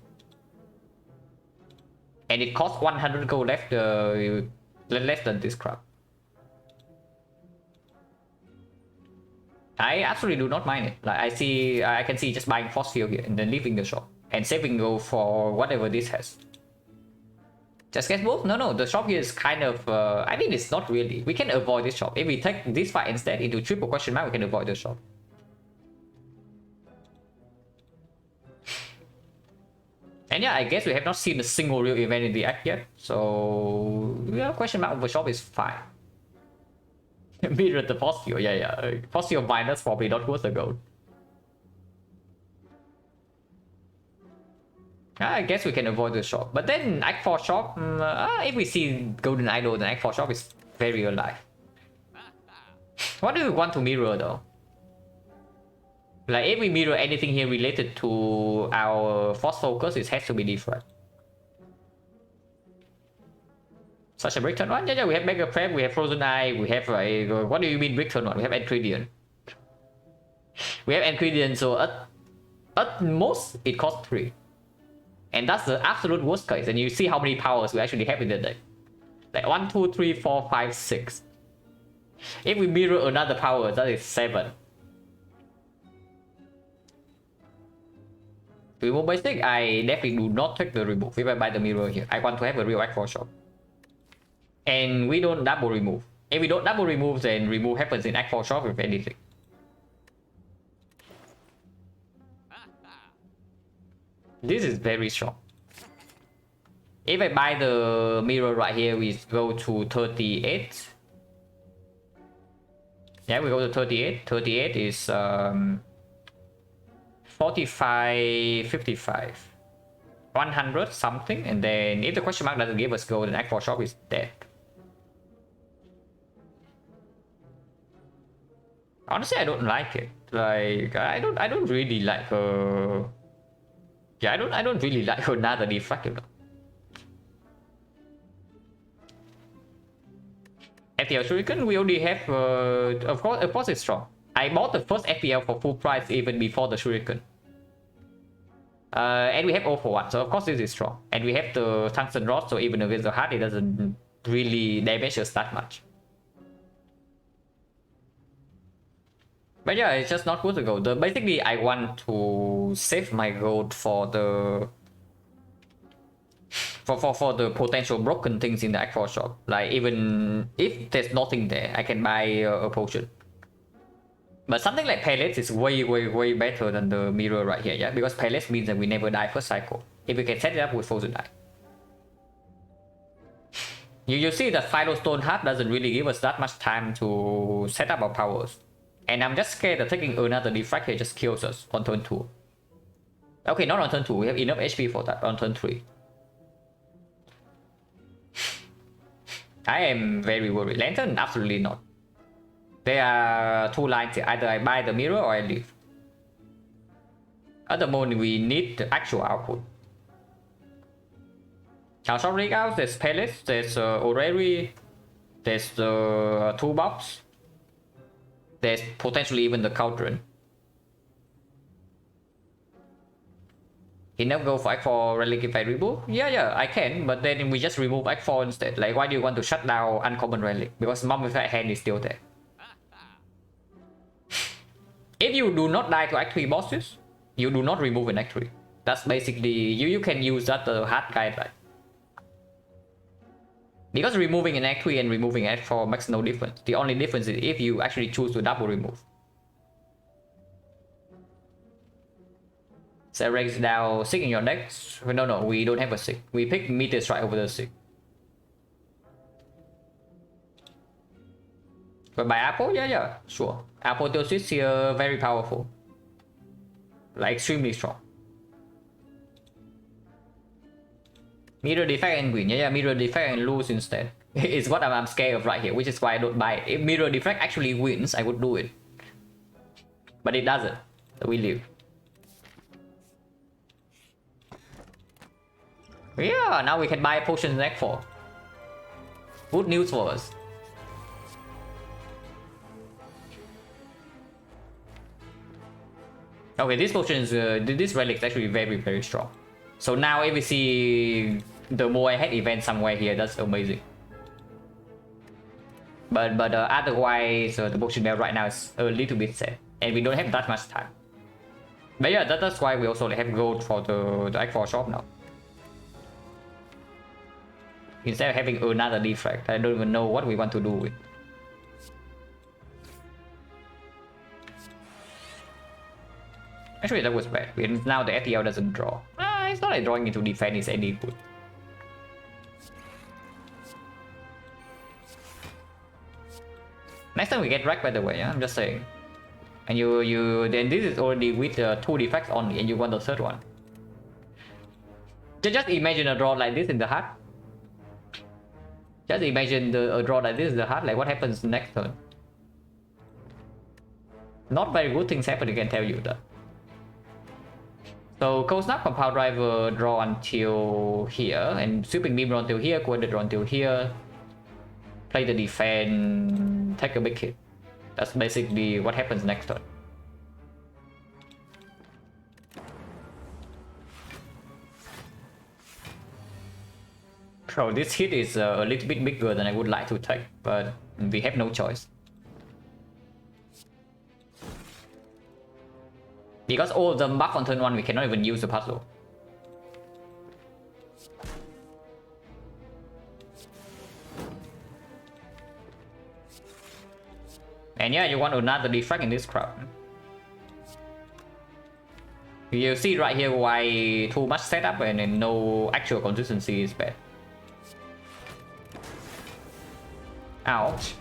And it costs 100 gold left, less than this crap. I absolutely do not mind it. Like, I can see just buying fossil here and then leaving the shop and saving gold for whatever this has. Just get both? No, the shop here is kind of. I mean, it's not really. We can avoid this shop if we take this fight instead into triple question mark. We can avoid the shop. And yeah, I guess we have not seen a single real event in the act yet, so yeah, question mark over shop is fine. Mirror the fossil, yeah. Fossil minus probably not worth a gold. I guess we can avoid the shop, but then Act 4 shop, if we see Golden Idol, then Act 4 shop is very alive. What do we want to mirror though? Like if we mirror anything here related to our force focus, it has to be different. Such a brick turn one? Yeah, we have Mega Prep, we have Frozen Eye, we have what do you mean brick turn one? We have Ingredient. We have Ingredient, so at most it costs 3. And that's the absolute worst case. And you see how many powers we actually have in the deck. Like 1, 2, 3, 4, 5, 6. If we mirror another power, that is 7. Remove basic, I definitely do not take the remove if I buy the mirror here. I want to have a real X4 shop. And we don't double remove. If we don't double remove, then remove happens in X4 shop if anything. This is very strong. If I buy the mirror right here, we go to 38. Yeah, we go to 38. 38 is 45, 55, 100 something, and then if the question mark doesn't give us gold, then X4 shop is dead. Honestly, I don't like it. Like I don't really like yeah, I don't really like another defrag. FPL Shuriken, we already have of course it's strong. I bought the first FPL for full price even before the Shuriken. And we have 0 for 1, so of course this is strong. And we have the Tungsten Rod, so even against the heart, it doesn't really damage us that much. But yeah, it's just not worth the gold. Basically, I want to save my gold for the for the potential broken things in the X4 shop. Like even if there's nothing there, I can buy a potion. But something like pellets is way better than the mirror right here, yeah? Because pellets means that we never die first cycle. If we can set it up with Frozen Eye. You see that Philo Stone Heart doesn't really give us that much time to set up our powers. And I'm just scared that taking another defrag here just kills us on turn 2. Okay, not on turn 2, we have enough HP for that on turn 3. I am very worried. Lantern? Absolutely not. There are 2 lines here. Either I buy the mirror or I leave. At the moment, we need the actual output. Our shop rig out, there's pellets, there's Orrery, there's the toolbox, there's potentially even the cauldron. Enough go for X4 relic if I remove? Yeah, I can, but then we just remove X4 instead. Like, why do you want to shut down uncommon relic? Because Mummified Hand is still there. If you do not die to X3 bosses, you do not remove an X3. That's basically, you can use that hard guideline. Because removing an X3 and removing X4 makes no difference. The only difference is if you actually choose to double remove. So ranks down 6 in your deck. No, we don't have a 6. We pick Meteor Strike over the 6. But by Apple, yeah, sure. Apple Theosis here very powerful. Like extremely strong. Mirror defect and win. Yeah, mirror defect and lose instead. It's what I'm scared of right here, which is why I don't buy it. If mirror defect actually wins, I would do it. But it doesn't. So we leave. Yeah, now we can buy potions in X4. Good news for us. Okay, this potion is this relic is actually very strong. So now if we see the more ahead event somewhere here, that's amazing. But otherwise, the potion bell right now is a little bit sad, and we don't have that much time. But yeah, that's why we also have gold for the X4 shop now. Instead of having another defrag, I don't even know what we want to do with. Actually, that was bad. Now the FTL doesn't draw. It's not like drawing into defense is any good. Next time we get wrecked, by the way, yeah? I'm just saying. And then this is already with 2 defects only, and you want the 3rd one. Just imagine a draw like this in the heart. Just imagine a draw like this in the heart. Like what happens next turn? Not very good things happen, I can tell you that. So cold snap compound driver draw until here, and sweeping beam draw until here, coordinate draw until here. Play the defense, take a big hit. That's basically what happens next turn. So this hit is a little bit bigger than I would like to take, but we have no choice. Because all of them buff on turn 1, we cannot even use the puzzle. And yeah, you want another defect in this crowd. You see right here why too much setup and no actual consistency is bad. Ouch.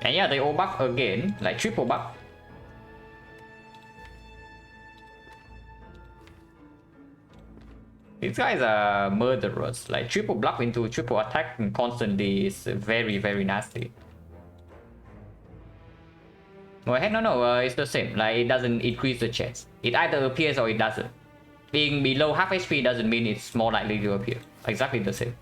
And yeah, they all buff again, like triple buff. These guys are murderers, like triple buff into triple attack constantly is very, very nasty. Well, heck, no, it's the same, like it doesn't increase the chance. It either appears or it doesn't. Being below half HP doesn't mean it's more likely to appear. Exactly the same.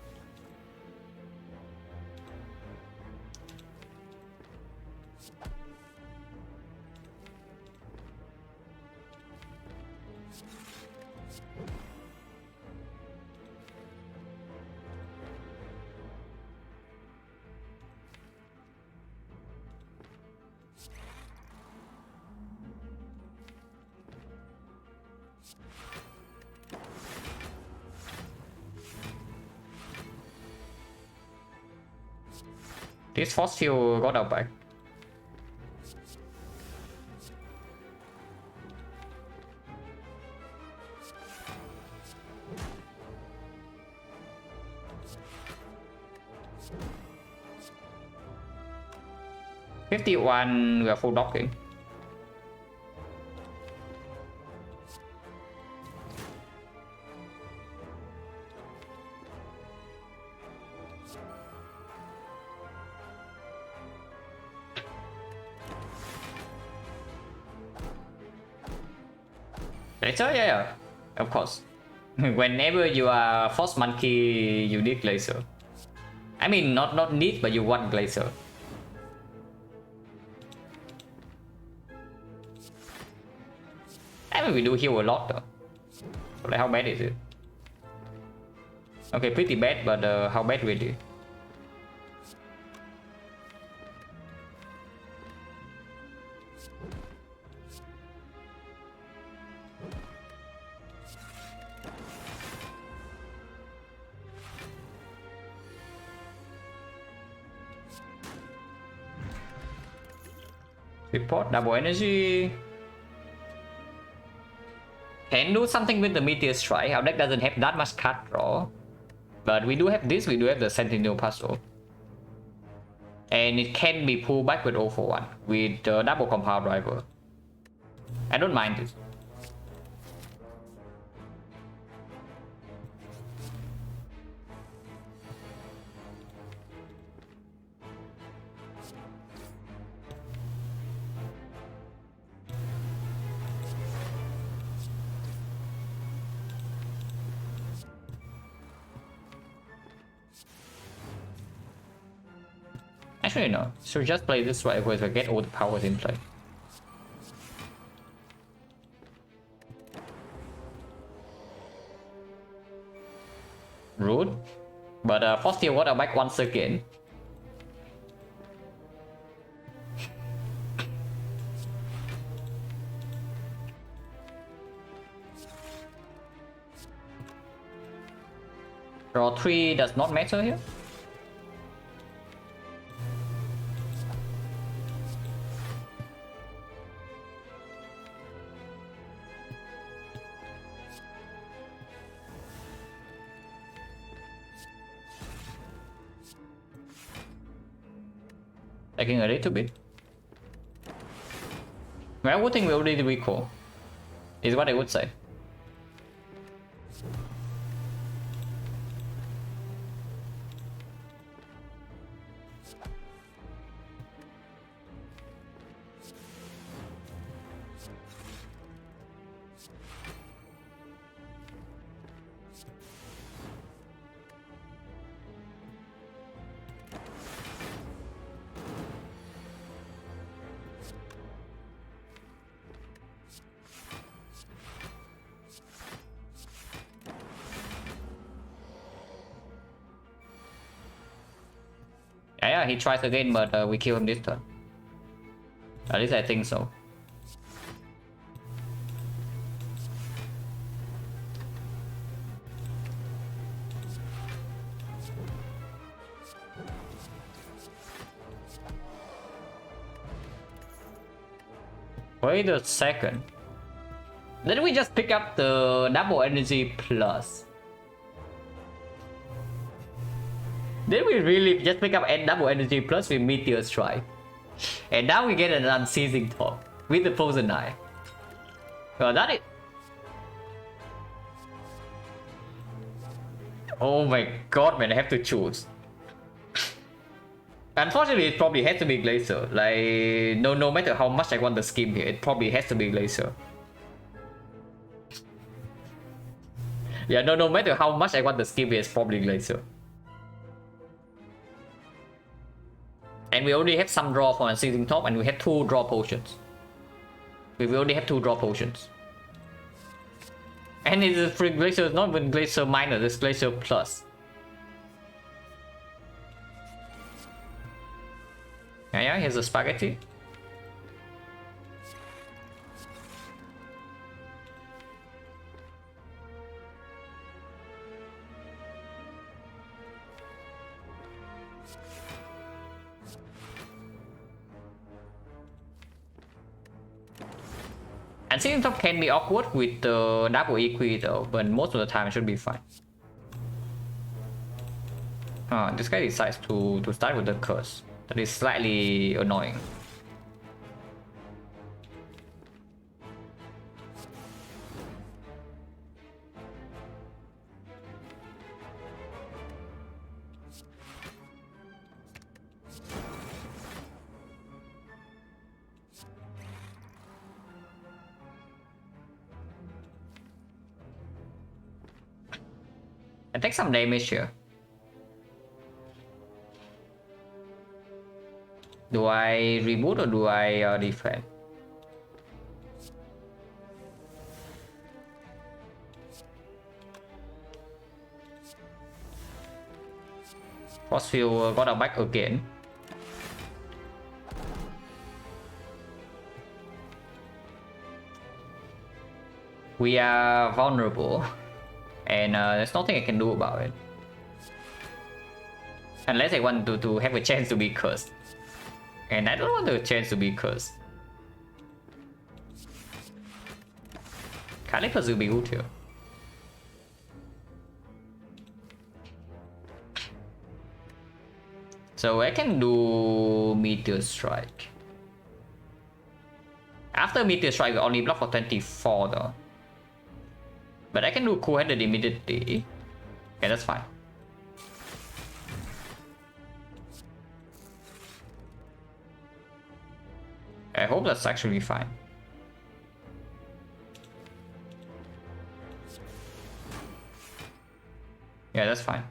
This force field got out back. $51, we are full blocking. Laser? Yeah, of course. Whenever you are force monkey, you need laser. I mean, not need, but you want laser. I mean, we do heal a lot though. So like, how bad is it? Okay, pretty bad, but how bad really? Report double energy. Can do something with the meteor strike. Our deck doesn't have that much card draw, but we do have this. We do have the sentinel puzzle, and it can be pulled back with 041 with the double compound driver. I don't mind this. Actually, no. So just play this right away to get all the powers in play. Rude. But Force Steel Water back once again. Draw 3 does not matter here. Taking a little bit. Well, I would think we already recall. Is what I would say. Yeah, he tries again, but we kill him this turn. At least I think so. Wait a second. Didn't we just pick up the double energy plus? Did we really just pick up a double energy plus with Meteor Strike? And now we get an unceasing top with the Frozen Eye. Well, that is... Oh my god, man, I have to choose. Unfortunately, it probably has to be Glacier. Like, no matter how much I want the scheme here, it probably has to be Glacier. Yeah, no matter how much I want the scheme here, it's probably Glacier. And we only have some draw for Unceasing Top, and we have 2 draw potions. We only have 2 draw potions. And it's a free Glacier, not even Glacier minus, it's Glacier plus. Yeah, here's a spaghetti. And Silent Top can be awkward with the double EQ though, but most of the time it should be fine. This guy decides to start with the curse. That is slightly annoying. I take some damage here. Do I reboot or do I defend? Frostfield got our back again. We are vulnerable. And there's nothing I can do about it. Unless I want to have a chance to be cursed. And I don't want the chance to be cursed. Calipers will be good here. So I can do Meteor Strike. After Meteor Strike, we only block for 24 though. But I can do Cool-Headed immediately. Okay, that's fine. I hope that's actually fine. Yeah, that's fine.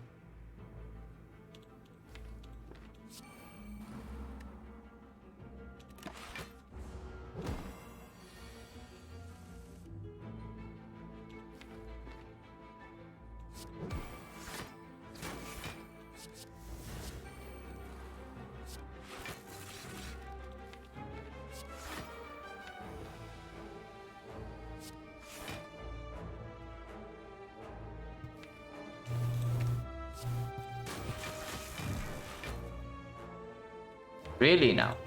Really now?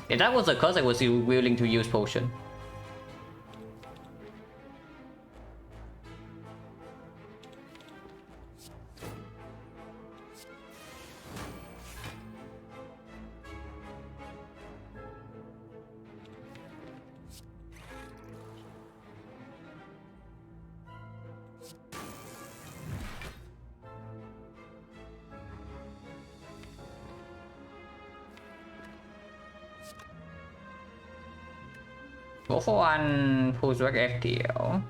If that was a curse, I was willing to use potion. Go for one push back FTL.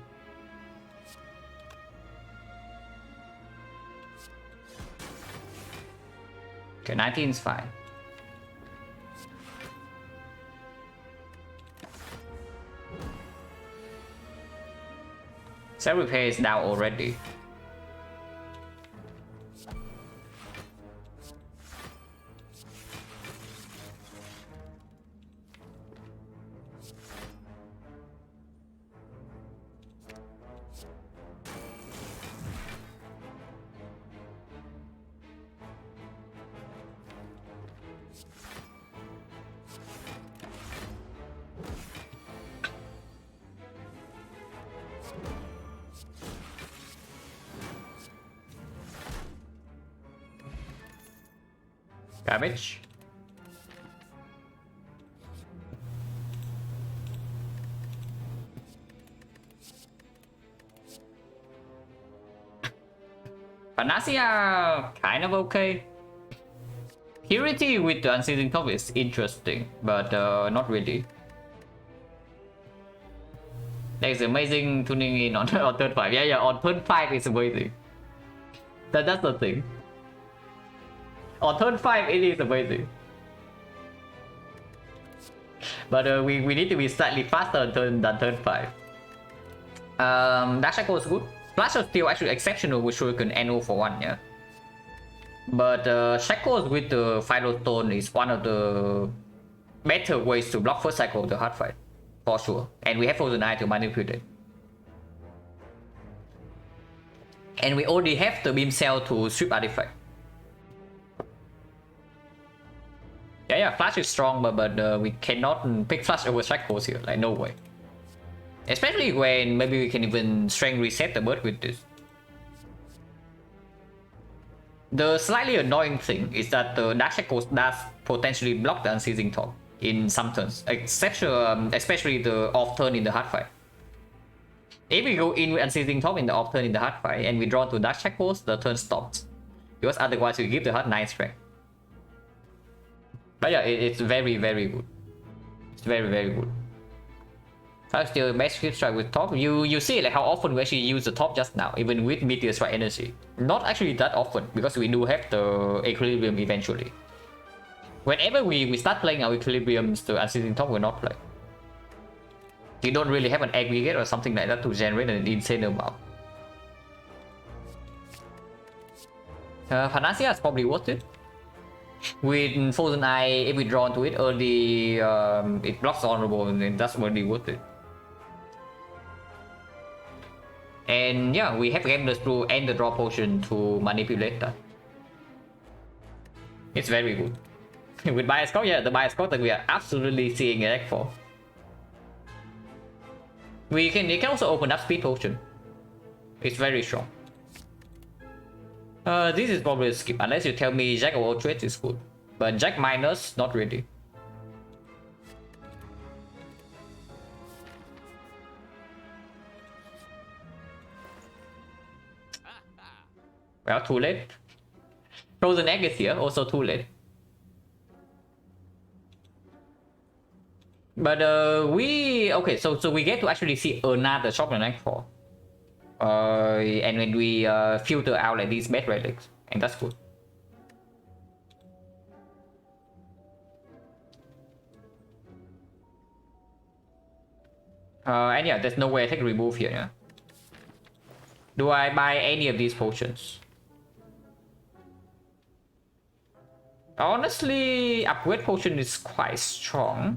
Okay, 19 is fine. Self repair is down already. Garbage. Panacea, kind of okay. Purity with the Unceasing Top is interesting, but not really. There's amazing tuning in on, on turn 5. Yeah, on turn 5 is amazing. That's the thing. On turn 5 it is amazing. But we need to be slightly faster than turn 5. Dash Echo is good. Flash is still actually exceptional with Shuriken NO for 1, yeah. But Shackles with the Final Stone is one of the better ways to block first cycle of the hard fight, for sure. And we have Frozen Eye to manipulate. And we already have the Beam Cell to strip artifact. Yeah, Flash is strong, but we cannot pick Flash over Shackles here, like no way. Especially when maybe we can even strength reset the bird with this. The slightly annoying thing is that the Dark Shackles does potentially block the Unceasing Top in some turns, especially the off turn in the hard fight. If we go in with Unceasing Top in the off turn in the hard fight and we draw to Dark Shackles, the turn stops. Because otherwise we give the hard 9 strength. But yeah, it's very, very good. It's very, very good. That's still best Flip Strike with top. You see like how often we actually use the top just now, even with Meteor Strike energy. Not actually that often, because we do have the Equilibrium eventually. Whenever we start playing our Equilibriums, the Unceasing Top will not play. You don't really have an aggregate or something like that to generate an insane amount. Panacea is probably worth it. With Frozen Eye, if we draw into it early, it blocks honorable, and that's really worth it. And yeah, we have Gambler's Brew and the draw potion to manipulate that. It's very good. With Bias Scout, yeah, the Bias Scout that we are absolutely seeing a deck for. You can also open up Speed Potion. It's very strong. This is probably a skip, unless you tell me Jack or Trade is good. But Jack minus, not really. Well, too late. Frozen Egg is here, also too late. But okay, so we get to actually see another Chocolate Egg for. And when we filter out like these bad relics, and that's good. And yeah, there's no way I take remove here, yeah. Do I buy any of these potions? Honestly, Upgrade Potion is quite strong.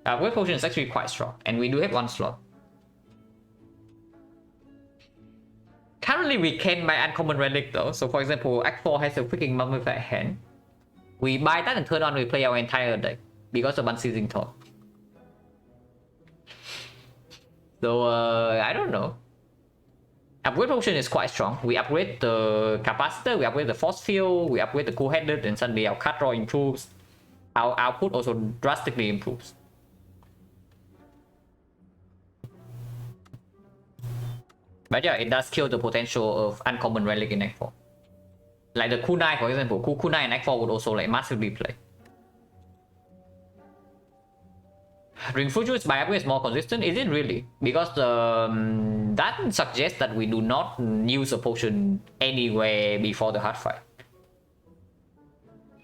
Upgrade Potion is actually quite strong, and we do have one slot. Currently, we can buy Uncommon Relic though. So for example, Act 4 has a freaking Mummified Hand. We buy that and turn on, we play our entire deck because of Unceasing Top. So I don't know. Upgrade Potion is quite strong. We upgrade the Capacitor, we upgrade the Force Field, we upgrade the Cool-Headed, and suddenly our card draw improves. Our output also drastically improves. But yeah, it does kill the potential of Uncommon Relic in Act 4. Like the Kunai, for example. Kunai in Act 4 would also like massively play. Ring Fuju's buy upgrade is more consistent. Is it really? Because that suggests that we do not use a potion anywhere before the hard fight.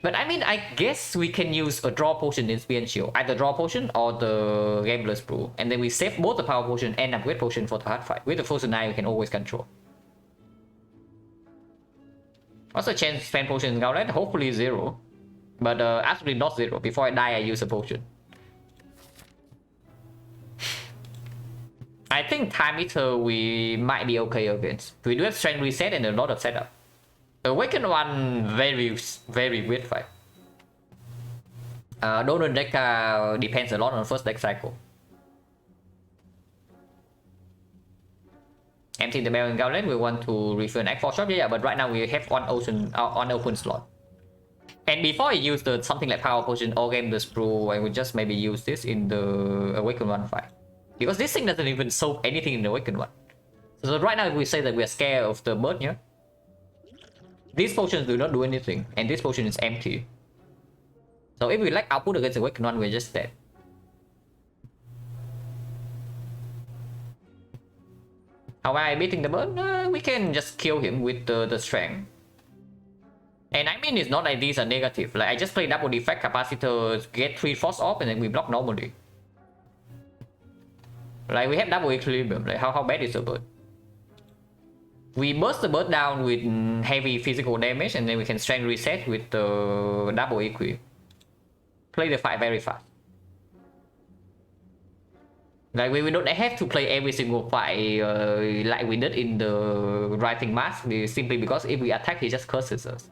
But I mean, I guess we can use a draw potion in Spear and Shield. Either draw potion or the Gambler's Brew. And then we save both the power potion and upgrade potion for the hard fight. With the Frozen Eye, we can always control. Also chance spend potion in Gauntlet, hopefully 0. But absolutely not 0. Before I die, I use a potion. I think Time Eater we might be okay against. We do have Strength Reset and a lot of setup. Awaken one very weird fight. Donor deck depends a lot on first deck cycle. Empty the bell in Gauntlet, we want to refill an Act 4 shop, yeah, but right now we have one open slot. And before I use the something like Power Potion or Game the Sprue, I would just maybe use this in the Awaken 1 fight. Because this thing doesn't even solve anything in the Awaken 1. So right now if we say that we are scared of the bird here, these potions do not do anything, and this potion is empty. So if we lack output against the Awaken 1, we're just dead. How am I beating the bird? We can just kill him with the strength. And I mean, it's not like these are negative. Like I just play double defect capacitor, get 3 force off, and then we block normally. Like we have double equilibrium. Like how bad is the bird? We burst the bird down with heavy physical damage, and then we can strength reset with the double equi. Play the fight very fast. Like we don't have to play every single fight like we did in the Writing Mask, simply because if we attack, he just curses us.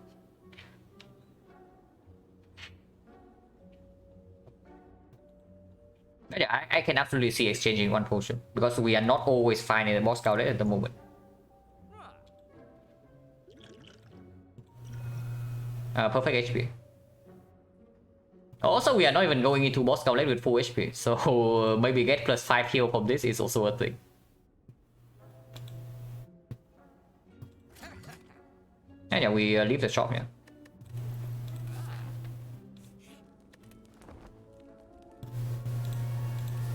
But yeah, I can absolutely see exchanging one potion because we are not always fine in the boss Gauntlet at the moment. Perfect HP. Also, we are not even going into boss Gauntlet with full HP, so maybe get +5 heal from this is also a thing. And yeah, we leave the shop here.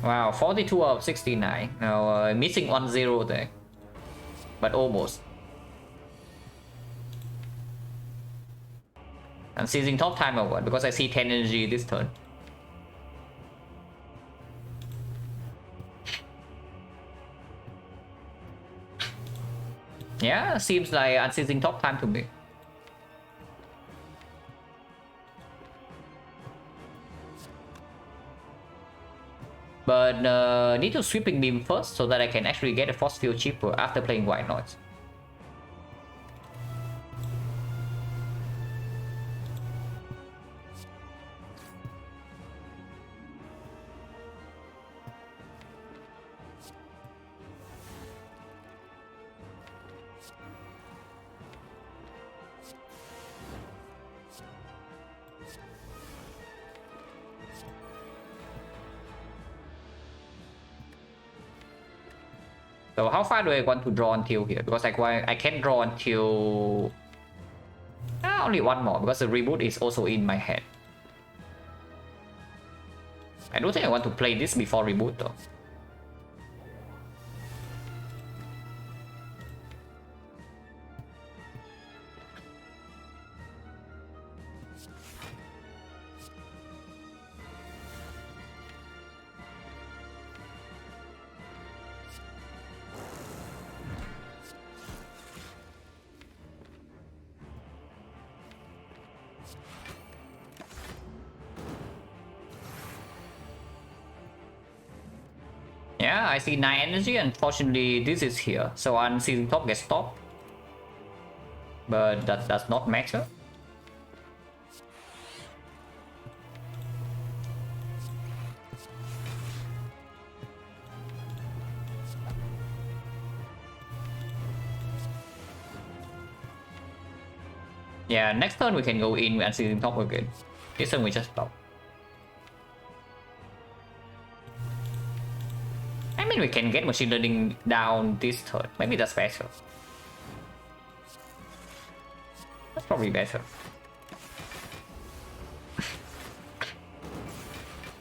Wow, 42 out of 69. Now missing 1-0 there, but almost. I'm seizing top time or what? Because I see 10 energy this turn. Yeah, seems like unseizing top time to me. But need to sweeping beam first so that I can actually get a force field cheaper after playing white noise. So how far do I want to draw until here? Because I can draw until only one more, because the reboot is also in my head. I don't think I want to play this before reboot though. Yeah, I see 9 energy. Unfortunately, this is here, so unseizing top gets stopped. But that does not matter. Yeah, next turn we can go in with unseizing top again. This turn we just stop. I mean, we can get machine learning down this turn. Maybe that's better. That's probably better.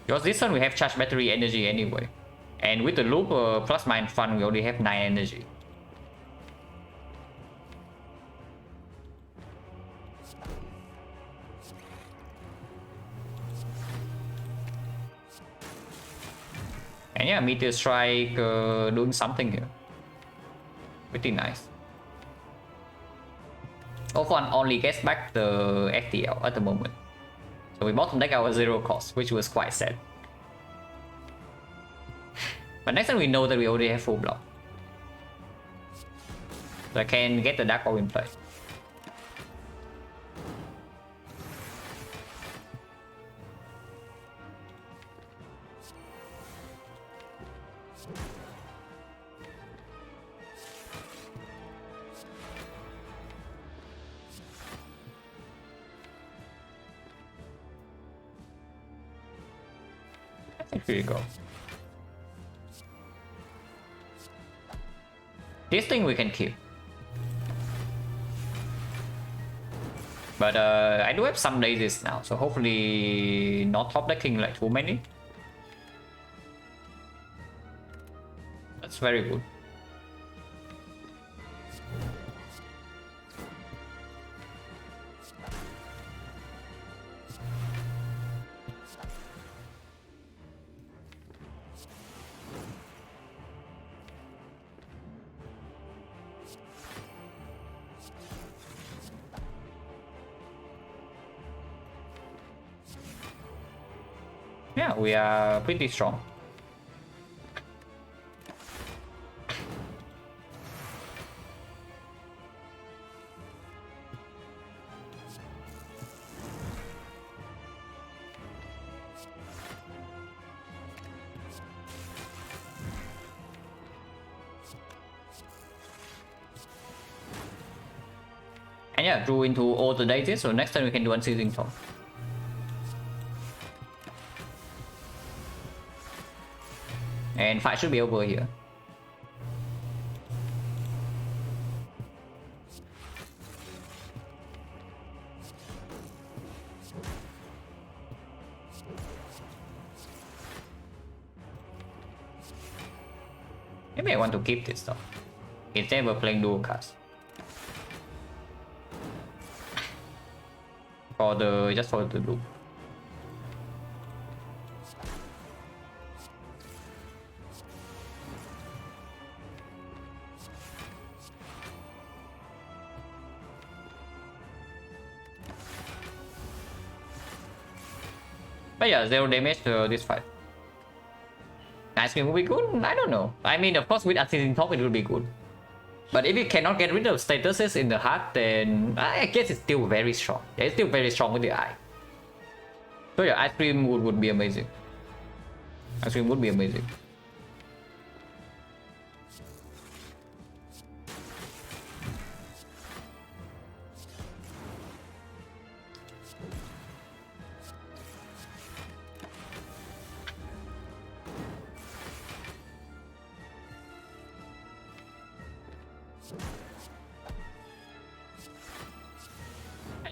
Because this turn we have charged battery energy anyway. And with the loop plus mind fun, we already have 9 energy. And yeah, Meteor Strike doing something here. Pretty nice. Ofon only gets back the FTL at the moment. So we bottom deck our 0 cost, which was quite sad. But next time we know that we already have full block. So I can get the Dark Orb in play. Here you go. This thing we can keep. But I do have some daisies now, so hopefully not top decking like too many. That's very good. Yeah, we are pretty strong. And yeah, drew into all the daisies, so next time we can do Unceasing Top. And fight should be over here. Maybe I want to keep this though, instead of playing dual cast. For the just for the loop. But yeah, 0 damage to this fight. Ice Cream will be good? I don't know. I mean, of course, with Unceasing Top, it will be good. But if you cannot get rid of statuses in the heart, then I guess it's still very strong. Yeah, it's still very strong with the eye. So yeah, Ice Cream would be amazing. Ice Cream would be amazing.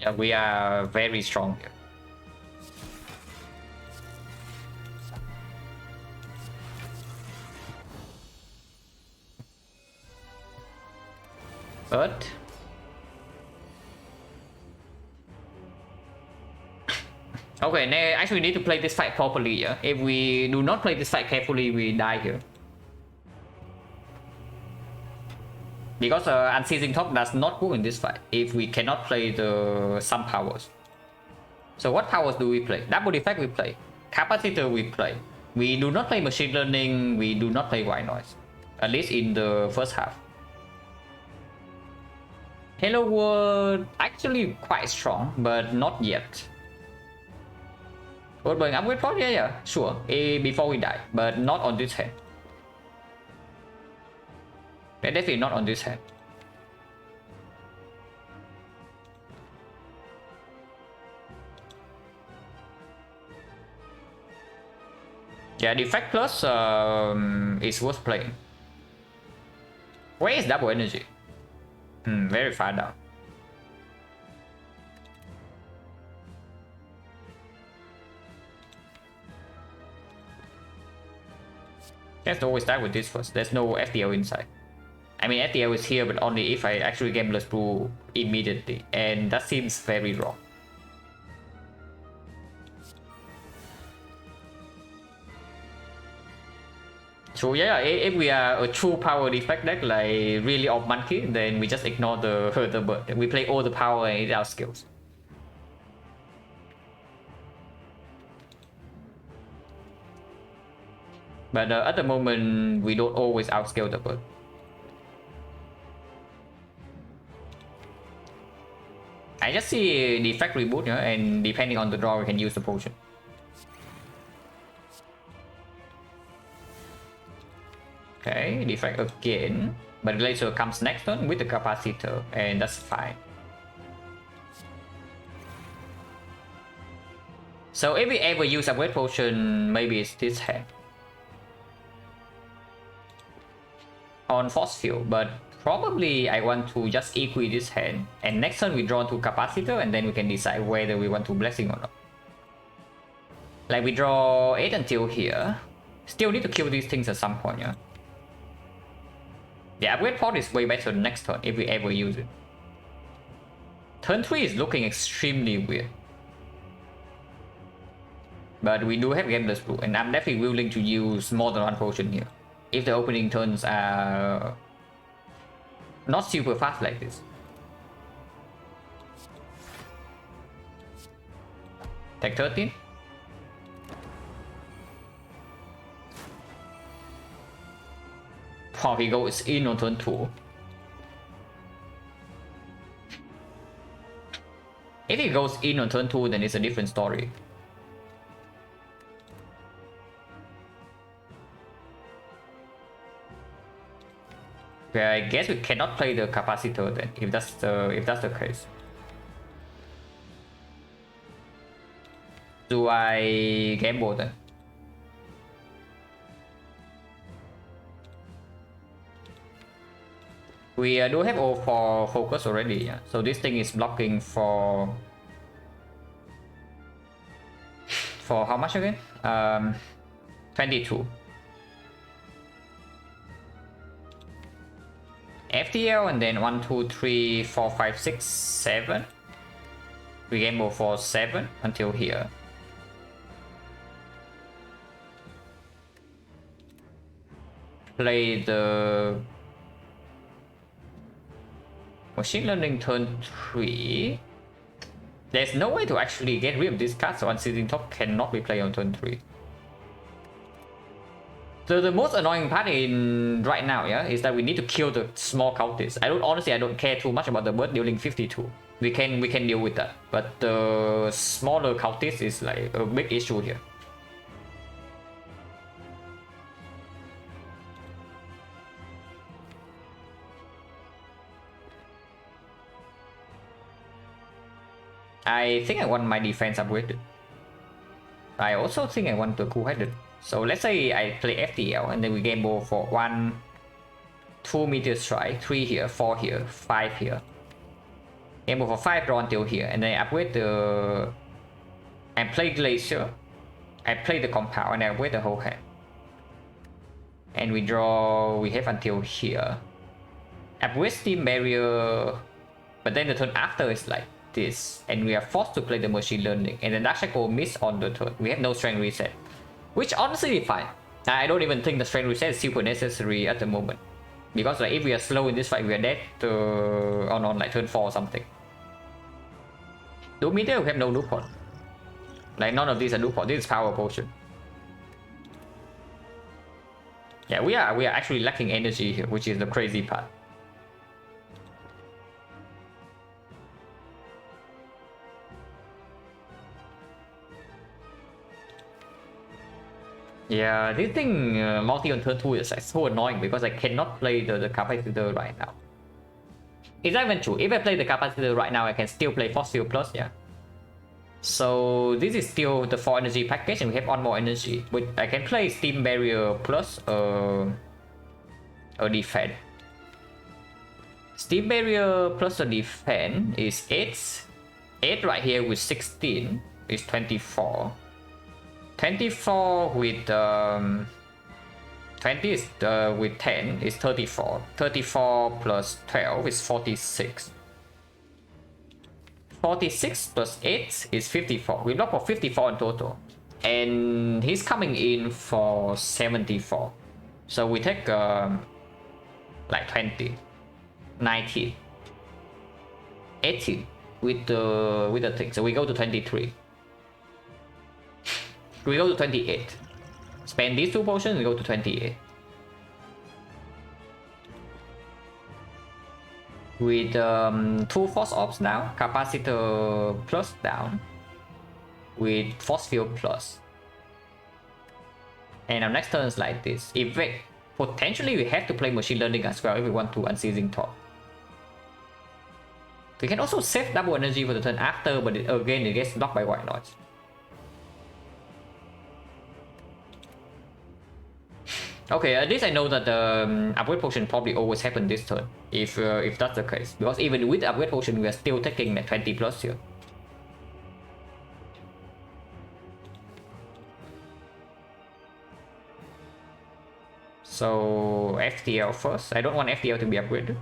Yeah, we are very strong here. But okay, now actually we need to play this fight properly. Yeah? If we do not play this fight carefully, we die here. Because Unceasing Top does not work in this fight if we cannot play the some powers. So what powers do we play? Double Defect we play. Capacitor we play. We do not play Machine Learning, we do not play White Noise. At least in the first half. Hello World actually quite strong, but not yet. World Burning Upgrade Pod? Yeah, sure. Before we die, but not on this hand. Definitely not on this hand. Yeah, Defect Plus is worth playing. Where is Double Energy? Very far down. You have to always start with this first. There's no FTL inside. I mean, FTL is here, but only if I actually get Blast Blue immediately. And that seems very wrong. So yeah, if we are a true power defect deck, like really off monkey, then we just ignore the bird. We play all the power and eat our skills. But at the moment, we don't always outscale the bird. I just see defect reboot, yeah, and depending on the draw, we can use the potion. Okay, defect again, but Glacier comes next turn with the capacitor, and that's fine. So if we ever use a weight potion, maybe it's this hand on force field, but probably I want to just equip this hand, and next turn we draw to capacitor, and then we can decide whether we want to blessing or not. Like we draw 8 until here. Still need to kill these things at some point, yeah. The upgrade pod is way better next turn if we ever use it. Turn 3 is looking extremely weird. But we do have Gameless Blue, and I'm definitely willing to use more than one potion here. If the opening turns are not super fast like this. Take 13. Wow, he goes in on turn 2. If he goes in on turn 2, then it's a different story. Okay, I guess we cannot play the capacitor then, if that's the case. Do I gamble then? We do have all for focus already, yeah. So this thing is blocking for how much again? 22. FTL, and then 1, 2, 3, 4, 5, 6, 7. We gamble for 7 until here. Play the machine learning turn 3. There's no way to actually get rid of this card, so Unseating Top cannot be played on turn 3. So the most annoying part in right now, yeah, is that we need to kill the small cultists. I don't care too much about the bird dealing 52. We can deal with that, but the smaller cultists is like a big issue here. I think I want my defense upgraded. I also think I want the cool-headed. So let's say I play FTL and then we gamble for 1, 2 meter strike, 3 here, 4 here, 5 here. Gamble for 5 draw until here, and then I upgrade the... and play Glacier. I play the compound and I upgrade the whole hand. And we draw, we have until here. Upgrade Steam Barrier, but then the turn after is like this, and we are forced to play the machine learning, and then Dark Shackle miss on the turn. We have no strength reset, which honestly is fine. I don't even think the strength reset is super necessary at the moment, because like if we are slow in this fight, we are dead on like turn 4 or something. Do meter we have no loophole. Like none of these are loophole. This is power potion. Yeah, we are actually lacking energy here, which is the crazy part. Yeah, this thing multi on turn 2 is like so annoying because I cannot play the capacitor right now. Is that even true? If I play the capacitor right now, I can still play Force Field Plus, yeah. So this is still the 4 energy package, and we have 1 more energy. But I can play Steam Barrier plus a defense. Steam Barrier plus a defense is 8. 8 right here with 16 is 24. 24 with 20 is with 10 is 34. 34 plus 12 is 46. 46 plus 8 is 54. We block for 54 in total, and he's coming in for 74. So we take like 20, 19, 18 with the thing. So we go to 23. We go to 28. Spend these 2 potions, we go to 28. With 2 force orbs now, capacitor plus down. With force field plus. And our next turn is like this. If we, potentially we have to play machine learning as well if we want to unseizing top. We can also save double energy for the turn after, but again it gets blocked by white noise. Okay, at least I know that the upgrade potion probably always happen this turn, if that's the case. Because even with the upgrade potion, we are still taking like 20 plus here. So FTL first. I don't want FTL to be upgraded.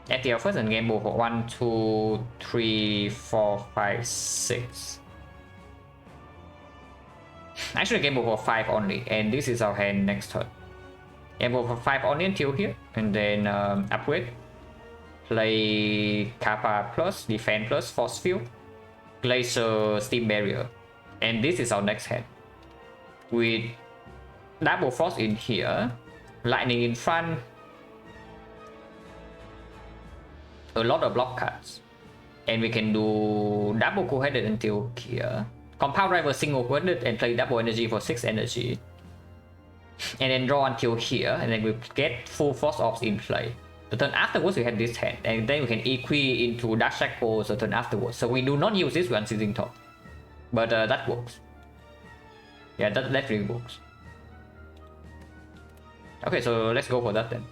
FTL first and game over 1, 2, 3, 4, 5, 6. Actually, game over 5 only, and this is our hand next turn. Game over 5 only until here, and then upgrade. Play Kappa plus, defense plus, force field, glacier, steam barrier, and this is our next hand. With double frost in here, lightning in front, a lot of block cards, and we can do double cool-headed until here. Compound driver single cool-headed and play double energy for 6 energy, and then draw until here, and then we get full force orbs in play. The turn afterwards we have this hand, and then we can equi into Dark Shackles the turn afterwards. So we do not use this when seizing top, but that works. Yeah, that really works. Okay, so let's go for that then.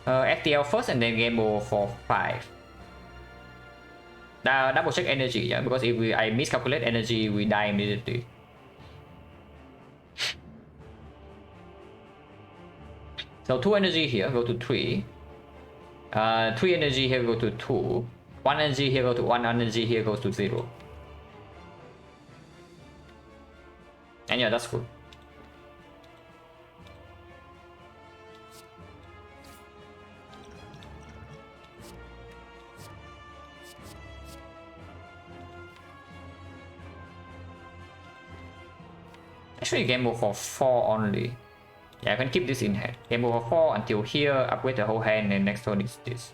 FTL first and then game over for 5. Double check energy, yeah, because if I miscalculate energy, we die immediately. So 2 energy here, go to 3. 3 energy here, go to 2. 1 energy here, go to 1 energy here, goes to 0. And yeah, that's good. Actually, game over for 4 only. Yeah, I can keep this in hand. Game over 4 until here, upgrade the whole hand, and next turn is this.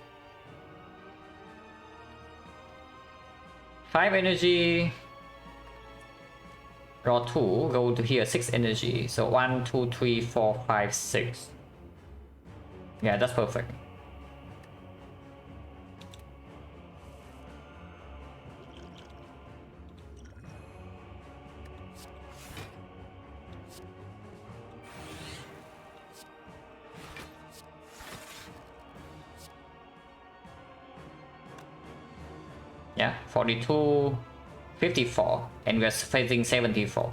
5 energy. Draw 2, go to here, 6 energy. So 1, 2, 3, 4, 5, 6. Yeah, that's perfect. Yeah, 42, 54, and we're facing 74.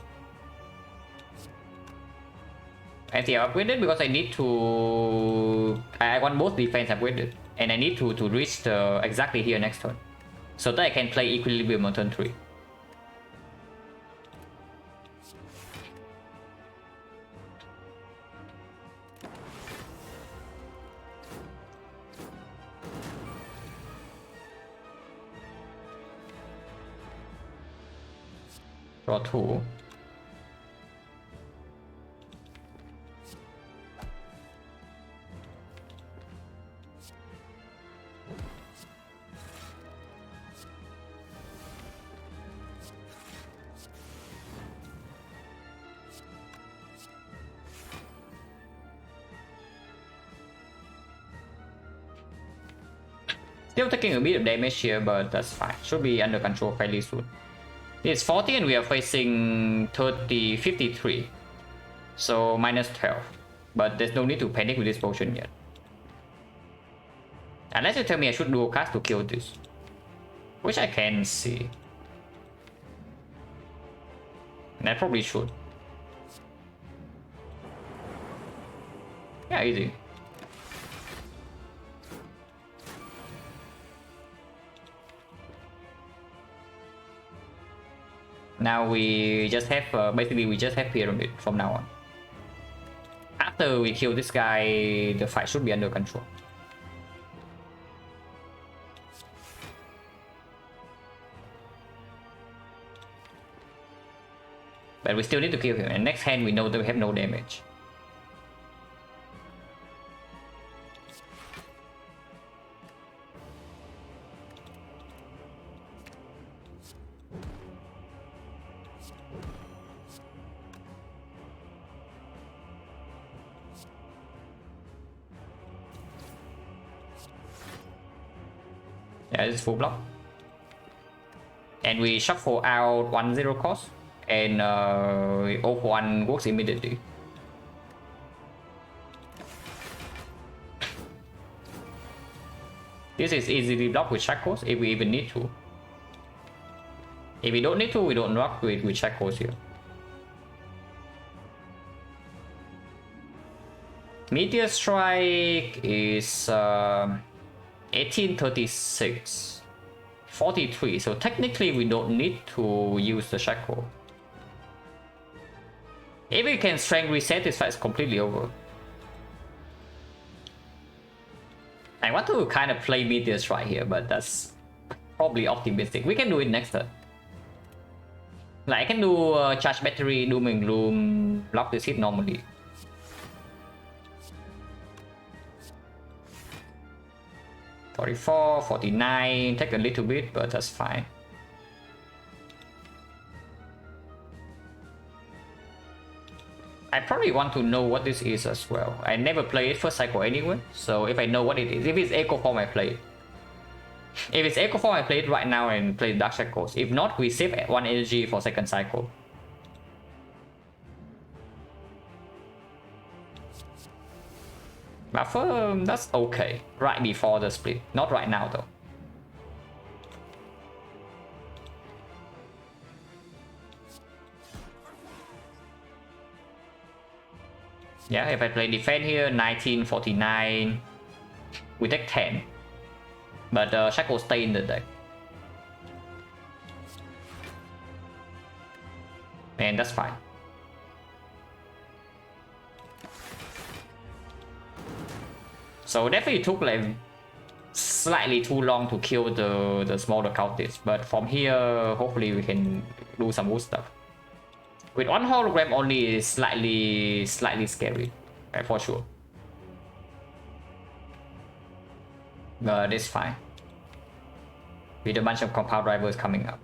FTL upgraded because I need to... I want both defense upgraded, and I need to reach the exactly here next turn, so that I can play Equilibrium on turn 3. Draw 2. Still taking a bit of damage here, but that's fine. Should be under control fairly soon. It's 40 and we are facing 30, 53. So minus 12. But there's no need to panic with this potion yet. Unless you tell me I should dual cast to kill this, which I can see. And I probably should. Yeah, easy. Now we just have, basically we just have pyramid from now on. After we kill this guy, the fight should be under control. But we still need to kill him, and next hand we know that we have no damage. Yeah, it's full block. And we shuffle out 1-0 cost, and O1 works immediately. This is easily blocked with shackles if we even need to. If we don't need to, we don't block with shackles here. Meteor Strike is 1836, 43, so technically we don't need to use the shackle. If we can strength reset, this fight is completely over. I want to kind of play Meteor Strike here, but that's probably optimistic. We can do it next turn. Like I can do charge battery, doom and gloom, block this hit normally. $44, $49, take a little bit, but that's fine. I probably want to know what this is as well. I never play it first cycle anyway, so if I know what it is, if it's Echo Form, I play it. If it's Echo Form, I play it right now and play Dark Shackles. If not, we save 1 energy for second cycle. Buffer, that's okay. Right before the split. Not right now though. Yeah, if I play defense here, 1949. We take 10. But Shackle stay in the deck. And that's fine. So definitely took like slightly too long to kill the smaller cultists, but from here hopefully we can do some good stuff. With 1 hologram only is slightly scary, right, for sure. But it's fine. With a bunch of compound drivers coming up.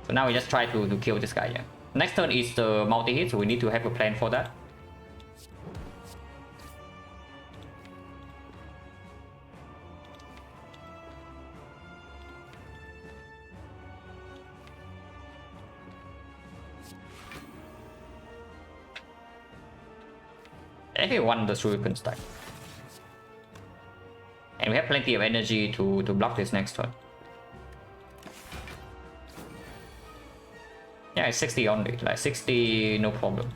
So now we just try to kill this guy, yeah. Next turn is the multi-hit, so we need to have a plan for that. Everyone the Shuriken stack. And we have plenty of energy to block this next turn. Yeah, it's 60 only, like 60, no problem.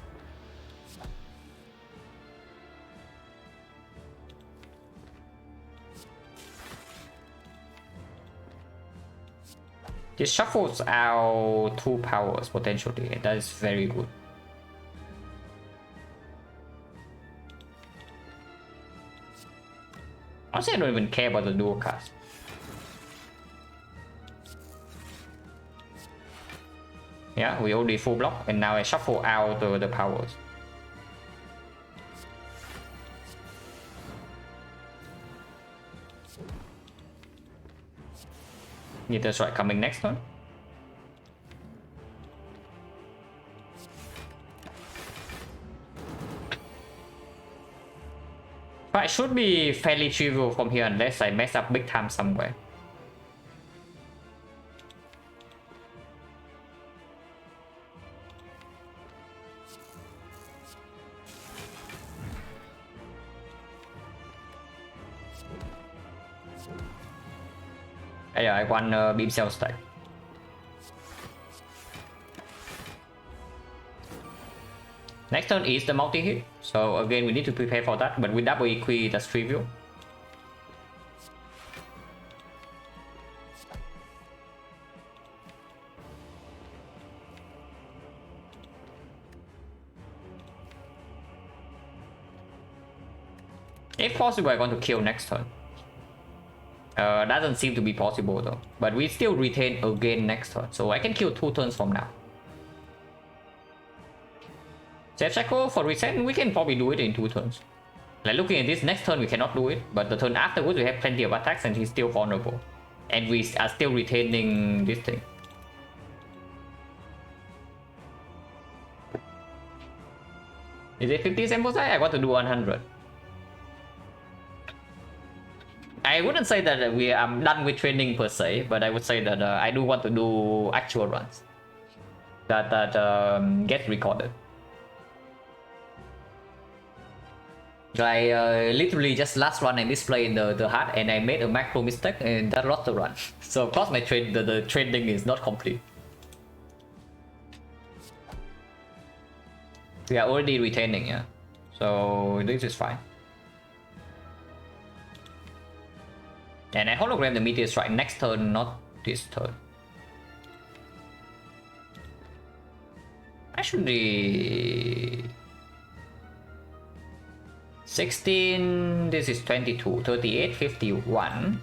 This shuffles out 2 powers potentially, and that is very good. Honestly, I don't even care about the dual cast. Yeah, we already full block, and now I shuffle out the powers. Meteor Strike coming next one. But it should be fairly trivial from here unless I mess up big time somewhere. Yeah, I won beam cell stack. Next turn is the multi-hit, so again we need to prepare for that, but with double EQ that's trivial. If possible, I want to kill next turn. Doesn't seem to be possible though, but we still retain again next turn, so I can kill 2 turns from now. Save cycle for reset, we can probably do it in 2 turns. Like looking at this, next turn we cannot do it, but the turn afterwards we have plenty of attacks and he's still vulnerable. And we are still retaining this thing. Is it 50 samples? I want to do 100. I wouldn't say that I'm done with training per se, but I would say that I do want to do actual runs that get recorded. I literally just last run I displayed the HUD and I made a macro mistake and that lost the run. So of course my the training is not complete. We are already retaining, yeah. So this is fine. And I hologram the meteor strike next turn, not this turn. Actually 16, this is 22, 38, 51.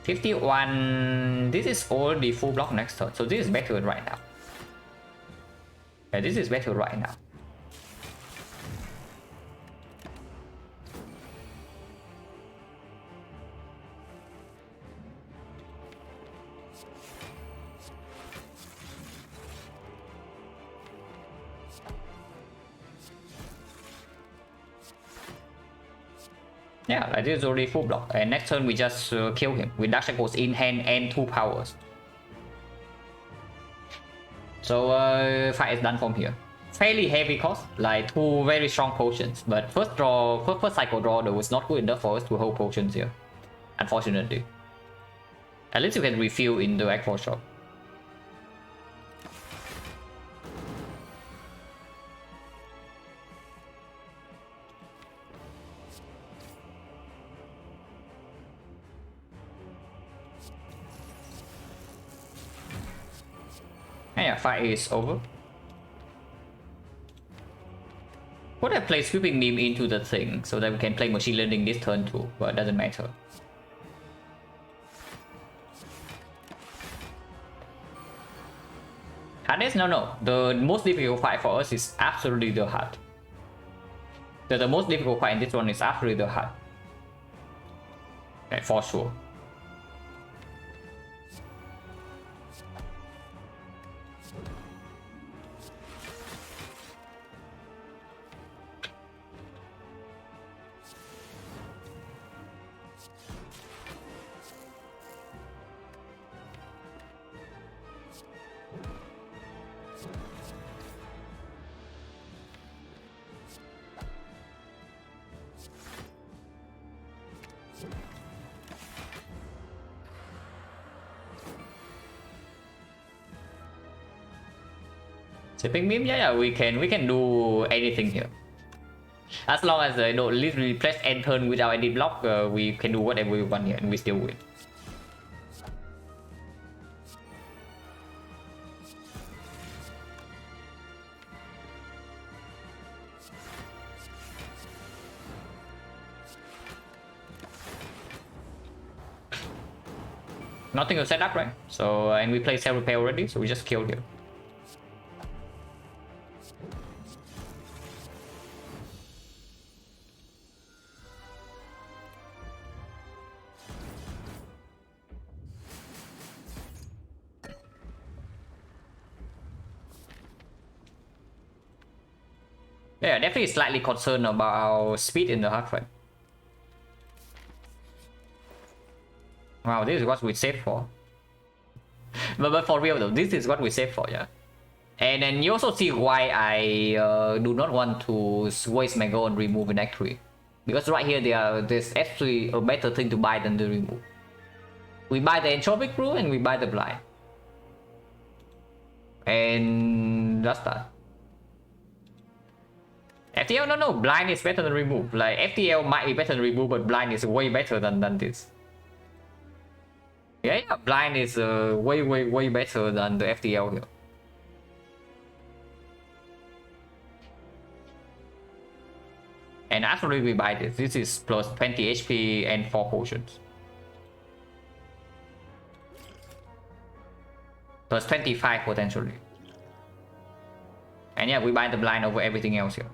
51, this is already full block next turn, so this is better right now. Yeah, this is better right now. Yeah, like this is already full block, and next turn we just kill him with Dark Shackles in hand and 2 powers. So fight is done from here. Fairly heavy cost, like 2 very strong potions, but first cycle draw though was not good enough for us to hold potions here, unfortunately. At least you can refill in the Aqua shop. And yeah, fight is over. Could have played Sweeping Beam into the thing so that we can play Machine Learning this turn too, but it doesn't matter. Hardest? No. The most difficult fight for us is absolutely the hard. The most difficult fight in this one is absolutely the hard. Okay, for sure. Sweeping Beam, yeah, we can do anything here. As long as I don't literally press end turn without any block, we can do whatever we want here and we still win. Nothing to set up, right? So, and we play self-repair already, so we just killed here. Yeah, definitely slightly concerned about speed in the hard fight. Wow, this is what we saved for. But for real though, this is what we saved for, yeah. And then you also see why I do not want to waste my gold and remove an Act 3. Because right here there's actually a better thing to buy than the remove. We buy the Entropic Brew and we buy the Blind. And that's that. FTL, no, blind is better than remove. Like FTL might be better than remove, but blind is way better than this. Yeah, blind is way better than the FTL here. And actually we buy this. This is plus 20 HP and 4 potions. Plus 25 potentially. And yeah, we buy the blind over everything else here.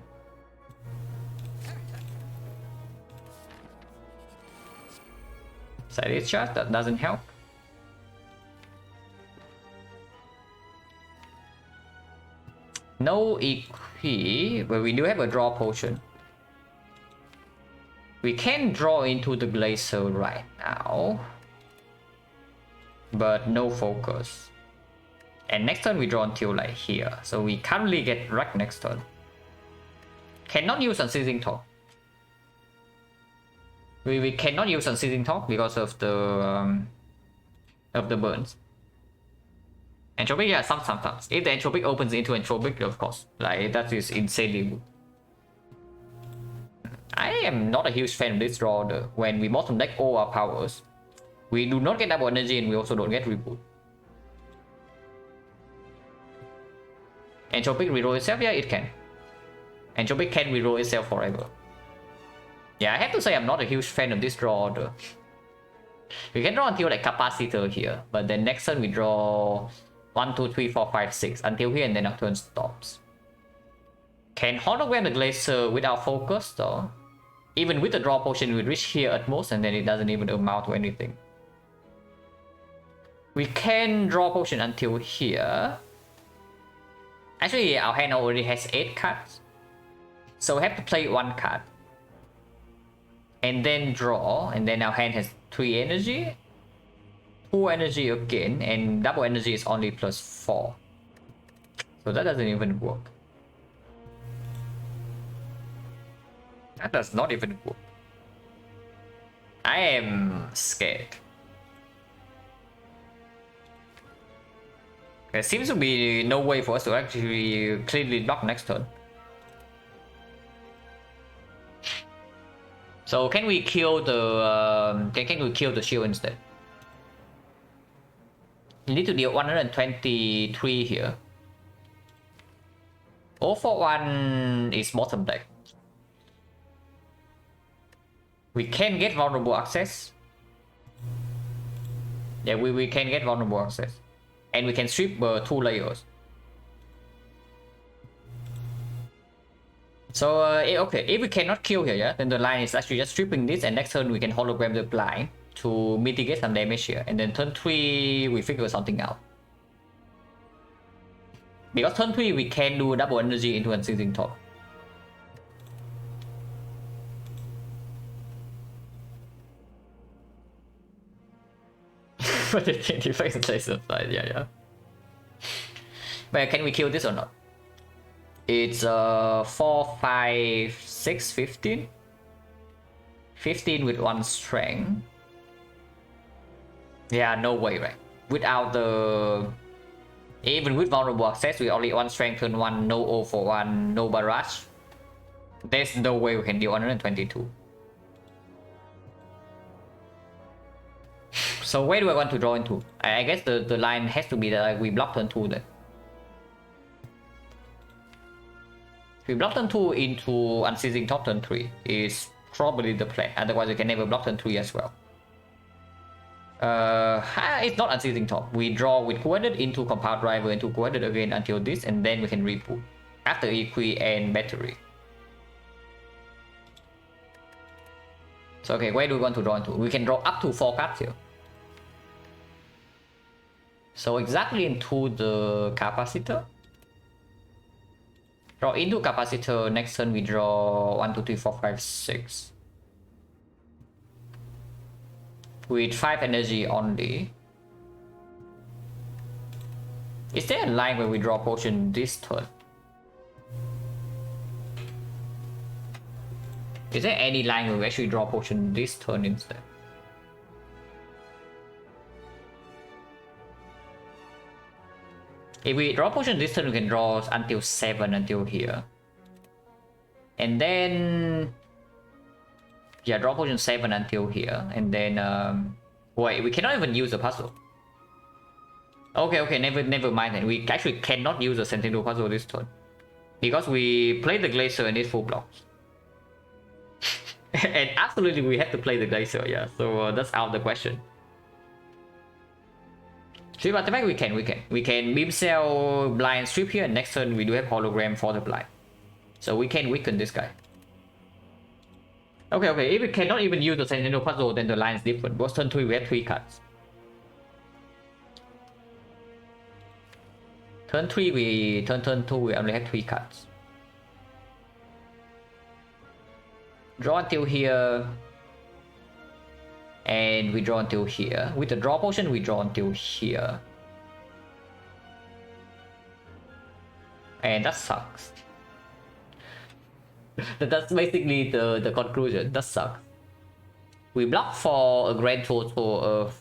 Side shot, that doesn't help. No EQ, but we do have a draw potion. We can draw into the glacier right now, but no focus. And next turn we draw until like here, so we can't really get wrecked next turn. Cannot use Unceasing Talk. We cannot use Unceasing Talk because of the burns. Entropic, yeah, sometimes. If the Entropic opens into Entropic, of course, like that is insanely good. I am not a huge fan of this draw though. When we bottom deck all our powers, we do not get double energy and we also don't get reboot. Entropic reroll itself? Yeah, it can. Entropic can reroll itself forever. Yeah, I have to say I'm not a huge fan of this draw though. We can draw until like Capacitor here, but then next turn we draw 1, 2, 3, 4, 5, 6 until here and then our turn stops. Can hologram the glacier without focus though. Even with the draw potion we reach here at most and then it doesn't even amount to anything. We can draw potion until here. Actually our hand already has 8 cards. So we have to play 1 card. And then draw, and then our hand has 3 energy. 2 energy again, and double energy is only plus 4. So that doesn't even work. That does not even work. I am scared. There seems to be no way for us to actually cleanly block next turn. So can we kill the can we kill the shield instead? You need to deal 123 here. 041 is bottom deck. We can get vulnerable access. Yeah, we can get vulnerable access. And we can strip 2 layers. So, okay, if we cannot kill here, yeah, then the line is actually just stripping this, and next turn we can hologram the blind to mitigate some damage here. And then turn 3, we figure something out. Because turn 3, we can do double energy into Unceasing Talk. But they can defense laser side, yeah. But can we kill this or not? It's 4, 5, 6, 15. 15 with 1 strength. Yeah, no way, right? Without the... Even with vulnerable access, we only 1 strength turn 1, no 041, no barrage. There's no way we can deal 122. So where do I want to draw into? I guess the line has to be that we block turn 2 then. If we block turn 2 into Unceasing Talk turn 3 is probably the plan. Otherwise we can never block turn 3 as well. It's not Unceasing Talk. We draw with coordinate into Compound Driver into coordinate again until this, and then we can reboot after EQ and battery. So okay, where do we want to draw into? We can draw up to 4 cards here. So exactly into the Capacitor. Draw into Capacitor, next turn we draw 1, 2, 3, 4, 5, 6. With 5 energy only. Is there a line where we draw potion this turn? Is there any line where we actually draw potion this turn instead? If we draw potion this turn, we can draw until 7 until here. And then yeah, draw potion 7 until here, and then wait, we cannot even use the puzzle. Okay, never mind then. We actually cannot use the Sentinel puzzle this turn because we played the Glacier and it's full blocks. And absolutely we have to play the Glacier, yeah. So that's out of the question. Strip artifact we can beam cell blind strip here, and next turn we do have hologram for the blind. So we can weaken this guy. Okay, if we cannot even use the Sentinel puzzle, then the line is different. Because turn 3 we have 3 cards. Turn 3 turn 2 we only have 3 cards. Draw until here. And we draw until here. With the draw potion, we draw until here. And that sucks. That's basically the conclusion. That sucks. We block for a grand total of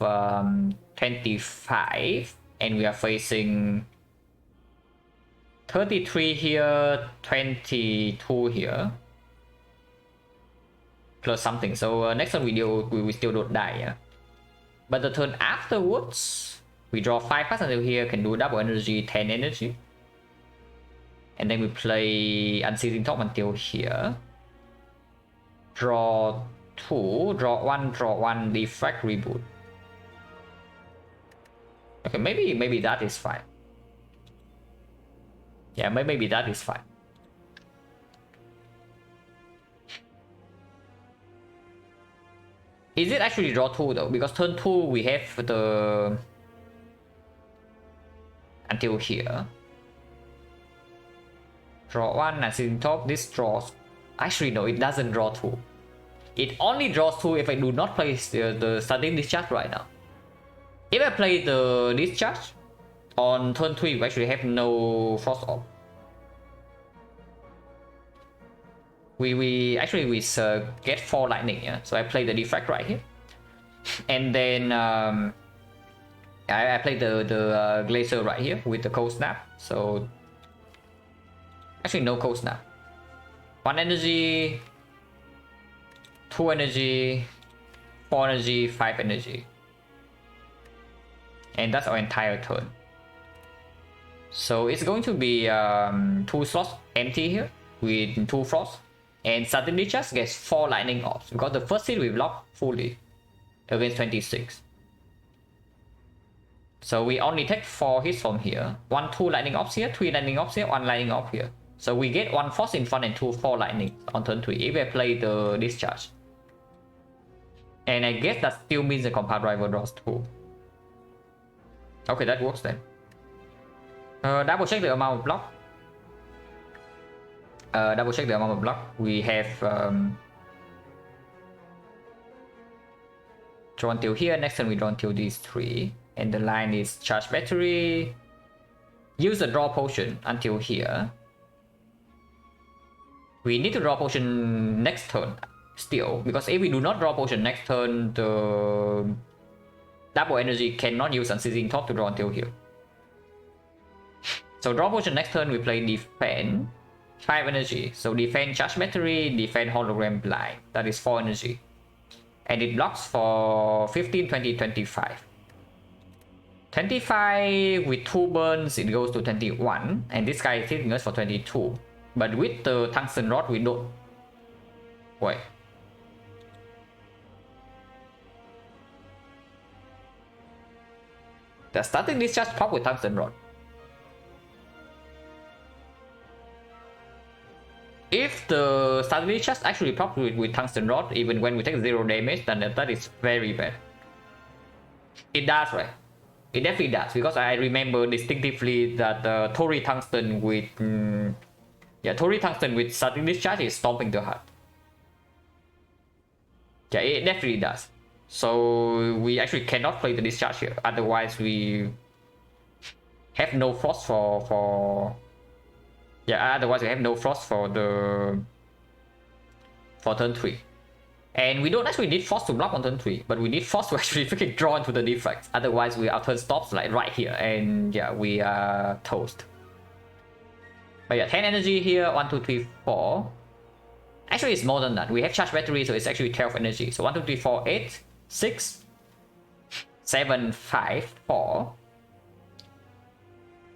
25. And we are facing 33 here, 22 here. Plus something. So next turn we still don't die, yeah. But the turn afterwards, we draw 5 cards until here, can do double energy, 10 energy. And then we play Unceasing Top until here. Draw 2, draw 1, deflect, reboot. Okay, maybe that is fine. Yeah, maybe that is fine. Is it actually draw 2 though? Because turn 2 we have the until here. Draw 1 and sitting top. This draws. Actually no, it doesn't draw 2. It only draws 2 if I do not play the starting discharge right now. If I play the discharge on turn 3, we actually have no frost orb. We get 4 lightning, yeah. So I play the deflect right here, and then I play the glacier right here with the cold snap. So actually no cold snap. 1 energy, 2 energy, 4 energy, 5 energy, and that's our entire turn. So it's going to be 2 slots empty here with 2 frost. And suddenly just gets 4 lightning orbs because the first hit we block fully against 26. So we only take 4 hits from here. 1, 2 lightning orbs here, 3 lightning orbs here, 1 lightning orb here. So we get 1 frost in front and 4 lightning on turn 3 if I play the discharge. And I guess that still means the compound rival draws 2. Okay, that works then. Double check the amount of block. Double check the amount of block. We have draw until here. Next turn we draw until these 3. And the line is charge battery. Use the draw potion until here. We need to draw potion next turn still. Because if we do not draw potion next turn, the double energy cannot use Unceasing Top to draw until here. So draw potion next turn we play defend. 5 energy, so defend charge battery, defend hologram blind, that is 4 energy. And it blocks for 15, 20, 25. 25 with 2 burns, it goes to 21. And this guy is hitting us for 22. But with the tungsten rod, we don't. Wait. The starting discharge pop with tungsten rod. If the starting discharge actually pop with tungsten rod, even when we take 0 damage, then that is very bad. It does, right? It definitely does, because I remember distinctively that Tori tungsten with Tori tungsten with starting discharge is stomping the heart. Yeah, it definitely does. So we actually cannot play the discharge here, otherwise we have no frost for otherwise we have no frost for turn 3. And we don't actually need frost to block on turn 3, but we need frost to actually freaking draw into the deflects. Otherwise our turn stops like right here, and yeah, we are toast. But yeah, 10 energy here, 1, 2, 3, 4. Actually, it's more than that. We have charge battery, so it's actually 12 energy. So 1, 2, 3, 4, 8, 6, 7, 5, 4,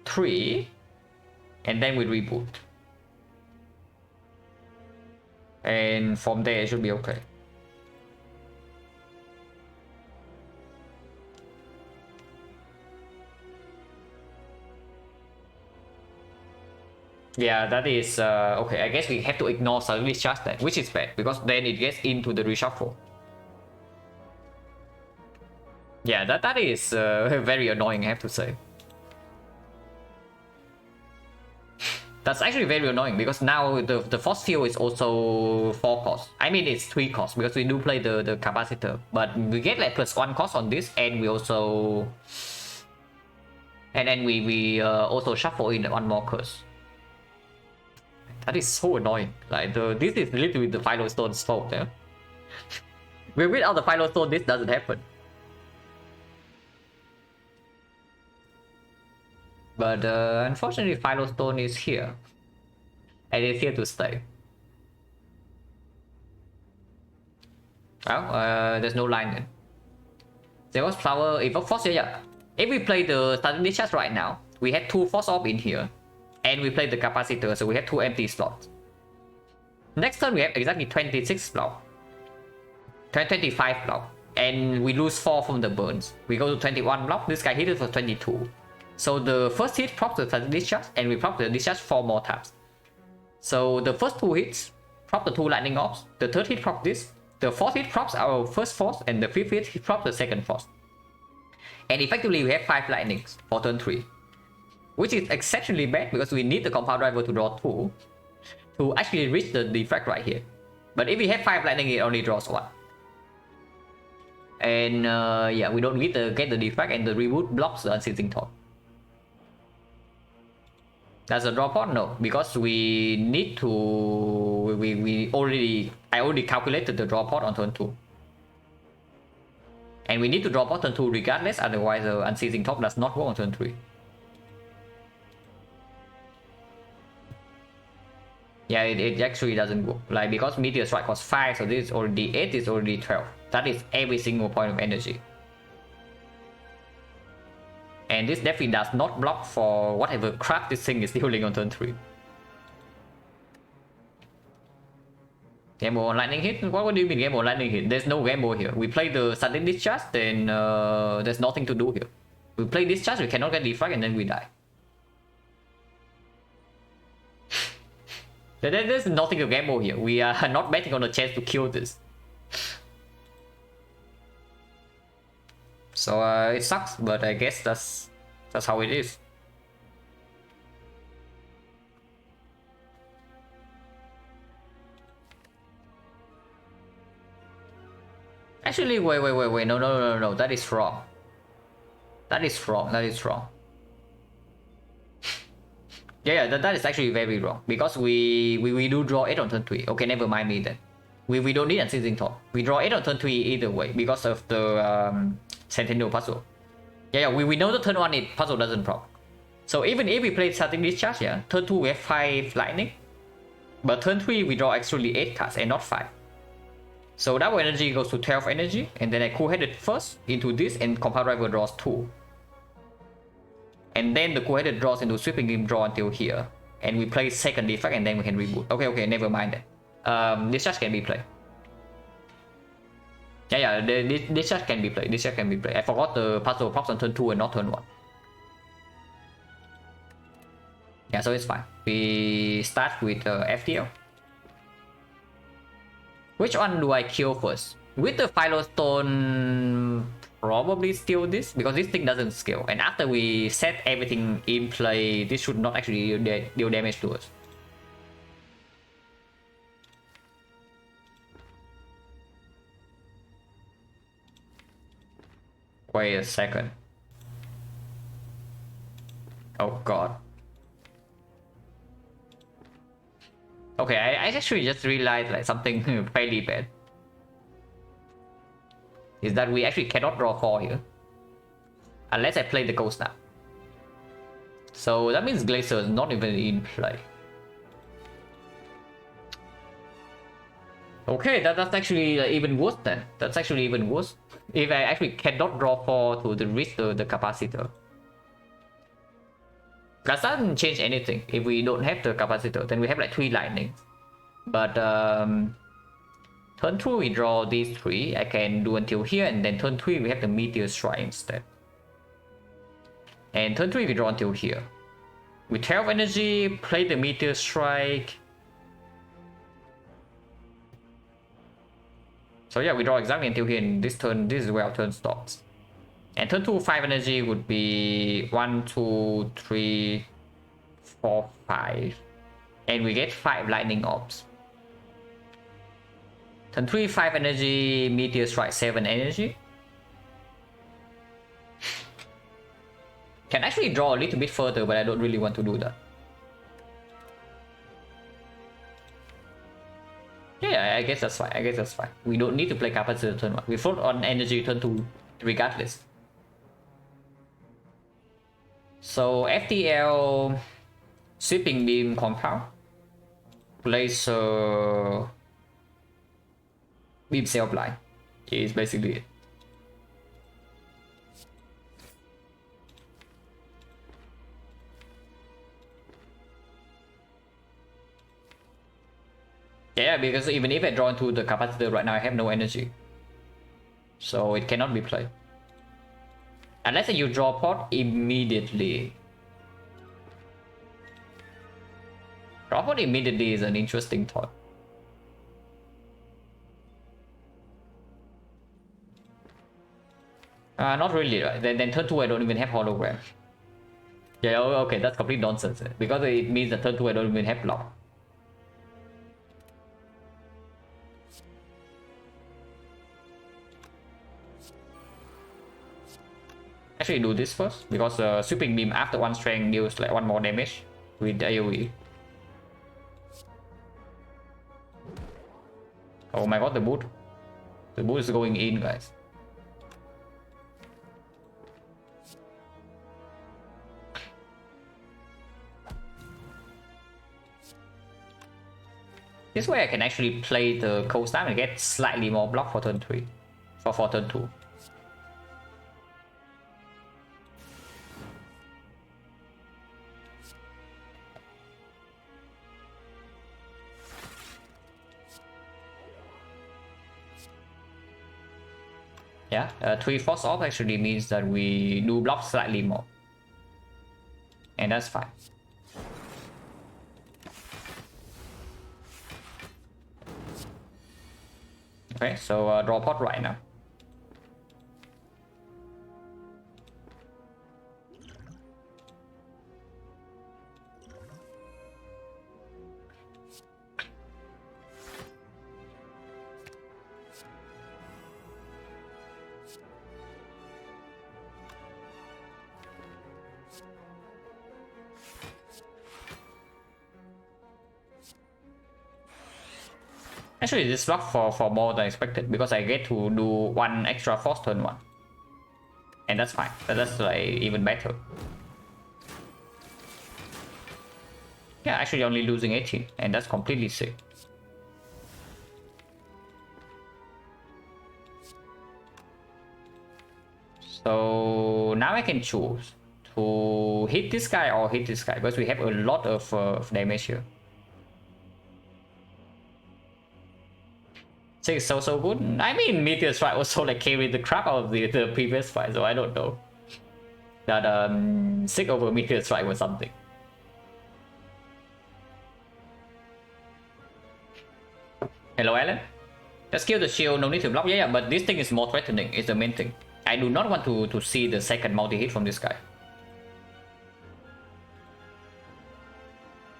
3, and then we reboot. And from there, it should be okay. Yeah, that is okay. I guess we have to ignore sudden discharge then, which is bad because then it gets into the reshuffle. Yeah, that is very annoying, I have to say. That's actually very annoying because now the force field is also 4 cost. I mean, it's 3 cost because we do play the capacitor, but we get like +1 cost on this, and we also then we also shuffle in 1 more curse. That is so annoying. Like this is literally the Philo Stone's fault. Yeah? Without the Philo Stone, this doesn't happen. But unfortunately, Philo Stone is here, and it's here to stay. Well, there's no line then. There was flower evoke force. Yeah. If we play the sudden discharge right now, we had 2 force orb in here. And we play the capacitor, so we have 2 empty slots. Next turn, we have exactly 26 block. 25 block. And we lose 4 from the burns. We go to 21 block. This guy hit it for 22. So the first hit procs the sudden discharge, and we proc the discharge 4 more times. So the first 2 hits proc the 2 lightning orbs. The third hit procs this. The fourth hit procs our first force, and the fifth hit procs the second force. And effectively, we have 5 lightnings for turn 3. Which is exceptionally bad because we need the compound driver to draw 2 to actually reach the defect right here. But if we have 5 lightning, it only draws 1. And yeah, we don't need to get the defect, and the reboot blocks the unceasing torque. That's a draw pot? No, because we need to. I already calculated the draw pot on turn 2. And we need to draw pot turn 2 regardless, otherwise the unceasing torque does not work on turn 3. Yeah, it actually doesn't work. Like, because Meteor Strike costs 5, so this is already 8, this is already 12. That is every single point of energy. And this definitely does not block for whatever crap this thing is dealing on turn 3. Game over on lightning hit? What do you mean game over lightning hit? There's no game over here. We play the sudden discharge, then there's nothing to do here. We play discharge, we cannot get defrag, and then we die. There's nothing to gamble here. We are not betting on a chance to kill this. So it sucks, but I guess that's how it is. Actually, wait. No. That is wrong. That is wrong. Yeah, that is actually very wrong. Because we do draw 8 on turn 3. Okay, never mind me then. We don't need unceasing torque. We draw 8 on turn 3 either way because of the Sentinel puzzle. Yeah, we know the turn 1 puzzle doesn't proc. So even if we play sudden discharge, yeah, turn 2 we have 5 lightning. But turn 3 we draw actually 8 cards and not 5. So that energy goes to 12 energy, and then I cool-headed first into this, and compound driver draws 2. And then the cool-headed draws into sweeping game draw until here. And we play second defect, and then we can reboot. Okay, never mind that. Discharge can be played. Yeah, discharge can be played. I forgot the puzzle procs on turn 2 and not turn 1. Yeah, so it's fine. We start with FTL. Which one do I kill first? With the Philo Stone, probably steal this, because this thing doesn't scale. And after we set everything in play, this should not actually deal damage to us. Wait a second. Oh god. Okay, I actually just realized like something fairly bad. Is that we actually cannot draw 4 here. Unless I play the Ghost Snap. So that means Glacier is not even in play. Okay, that's actually even worse then. That's actually even worse. If I actually cannot draw 4 to reach the capacitor. That doesn't change anything. If we don't have the capacitor, then we have like 3 lightning. But turn 2 we draw these 3. I can do until here, and then turn 3 we have the meteor strike instead. And turn 3 we draw until here. With 12 energy, play the meteor strike. So yeah, we draw exactly until here in this turn. This is where our turn stops. And turn 2, 5 energy would be 1, 2, 3, 4, 5. And we get 5 lightning orbs. Turn 3, 5 energy, meteor strike 7 energy. Can actually draw a little bit further, but I don't really want to do that. Yeah, I guess that's fine. I guess that's fine. We don't need to play capacitor turn 1. We float on energy turn 2 regardless. So FTL sweeping beam compound. Laser beam self line is basically it. Yeah, because even if I draw into the capacitor right now, I have no energy. So it cannot be played. Unless you draw pot immediately. Draw pot immediately is an interesting thought. Not really, right? Then turn 2 I don't even have hologram. Yeah, okay, that's complete nonsense. Because it means that turn 2 I don't even have block. Actually do this first, because sweeping beam after 1 strength deals like 1 more damage with AoE. Oh my god, the boot. The boot is going in, guys. This way I can actually play the cold snap and get slightly more block for turn 3. For turn 2. Yeah, 3 force off actually means that we do block slightly more. And that's fine. Okay, so draw pot right now. Actually, this block for more than expected because I get to do 1 extra force turn 1. And that's fine. That's like even better. Yeah, actually only losing 18, and that's completely sick. So now I can choose to hit this guy or hit this guy because we have a lot of damage here. So good. I mean, Meteor Strike also like carried the crap out of the previous fight, so I don't know. That 6 over Meteor Strike was something. Hello, Alan. Just kill the shield, no need to block. Yeah, but this thing is more threatening. It's the main thing. I do not want to see the second multi-hit from this guy.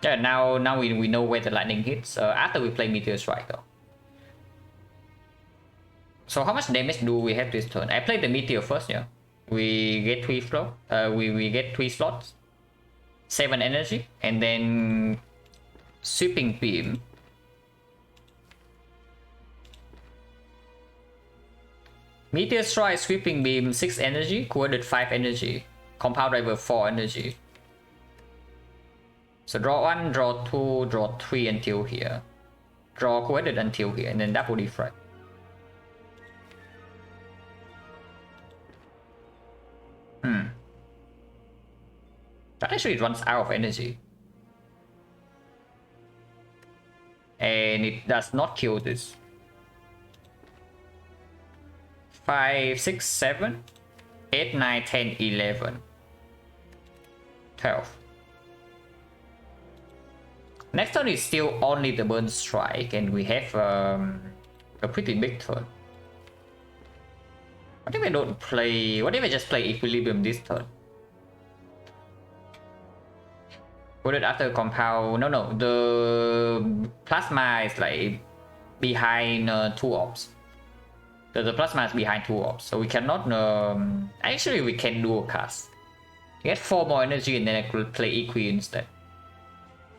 Yeah, now we know where the lightning hits after we play Meteor Strike though. So how much damage do we have this turn? I played the Meteor first, yeah. We get 3 slots. We get 3 slots. 7 energy. And then Sweeping Beam. Meteor Strike, Sweeping Beam, 6 energy. Coordinate 5 energy. Compound Driver 4 energy. So draw 1, draw 2, draw 3 until here. Draw coordinate until here, and then double defrag. That actually runs out of energy. And it does not kill this. 5, 6, 7, 8, 9, 10, 11, 12. Next turn is still only the burn strike, and we have a pretty big turn. What if I don't play? What if I just play Equilibrium this turn? Put it after compound. No. The plasma is like behind 2 orbs. The plasma is behind 2 orbs, so we cannot. Actually, we can do a cast. Get 4 more energy, and then I could play Equi instead.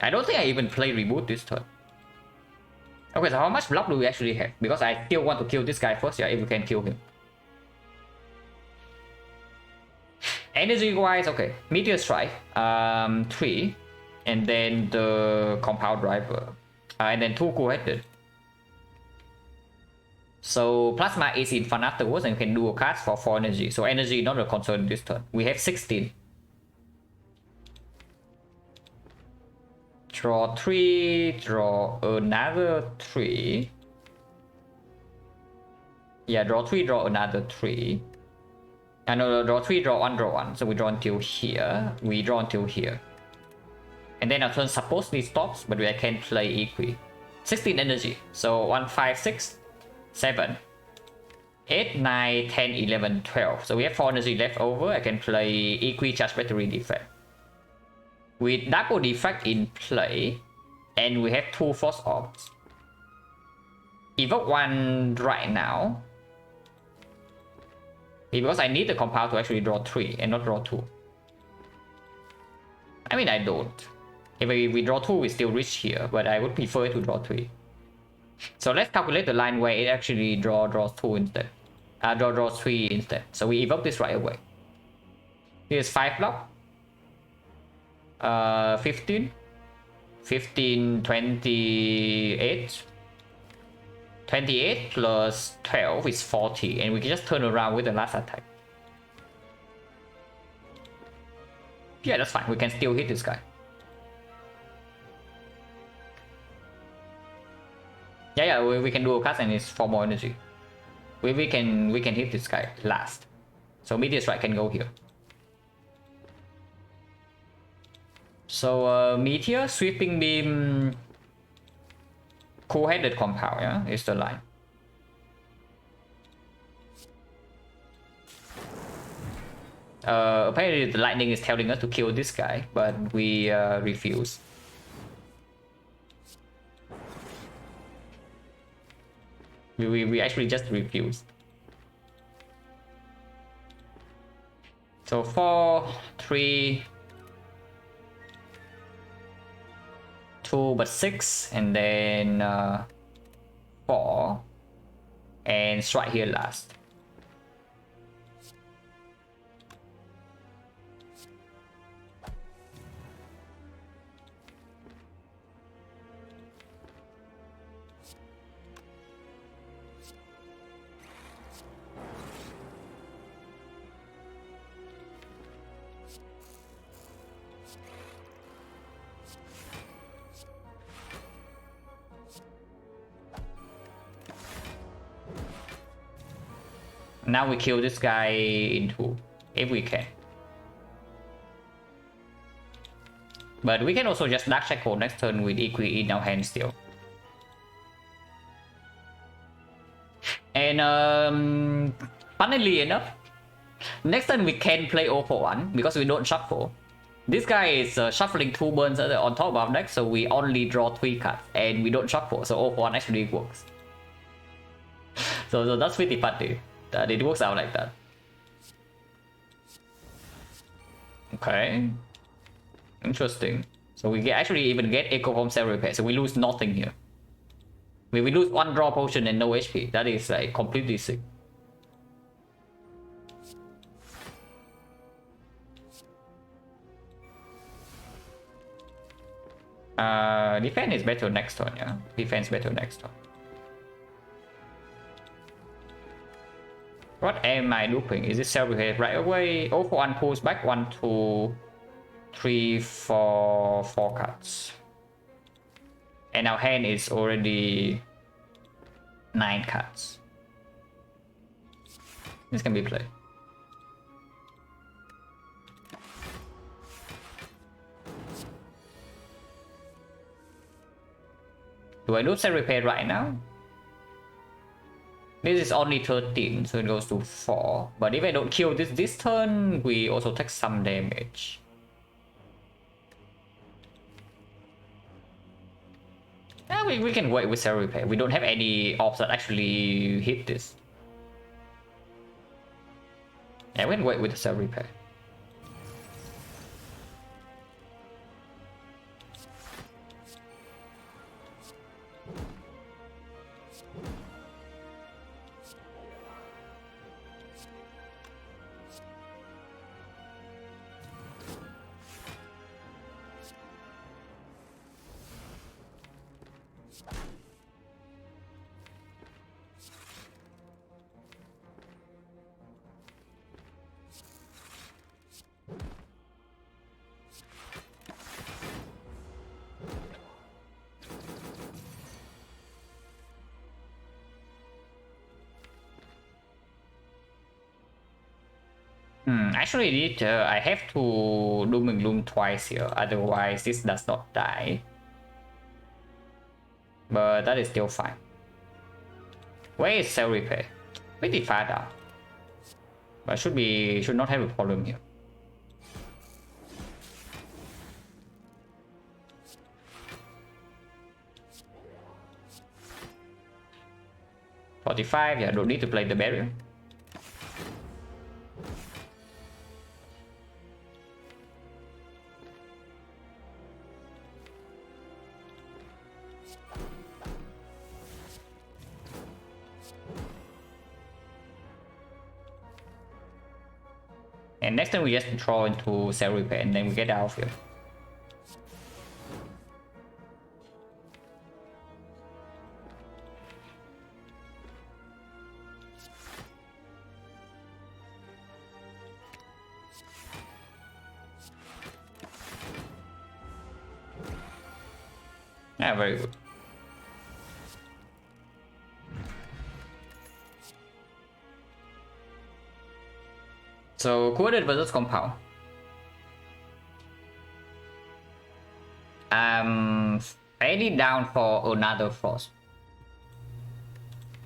I don't think I even play Reboot this turn. Okay, so how much block do we actually have? Because I still want to kill this guy first. Yeah, if we can kill him. Energy wise, okay. Meteor Strike, 3. And then the compound driver, and then 2 co-headed. So plasma is in fun afterwards, and we can do a cast for 4 energy. So energy not a concern this turn. We have 16. Draw 3, draw another 3. Yeah, draw 3, draw another 3. And no, draw 3, draw 1, draw 1. So we draw until here. We draw until here. And then our turn supposedly stops, but I can play Equi. 16 energy. So 1, 5, 6, 7, 8, 9, 10, 11, 12. So we have 4 energy left over. I can play Equi, Charge Battery, Defect. With double defect in play, and we have 2 Force Orbs. Evoke 1 right now. Because I need the compound to actually draw 3 and not draw 2. I mean, I don't. If we draw 2, we still reach here, but I would prefer to draw 3. So let's calculate the line where it actually draws 2 instead. Draws 3 instead. So we evoke this right away. Here's 5 block. 15. 15, 28. 28 plus 12 is 40, and we can just turn around with the last attack. Yeah, that's fine. We can still hit this guy. Yeah, we can do a cast and it's 4 more energy. We can hit this guy last. So Meteor Strike can go here. So Meteor, Sweeping Beam, Co-headed Compound, yeah, is the line. Apparently the lightning is telling us to kill this guy, but we refuse. We actually just refuse. So 4, 3, 2, but 6, and then 4, and strike here last. Now we kill this guy in 2, if we can. But we can also just Dark Shackle next turn with Equi in our hand still. And funnily enough, next turn we can play 0 for 1 because we don't shuffle. This guy is shuffling 2 burns on top of our deck, so we only draw 3 cards and we don't shuffle, so 0 for 1 actually works. So that's pretty funny that it works out like that. Okay, interesting. So we actually even get Echo from Cell Repair, so we lose nothing here. We lose 1 draw potion and no HP. That is like completely sick. Defense is better next turn, yeah. Defense better next turn. What am I doing? Is it self-repair right away? Oh, for one pulls back 1, 2, 3, 4, 4 cards. And our hand is already 9 cards. This can be played. Do I do self-repair right now? This is only 13, so it goes to 4. But if I don't kill this turn, we also take some damage. Yeah, we can wait with self repair. We don't have any ops that actually hit this. Yeah, we can wait with the self repair. Actually, I have to Doom and Gloom twice here, otherwise this does not die. But that is still fine. Where is Cell Repair? Pretty far down. But should not have a problem here. $45, yeah, don't need to play the barrier. And next time we just throw into Cell Repair and then we get out of here. Yeah, very good. So, Coded versus Compound. Ready down for another Frost.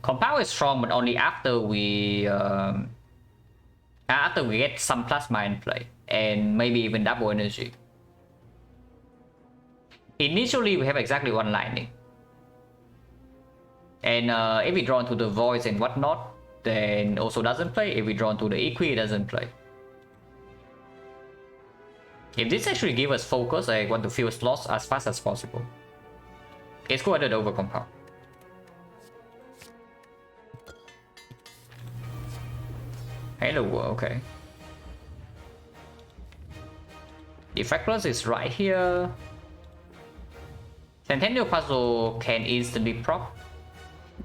Compound is strong, but only after we get some plasma in play, and maybe even double energy. Initially, we have exactly one lightning, and if we draw into the voids and whatnot, then also doesn't play. If we draw into the Equi, it doesn't play. If this actually gives us focus, I want to fill slots as fast as possible. It's Coded over Compound. Hello, okay. Effectless is right here. Centennial Puzzle can instantly proc.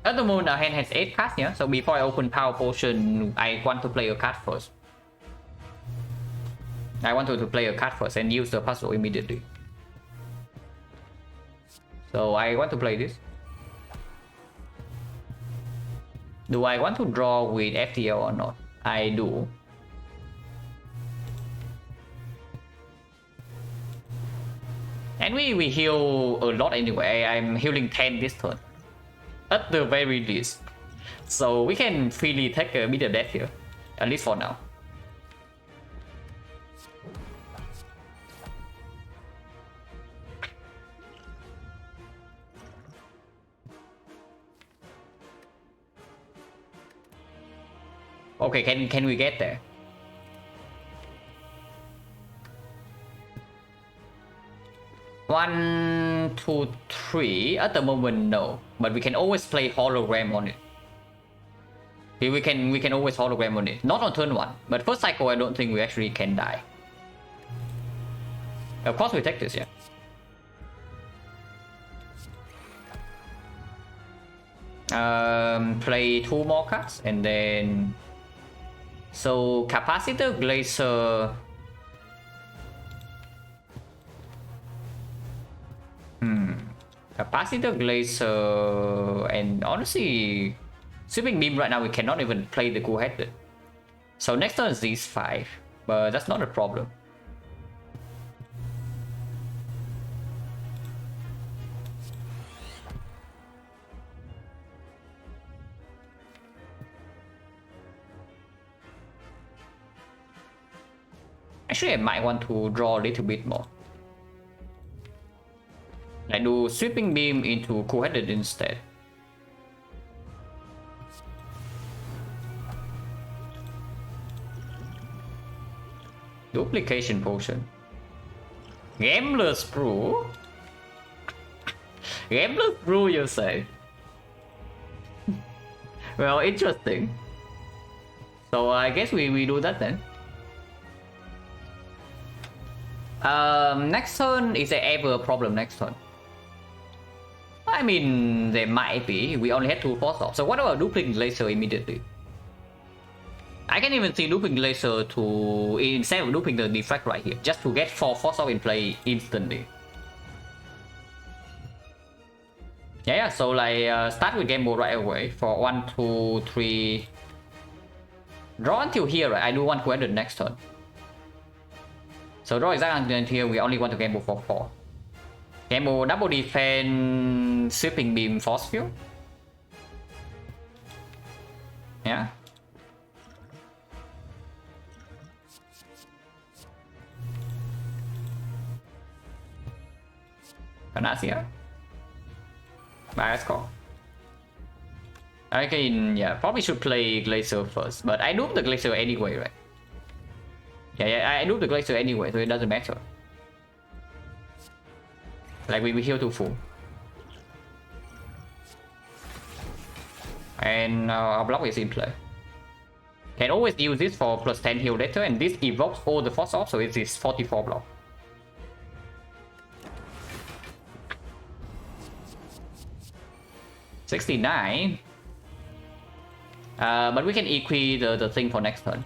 At the moment, our hand has 8 cards here, so before I open Power Potion, I want to play a card first. I want to play a card first and use the puzzle immediately. So I want to play this. Do I want to draw with FTL or not? I do. And we heal a lot anyway. I'm healing 10 this turn. At the very least. So we can freely take a bit of death here. At least for now. Okay, can we get there? One, two, three. At the moment, no. But we can always play hologram on it. We can always hologram on it. Not on turn 1. But first cycle, I don't think we actually can die. Of course, we take this, yeah. Play 2 more cards and then so capacitor, glacier. Capacitor, glacier, and honestly sweeping beam right now we cannot even play the cool-headed. So next turn is these 5, but that's not a problem. Actually, I might want to draw a little bit more. Like do sweeping beam into cool-headed instead. Duplication potion. Gambler's brew? Gambler's brew, you say? Well, interesting. So I guess we do that then. Next turn, is there ever a problem next turn? I mean, there might be. We only had 2 force off. So what about duping laser immediately? I can even see looping laser to instead of looping the deflect right here, just to get 4 force off in play instantly. Yeah, so like start with game mode right away for 1, 2, 3. Draw until here, right? I do 1 200 next turn. So draw exactly until here, we only want to game mode for 4. Game mode double defense, sweeping beam, force field. Yeah. Panacea. Bias call. Again, yeah, probably should play Glacier first, but I loop the Glacier anyway, right? Yeah, I loop the Glacier anyway, so it doesn't matter. Like we heal to full. And our block is in play. Can always use this for plus 10 heal later, and this evokes all the force off, so it is 44 block. $69. But we can equi the thing for next turn.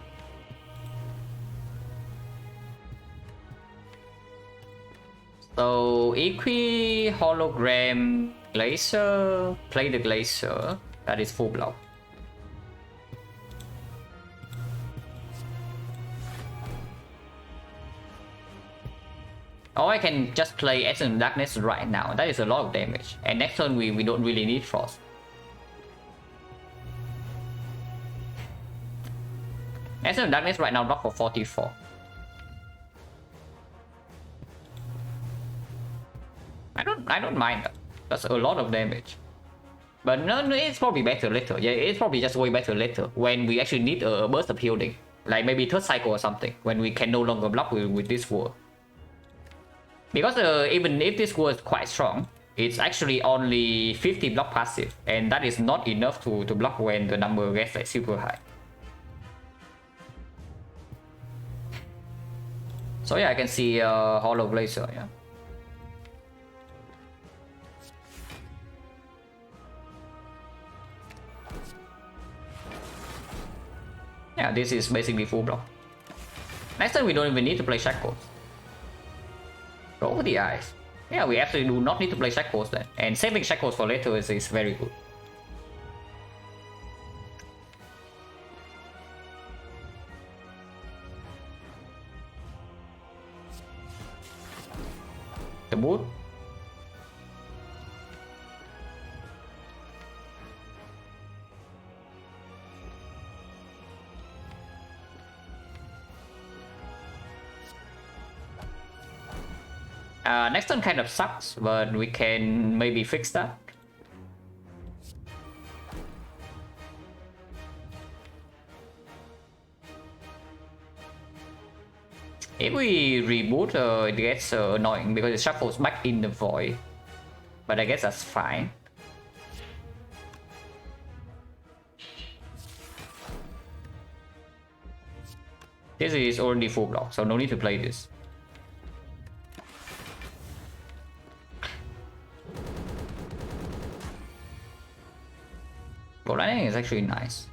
So equi hologram glacier, play the glacier. That is full block. Or I can just play Essence of Darkness right now. That is a lot of damage. And next turn we don't really need Frost. Essence of Darkness right now block for 44. I don't mind that. That's a lot of damage. But no, it's probably better later. Yeah, it's probably just way better later when we actually need a burst of healing, like maybe third cycle or something, when we can no longer block with this war. Because even if this war is quite strong, it's actually only 50 block passive, and that is not enough to block when the number gets like super high. So yeah, I can see Hollow Glacier, yeah. Yeah, this is basically full block. Next time we don't even need to play Shackles. Go for the eyes. Yeah, we actually do not need to play Shackles then. And saving Shackles for later is very good. The boot. Next turn kind of sucks, but we can maybe fix that. If we reboot, it gets annoying because it shuffles back in the void. But I guess that's fine. This is already full block, so no need to play this. Gold Lightning is actually nice.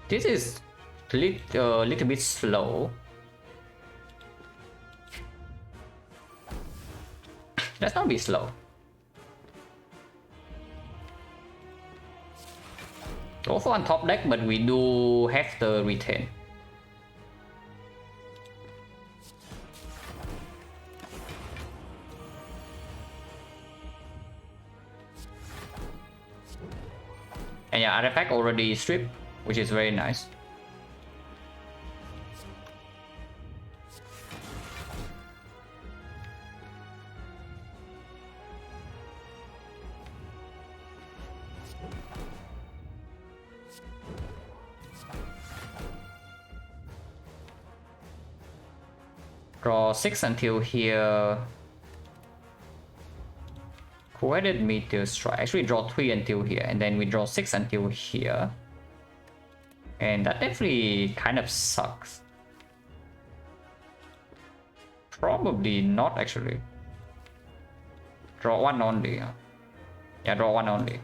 This is a little bit slow. Let's not be slow. Also on top deck, but we do have the retain. And yeah, artifact already stripped, which is very nice. Draw 6 until here. Coordinated meteor strike. Actually draw 3 until here, and then we draw 6 until here. And that definitely kind of sucks. Probably not actually. Draw 1 only. Yeah, draw 1 only.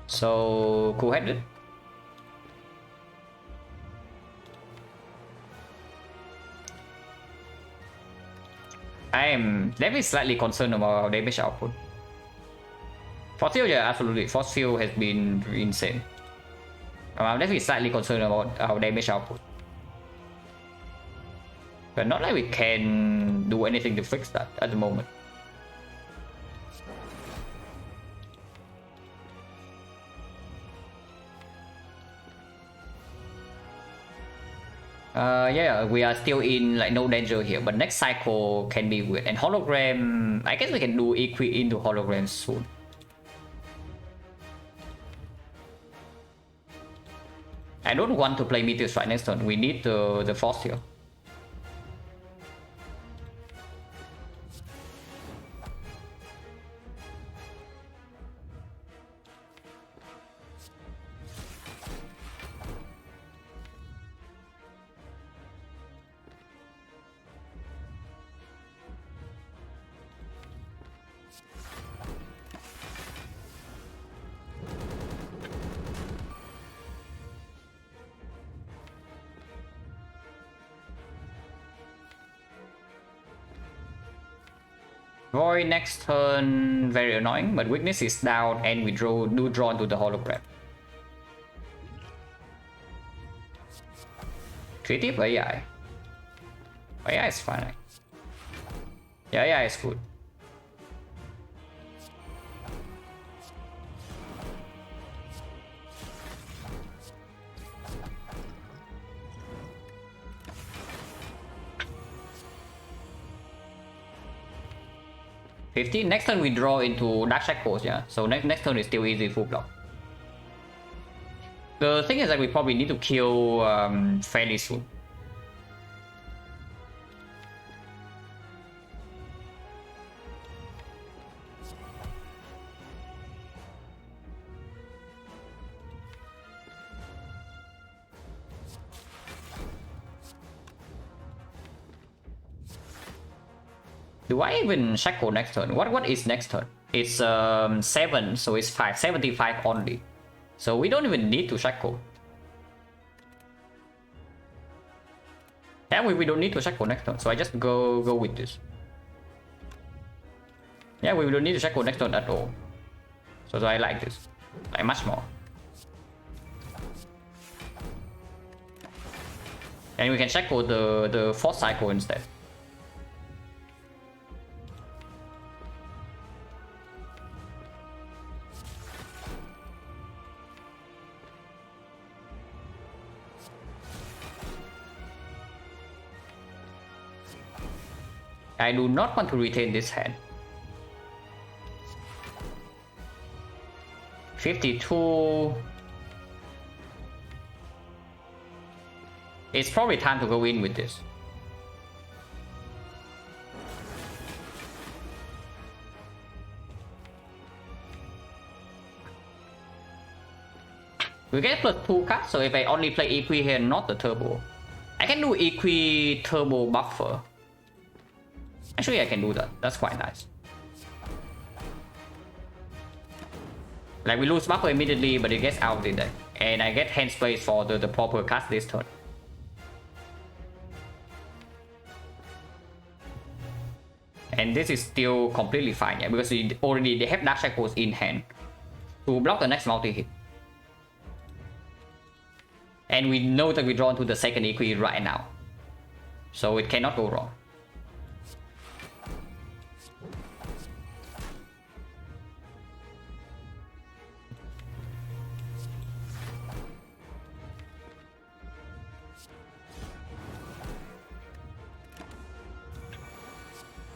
So cool-headed. I am definitely slightly concerned about our damage output. Force field, yeah, absolutely. Force field has been insane. I'm definitely slightly concerned about our damage output. But not like we can do anything to fix that at the moment. Yeah, we are still in like no danger here, but next cycle can be weird. And hologram, I guess we can do equi into hologram soon. I don't want to play Meteor Strike next turn. We need the force here. Void next turn, very annoying, but weakness is down and we do draw into the hologram. Creative AI. AI is fine. Yeah, AI is good. Next turn we draw into Dark Shackles, yeah. So next turn is still easy full block. The thing is that we probably need to kill fairly soon. Do I even shackle next turn? What is next turn? It's 7, so it's 75 only. So we don't even need to shackle. Yeah, we don't need to shackle next turn. So I just go with this. Yeah, we don't need to shackle next turn at all. So I like this, like much more. And we can shackle the fourth cycle instead. I do not want to retain this hand. 52. It's probably time to go in with this. We get +2 cards, so if I only play Equi here, not the turbo, I can do Equi turbo buffer. Actually, I can do that. That's quite nice. Like, we lose buffer immediately, but it gets out in there. And I get hand space for the proper cast this turn. And this is still completely fine, yeah, because they have Dark Shackles in hand to block the next multi-hit. And we know that we draw into the second Equi right now, so it cannot go wrong.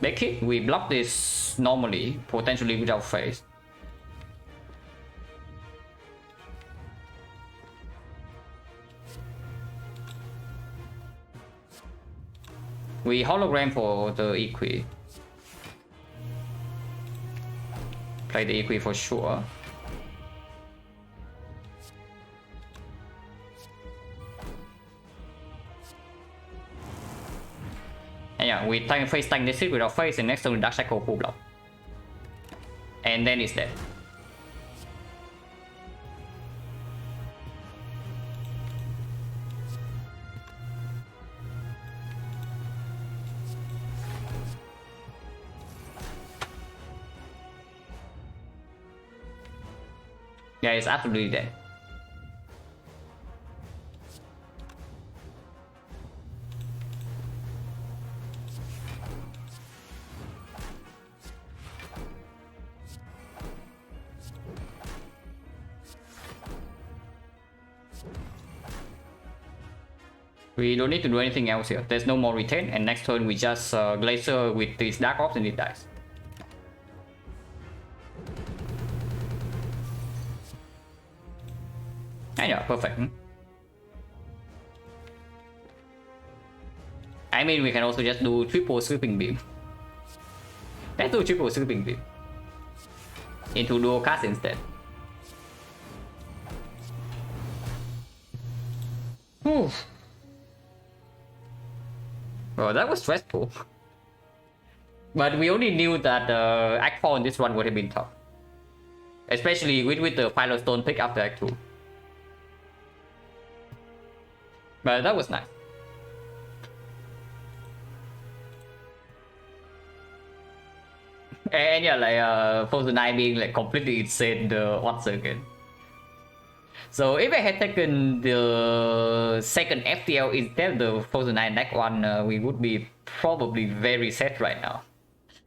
Back hit, we block this normally, potentially without phase. We hologram for the Equi. Play the Equi for sure. And yeah, we face tank this hit without face, and next turn Dark Shackle full block. And then it's dead. Yeah, it's absolutely dead. We don't need to do anything else here. There's no more retain, and next turn we just Glacier with these Dark Ops and it dies. And yeah, perfect. I mean, we can also just do triple sweeping beam. Let's do triple sweeping beam into dual cast instead. Whew. Well, that was stressful. But we only knew that Act 4 in this one would have been tough. Especially with the Firestone pick after Act 2. But that was nice. And yeah, like Frozen 9 being like completely insane once again. So if I had taken the second FTL instead of the Frozen 9 deck one, we would be probably very sad right now.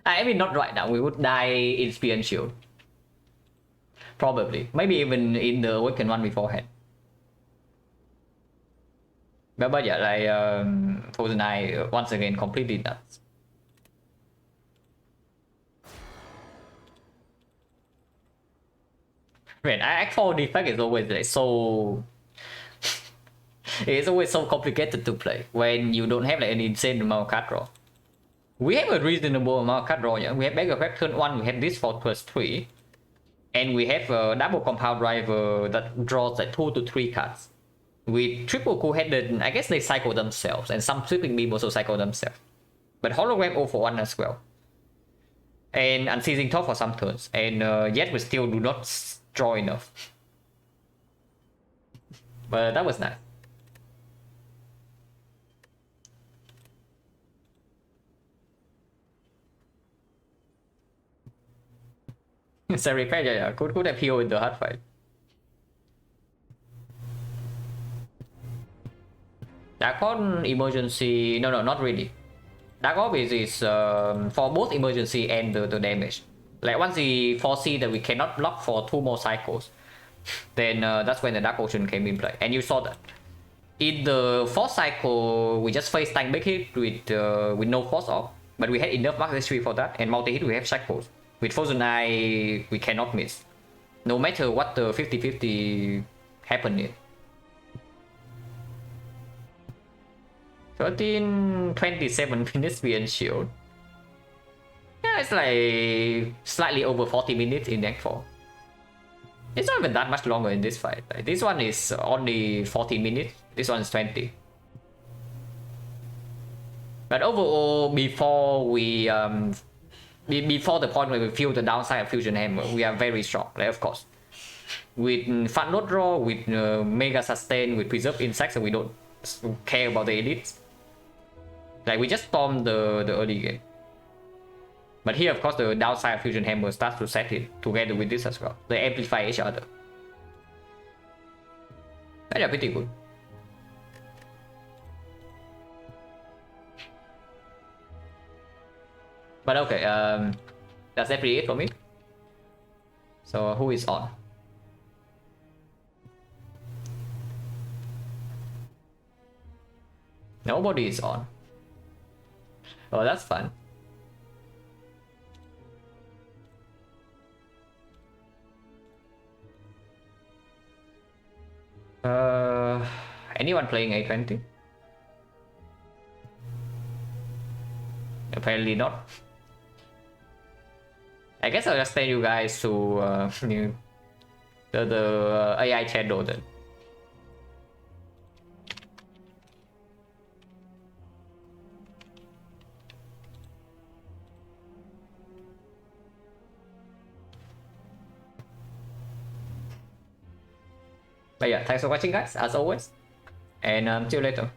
I mean, not right now, we would die in Spear and Shield. Probably. Maybe even in the Awakened one beforehand. But yeah, like Frozen 9 once again completely nuts. Man, Act 4 defect is always like so... it's always so complicated to play when you don't have like an insane amount of card draw. We have a reasonable amount of card draw, yeah. We have Beggar Effect turn 1, we have this for +3. And we have a double compound driver that draws like 2 to 3 cards. With triple cool-headed, I guess they cycle themselves, and some sweeping beam also cycle themselves. But hologram 0 for 1 as well. And unseizing top for some turns, and yet we still do not draw enough. But that was nice. Repair, yeah, could appeal in the hard fight. Dark Horn emergency, no, not really. Dark Orb is for both emergency and the damage. Like once we foresee that we cannot block for 2 more cycles, then that's when the Dark Ocean came in play. And you saw that. In the 4th cycle, we just faced tank big hit with no force off, but we had enough mark history for that, and multi hit we have shackles. With Frozen Eye, we cannot miss. no matter what the 50-50 happen here. 13-27 minutes we shield. Yeah, it's like slightly over 40 minutes in Act 4. It's not even that much longer in this fight. Like, this one is only 40 minutes, this one is 20. But overall, before we before the point where we feel the downside of Fusion Hammer, we are very strong, like, of course. With Fat Note Draw, with Mega Sustain, with Preserve Insects, and we don't care about the elites. Like, we just storm the early game. But here, of course, the downside of Fusion Hammer starts to set in together with this as well. They amplify each other. They are pretty good. But okay, that's definitely it for me. So who is on? Nobody is on. Oh, that's fun. Anyone playing A20? Apparently not. I guess I'll just send you guys to the AI channel then. But yeah, thanks for watching guys, as always. And see you later.